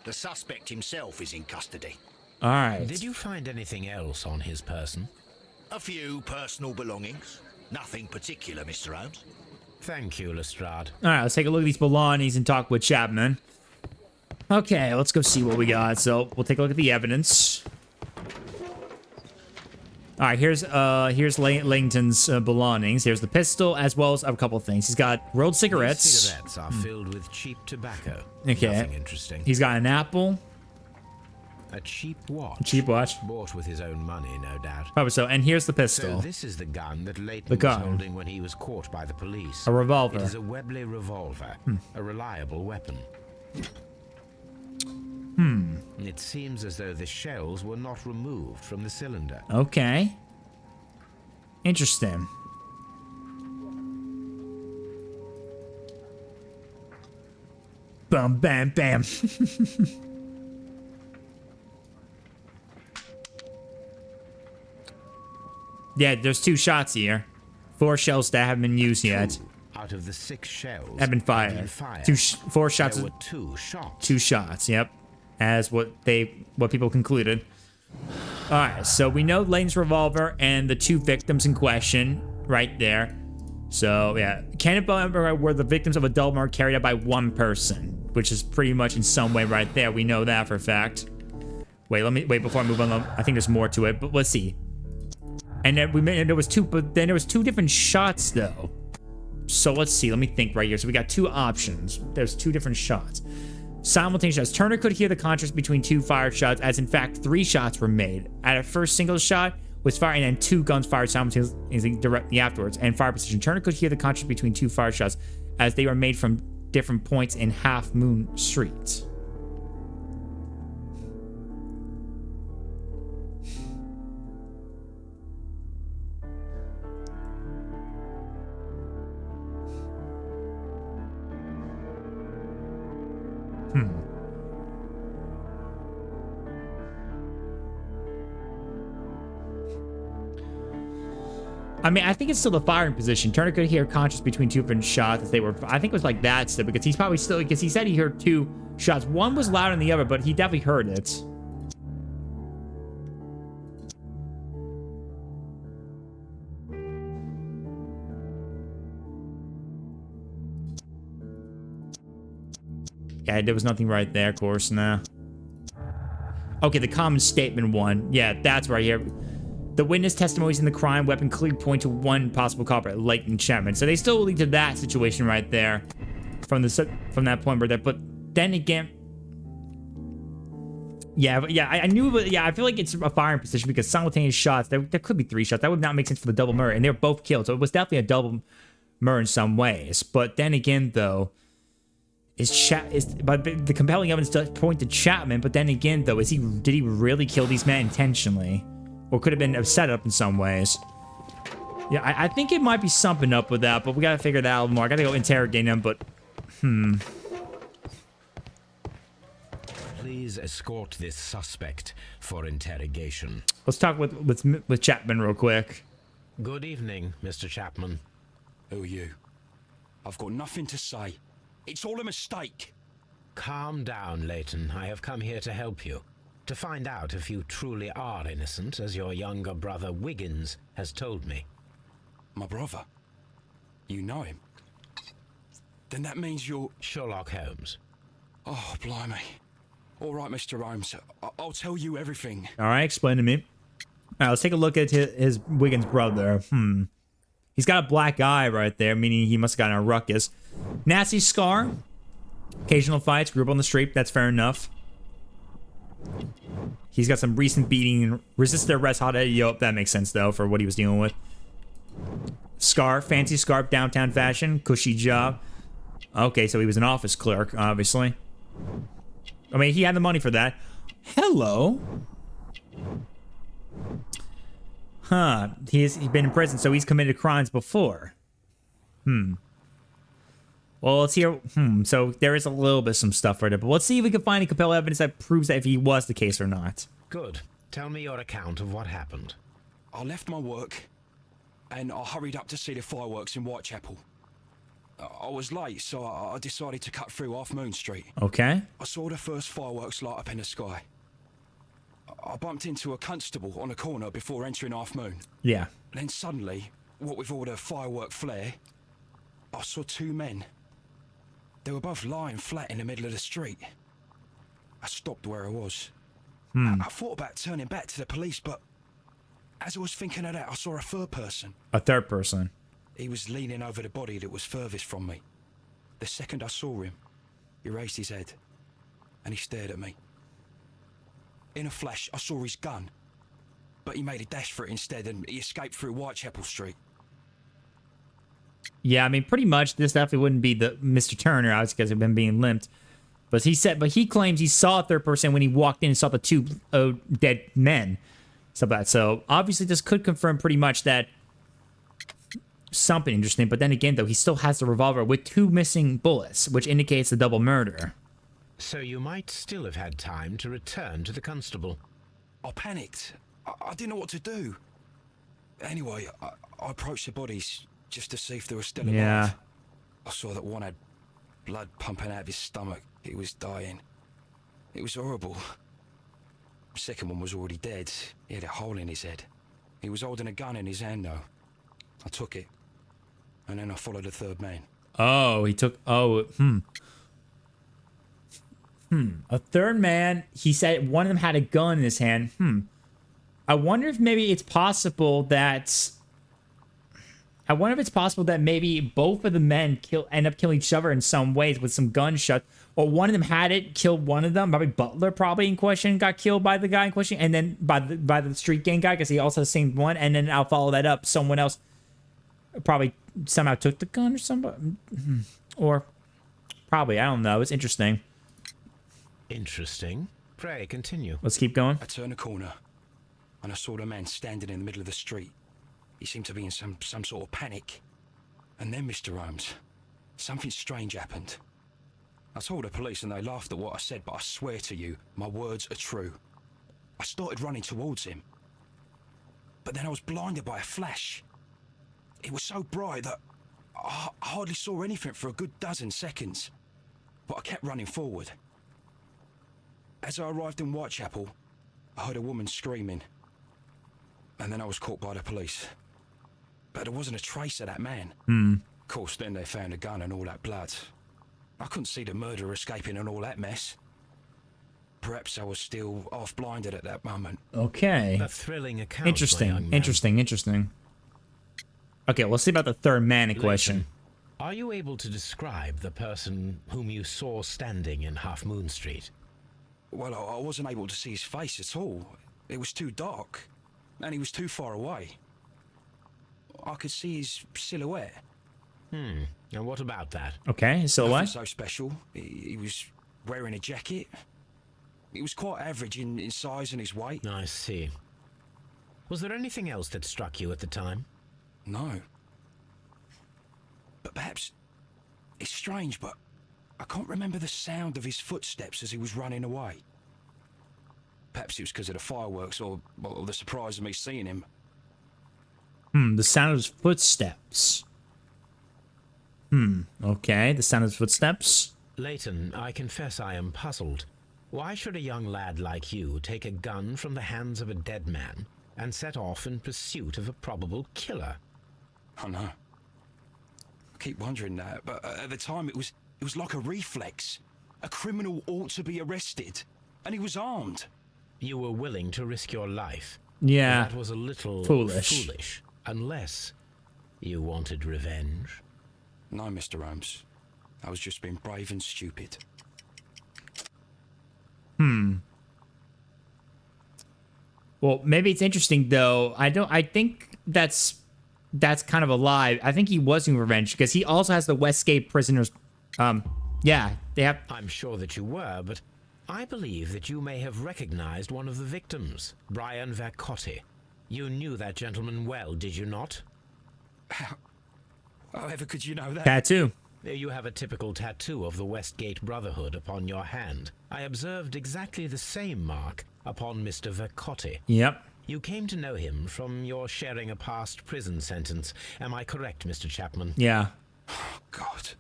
The suspect himself is in custody. All right. Did you find anything else on his person? A few personal belongings. Nothing particular, Mr. Holmes. Thank you, Lestrade. All right, let's take a look at these belongings and talk with Chapman. Okay, let's go see what we got. So we'll take a look at the evidence. All right, here's Langton's belongings. Here's the pistol, as well as a couple of things. He's got rolled cigarettes. These cigarettes are filled with cheap tobacco. Okay. Nothing interesting. He's got an apple. A cheap watch. A cheap watch. Bought with his own money, no doubt. Probably so. And here's the pistol. So this is the gun that Leighton The gun. was holding when he was caught by the police. A revolver. It is a Webley revolver. A reliable weapon. It seems as though the shells were not removed from the cylinder. Okay. Interesting. Bam, bam, bam. Yeah, there's 2 shots here. 4 shells that haven't been used yet. Out of the 6 shells Have been fired. 4 shots. There were 2 shots. 2 shots. Yep. As what people concluded. All right. So we know Leighton's revolver and the 2 victims in question right there. So yeah, Kenneth Butler were the victims of a double murder carried out by one person, which is pretty much in some way right there. We know that for a fact. Wait, before I move on. I think there's more to it, but let's see. And then there was 2 different shots though. So let's see. Let me think right here. So we got 2 options. There's 2 different shots. Simultaneous shots. Turner could hear the contrast between 2 fired shots, as in fact 3 shots were made. At a first single shot was fired, and then 2 guns fired simultaneously directly afterwards. And fire precision. Turner could hear the contrast between 2 fire shots, as they were made from different points in Half Moon Street. I mean, I think it's still the firing position. Turner could hear conscious between two different shots as they were. I think it was like that still, because he's probably still, because he said he heard two shots. One was louder than the other, but he definitely heard it. Yeah, there was nothing right there, of course, nah. Okay, the common statement one. Yeah, that's right here. The witness testimonies in the crime weapon clearly point to one possible culprit, Leighton Chapman. So they still lead to that situation right there from that point where that. But then again, yeah, I knew. Yeah, I feel like it's a firing position because simultaneous shots. There could be 3 shots. That would not make sense for the double murder, and they were both killed. So it was definitely a double murder in some ways. But then again, though, but the compelling evidence does point to Chapman. But then again, though, did he really kill these men intentionally? Or could have been a setup in some ways. Yeah, I think it might be something up with that, but we gotta figure that out more. I gotta go interrogate him, but... Please escort this suspect for interrogation. Let's talk with Chapman real quick. Good evening, Mr. Chapman. Who are you? I've got nothing to say. It's all a mistake. Calm down, Leighton. I have come here to help you. To find out if you truly are innocent, as your younger brother Wiggins has told me. My brother? You know him? Then that means you're... Sherlock Holmes. Oh, blimey. All right, Mr. Holmes. I'll tell you everything. All right, explain to me. All right, let's take a look at his Wiggins brother. He's got a black eye right there, meaning he must have gotten a ruckus. Nasty scar. Occasional fights, group on the street. That's fair enough. He's got some recent beating, resisted arrest, hot-headed. Yup, that makes sense though for what he was dealing with. Scarf, fancy scarf, downtown fashion, cushy job. Okay, so he was an office clerk, obviously. I mean, he had the money for that. Hello. Huh? He's been in prison, so he's committed crimes before. Well, let's hear. So there is a little bit of some stuff right there, but let's see if we can find any compelling evidence that proves that if he was the case or not. Good. Tell me your account of what happened. I left my work, and I hurried up to see the fireworks in Whitechapel. I was late, so I decided to cut through Half Moon Street. Okay. I saw the first fireworks light up in the sky. I bumped into a constable on a corner before entering Half Moon. Yeah. Then suddenly, what with all the firework flare, I saw 2 men. They were both lying flat in the middle of the street. I stopped where I was. I thought about turning back to the police, but as I was thinking of that, I saw a third person. A third person. He was leaning over the body that was furthest from me. The second I saw him, he raised his head, and he stared at me. In a flash, I saw his gun, but he made a dash for it instead, and he escaped through Whitechapel Street. Yeah, I mean, pretty much this definitely wouldn't be the Mr. Turner, obviously, because of him being limped. But he claims he saw a third person when he walked in and saw the 2 dead men. So obviously this could confirm pretty much that something interesting. But then again, though, he still has the revolver with 2 missing bullets, which indicates the double murder. So you might still have had time to return to the constable. I panicked. I didn't know what to do. Anyway, I approached the bodies just to see if they were still alive. Yeah. I saw that one had blood pumping out of his stomach. He was dying. It was horrible. The second one was already dead. He had a hole in his head. He was holding a gun in his hand, though. I took it. And then I followed the third man. Oh, he took... Oh, A third man, he said one of them had a gun in his hand. I wonder if maybe it's possible that... I wonder if it's possible that maybe both of the men end up killing each other in some ways with some gunshots. Or one of them had it, killed one of them. Probably Butler, probably in question, got killed by the guy in question. And then by the street gang guy, because he also has the same one. And then I'll follow that up. Someone else probably somehow took the gun or somebody. Or probably, I don't know. It's interesting. Interesting. Pray, continue. Let's keep going. I turned a corner, and I saw the man standing in the middle of the street. He seemed to be in some sort of panic. And then, Mr. Holmes, something strange happened. I told the police and they laughed at what I said, but I swear to you, my words are true. I started running towards him. But then I was blinded by a flash. It was so bright that I hardly saw anything for a good dozen seconds. But I kept running forward. As I arrived in Whitechapel, I heard a woman screaming. And then I was caught by the police. But there wasn't a trace of that man. Of course, then they found a gun and all that blood. I couldn't see the murderer escaping and all that mess. Perhaps I was still half-blinded at that moment. Okay. A thrilling account, Interesting. Interesting. Okay, let's see about the third man in question. Are you able to describe the person whom you saw standing in Half Moon Street? Well, I wasn't able to see his face at all. It was too dark, and he was too far away. I could see his silhouette. And what about that? Okay, silhouette. Nothing so special. He was wearing a jacket. He was quite average in size and his weight. I see. Was there anything else that struck you at the time? No. But perhaps it's strange, but I can't remember the sound of his footsteps as he was running away. Perhaps it was because of the fireworks or the surprise of me seeing him. The sound of his footsteps. Okay, the sound of his footsteps. Leighton, I confess I am puzzled. Why should a young lad like you take a gun from the hands of a dead man and set off in pursuit of a probable killer? I know. I keep wondering that, but at the time it was like a reflex. A criminal ought to be arrested, and he was armed. You were willing to risk your life. Yeah. That was a little foolish. Unless you wanted revenge. No, Mr. Holmes. I was just being brave and stupid. Well, maybe it's interesting though. I think that's kind of a lie. I think he was in revenge because he also has the Westgate prisoners. Yeah, they have. I'm sure that you were, but I believe that you may have recognized one of the victims, Brian Vercotti. You knew that gentleman well, did you not? However could you know that? Tattoo. You have a typical tattoo of the Westgate Brotherhood upon your hand. I observed exactly the same mark upon Mr. Vercotti. Yep. You came to know him from your sharing a past prison sentence. Am I correct, Mr. Chapman? Yeah. Oh, God.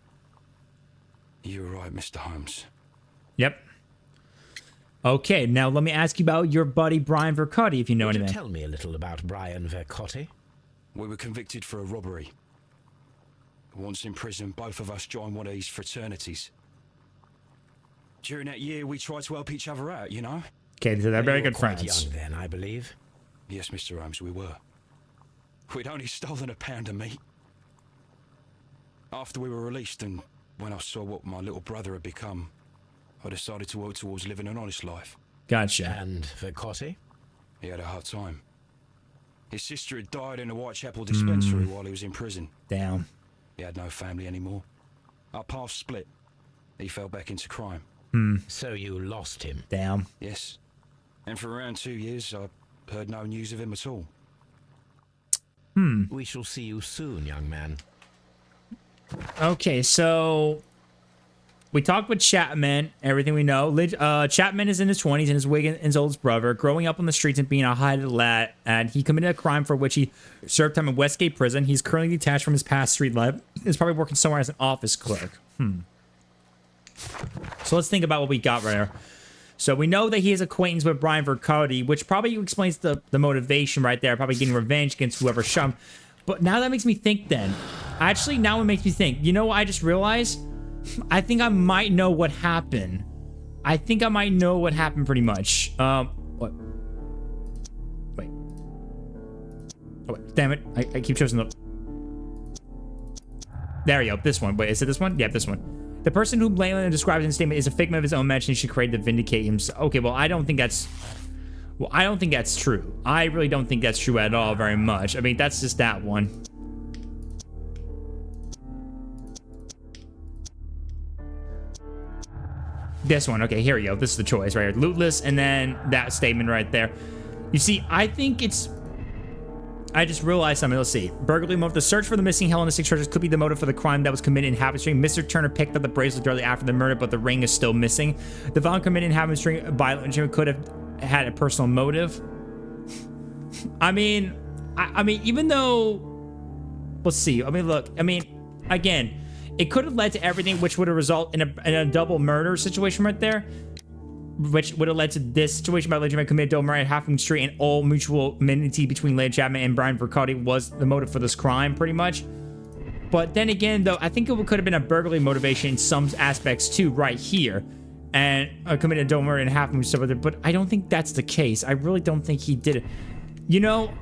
You're right, Mr. Holmes. Yep. Okay, now let me ask you about your buddy Brian Vercotti, if you know Would anything. you tell me a little about Brian Vercotti? We were convicted for a robbery. Once in prison, both of us joined one of these fraternities. During that year, we tried to help each other out, you know? Okay, so they're very You were good quite friends. young then, I believe. Yes, Mr. Holmes, we were. We'd only stolen a pound of meat. After we were released, and when I saw what my little brother had become, I decided to work towards living an honest life. Gotcha. And Vercotti? He had a hard time. His sister had died in a Whitechapel dispensary while he was in prison. Damn. He had no family anymore. Our paths split. He fell back into crime. So you lost him? Damn. Yes. And for around 2 years, I heard no news of him at all. We shall see you soon, young man. Okay, so we talked with Chapman, everything we know. Chapman is in his 20s and is Wiggins' oldest brother, growing up on the streets and being a highly lad, and he committed a crime for which he served time in Westgate Prison. He's currently detached from his past street life. He's probably working somewhere as an office clerk. So let's think about what we got right here. So we know that he has acquaintance with Brian Vercotti, which probably explains the motivation right there, probably getting revenge against whoever shot him. But now that makes me think then. Actually, now it makes me think. You know what I just realized? I think I might know what happened. I think I might know what happened pretty much. What? Wait. Oh, wait. Damn it. I keep choosing the... There you go. This one. Wait, is it this one? Yeah, this one. The person who Leyland describes in the statement is a figment of his own imagination created to vindicate himself. Okay, well, I don't think that's... Well, I don't think that's true. I really don't think that's true at all very much. I mean, that's just that one. This one. Okay, here we go. This is the choice right here. Lootless, and then that statement right there. You see, I think it's... I just realized something. Let's see. Burglary motive. The search for the missing Hellenistic treasures could be the motive for the crime that was committed in Haven Street. Mr. Turner picked up the bracelet directly after the murder, but the ring is still missing. The violent committed in Haven Street violent could have had a personal motive. I mean, even though let's see. I mean, look. I mean, again, it could have led to everything, which would have resulted in a double murder situation right there, which would have led to this situation by Lady Chapman committed double murder at Halfmoon Street, and all mutual enmity between Lady Chapman and Brian Vercotti was the motive for this crime, pretty much. But then again, though, I think it could have been a burglary motivation in some aspects too, right here, and committed double murder and Halfmoon stuff with it. But I don't think that's the case. I really don't think he did it. You know,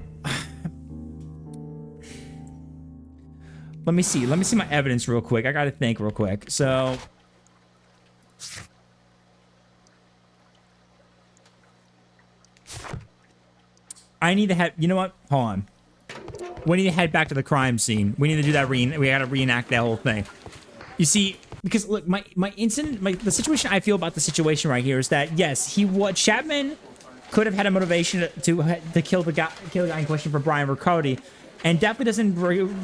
let me see my evidence real quick. I gotta think real quick. So. I need to have, you know what? Hold on. We need to head back to the crime scene. We need to do that. We gotta reenact that whole thing. You see, because look, the situation I feel about the situation right here is that yes, Chapman could have had a motivation to kill the guy in question for Brian Vercotti, and definitely doesn't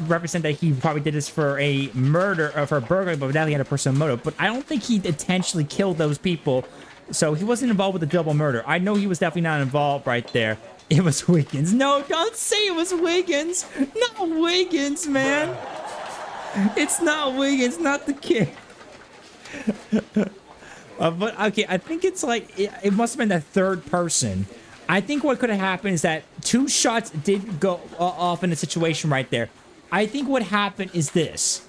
represent that he probably did this for a murder or for a burglary, but definitely had a personal motive. But I don't think he intentionally killed those people, so he wasn't involved with the double murder. I know he was definitely not involved right there. It was Wiggins. No, don't say it was Wiggins. Not Wiggins, man. It's not Wiggins, not the kid. But okay, I think it's like it must have been the third person. I think what could have happened is that 2 shots did go off in the situation right there. I think what happened is this.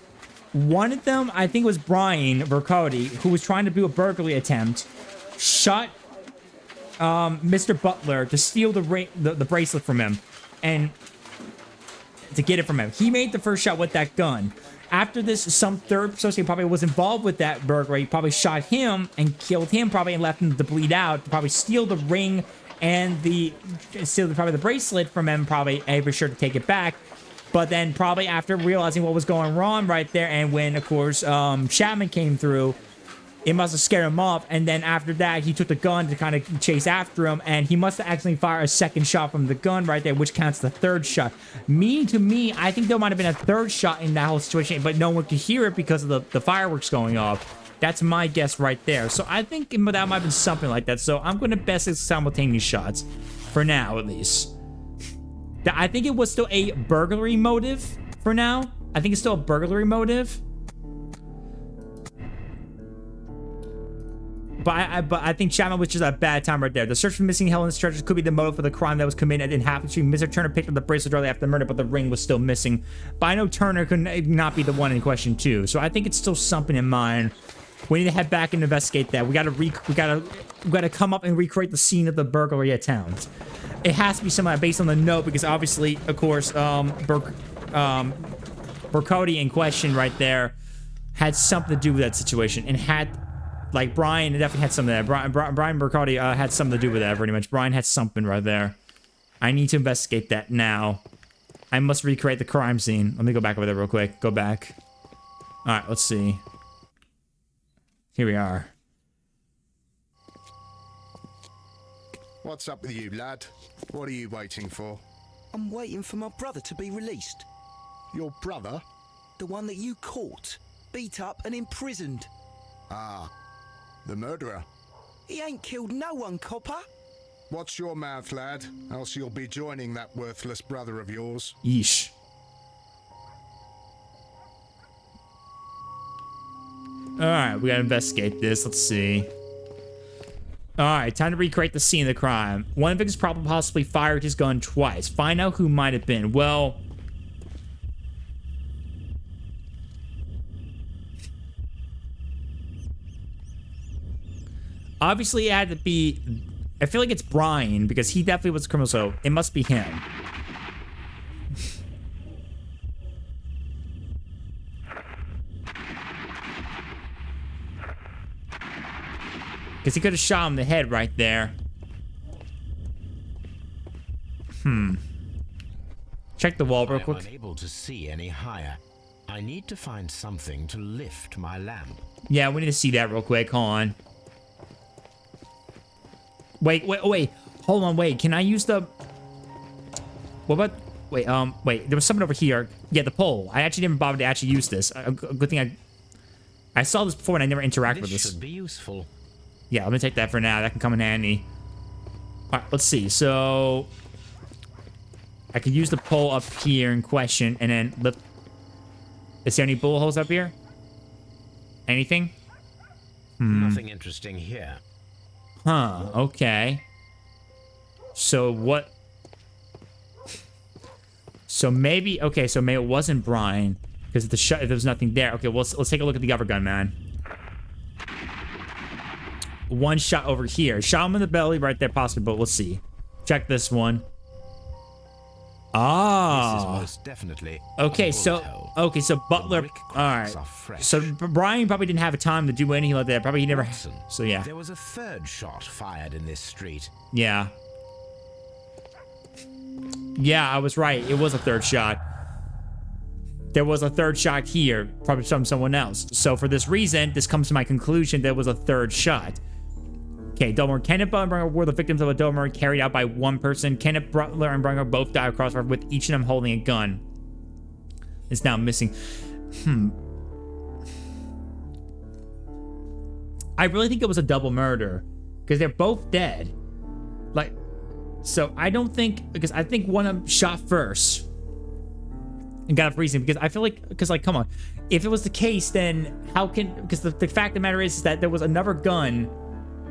One of them, I think, was Brian Vercotti, who was trying to do a burglary attempt, shot Mr. Butler to steal the bracelet from him and to get it from him. He made the first shot with that gun. After this, some third associate probably was involved with that burglary, probably shot him and killed him, probably, and left him to bleed out, to probably steal the ring and probably the bracelet from him, probably be sure to take it back. But then probably after realizing what was going wrong right there, and when, of course, Chapman came through, it must have scared him off, and then after that, he took the gun to kind of chase after him, and he must have actually fired a second shot from the gun right there, which counts the third shot. To me, I think there might have been a third shot in that whole situation, but no one could hear it because of the fireworks going off. That's my guess right there. So I think that might have been something like that. So I'm going to best it's simultaneous shots, for now at least. I think it was still a burglary motive for now. I think it's still a burglary motive. But I think Chapman was just a bad time right there. The search for missing Helen's treasures could be the motive for the crime that was committed in Halfmoon Street. Mr. Turner picked up the bracelet early after the murder, but the ring was still missing. But I know Turner could not be the one in question too. So I think it's still something in mind. We need to head back and investigate that. We gotta come up and recreate the scene of the burglary attempt. It has to be something based on the note, because obviously, of course, Vercotti in question right there had something to do with that situation, and had. Like, Brian definitely had something there. Brian Vercotti had something to do with that, pretty much. Brian had something right there. I need to investigate that now. I must recreate the crime scene. Let me go back over there real quick. Go back. Alright, let's see. Here we are. What's up with you, lad? What are you waiting for? I'm waiting for my brother to be released. Your brother? The one that you caught, beat up and imprisoned. Ah. The murderer. He ain't killed no one, copper. Watch your mouth, lad, else you'll be joining that worthless brother of yours. Yeesh. Alright, we gotta investigate this. Let's see. Alright, time to recreate the scene of the crime. One victim's probably possibly fired his gun twice. Find out who might have been. Well... obviously, it had to be... I feel like it's Brian, because he definitely was a criminal, so it must be him. Because he could have shot him in the head right there. Check the wall real quick. I'm unable to see any higher. I need to find something to lift my lamp. Yeah, we need to see that real quick. Hold on. Wait. Hold on, wait. Can I use the... what about... wait, there was something over here. Yeah, the pole. I actually didn't bother to actually use this. Good thing I saw this before and I never interacted with this. This should be useful. Yeah, let me take that for now. That can come in handy. Alright, let's see. So... I could use the pole up here in question and then lift... Is there any bullet holes up here? Anything? Nothing interesting here. Huh, okay. So what? So maybe, okay, so maybe it wasn't Brian, because if there was nothing there. Okay, well, let's take a look at the other gun, man. One shot over here. Shot him in the belly right there, possibly, but let's see. Check this one. Ah. This is most definitely. Okay, so Butler. All right. So Brian probably didn't have time to do anything like that. Probably he never. Watson, so yeah. There was a third shot fired in this street. Yeah. Yeah, I was right. It was a third shot. There was a third shot here, probably from someone else. So for this reason, this comes to my conclusion there was a third shot. Okay, double murder. Kenneth Butler were the victims of a double murder carried out by one person. Kenneth Butler and Brian both died across the river with each of them holding a gun. It's now missing. I really think it was a double murder because they're both dead. Like, so I don't think, because I think one of them shot first and got a freezing, because I feel like, come on, if it was the case, then how can, because the fact of the matter is that there was another gun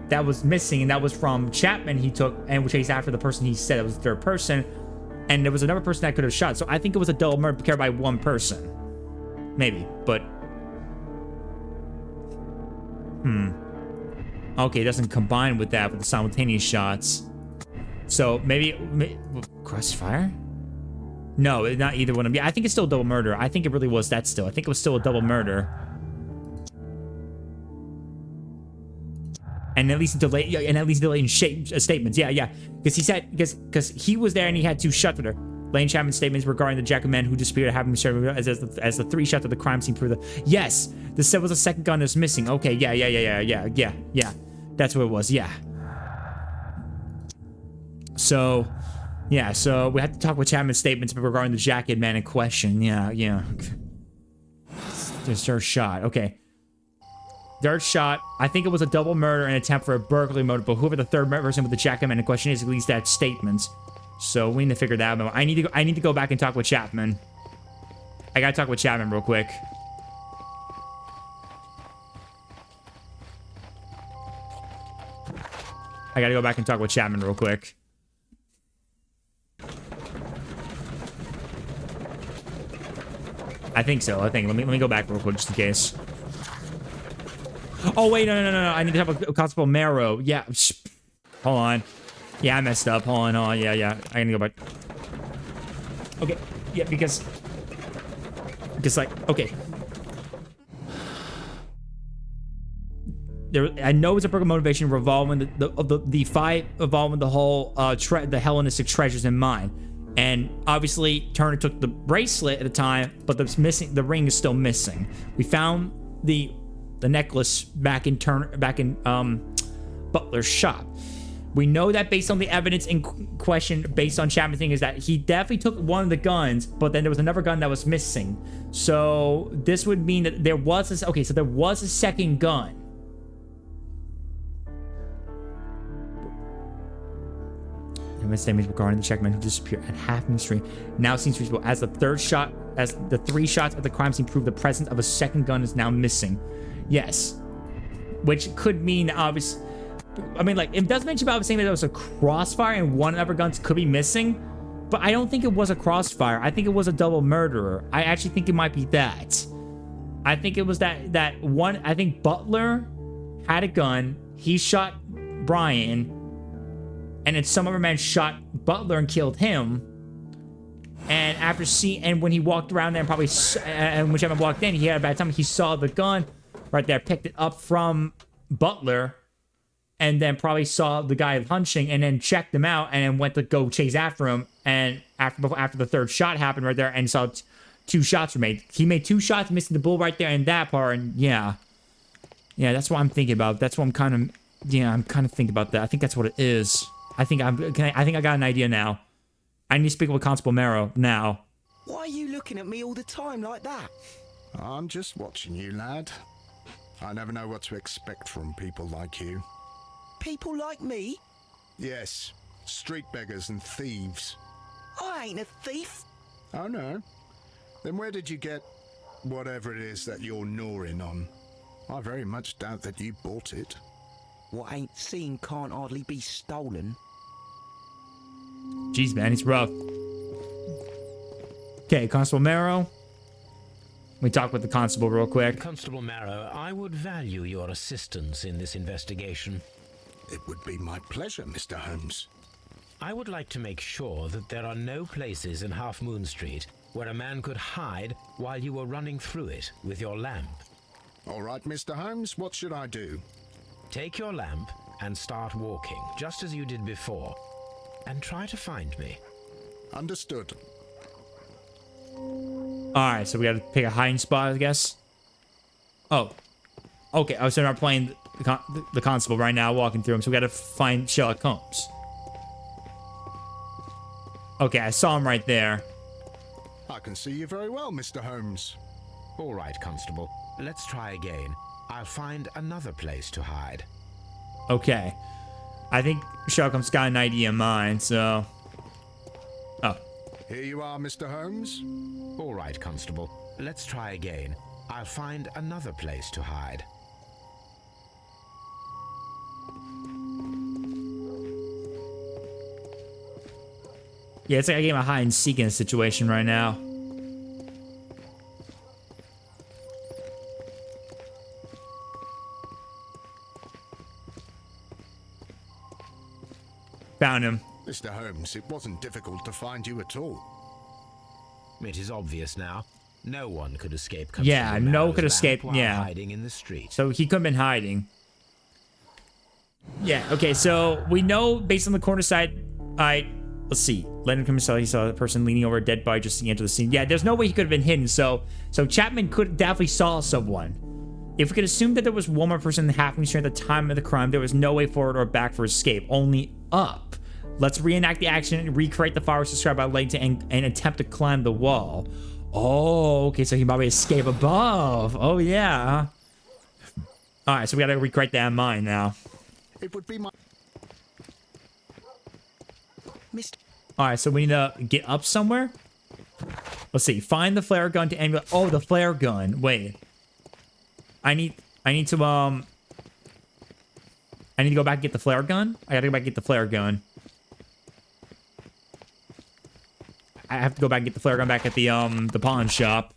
that was missing, and that was from Chapman he took and chased after the person he said it was the third person, and there was another person that could have shot. So I think it was a double murder carried by one person. Maybe, but okay, it doesn't combine with that, with the simultaneous shots. So maybe crossfire? No, not either one of them. Yeah, I think it's still a double murder. I think it really was that still. I think it was still a double murder. And at least delayed statements. Yeah. Because he said, because he was there and he had two shots with her. Lane Chapman's statements regarding the Jack man who disappeared having served as the three shots of the crime scene prove that. Yes, this was a second gun that's missing. Okay, yeah. That's what it was. Yeah. So, yeah. So we have to talk with Chapman's statements regarding the jacket man in question. Yeah. There's third shot. Okay. Third shot. I think it was a double murder and attempt for a burglary motive, but whoever the third person with the jacket man in question is, at least that statements. So we need to figure that out. I need to go back and talk with Chapman. I gotta talk with Chapman real quick. I gotta go back and talk with Chapman real quick. I think so. Let me go back real quick just in case. Oh wait, no. I need to talk with Constable Marrow. Yeah. Hold on. Yeah, I messed up. Hold on. Yeah. I gotta go back. Okay. Yeah, because like, okay. I know it's a burger motivation revolving the fight involving the whole the Hellenistic treasures in mind, and obviously Turner took the bracelet at the time, but the ring is still missing. We found the necklace back in Butler's shop. We know that based on the evidence in question, based on Chapman's thing, is that he definitely took one of the guns, but then there was another gun that was missing. So this would mean that there was so there was a second gun. Statements regarding the checkman who disappeared at half in the street now seems reasonable, as the three shots at the crime scene prove the presence of a second gun is now missing. Yes, which could mean obviously. I mean, like, it does mention about saying that there was a crossfire and one other guns could be missing, but I don't think it was a crossfire. I think it was a double murderer. I actually think it might be that. I think it was that one. I think Butler had a gun. He shot Brian, and then some other man shot Butler and killed him. And when he walked around there, and probably and when Chapman walked in, he had a bad time. He saw the gun right there, picked it up from Butler, and then probably saw the guy hunching, and then checked him out, and then went to go chase after him. And after the third shot happened right there, and saw two shots were made. He made two shots, missing the bull right there in that part. And yeah, that's what I'm thinking about. That's what I'm kind of thinking about that. I think that's what it is. I think I got an idea now. I need to speak with Constable Marrow now. Why are you looking at me all the time like that? I'm just watching you, lad. I never know what to expect from people like you. People like me? Yes, street beggars and thieves. I ain't a thief. Oh no? Then where did you get Whatever it is that you're gnawing on, I very much doubt that you bought it. What ain't seen can't hardly be stolen. Jeez, man, he's rough. Okay, Constable Marrow. Let me talk with the constable real quick. Constable Marrow, I would value your assistance in this investigation. It would be my pleasure, Mr. Holmes. I would like to make sure that there are no places in Half Moon Street where a man could hide while you were running through it with your lamp. All right, Mr. Holmes, what should I do? Take your lamp and start walking, just as you did before, and try to find me. Understood. Alright, so we gotta pick a hiding spot, I guess. Oh. Okay, I was not playing the constable right now, walking through him, so we gotta find Sherlock Holmes. Okay, I saw him right there. I can see you very well, Mr. Holmes. All right, Constable. Let's try again. I'll find another place to hide. Okay. I think Sherlock Holmes got an idea in mind, so... Oh. Here you are, Mr. Holmes. All right, Constable. Let's try again. I'll find another place to hide. Yeah, it's like a game of hide and seek in a situation right now. Found him. Mr. Holmes, it wasn't difficult to find you at all. It is obvious now. No one could escape. Yeah, no one could escape. Yeah, hiding in the street. So he couldn't have been hiding. Yeah. Okay. So we know based on the corner side. Let's see. Lennon himself. He saw a person leaning over a dead body just to enter the scene. Yeah. There's no way he could have been hidden. So Chapman could definitely saw someone. If we could assume that there was one more person in the half moon street at the time of the crime, there was no way forward or back for escape. Only up. Let's reenact the action and recreate the fireworks described by Layton and attempt to climb the wall. Oh, okay, so he might escape above. Oh, yeah. All right, so we gotta recreate that in mind now. It would be my... All right, so we need to get up somewhere. Let's see. Find the flare gun to emulate. Oh, the flare gun. Wait. I need to go back and get the flare gun. I gotta go back and get the flare gun. I have to go back and get the flare gun back at the pawn shop.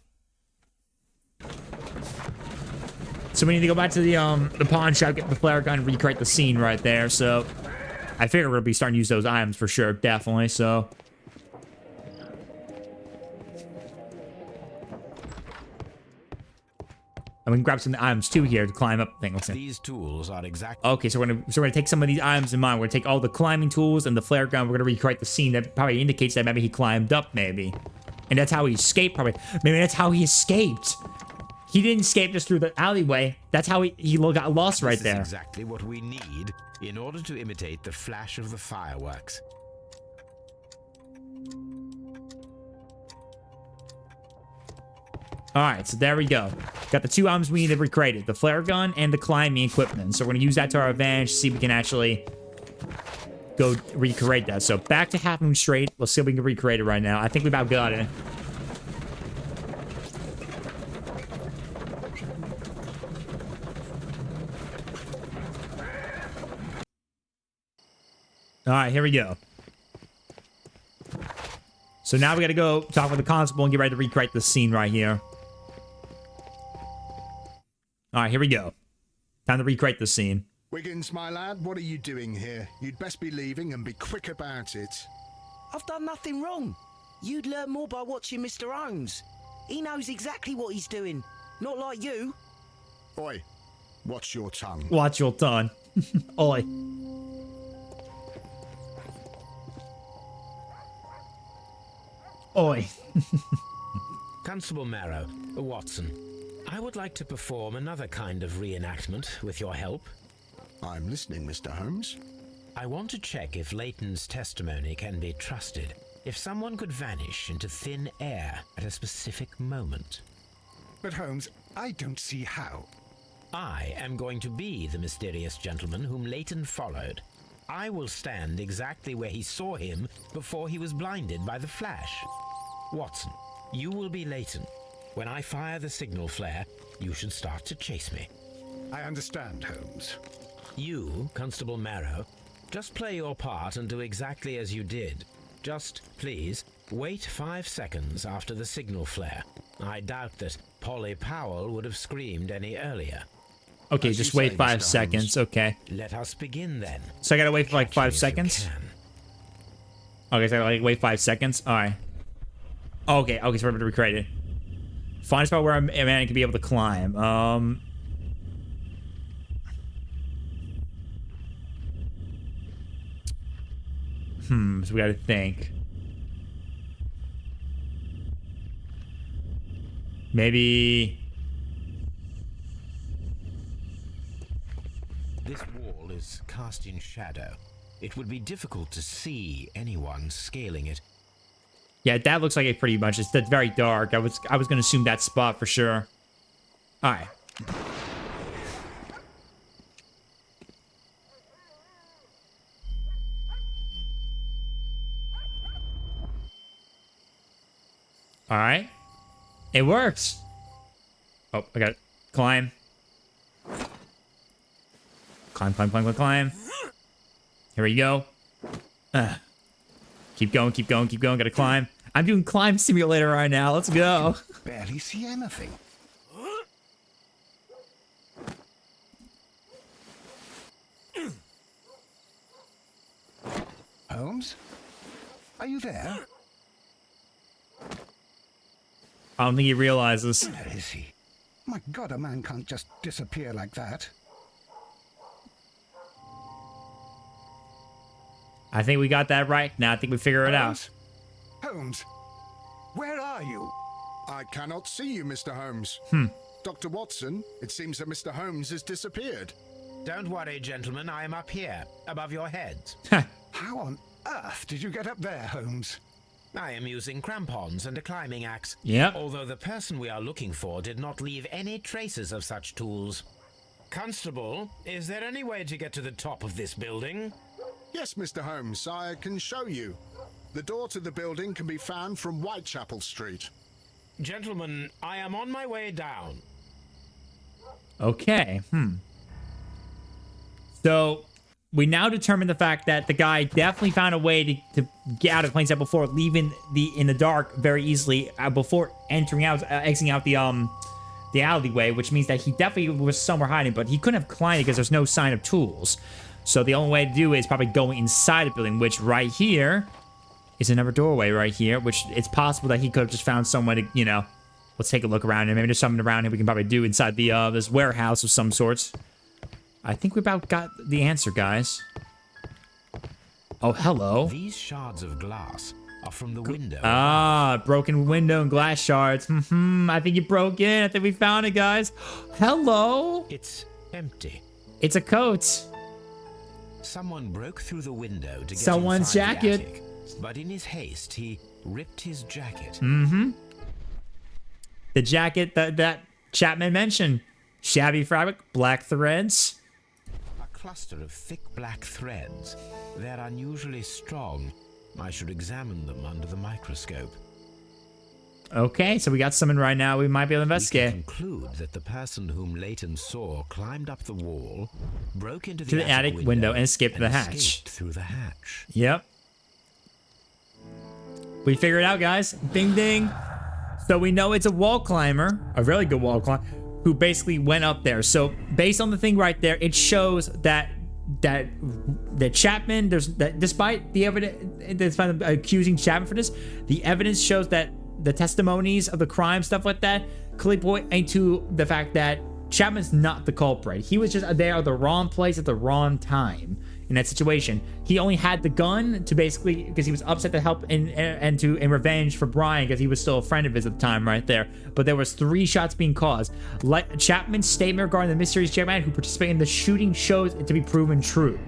So we need to go back to the pawn shop, get the flare gun, and recreate the scene right there. So I figure we're gonna be starting to use those items for sure, definitely. So and we can grab some items too here to climb up thing. Listen. These tools are exactly okay. So we're gonna take some of these items in mind. We're gonna take all the climbing tools and the flare gun. We're gonna recreate the scene that probably indicates that maybe he climbed up, maybe, and that's how he escaped. Probably, maybe that's how he escaped. He didn't escape just through the alleyway. That's how he got lost right there. This is exactly what we need in order to imitate the flash of the fireworks. Alright, so there we go. Got the two items we need to recreate it. The flare gun and the climbing equipment. So we're going to use that to our advantage to see if we can actually go recreate that. So back to Half Moon Street. Let's see if we can recreate it right now. I think we about got it. Alright, here we go. So now we got to go talk with the constable and get ready to recreate the scene right here. All right, here we go. Time to recreate the scene. Wiggins, my lad, what are you doing here? You'd best be leaving and be quick about it. I've done nothing wrong. You'd learn more by watching Mr. Holmes. He knows exactly what he's doing. Not like you. Oi, watch your tongue. Watch your tongue. Oi. Oi. Constable Marrow, Watson, I would like to perform another kind of reenactment with your help. I'm listening, Mr. Holmes. I want to check if Layton's testimony can be trusted. If someone could vanish into thin air at a specific moment. But Holmes, I don't see how. I am going to be the mysterious gentleman whom Layton followed. I will stand exactly where he saw him before he was blinded by the flash. Watson, you will be Layton. When I fire the signal flare, you should start to chase me. I understand, Holmes. You, Constable Marrow, just play your part and do exactly as you did. Just, please, wait 5 seconds after the signal flare. I doubt that Polly Powell would have screamed any earlier. Okay, just wait 5 seconds. Okay. Let us begin then. So I gotta wait for like 5 seconds? Okay, so I gotta like wait 5 seconds? Alright. Okay, so we're able to recreate it. Find a spot where a man can be able to climb. So we gotta think. Maybe... This wall is cast in shadow. It would be difficult to see anyone scaling it. Yeah, that looks like it pretty much. It's very dark. I was gonna assume that spot for sure. Alright. Alright. It works. Oh, I got it. Climb. Climb. Here we go. Keep going. Gotta climb. I'm doing climb simulator right now. Let's go. Barely see anything. Holmes? Are you there? I don't think he realizes. Where is he? My God, a man can't just disappear like that. I think we got that right. Now I think we figure it out. Holmes, where are you? I cannot see you, Mr. Holmes. Dr. Watson, it seems that Mr. Holmes has disappeared. Don't worry, gentlemen. I am up here, above your heads. How on earth did you get up there, Holmes? I am using crampons and a climbing axe. Yep. Although the person we are looking for did not leave any traces of such tools. Constable, is there any way to get to the top of this building? Yes, Mr. Holmes, I can show you. The door to the building can be found from Whitechapel Street. Gentlemen, I am on my way down. Okay, So, we now determine the fact that the guy definitely found a way to get out of the plane set before leaving in the dark very easily, before exiting out the alleyway, which means that he definitely was somewhere hiding, but he couldn't have climbed it because there's no sign of tools. So the only way to do it is probably going inside the building, which right here is another doorway right here, which it's possible that he could have just found somewhere to, you know, let's take a look around here. Maybe there's something around here we can probably do inside the this warehouse of some sorts. I think we about got the answer, guys. Oh, hello. These shards of glass are from the window. Ah, broken window and glass shards. I think you broke in. I think we found it, guys. Hello. It's empty. It's a coat. Someone broke through the window to get someone's inside jacket. The attic, but in his haste, he ripped his jacket. The jacket that Chapman mentioned. Shabby fabric, black threads. A cluster of thick black threads. They're unusually strong. I should examine them under the microscope. Okay, so we got someone right now we might be able to investigate. We can conclude that the person whom Leighton saw climbed up the wall, broke into the attic window and escaped the hatch. Escaped through the hatch. Yep. We figured it out, guys. Ding ding. So we know it's a wall climber, a really good wall climber, who basically went up there. So based on the thing right there, it shows that Chapman, despite the evidence, despite accusing Chapman for this, the evidence shows that the testimonies of the crime, stuff like that, clearly point into the fact that Chapman's not the culprit. He was just there at the wrong place at the wrong time in that situation. He only had the gun to basically, because he was upset to help in revenge for Brian, because he was still a friend of his at the time right there. But there was 3 shots being caused. Like Chapman's statement regarding the mysterious J-Man who participated in the shooting shows it to be proven true.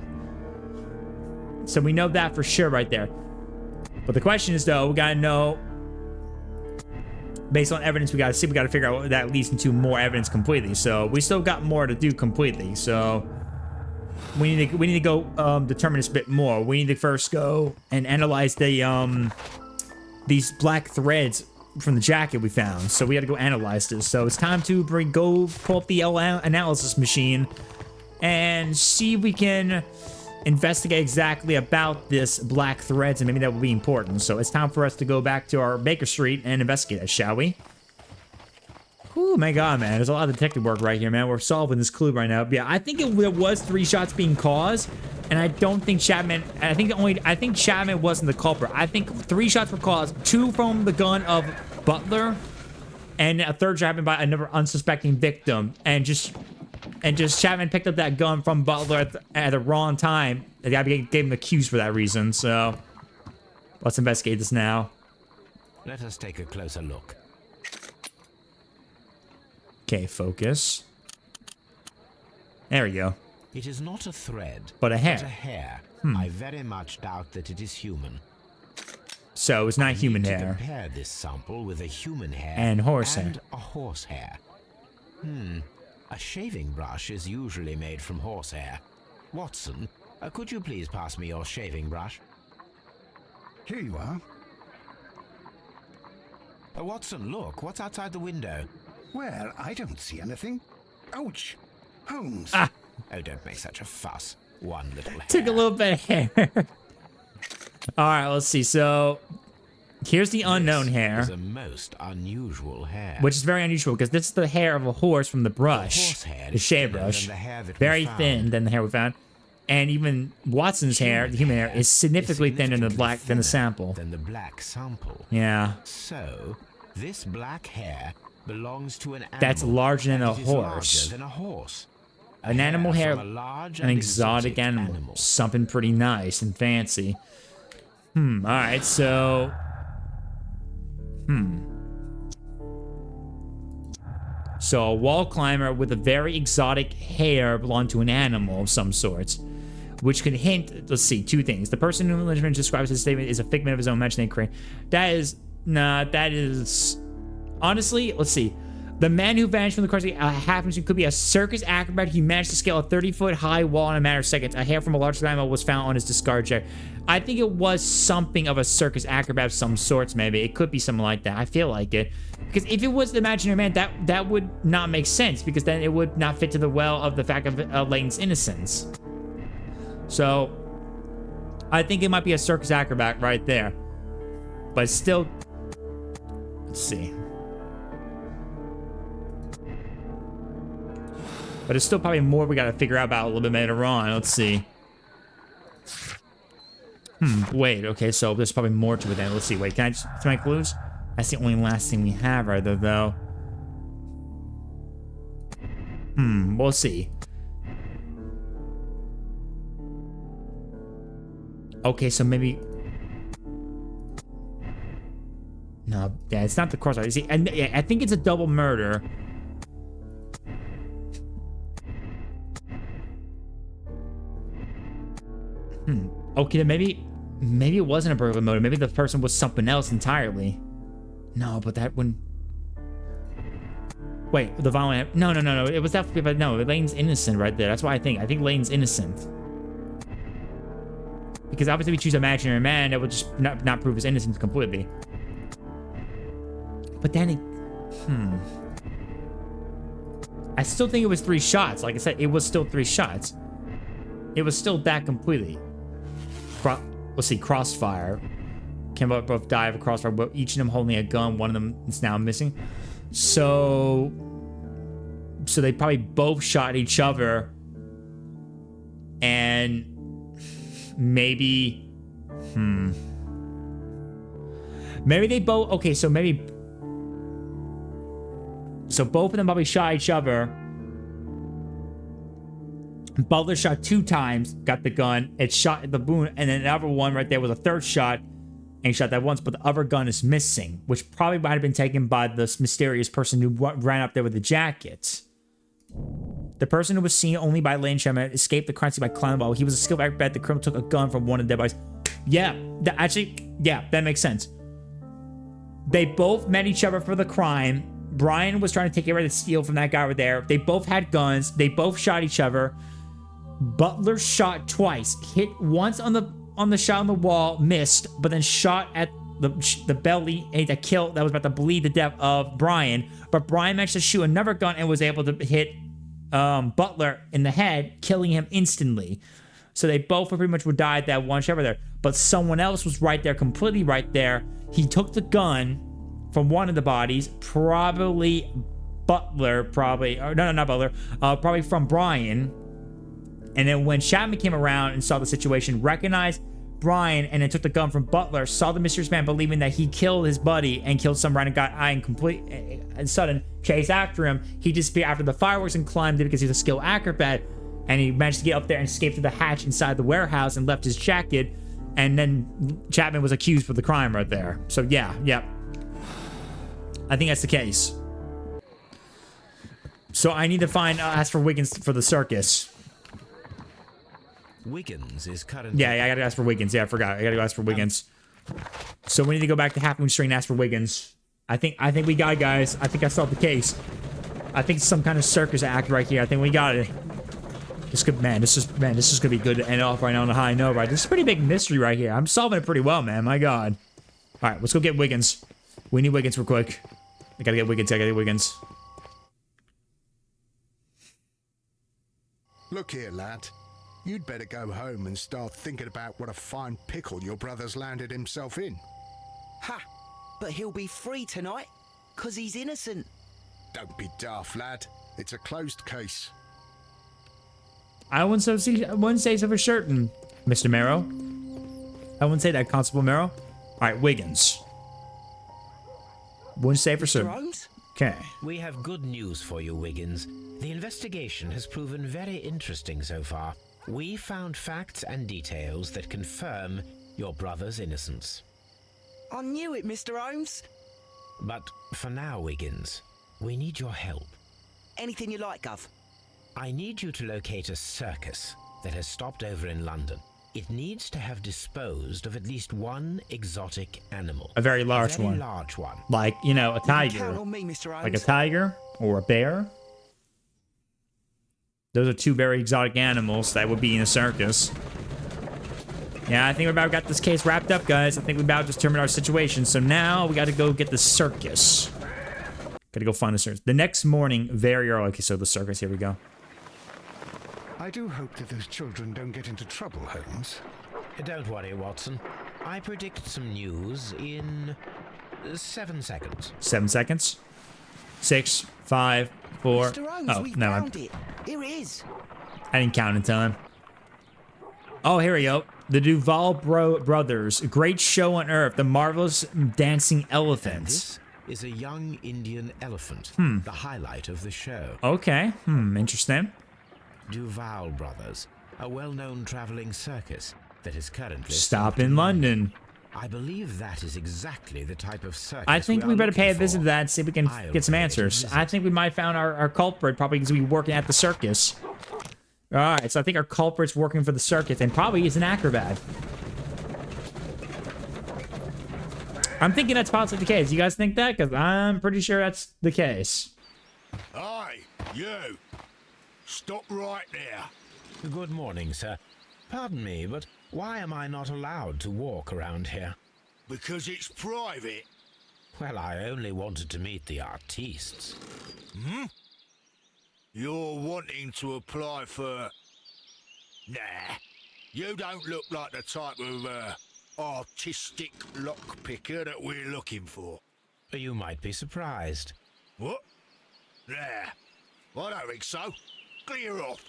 So we know that for sure right there. But the question is, though, we gotta know, based on evidence, we gotta figure out what that leads into more evidence completely. So we still got more to do completely. So we need to go determine this a bit more. We need to first go and analyze the these black threads from the jacket we found. So we got to go analyze this. So it's time to go pull up the analysis machine and see if we can investigate exactly about this black threads, and maybe that will be important. So it's time for us to go back to our Baker Street and investigate it, shall we? Oh my god, man. There's a lot of detective work right here, man. We're solving this clue right now. But yeah, I think it was 3 shots being caused, and I don't think Chapman... I think Chapman wasn't the culprit. I think 3 shots were caused, 2 from the gun of Butler, and a 3rd shot happened by another unsuspecting victim, and just Chapman picked up that gun from Butler at the wrong time. The guy gave him the cues for that reason, so let's investigate this now. Let us take a closer look. Okay, focus. There we go. It is not a thread, but a hair. But a hair. I very much doubt that it is human. So it's not human hair. Compare this sample with a human hair and horse hair. And a horse hair. A shaving brush is usually made from horsehair. Watson, could you please pass me your shaving brush? Here you are. Watson, look, what's outside the window? Well, I don't see anything. Ouch! Holmes! Ah. Oh, don't make such a fuss. One little hair. Took a little bit of hair. Alright, let's see. So, here's the unknown hair. This is a most unusual hair. Which is very unusual, because this is the hair of a horse from the brush. The shave brush. Very thin than the hair we found. And even Watson's hair, the human hair, is significantly thinner than the sample. Than the black sample. Yeah. So, this black hair belongs to an animal that's larger than a horse. Larger than a horse. An animal hair, an exotic animal. Something pretty nice and fancy. Alright, so... So a wall climber with a very exotic hair belonged to an animal of some sorts. Which could hint, let's see, 2 things. The person who Lynchman describes his statement is a figment of his own imagination. That is... Honestly, let's see. The man who vanished from the car happens could be a circus acrobat. He managed to scale a 30-foot high wall in a matter of seconds. A hair from a large animal was found on his discard chair. I think it was something of a circus acrobat of some sorts, maybe. It could be something like that. I feel like it. Because if it was the imaginary man, that would not make sense, because then it would not fit to the well of the fact of Layton's innocence. So, I think it might be a circus acrobat right there. But still... Let's see. But there's still probably more we gotta figure out about a little bit later on. Let's see. Wait, okay, so there's probably more to it then. Let's see, wait, can I just... my clues? That's the only last thing we have right there, though. We'll see. Okay, so maybe... No, yeah, it's not the course. You see, and yeah, I think it's a double murder. Okay, then maybe it wasn't a burglar motive. Maybe the person was something else entirely. No, but that wouldn't... Wait, the violent... No. It was definitely... But no, Lane's innocent right there. That's why I think Lane's innocent. Because obviously we choose imaginary man, that would just not prove his innocence completely. But then it... I still think it was 3 shots. Like I said, it was still 3 shots. It was still that completely. Let's see, crossfire. Can both die of a crossfire, but each of them holding a gun. One of them is now missing. So they probably both shot each other. And maybe... Maybe they both... Okay, so maybe... So both of them probably shot each other. Butler shot 2 times, got the gun, it shot the wound, and then the other one right there was a 3rd shot, and he shot that once, but the other gun is missing, which probably might have been taken by this mysterious person who ran up there with the jacket. The person who was seen only by Lane Sherman escaped the crime scene by climbing while he was a skilled acrobat. The criminal took a gun from one of the dead bodies. Yeah, that makes sense. They both met each other for the crime. Brian was trying to take care of the steal from that guy over there. They both had guns. They both shot each other. Butler shot twice. Hit once on the shot on the wall, missed, but then shot at the belly that was about to bleed to death of Brian, but Brian managed to shoot another gun and was able to hit Butler in the head, killing him instantly. So they both pretty much would die at that one shot right there. But someone else was right there, completely right there. He took the gun from one of the bodies, probably Butler, probably from Brian. And then when Chapman came around and saw the situation, recognized Brian, and then took the gun from Butler, saw the mysterious man believing that he killed his buddy and killed some random guy in complete and sudden chase after him. He disappeared after the fireworks and climbed it because he's a skilled acrobat. And he managed to get up there and escape through the hatch inside the warehouse and left his jacket. And then Chapman was accused for the crime right there. So yeah. I think that's the case. So I need to ask for Wiggins for the circus. Wiggins is currently... Yeah, I gotta ask for Wiggins. Yeah, I forgot. I gotta go ask for Wiggins. So we need to go back to Half Moon Street and ask for Wiggins. I think we got it, guys. I think I solved the case. I think it's some kind of circus act right here. I think we got it. This is gonna be good to end off right now on a high note, right? This is a pretty big mystery right here. I'm solving it pretty well, man. My God. All right, let's go get Wiggins. We need Wiggins real quick. I gotta get Wiggins. Look here, lad. You'd better go home and start thinking about what a fine pickle your brother's landed himself in. Ha! But he'll be free tonight, 'cause he's innocent. Don't be daft, lad. It's a closed case. I wouldn't say so for certain, Mr. Marrow. I wouldn't say that, Constable Marrow. All right, Wiggins. Wouldn't say for certain. Holmes? Okay. We have good news for you, Wiggins. The investigation has proven very interesting so far. We found facts and details that confirm your brother's innocence. I knew it, Mr. Holmes. But for now, Wiggins, we need your help. Anything you like, Gov. I need you to locate a circus that has stopped over in London. It needs to have disposed of at least one exotic animal. A very large one. Like, a tiger. You can count on me, Mr. Holmes. Like a tiger or a bear. Those are two very exotic animals that would be in a circus. Yeah, I think we about got this case wrapped up, guys. I think we about determined our situation. So now we got to go get the circus. Got to go find the circus. The next morning, very early. Okay, so the circus. Here we go. I do hope that those children don't get into trouble, Holmes. Don't worry, Watson. I predict some news in 7 seconds. 7 seconds? 6, 5, 4. Mr. Holmes, oh, we no. found it. Here it is. I didn't count in time. Oh, here we go. The Duval brothers. A great show on Earth. The marvelous dancing elephant. This is a young Indian elephant. The highlight of the show. Okay. Interesting. Duval Brothers, a well-known traveling circus that is currently... Stop in London. I believe that is exactly the type of circus I think we better pay a visit to that and see if we can get some answers. I think we might have found our culprit, probably because we were working at the circus. Alright, so I think our culprit's working for the circus, and probably he's an acrobat. I'm thinking that's possibly the case. You guys think that? Because I'm pretty sure that's the case. Hey, you! Stop right there. Good morning, sir. Pardon me, but why am I not allowed to walk around here? Because it's private. Well, I only wanted to meet the artistes. You're wanting to apply for... Nah, you don't look like the type of artistic lockpicker that we're looking for. You might be surprised. What? Nah, I don't think so. Clear off.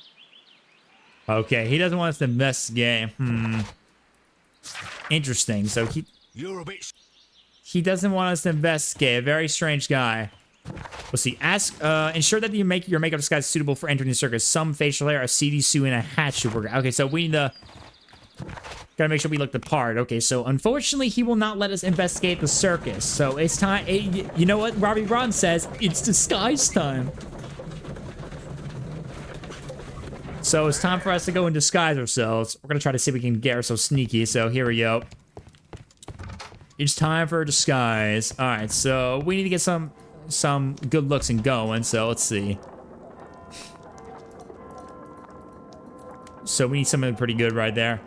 Okay, he doesn't want us to investigate. Interesting. So You're a bit... He doesn't want us to investigate. A very strange guy. Let's see. Ask, ensure that you make your makeup disguise suitable for entering the circus. Some facial hair, a seedy suit, and a hat should work. Okay, so we need to... Gotta make sure we look the part. Okay, so unfortunately, he will not let us investigate the circus. So it's time... you know what Robbie Ron says? It's disguise time. So it's time for us to go and disguise ourselves. We're gonna try to see if we can get ourselves sneaky. So here we go. It's time for a disguise. All right, so we need to get some good looks and going. So let's see. So we need something pretty good right there.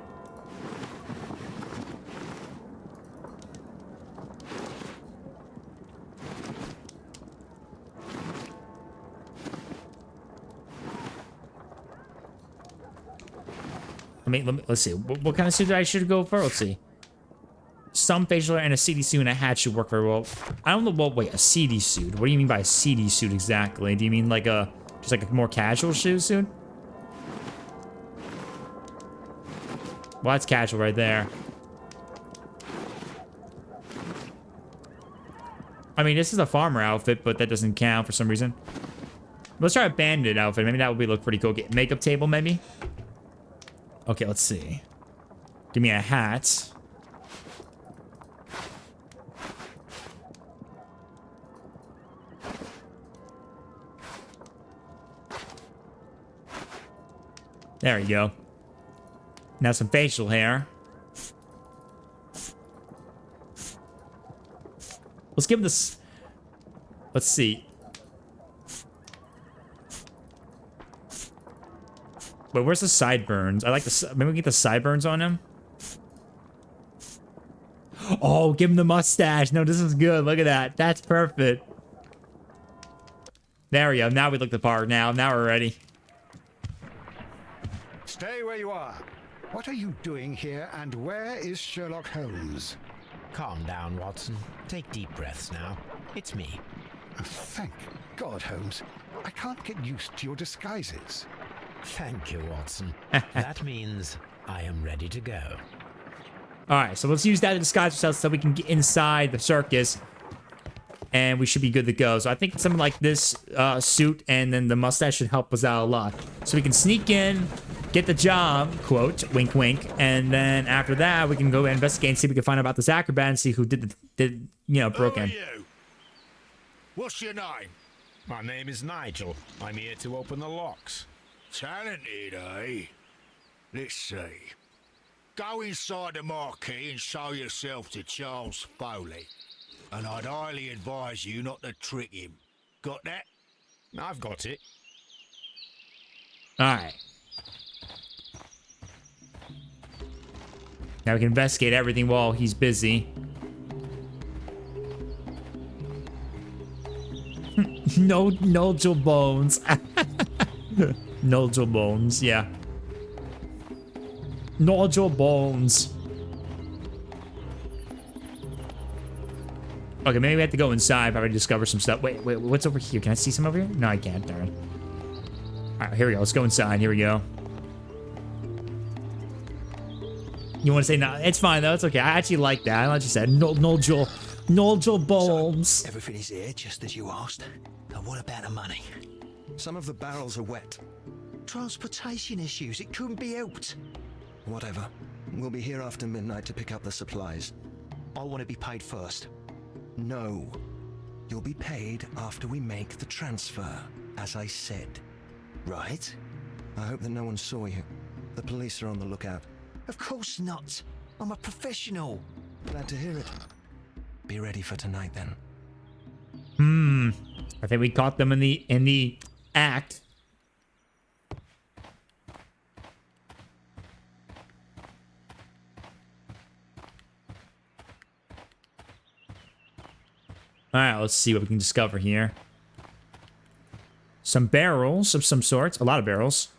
Let's see. What kind of suit I should go for? Let's see. Some facial hair and a seedy suit and a hat should work very well. I don't know what. Wait, a seedy suit. What do you mean by a seedy suit exactly? Do you mean like just like a more casual suit? Well, that's casual right there. I mean, this is a farmer outfit, but that doesn't count for some reason. Let's try a bandit outfit. Maybe that would look pretty cool. Get makeup table, maybe. Okay, let's see. Give me a hat. There you go. Now some facial hair. Let's give him this. Let's see. But where's the sideburns? I like the. Maybe we get the sideburns on him. Oh, give him the mustache. No, this is good. Look at that. That's perfect. There we go. Now we look the part. Now we're ready. Stay where you are. What are you doing here, and where is Sherlock Holmes? Calm down, Watson. Take deep breaths now. It's me. Oh, thank God, Holmes. I can't get used to your disguises. Thank you, Watson. That means I am ready to go. Alright, so let's use that to disguise ourselves so we can get inside the circus. And we should be good to go. So I think something like this suit and then the mustache should help us out a lot. So we can sneak in, get the job, quote, wink wink, and then after that we can go investigate and see if we can find out about this acrobat and see who broke in. Who are you? What's your name? My name is Nigel. I'm here to open the locks. Talented, eh? Let's see. Go inside the marquee and show yourself to Charles Foley. And I'd highly advise you not to trick him. Got that? I've got it. Alright. Now we can investigate everything while he's busy. No Nigel bones. Nigel bones, yeah. Nigel bones. Okay, maybe we have to go inside. Probably discover some stuff. Wait, what's over here? Can I see some over here? No, I can't. Darn. Alright, here we go. Let's go inside. Here we go. You want to say no? It's fine though. It's okay. I actually like that. Like you said, Nigel bones. So, everything is here just as you asked. Now what about the money? Some of the barrels are wet. Transportation issues. It couldn't be helped. Whatever. We'll be here after midnight to pick up the supplies. I want to be paid first. No. You'll be paid after we make the transfer, as I said. Right? I hope that no one saw you. The police are on the lookout. Of course not. I'm a professional. Glad to hear it. Be ready for tonight then. I think we caught them in the act. Alright, let's see what we can discover here. Some barrels of some sort. A lot of barrels.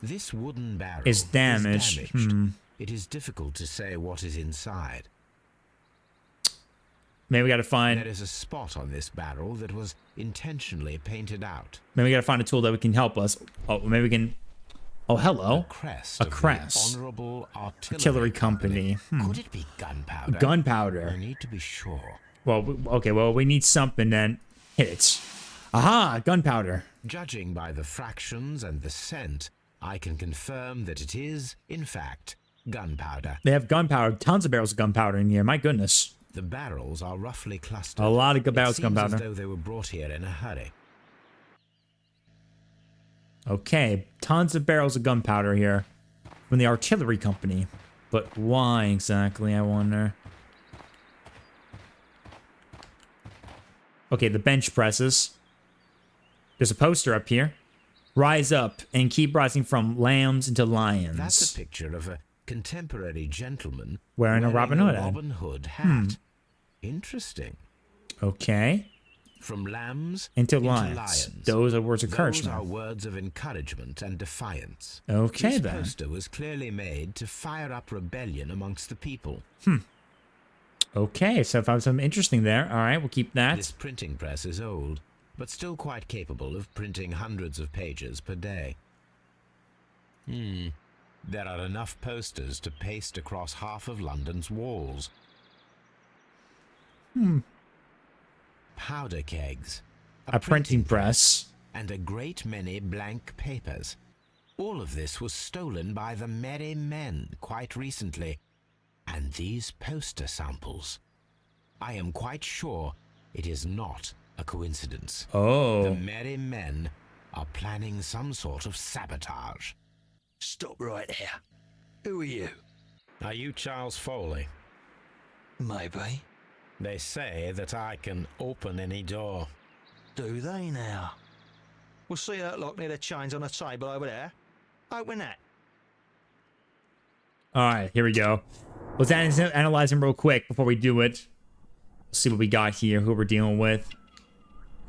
This wooden barrel is damaged. It is difficult to say what is inside. Maybe we gotta find... There is a spot on this barrel that was intentionally painted out. Maybe we gotta find a tool that can help us. Oh, maybe we can... Oh, hello. A crest. A crest. Honorable Artillery Company. Could it be gunpowder? Gunpowder. I need to be sure. Well, okay, well, we need something then. Hit it. Aha! Gunpowder. Judging by the fractions and the scent, I can confirm that it is, in fact, gunpowder. They have gunpowder. Tons of barrels of gunpowder in here. My goodness. The barrels are roughly clustered. A lot of barrels of gunpowder. It seems as though they were brought here in a hurry. Okay, tons of barrels of gunpowder here from the artillery company. But why exactly, I wonder? Okay, the bench presses. There's a poster up here. Rise up and keep rising from lambs into lions. That's a picture of a contemporary gentleman wearing a Robin Hood hat. Robin Hood hat. Interesting. Okay. From lambs into into lions. Those are words of encouragement. Those are words of encouragement and defiance. Okay, this then. This poster was clearly made to fire up rebellion amongst the people. Okay, so I found something interesting there. All right, we'll keep that. This printing press is old, but still quite capable of printing hundreds of pages per day. There are enough posters to paste across half of London's walls. Powder kegs, a printing press, and a great many blank papers. All of this was stolen by the Merry Men quite recently. And these poster samples. I am quite sure it is not a coincidence. Oh. The Merry Men are planning some sort of sabotage. Stop right there. Who are you? Are you Charles Foley? Maybe. They say that I can open any door. Do they now? We'll see Sherlock near the chains on the table over there. Open that. All right, here we go. Let's analyze him real quick before we do it. Let's see what we got here, who we're dealing with.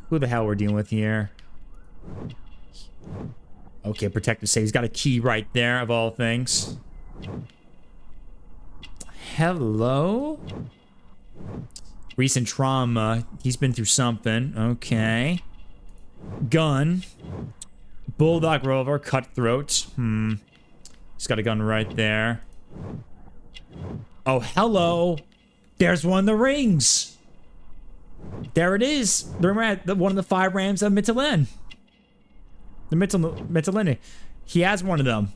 Who the hell we're dealing with here? Okay, protective safe. He's got a key right there, of all things. Hello? Recent trauma. He's been through something. Okay. Gun. Bulldog rover. Cutthroat. He's got a gun right there. Oh, hello. There's one of the rings. There it is. One of the 5 rams of Mytilene. The Mytilene. He has one of them.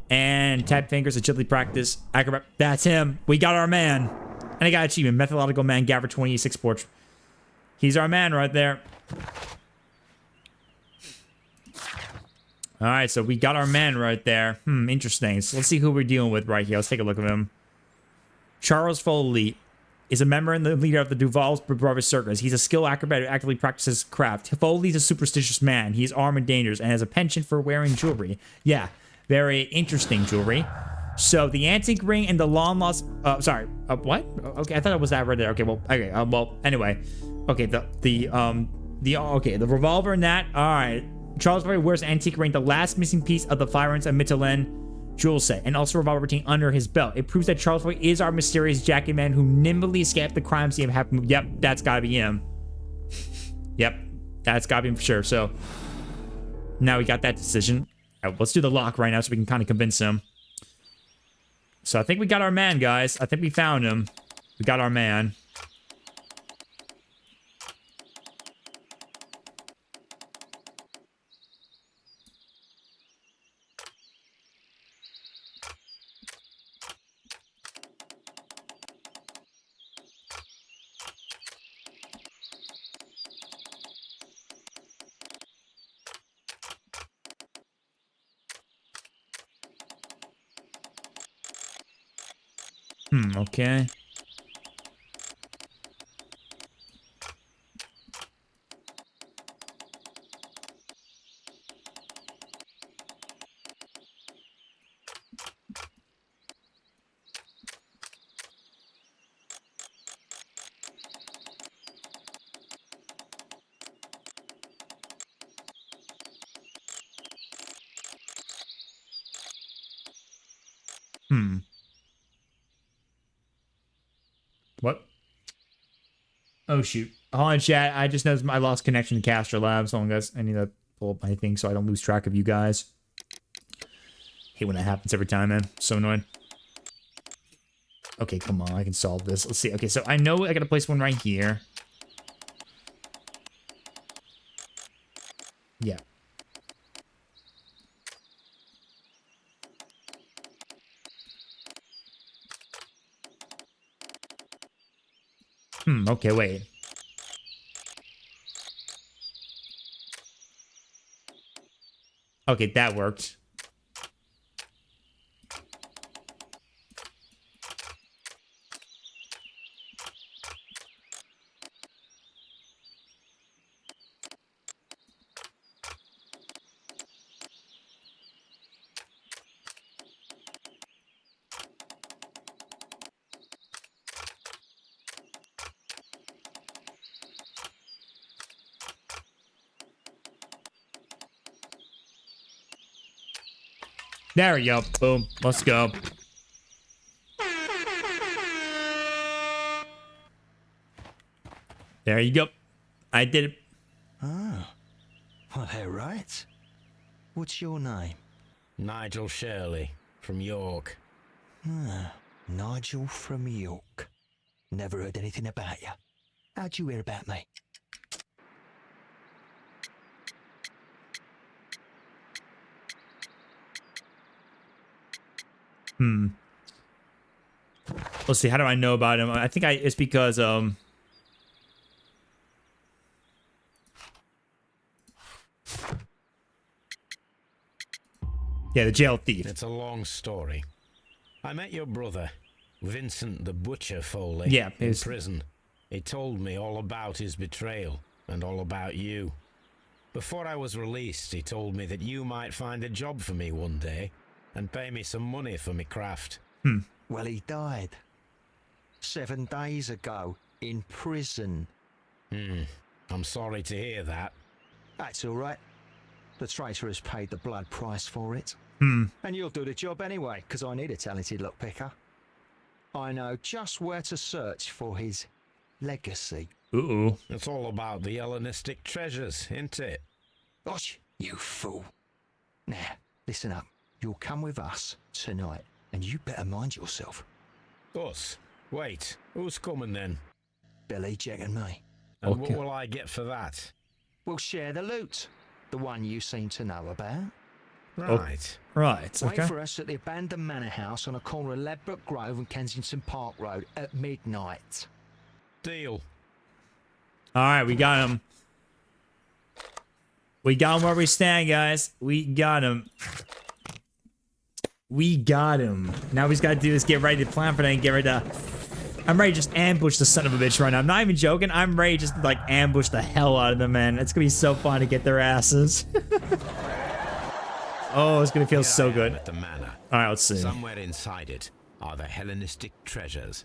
And tap fingers, agility practice, acrobat. That's him. We got our man. And I got achievement. Methodological man, Gavin 26 portrait. He's our man right there. All right, so we got our man right there. Interesting. So let's see who we're dealing with right here. Let's take a look at him. Charles Foley is a member and the leader of the Duval's Brothers Circus. He's a skilled acrobat who actively practices craft. Foley's a superstitious man. He's armed and dangerous and has a penchant for wearing jewelry. Yeah, very interesting jewelry. So the antique ring and the long lost. Sorry. What? Okay, I thought it was that right there. Okay. Well. Okay. Well. Anyway. Okay. The revolver and that. All right. Charles Foley wears an antique ring, the last missing piece of the Firenze and Mytilene jewel set, and also a revolver routine under his belt. It proves that Charles Foley is our mysterious jacket man who nimbly escaped the crime scene. Yep, that's gotta be him. Yep, that's gotta be him for sure. So now we got that decision. All right, let's do the lock right now so we can kind of convince him. So I think we got our man, guys. I think we found him. We got our man. Okay. What? Oh, shoot. Hold on, chat. I just noticed I lost connection to Castro Labs. Hold on, guys. I need to pull up my thing so I don't lose track of you guys. Hate when that happens every time, man. So annoying. Okay, come on. I can solve this. Let's see. Okay, so I know I gotta place one right here. Yeah. Okay, wait. Okay, that worked. There we go. Boom. Let's go. There you go. I did it. Ah. Well, they're right. What's your name? Nigel Shirley, from York. Ah, Nigel from York. Never heard anything about you. How'd you hear about me? Let's see. How do I know about him? I think it's because yeah, the jail thief. It's a long story. I met your brother, Vincent the Butcher Foley, Yeah, in prison. He told me all about his betrayal and all about you. Before I was released, he told me that you might find a job for me one day and pay me some money for me craft. Well, he died 7 days ago in prison. I'm sorry to hear that. That's all right. The traitor has paid the blood price for it. And you'll do the job anyway, because I need a talented lockpicker. I know just where to search for his legacy. Ooh. It's all about the Hellenistic treasures, isn't it? Gosh, you fool. Now, listen up. You'll come with us tonight, and you better mind yourself. Us? Wait, who's coming then? Billy, Jack and me. And Okay. what will I get for that? We'll share the loot. The one you seem to know about. Right. Right. Wait Okay. for us at the abandoned manor house on a corner of Ladbroke Grove and Kensington Park Road at midnight. Deal. All right, we got him. We got him where we stand, guys. We got him. We got him. Now we just gotta do is get ready to plan for that and get ready to... I'm ready to just ambush the son of a bitch right now. I'm not even joking. I'm ready to just, like, ambush the hell out of them, man. It's gonna be so fun to get their asses. Oh, it's gonna feel so good. At the manor. All right, let's see. Somewhere inside it are the Hellenistic treasures.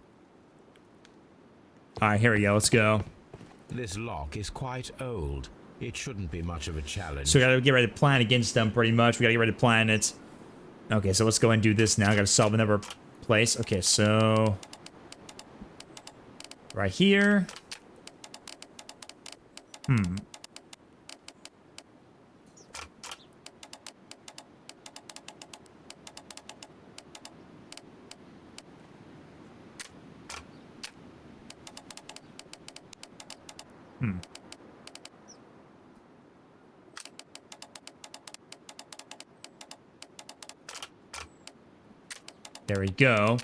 All right, here we go. Let's go. This lock is quite old. It shouldn't be much of a challenge. So we gotta get ready to plan against them pretty much. We gotta get ready to plan it. Okay, so let's go and do this now. Gotta solve another place. Okay, so... right here. There we go.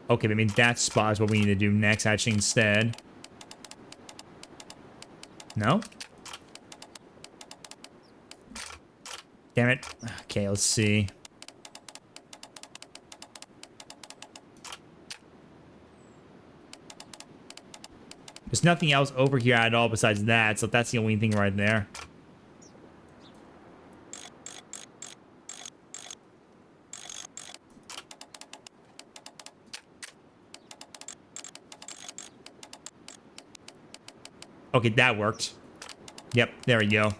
Okay, I mean, that spot is what we need to do next, actually, instead. No? Damn it. Okay, let's see. There's nothing else over here at all besides that, so that's the only thing right there. Okay, that worked. Yep, there we go.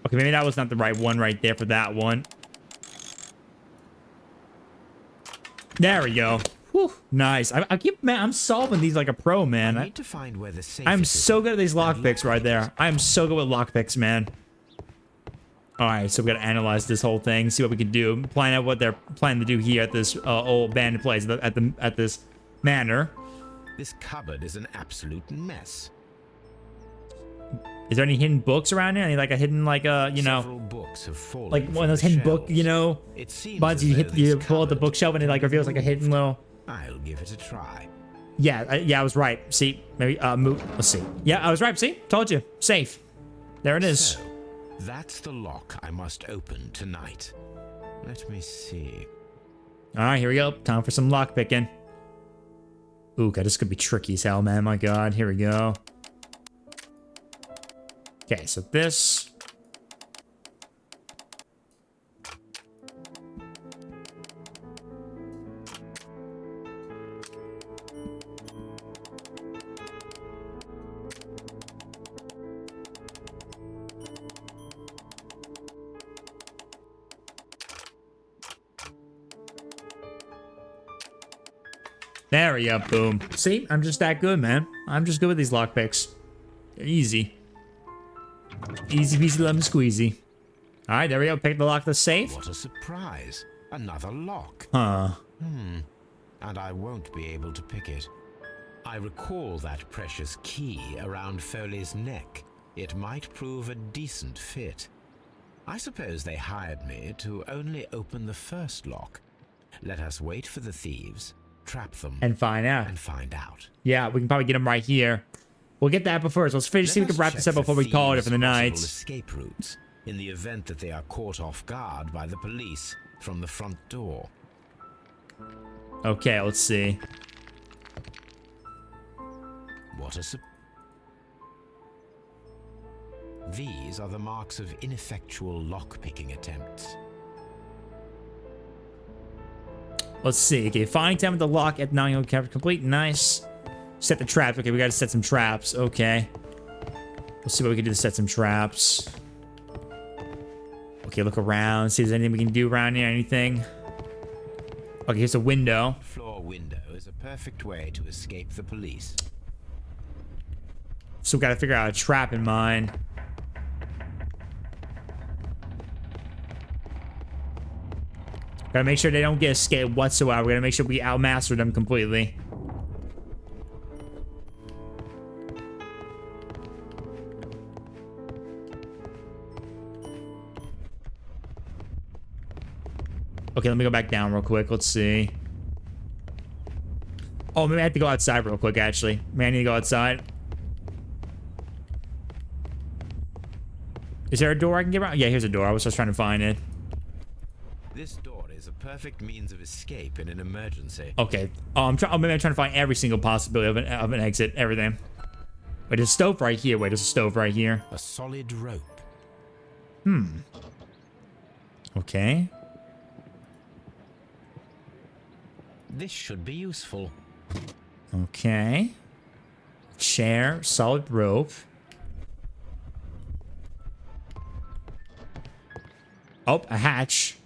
Okay, maybe that was not the right one right there for that one. There we go. Whew, nice. I keep, man, I'm solving these like a pro, man. I need to find where the safe I'm is so good at these lockpicks right there. I'm so good with lockpicks, man. All right, so we gotta analyze this whole thing, see what we can do, plan out what they're planning to do here at this old abandoned place, at this manor. This cupboard is an absolute mess. Is there any hidden books around here? Any like a hidden like you know, Several books have fallen like from one of those the hidden book, shelves. you know, It seems buds as you though hit, you this pull out the cupboard bookshelf and it like reveals like a hidden little. I'll give it a try. Yeah, yeah, I was right. See, maybe move. Let's see. Yeah, I was right. See, told you. Safe. There it is. So, that's the lock I must open tonight. Let me see. All right, here we go. Time for some lock picking. Ooh, God, this could be tricky as hell, man. My God, here we go. Okay, so this. There we go, boom. See, I'm just that good, man. I'm just good with these lockpicks. They're easy. Easy peasy lemon squeezy. All right, there we go. Pick the lock to the safe. What a surprise. Another lock. Huh. And I won't be able to pick it. I recall that precious key around Foley's neck. It might prove a decent fit. I suppose they hired me to only open the first lock. Let us wait for the thieves, trap them, and find out. Yeah, we can probably get them right here. We'll get that before. So let's finish. See if we can wrap this up before we call it for the night. Escape routes in the event that they are caught off guard by the police from the front door. Okay, let's see. What a These are the marks of ineffectual lock-picking attempts. Let's see. Okay, finding time with the lock at 9 complete. Nice. Set the traps. Okay, we gotta set some traps. Okay. Let's see what we can do to set some traps. Okay, look around. See if there's anything we can do around here. Anything? Okay, here's a window. Floor window is a perfect way to escape the police. So we gotta figure out a trap in mind. Gotta make sure they don't get escaped whatsoever. We gotta make sure we outmaster them completely. Okay, let me go back down real quick. Let's see. Oh, maybe I have to go outside real quick, actually. Maybe I need to go outside. Is there a door I can get around? Yeah, here's a door. I was just trying to find it. This door is a perfect means of escape in an emergency. Okay. Oh, maybe I'm trying to find every single possibility of an exit. Everything. Wait, there's a stove right here. Wait, there's a stove right here. A solid rope. Okay. This should be useful. Okay. Chair, solid rope. Oh, a hatch.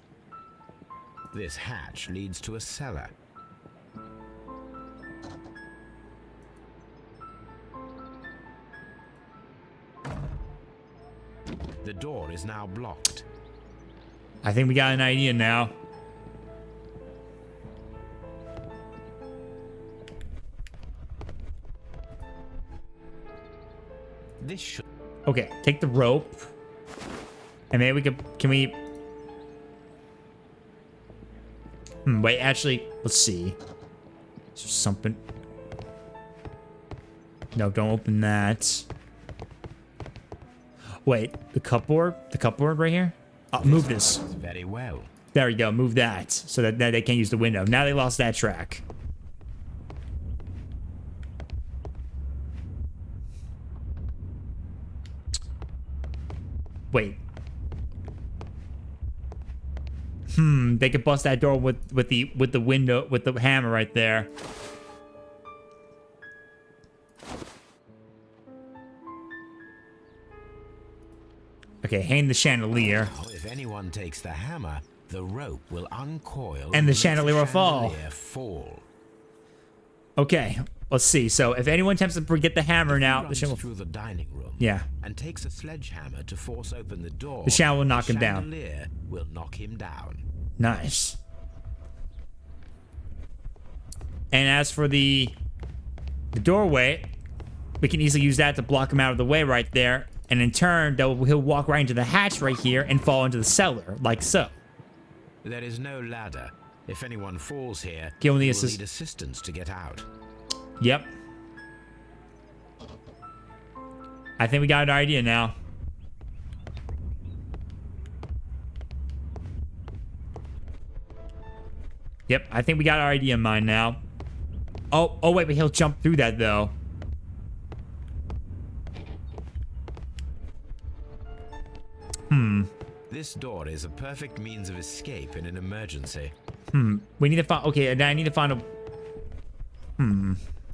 This hatch leads to a cellar. The door is now blocked. I think we got an idea now. This should... Okay, take the rope. And maybe we can we... wait, actually, let's see. Is there something... No, don't open that. Wait, the cupboard? The cupboard right here? Move this. Very well. There you go, move that. So that they can't use the window. Now they lost that track. Wait. They could bust that door with the window, with the hammer right there. Okay, hang the chandelier. If anyone takes the hammer, the rope will uncoil and the chandelier will fall. Okay, let's see. So if anyone attempts to get the hammer now, the chandelier through the dining room. Yeah. And takes a sledgehammer to force open the door. The chandelier will knock him down. The chandelier will knock him down. Nice. And as for the doorway, we can easily use that to block him out of the way right there. And in turn, he'll walk right into the hatch right here and fall into the cellar, like so. There is no ladder. If anyone falls here, he will need assistance to get out. Yep. I think we got an idea now. Yep, I think we got our idea in mind now. Oh wait, but he'll jump through that though. This door is a perfect means of escape in an emergency. We need to find. Okay, I need to find a.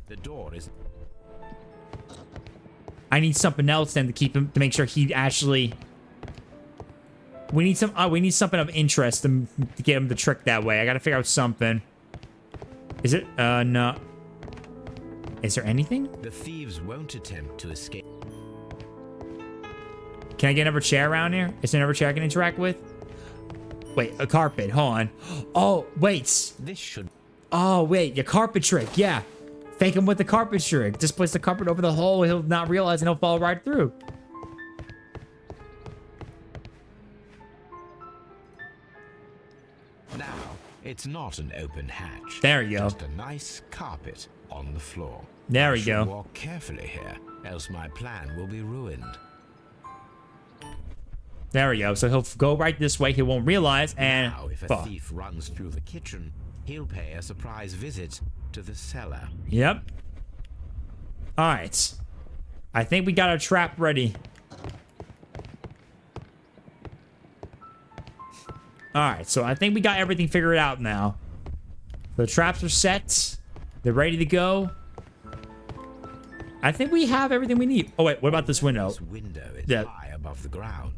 The door is. I need something else then to keep him to make sure he actually. We need some. We need something of interest to get him to trick that way. I gotta figure out something. Is it? No. Is there anything? The thieves won't attempt to escape. Can I get another chair around here? Is there another chair I can interact with? Wait, a carpet. Hold on. Oh, wait. This should. Oh, wait. Your carpet trick. Yeah. Fake him with the carpet trick. Just place the carpet over the hole. He'll not realize and he'll fall right through. Now, it's not an open hatch. There you go. Just a nice carpet on the floor. There we I go. should walk carefully here, else my plan will be ruined. There we go. So he'll go right this way. He won't realize and Now, if a fall. thief runs through the kitchen, he'll pay a surprise visit to the cellar. Yep. All right. I think we got our trap ready. All right. So I think we got everything figured out now. The traps are set. They're ready to go. I think we have everything we need. Oh, wait. What about this window? This window is high above the ground.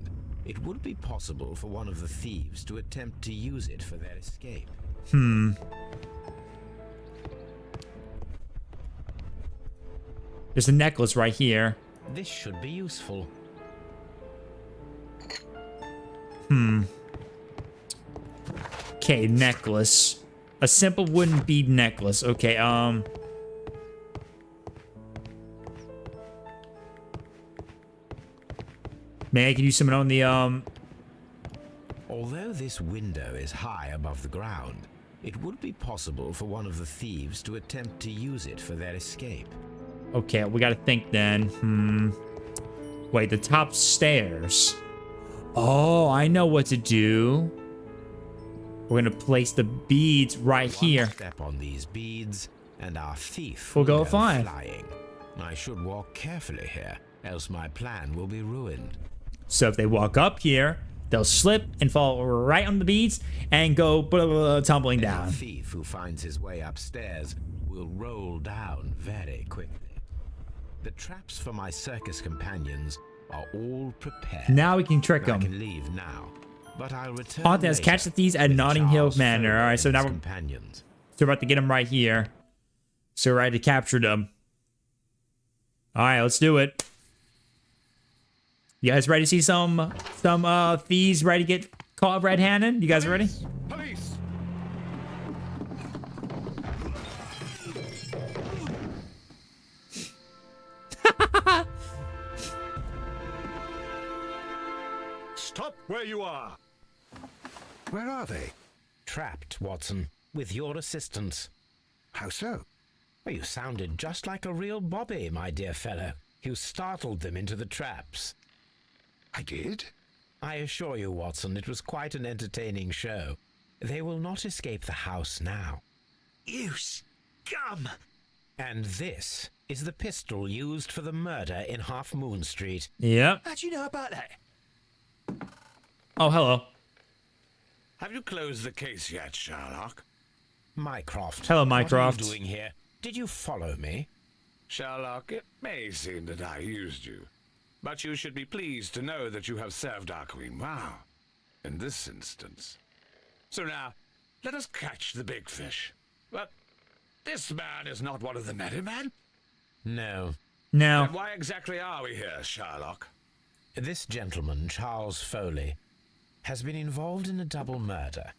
It would be possible for one of the thieves to attempt to use it for their escape. There's a necklace right here. This should be useful. Okay, necklace. A simple wooden bead necklace. Okay, Maybe I can use something on the, Although this window is high above the ground, it would be possible for one of the thieves to attempt to use it for their escape. Okay, we gotta think then. Wait, the top stairs. Oh, I know what to do. We're gonna place the beads right here. Step on these beads, and our thief We'll will go fine. flying. I should walk carefully here, else my plan will be ruined. So if they walk up here, they'll slip and fall right on the beads and go tumbling down. A thief who finds his way upstairs will roll down very quickly. The traps for my circus companions are all prepared. Now we can trick I them. can leave now, but I'll return Haunted has later catch the thieves at with Notting Hill Charles Manor. Foley All right, so and now his we're companions. about to get them right here. So we're ready to capture them. All right, let's do it. You guys ready to see some thieves ready to get caught red-handed? You guys ready? Police! Stop where you are! Where are they? Trapped, Watson, with your assistance. How so? Well, you sounded just like a real Bobby, my dear fellow. You startled them into the traps. I did? I assure you, Watson, it was quite an entertaining show. They will not escape the house now. You scum! And this is the pistol used for the murder in Half Moon Street. Yep. How'd you know about that? Oh, hello. Have you closed the case yet, Sherlock? Mycroft. Hello, What are Mycroft. you doing here? Did you follow me? Sherlock, it may seem that I used you, but you should be pleased to know that you have served our queen well, in this instance. So now, let us catch the big fish. But this man is not one of the merry men. No. No. Then why exactly are we here, Sherlock? This gentleman, Charles Foley, has been involved in a double murder,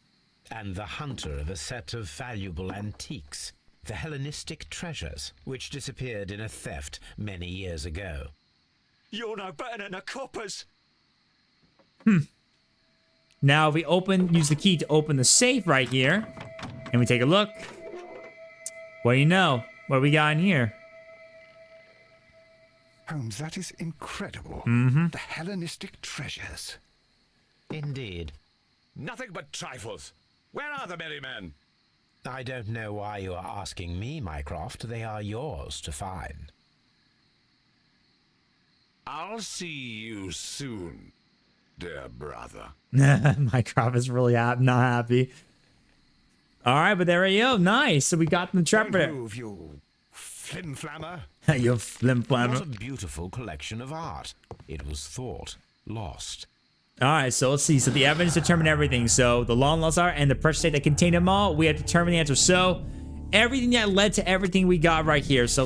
and the hunter of a set of valuable antiques, the Hellenistic treasures, which disappeared in a theft many years ago. You're no better than the coppers. Now if we use the key to open the safe right here, and we take a look. What do you know? What we got in here? Holmes, that is incredible. The Hellenistic treasures. Indeed. Nothing but trifles. Where are the merry men? I don't know why you are asking me, Mycroft. They are yours to find. I'll see you soon, dear brother. Mycroft is really not happy. All right, but there we go. Nice. So we got the trap there. Move, you flim-flammer. You flim-flammer. What a beautiful collection of art. It was thought lost. All right, so let's see. So the evidence determined everything. So the long lost art and the pressure state that contained them all. We have to determine the answer. So everything that led to everything we got right here. So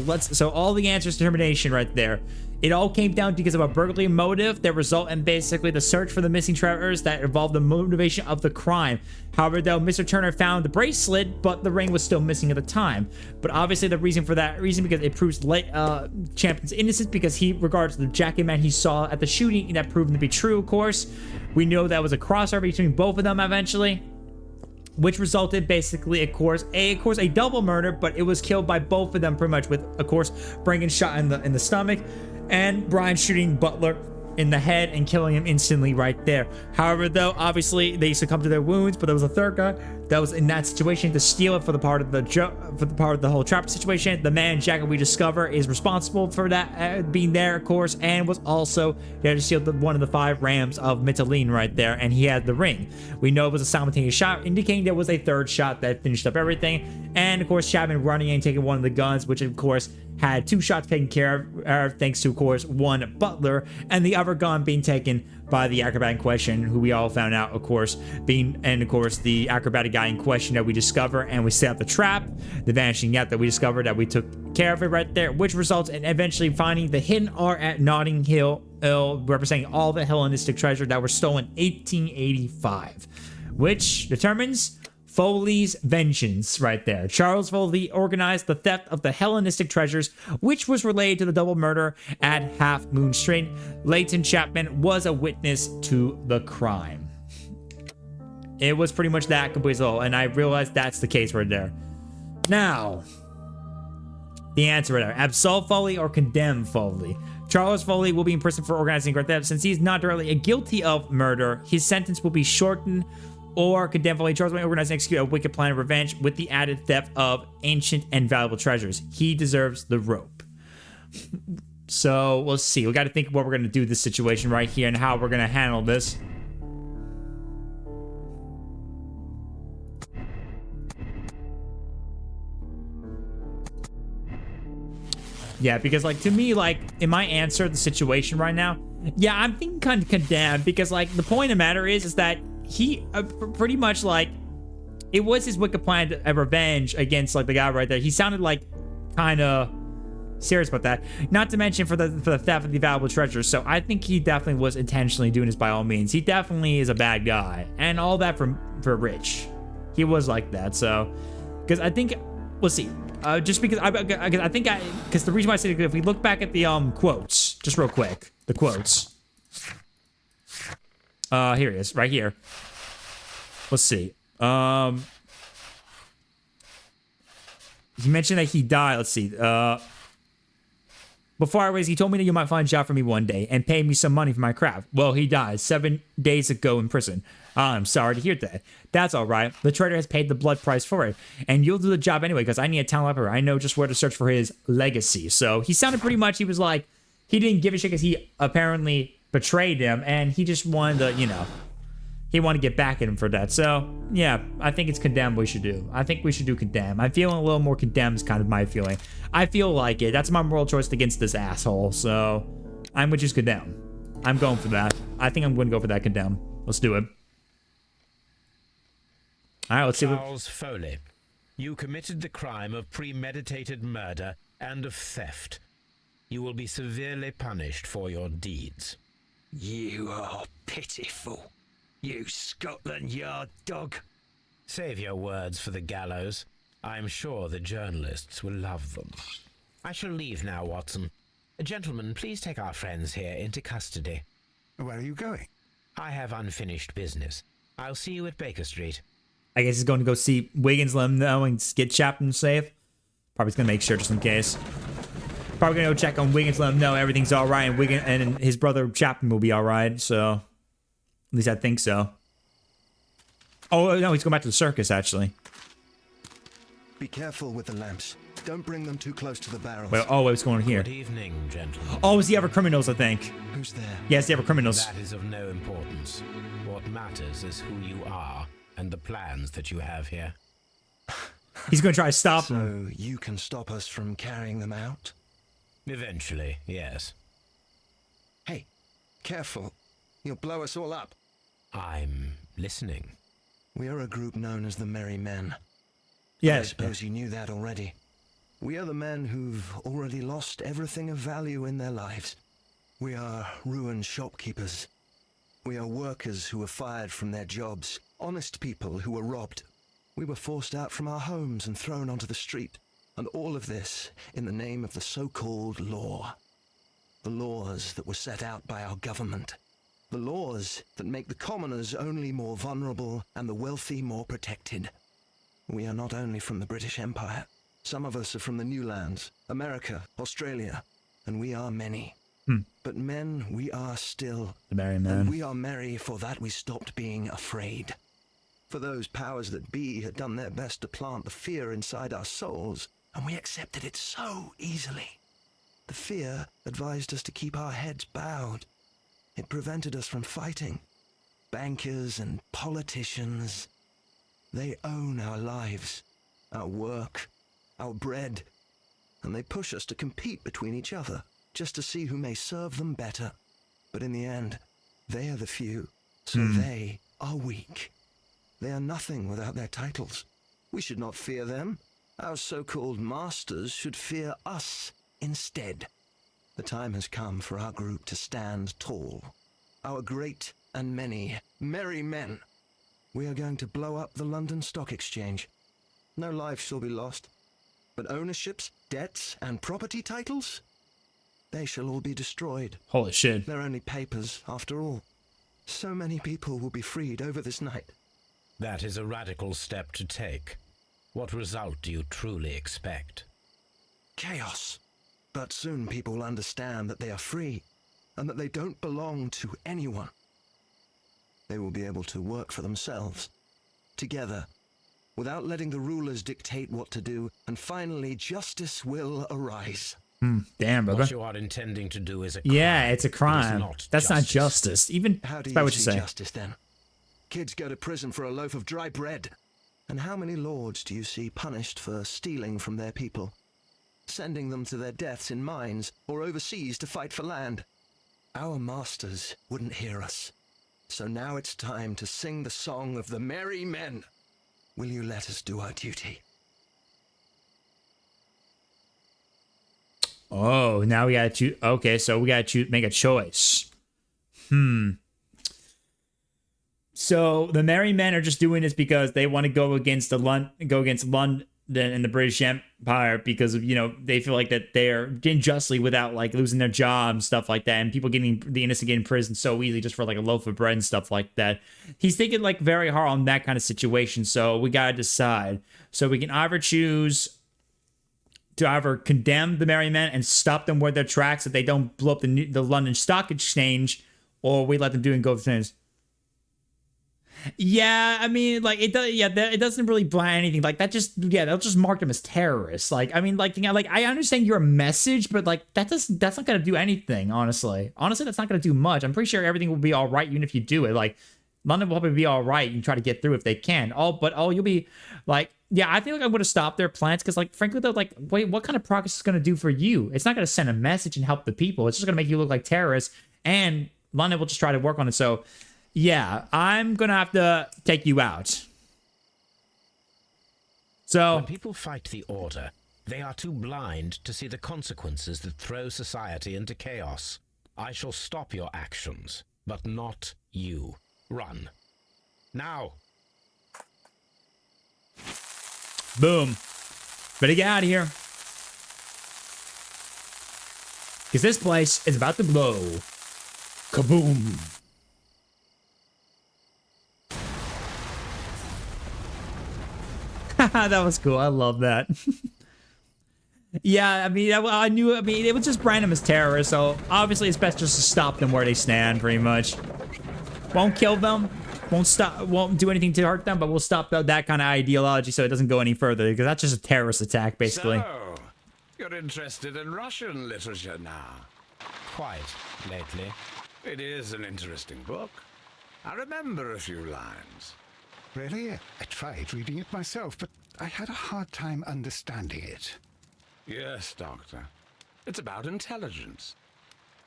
all the answers determination right there. It all came down because of a burglary motive that result in basically the search for the missing treasures that involved the motivation of the crime. However, though, Mr. Turner found the bracelet, but the ring was still missing at the time. But obviously the reason for that because it proves Champion's innocence because he regards the jacket man he saw at the shooting, and that proved to be true, of course. We know that was a crossover between both of them eventually, which resulted basically, of course, a double murder, but it was killed by both of them pretty much with, of course, Brangan shot in the stomach and Brian shooting Butler in the head and killing him instantly right there. However, though, obviously they succumbed to their wounds, but there was a third guy that was in that situation to steal it for the part of the whole trap situation. The man Jacket we discover is responsible for that being there, of course, and was also there to steal one of the 5 rams of Mytilene right there, and he had the ring. We know it was a simultaneous shot, indicating there was a third shot that finished up everything, and of course Chapman running in and taking one of the guns, which of course had 2 shots taken care of, thanks to, of course, one Butler, and the other gun being taken by the acrobat in question, who we all found out, of course, the acrobatic guy in question that we discover, and we set up the trap, the vanishing net that we discovered, that we took care of it right there, which results in eventually finding the hidden art at Notting Hill, representing all the Hellenistic treasure that were stolen in 1885, which determines Foley's vengeance right there. Charles Foley organized the theft of the Hellenistic treasures, which was related to the double murder at Half Moon Street. Leighton Chapman was a witness to the crime. It was pretty much that complete all, and I realized that's the case right there. Now, the answer right there: absolve Foley or condemn Foley. Charles Foley will be in prison for organizing great theft. Since he's not directly guilty of murder, his sentence will be shortened, or condemn Foley. Charles may organize and execute a wicked plan of revenge with the added theft of ancient and valuable treasures. He deserves the rope. So let's see. We got to think what we're going to do with this situation right here and how we're going to handle this. Yeah, because like to me, like in my answer, the situation right now, yeah, I'm thinking kind of condemned because like the point of the matter is that he pretty much like it was his wicked plan of revenge against like the guy right there. He sounded like kind of serious about that. Not to mention for the theft of the valuable treasures. So I think he definitely was intentionally doing this by all means. He definitely is a bad guy, and all that for Rich. He was like that. So because I think let's see. Just because because the reason why I say it, if we look back at the quotes, just real quick, the quotes. Here it is, right here. Let's see. He mentioned that he died. Let's see. Before I was, he told me that you might find a job for me one day and pay me some money for my craft. Well, he died 7 days ago in prison. I'm sorry to hear that. That's all right. The trader has paid the blood price for it, and you'll do the job anyway because I need a talent operator. I know just where to search for his legacy. So he sounded pretty much, he was like, he didn't give a shit because he apparently betrayed him, and he just wanted to, you know, he wanted to get back at him for that. So yeah, I think it's condemn we should do. I think we should do condemn. I'm feeling a little more condemn is kind of my feeling. I feel like it. That's my moral choice against this asshole. So I'm going to choose condemn. I'm going for that. I think I'm going to go for that condemn. Let's do it. All right, let's see. Charles Foley, you committed the crime of premeditated murder and of theft. You will be severely punished for your deeds. You are pitiful, you Scotland Yard dog. Save your words for the gallows. I'm sure the journalists will love them. I shall leave now, Watson. Gentlemen, please take our friends here into custody. Where are you going? I have unfinished business. I'll see you at Baker Street. I guess he's going to go see Wiggins, let him know, and get Chapman safe. Probably going to make sure just in case. Probably going to go check on Wiggins, let him know everything's all right, and Wiggins and his brother Chapman will be all right. So, at least I think so. Oh no, he's going back to the circus actually. Be careful with the lamps. Don't bring them too close to the barrels. Wait, oh, what's going on here? Good evening, gentlemen. Oh, it's the other criminals, I think. Who's there? Yes, the other criminals. That is of no importance. What matters is who you are and the plans that you have here. He's going to try to stop them. So you can stop us from carrying them out? Eventually, yes. Hey, careful. You'll blow us all up. I'm listening. We are a group known as the Merry Men. Yes. I suppose you knew that already. We are the men who've already lost everything of value in their lives. We are ruined shopkeepers. We are workers who were fired from their jobs. Honest people who were robbed. We were forced out from our homes and thrown onto the street. And all of this in the name of the so-called law. The laws that were set out by our government. The laws that make the commoners only more vulnerable and the wealthy more protected. We are not only from the British Empire. Some of us are from the New Lands, America, Australia, and we are many. But men we are still. The Merry Men. And we are merry for that we stopped being afraid. For those powers that be had done their best to plant the fear inside our souls, and we accepted it so easily. The fear advised us to keep our heads bowed. It prevented us from fighting. Bankers and politicians, they own our lives, our work, our bread, and they push us to compete between each other, just to see who may serve them better. But in the end, they are the few, so they are weak. They are nothing without their titles. We should not fear them. Our so-called masters should fear us instead. The time has come for our group to stand tall. Our great and many merry men. We are going to blow up the London Stock Exchange. No life shall be lost. But ownerships, debts, and property titles? They shall all be destroyed. Holy shit. They're only papers, after all. So many people will be freed over this night. That is a radical step to take. What result do you truly expect? Chaos. But soon people will understand that they are free, and that they don't belong to anyone. They will be able to work for themselves, together, without letting the rulers dictate what to do, and finally justice will arise. Damn, brother. What you are intending to do is a crime. Yeah, it's a crime. That's not justice. justice. Even How do that's you what you see say. justice then? Kids go to prison for a loaf of dry bread. And how many lords do you see punished for stealing from their people? Sending them to their deaths in mines or overseas to fight for land? Our masters wouldn't hear us. So now it's time to sing the song of the merry men. Will you let us do our duty? Oh, now we gotta choose. Okay, so we gotta choose, make a choice. So the Merry Men are just doing this because they want to go against London and the British Empire because of, you know, they feel like that they're getting justly without like losing their job and stuff like that, and people getting the innocent getting in prison so easily just for like a loaf of bread and stuff like that. He's thinking like very hard on that kind of situation. So we gotta decide. So we can either choose to either condemn the Merry Men and stop them where their tracks, that they don't blow up the London Stock Exchange, or we let them do and go for things. Yeah, I mean, like it does. Yeah, it doesn't really blind anything like that. Just they'll just mark them as terrorists. Like, I mean, like I understand your message, but like that's not gonna do anything. Honestly, that's not gonna do much. I'm pretty sure everything will be all right even if you do it. Like, London will probably be all right. You try to get through if they can. You'll be like, yeah, I think like I would have stopped their plans because, like, frankly, they're like, wait, what kind of progress is it gonna do for you? It's not gonna send a message and help the people. It's just gonna make you look like terrorists, and London will just try to work on it. So. Yeah, I'm gonna have to take you out. So when people fight the order, they are too blind to see the consequences that throw society into chaos. I shall stop your actions, but not you. Run. Now. Boom. Better get out of here. Because this place is about to blow. Kaboom. That was cool. I love that. Yeah, I mean, I knew. I mean, it was just brand them as terrorists, so obviously it's best just to stop them where they stand, pretty much. Won't kill them, won't do anything to hurt them, but we'll stop that kind of ideology so it doesn't go any further, because that's just a terrorist attack, basically. So, you're interested in Russian literature now? Quite lately. It is an interesting book. I remember a few lines. Really? I tried reading it myself, but I had a hard time understanding it. Yes, Doctor. It's about intelligence.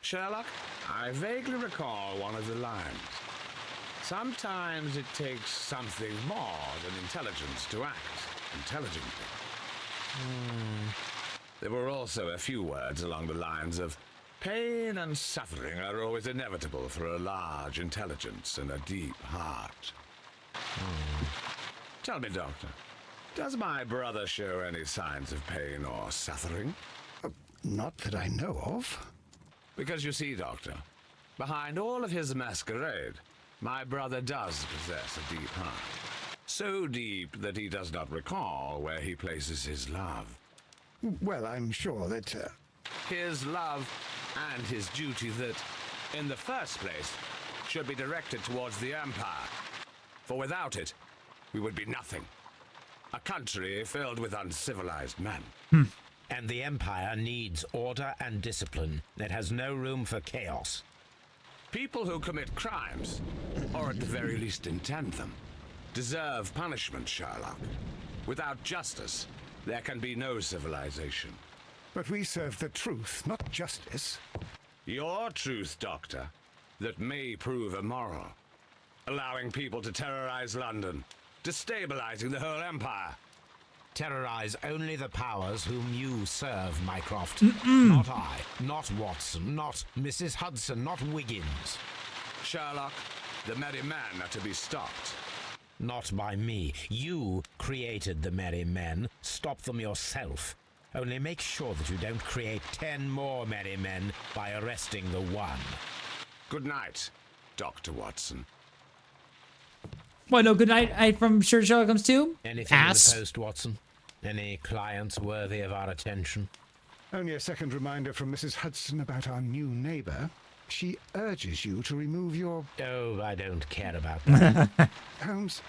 Sherlock, I vaguely recall one of the lines. Sometimes it takes something more than intelligence to act intelligently. There were also a few words along the lines of, pain and suffering are always inevitable for a large intelligence and a deep heart. Tell me, Doctor, does my brother show any signs of pain or suffering? Not that I know of. Because you see, Doctor, behind all of his masquerade, my brother does possess a deep heart. So deep that he does not recall where he places his love. Well, I'm sure that... His love and his duty that, in the first place, should be directed towards the Empire. For without it, we would be nothing. A country filled with uncivilized men. And the Empire needs order and discipline. It has no room for chaos. People who commit crimes, or at the very least intend them, deserve punishment, Sherlock. Without justice, there can be no civilization. But we serve the truth, not justice. Your truth, Doctor, that may prove immoral. Allowing people to terrorize London, destabilizing the whole empire. Terrorize only the powers whom you serve, Mycroft. Not I, not Watson, not Mrs. Hudson, not Wiggins. Sherlock, the merry men are to be stopped. Not by me. You created the merry men. Stop them yourself. Only make sure that you don't create 10 more merry men by arresting the one. Good night, Dr. Watson. What, no good night from Sherlock Holmes 2? Anything in the post, Watson? Any clients worthy of our attention? Only a second reminder from Mrs. Hudson about our new neighbor. She urges you to remove your... Oh, I don't care about that. Holmes,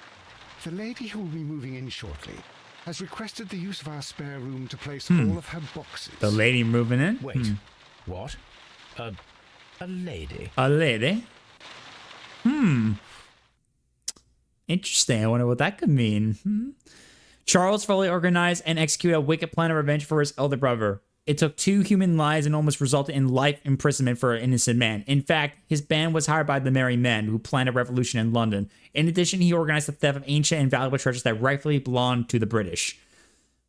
the lady who will be moving in shortly has requested the use of our spare room to place all of her boxes. The lady moving in? Wait, what? A lady? A lady? Interesting. I wonder what that could mean. Charles fully organized and executed a wicked plan of revenge for his elder brother. It took 2 human lives and almost resulted in life imprisonment for an innocent man. In fact, his band was hired by the Merry Men, who planned a revolution in London. In addition, he organized the theft of ancient and valuable treasures that rightfully belonged to the British.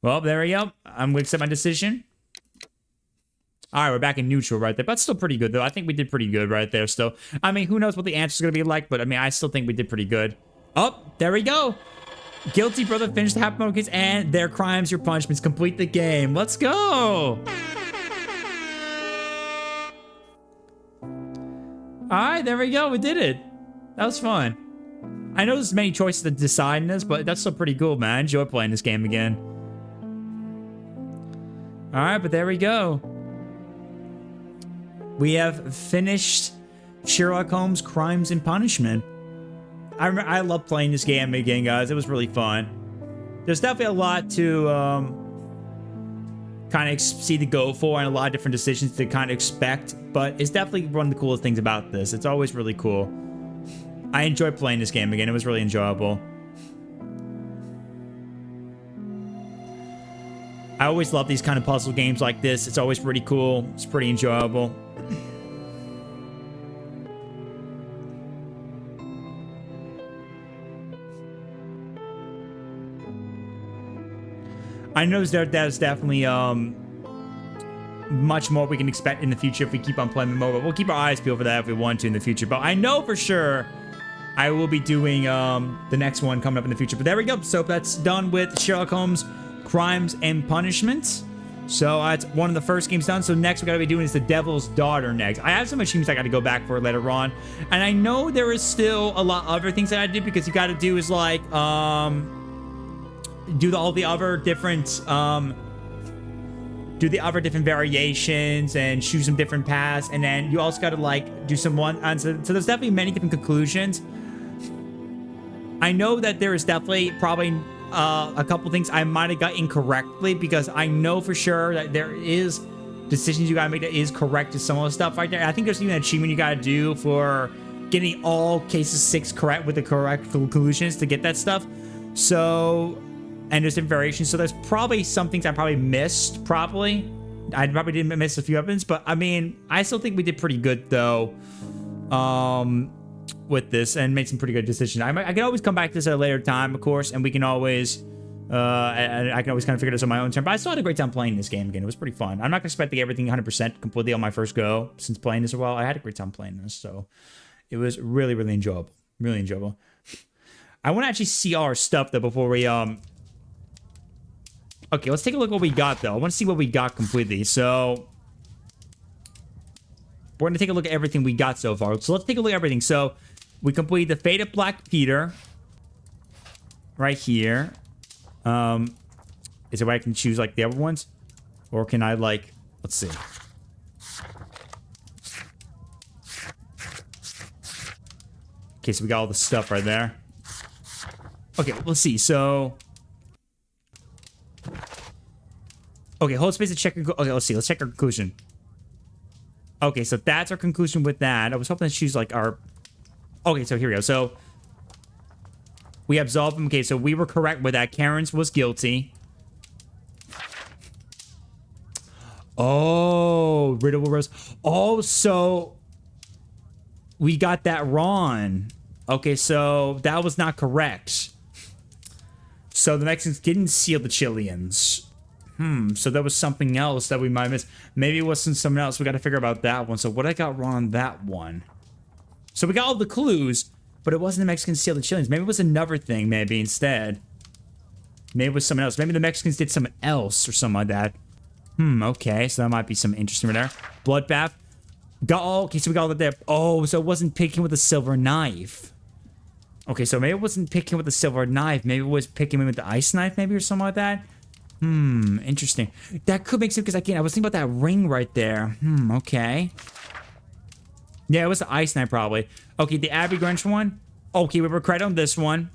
Well, there we go. I'm going to accept my decision. All right, we're back in neutral right there. But still pretty good, though. I think we did pretty good right there still. I mean, who knows what the answer's going to be like, but I mean, I still think we did pretty good. Oh, there we go. Guilty brother finished the half case and their crimes, your punishments. Complete the game. Let's go. All right, there we go. We did it. That was fun. I know there's many choices to decide in this, but that's still pretty cool, man. I enjoy playing this game again. All right, but there we go. We have finished Sherlock Holmes' Crimes and Punishment. I love playing this game again, guys. It was really fun. There's definitely a lot to kind of see to go for and a lot of different decisions to kind of expect, but it's definitely one of the coolest things about this. It's always really cool. I enjoyed playing this game again. It was really enjoyable. I always love these kind of puzzle games like this. It's always pretty cool. It's pretty enjoyable. I know there's definitely much more we can expect in the future if we keep on playing the mode, but we'll keep our eyes peeled for that if we want to in the future. But I know for sure I will be doing the next one coming up in the future. But there we go. So that's done with Sherlock Holmes Crimes and Punishments. So that's one of the first games done. So next we're going to be doing is The Devil's Daughter next. I have some achievements I got to go back for later on. And I know there is still a lot of other things that I did because you got to do is like do all the other different variations and choose some different paths, and then you also got to like do some one. So there's definitely many different conclusions. I know that there is definitely probably a couple things I might have got incorrectly, because I know for sure that there is decisions you gotta make that is correct to some of the stuff right there. I think there's even an achievement you gotta do for getting all cases 6 correct with the correct conclusions to get that stuff. So, and there's some variations. So there's probably some things I probably missed, probably. I probably didn't miss a few evidence, but I mean, I still think we did pretty good though. With this, and made some pretty good decisions. I can always come back to this at a later time, of course, and we can always, I can always kind of figure this on my own term, but I still had a great time playing this game again. It was pretty fun. I'm not expecting everything 100% completely on my first go since playing this a while. I had a great time playing this, so it was really, really enjoyable. Really enjoyable. I want to actually see all our stuff, though, before we, okay, let's take a look at what we got, though. I want to see what we got completely, so we're going to take a look at everything we got so far. So let's take a look at everything. So we completed the Faded Black Peter right here. Is it where I can choose like the other ones? Or can I like, let's see. Okay, so we got all the stuff right there. Okay, let's see. So, okay, hold space to check. Okay, let's see. Let's check our conclusion. Okay, so that's our conclusion with that. I was hoping to choose like our... Okay, so here we go. So we absolved him. Okay, so we were correct with that. Karen's was guilty. Oh, Riddle Rose. Oh, so we got that wrong. Okay, so that was not correct. So the Mexicans didn't seal the Chileans. So there was something else that we might miss. Maybe it wasn't something else. We got to figure about that one. So what I got wrong on that one? So we got all the clues, but it wasn't the Mexicans steal the Chileans. Maybe it was another thing, maybe, instead. Maybe it was something else. Maybe the Mexicans did something else or something like that. Okay. So that might be some interesting right there. Bloodbath. Got all... Okay, so we got all that there. Oh, so it wasn't picking with a silver knife. Okay, so maybe it wasn't picking with a silver knife. Maybe it was picking with the ice knife, maybe, or something like that. Interesting. That could make sense, because again, I was thinking about that ring right there. Okay. Yeah, it was the ice knife, probably. Okay, the Abby Grinch one. Okay, we were correct on this one.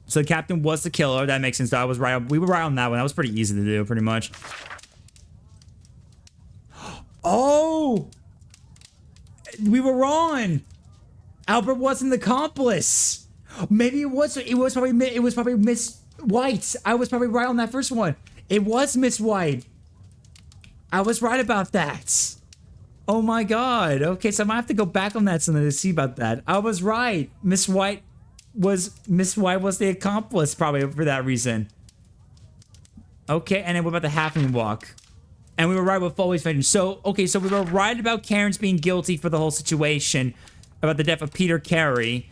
So the captain was the killer. That makes sense. I was right. We were right on that one. That was pretty easy to do, pretty much. Oh! We were wrong. Albert wasn't the accomplice. Maybe it was. It was probably Miss White. I was probably right on that first one. It was Miss White. I was right about that. Oh my god. Okay, so I might have to go back on that something to see about that. I was right. Miss White was the accomplice, probably for that reason. Okay, and then what about the halfling walk? And we were right with Foley's finding. So, okay, so we were right about Karen's being guilty for the whole situation, about the death of Peter Carey,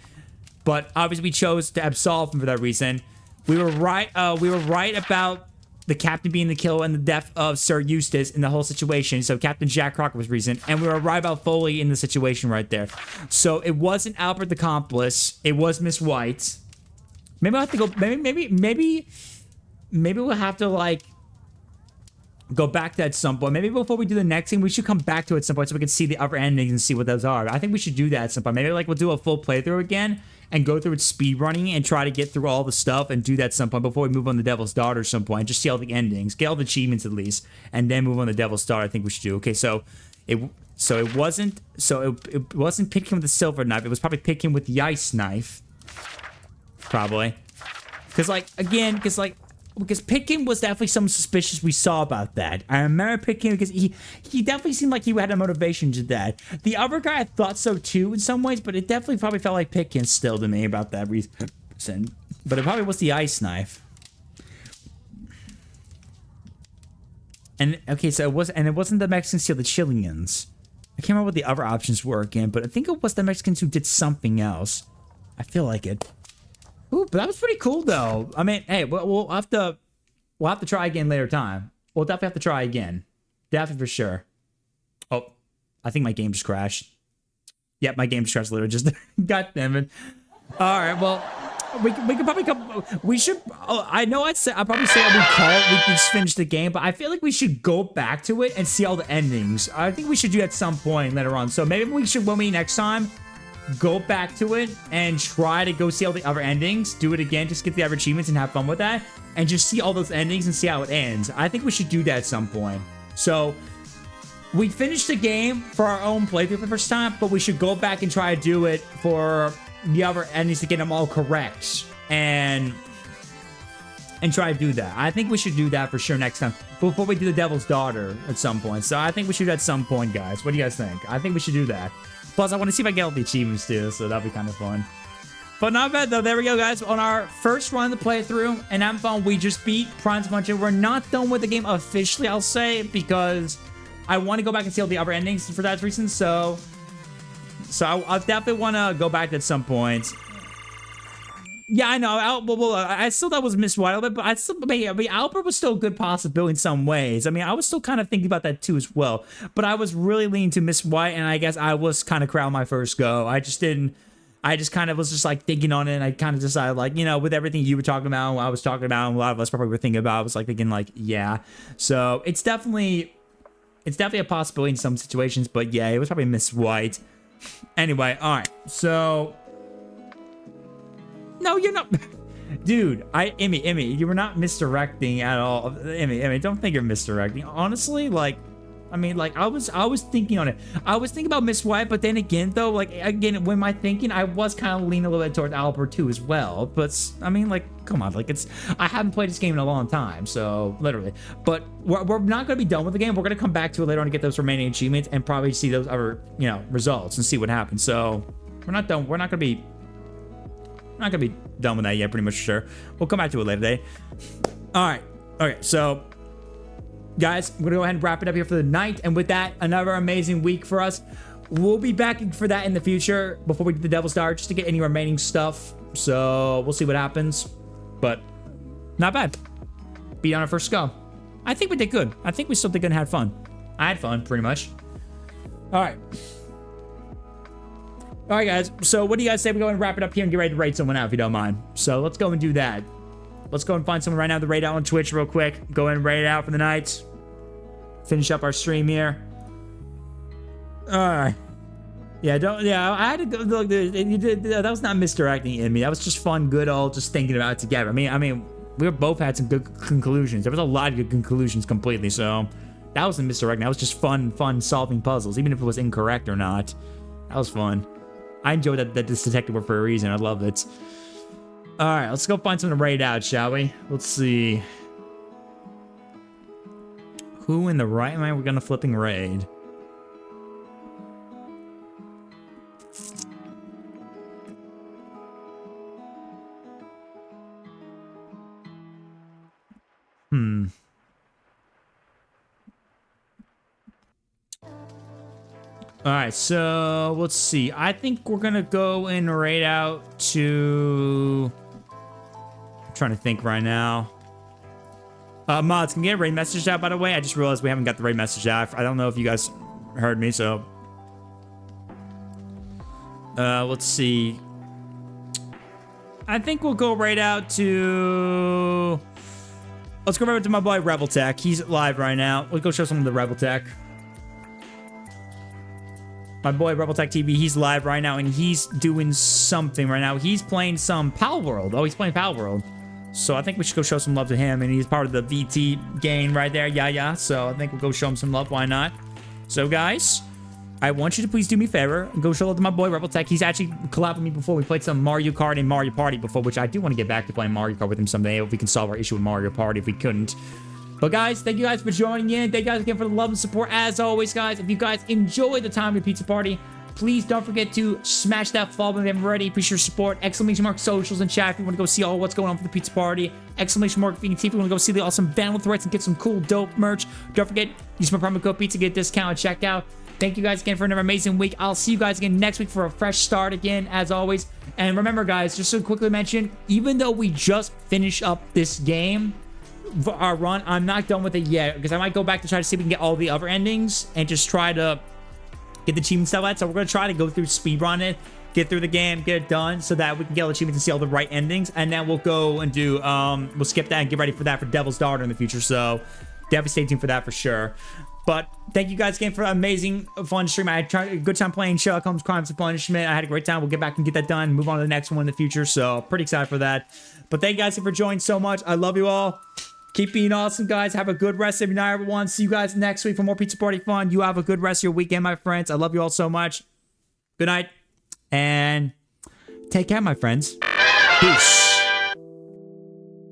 but obviously we chose to absolve him for that reason. We were right about the captain being the killer and the death of Sir Eustace in the whole situation. So Captain Jack Crocker was reason, and we were right about Foley in the situation right there. So it wasn't Albert the accomplice. It was Miss White. Maybe I'll have to go. Maybe we'll have to like go back to that at some point. Maybe before we do the next thing, we should come back to it at some point so we can see the other endings and see what those are. I think we should do that at some point. Maybe like we'll do a full playthrough again and go through it speed running and try to get through all the stuff and do that at some point before we move on to Devil's Daughter at some point. Just see all the endings, get all the achievements at least, and then move on to Devil's Daughter. I think we should do. Okay, so it wasn't picking with the silver knife. It was probably picking with the ice knife. Probably. Because Pitkin was definitely something suspicious we saw about that. I remember Pitkin because he definitely seemed like he had a motivation to that. The other guy, I thought so too in some ways, but it definitely probably felt like Pitkin still to me about that reason. But it probably was the ice knife. And okay, so it wasn't the Mexicans steal the Chileans. I can't remember what the other options were again, but I think it was the Mexicans who did something else. I feel like it. Ooh, but that was pretty cool, though. I mean, hey, we'll have to try again later time. We'll definitely have to try again. Definitely for sure. Oh, I think my game just crashed. Yep, my game just crashed literally just. God damn it. All right, well, we could probably come. We should. Oh, I know I'd probably say we can just finish the game, but I feel like we should go back to it and see all the endings. I think we should do that at some point later on. So maybe we should, when we next time, go back to it and try to go see all the other endings, do it again, just get the other achievements and have fun with that, and just see all those endings and see how it ends. I think we should do that at some point. So we finished the game for our own playthrough for the first time, but we should go back and try to do it for the other endings to get them all correct and try to do that. I think we should do that for sure next time before we do the Devil's Daughter at some point. So I think we should do that at some point, guys. What do you guys think? I think we should do that. Plus, I want to see if I get all the achievements too, so that'll be kind of fun. But not bad, though. There we go, guys. On our first run of the playthrough, and having fun, we just beat Prime's Bunch. We're not done with the game officially, I'll say, because I want to go back and see all the other endings for that reason. So I definitely want to go back at some point. Yeah, I know. I still thought it was Miss White a little bit, but I mean, Albert was still a good possibility in some ways. I mean, I was still kind of thinking about that too as well. But I was really leaning to Miss White, and I guess I was kind of crowd my first go. I just kind of was just like thinking on it, and I kind of decided, like, you know, with everything you were talking about, what I was talking about, and a lot of us probably were thinking about, I was like thinking, like, yeah. So it's definitely a possibility in some situations, but yeah, it was probably Miss White. Anyway, all right, so. No, you're not. Dude, Emmy, you were not misdirecting at all. Emmy, don't think you're misdirecting. Honestly, like, I mean, like, I was thinking on it. I was thinking about Miss White, but then again, though, like, again, when my thinking, I was kind of leaning a little bit towards Albert too as well. But, I mean, like, come on, like, I haven't played this game in a long time, so, literally. But we're not going to be done with the game. We're going to come back to it later on to get those remaining achievements and probably see those other, you know, results and see what happens. So, we're not done. We're not going to be done with that yet, pretty much sure. We'll come back to it later today. All right. Okay, so, guys, I'm going to go ahead and wrap it up here for the night. And with that, another amazing week for us. We'll be back for that in the future before we do the Devil's Daughter, just to get any remaining stuff. So, we'll see what happens. But, not bad. Beat on our first go. I think we did good. I think we still did good and had fun. I had fun, pretty much. All right. All right, guys. So what do you guys say we go and wrap it up here and get ready to raid someone out, if you don't mind? So let's go and do that. Let's go and find someone right now to raid out on Twitch real quick. Go and raid out for the night. Finish up our stream here. All right. Yeah, I had to go look. That was not misdirecting in me. That was just fun, good old, just thinking about it together. I mean, we both had some good conclusions. There was a lot of good conclusions completely. So that wasn't misdirecting. That was just fun solving puzzles, even if it was incorrect or not. That was fun. I enjoyed that this detective work for a reason. I love it. All right, let's go find someone to raid out, shall we? Let's see. Who in the right mind we're gonna flipping raid? All right, so let's see. I think we're gonna go and raid out to. I'm trying to think right now. Mods, can you get a raid message out, by the way? I just realized we haven't got the raid message out. I don't know if you guys heard me, so. Let's see. I think we'll go right out to. Let's go right out to my boy Rebel Tech. He's live right now. Let's go show some of the Rebel Tech. My boy Rebel Tech TV, he's live right now, and he's doing something right now. He's playing some Pal World. Oh, he's playing Pal World. So I think we should go show some love to him, and he's part of the VT gang right there. Yeah. So I think we'll go show him some love. Why not? So, guys, I want you to please do me a favor and go show love to my boy Rebel Tech. He's actually collabed with me before. We played some Mario Kart and Mario Party before, which I do want to get back to playing Mario Kart with him someday if we can solve our issue with Mario Party if we couldn't. But guys, thank you guys for joining in. Thank you guys again for the love and support. As always, guys, if you guys enjoyed the time of your pizza party, please don't forget to smash that follow button if you haven't already. Appreciate your support. Exclamation mark socials and chat if you want to go see all what's going on for the pizza party. Exclamation mark VT if you want to go see the awesome Vandal threats and get some cool dope merch. Don't forget, use my promo code pizza, get a discount at checkout. Thank you guys again for another amazing week. I'll see you guys again next week for a fresh start again, as always. And remember, guys, just to quickly mention, even though we just finished up this game, our run, I'm not done with it yet, because I might go back to try to see if we can get all the other endings and just try to get the achievement stuff out. So we're going to try to go through speedrun it, get through the game, get it done, so that we can get all the achievements and see all the right endings. And then we'll go and do, we'll skip that and get ready for that for Devil's Daughter in the future. So definitely stay tuned for that for sure. But thank you guys again for an amazing, fun stream. I had a good time playing Sherlock Holmes Crimes and Punishment. I had a great time. We'll get back and get that done. Move on to the next one in the future. So pretty excited for that. But thank you guys for joining so much. I love you all. Keep being awesome, guys. Have a good rest of your night, everyone. See you guys next week for more Pizza Party fun. You have a good rest of your weekend, my friends. I love you all so much. Good night. And take care, my friends. Peace.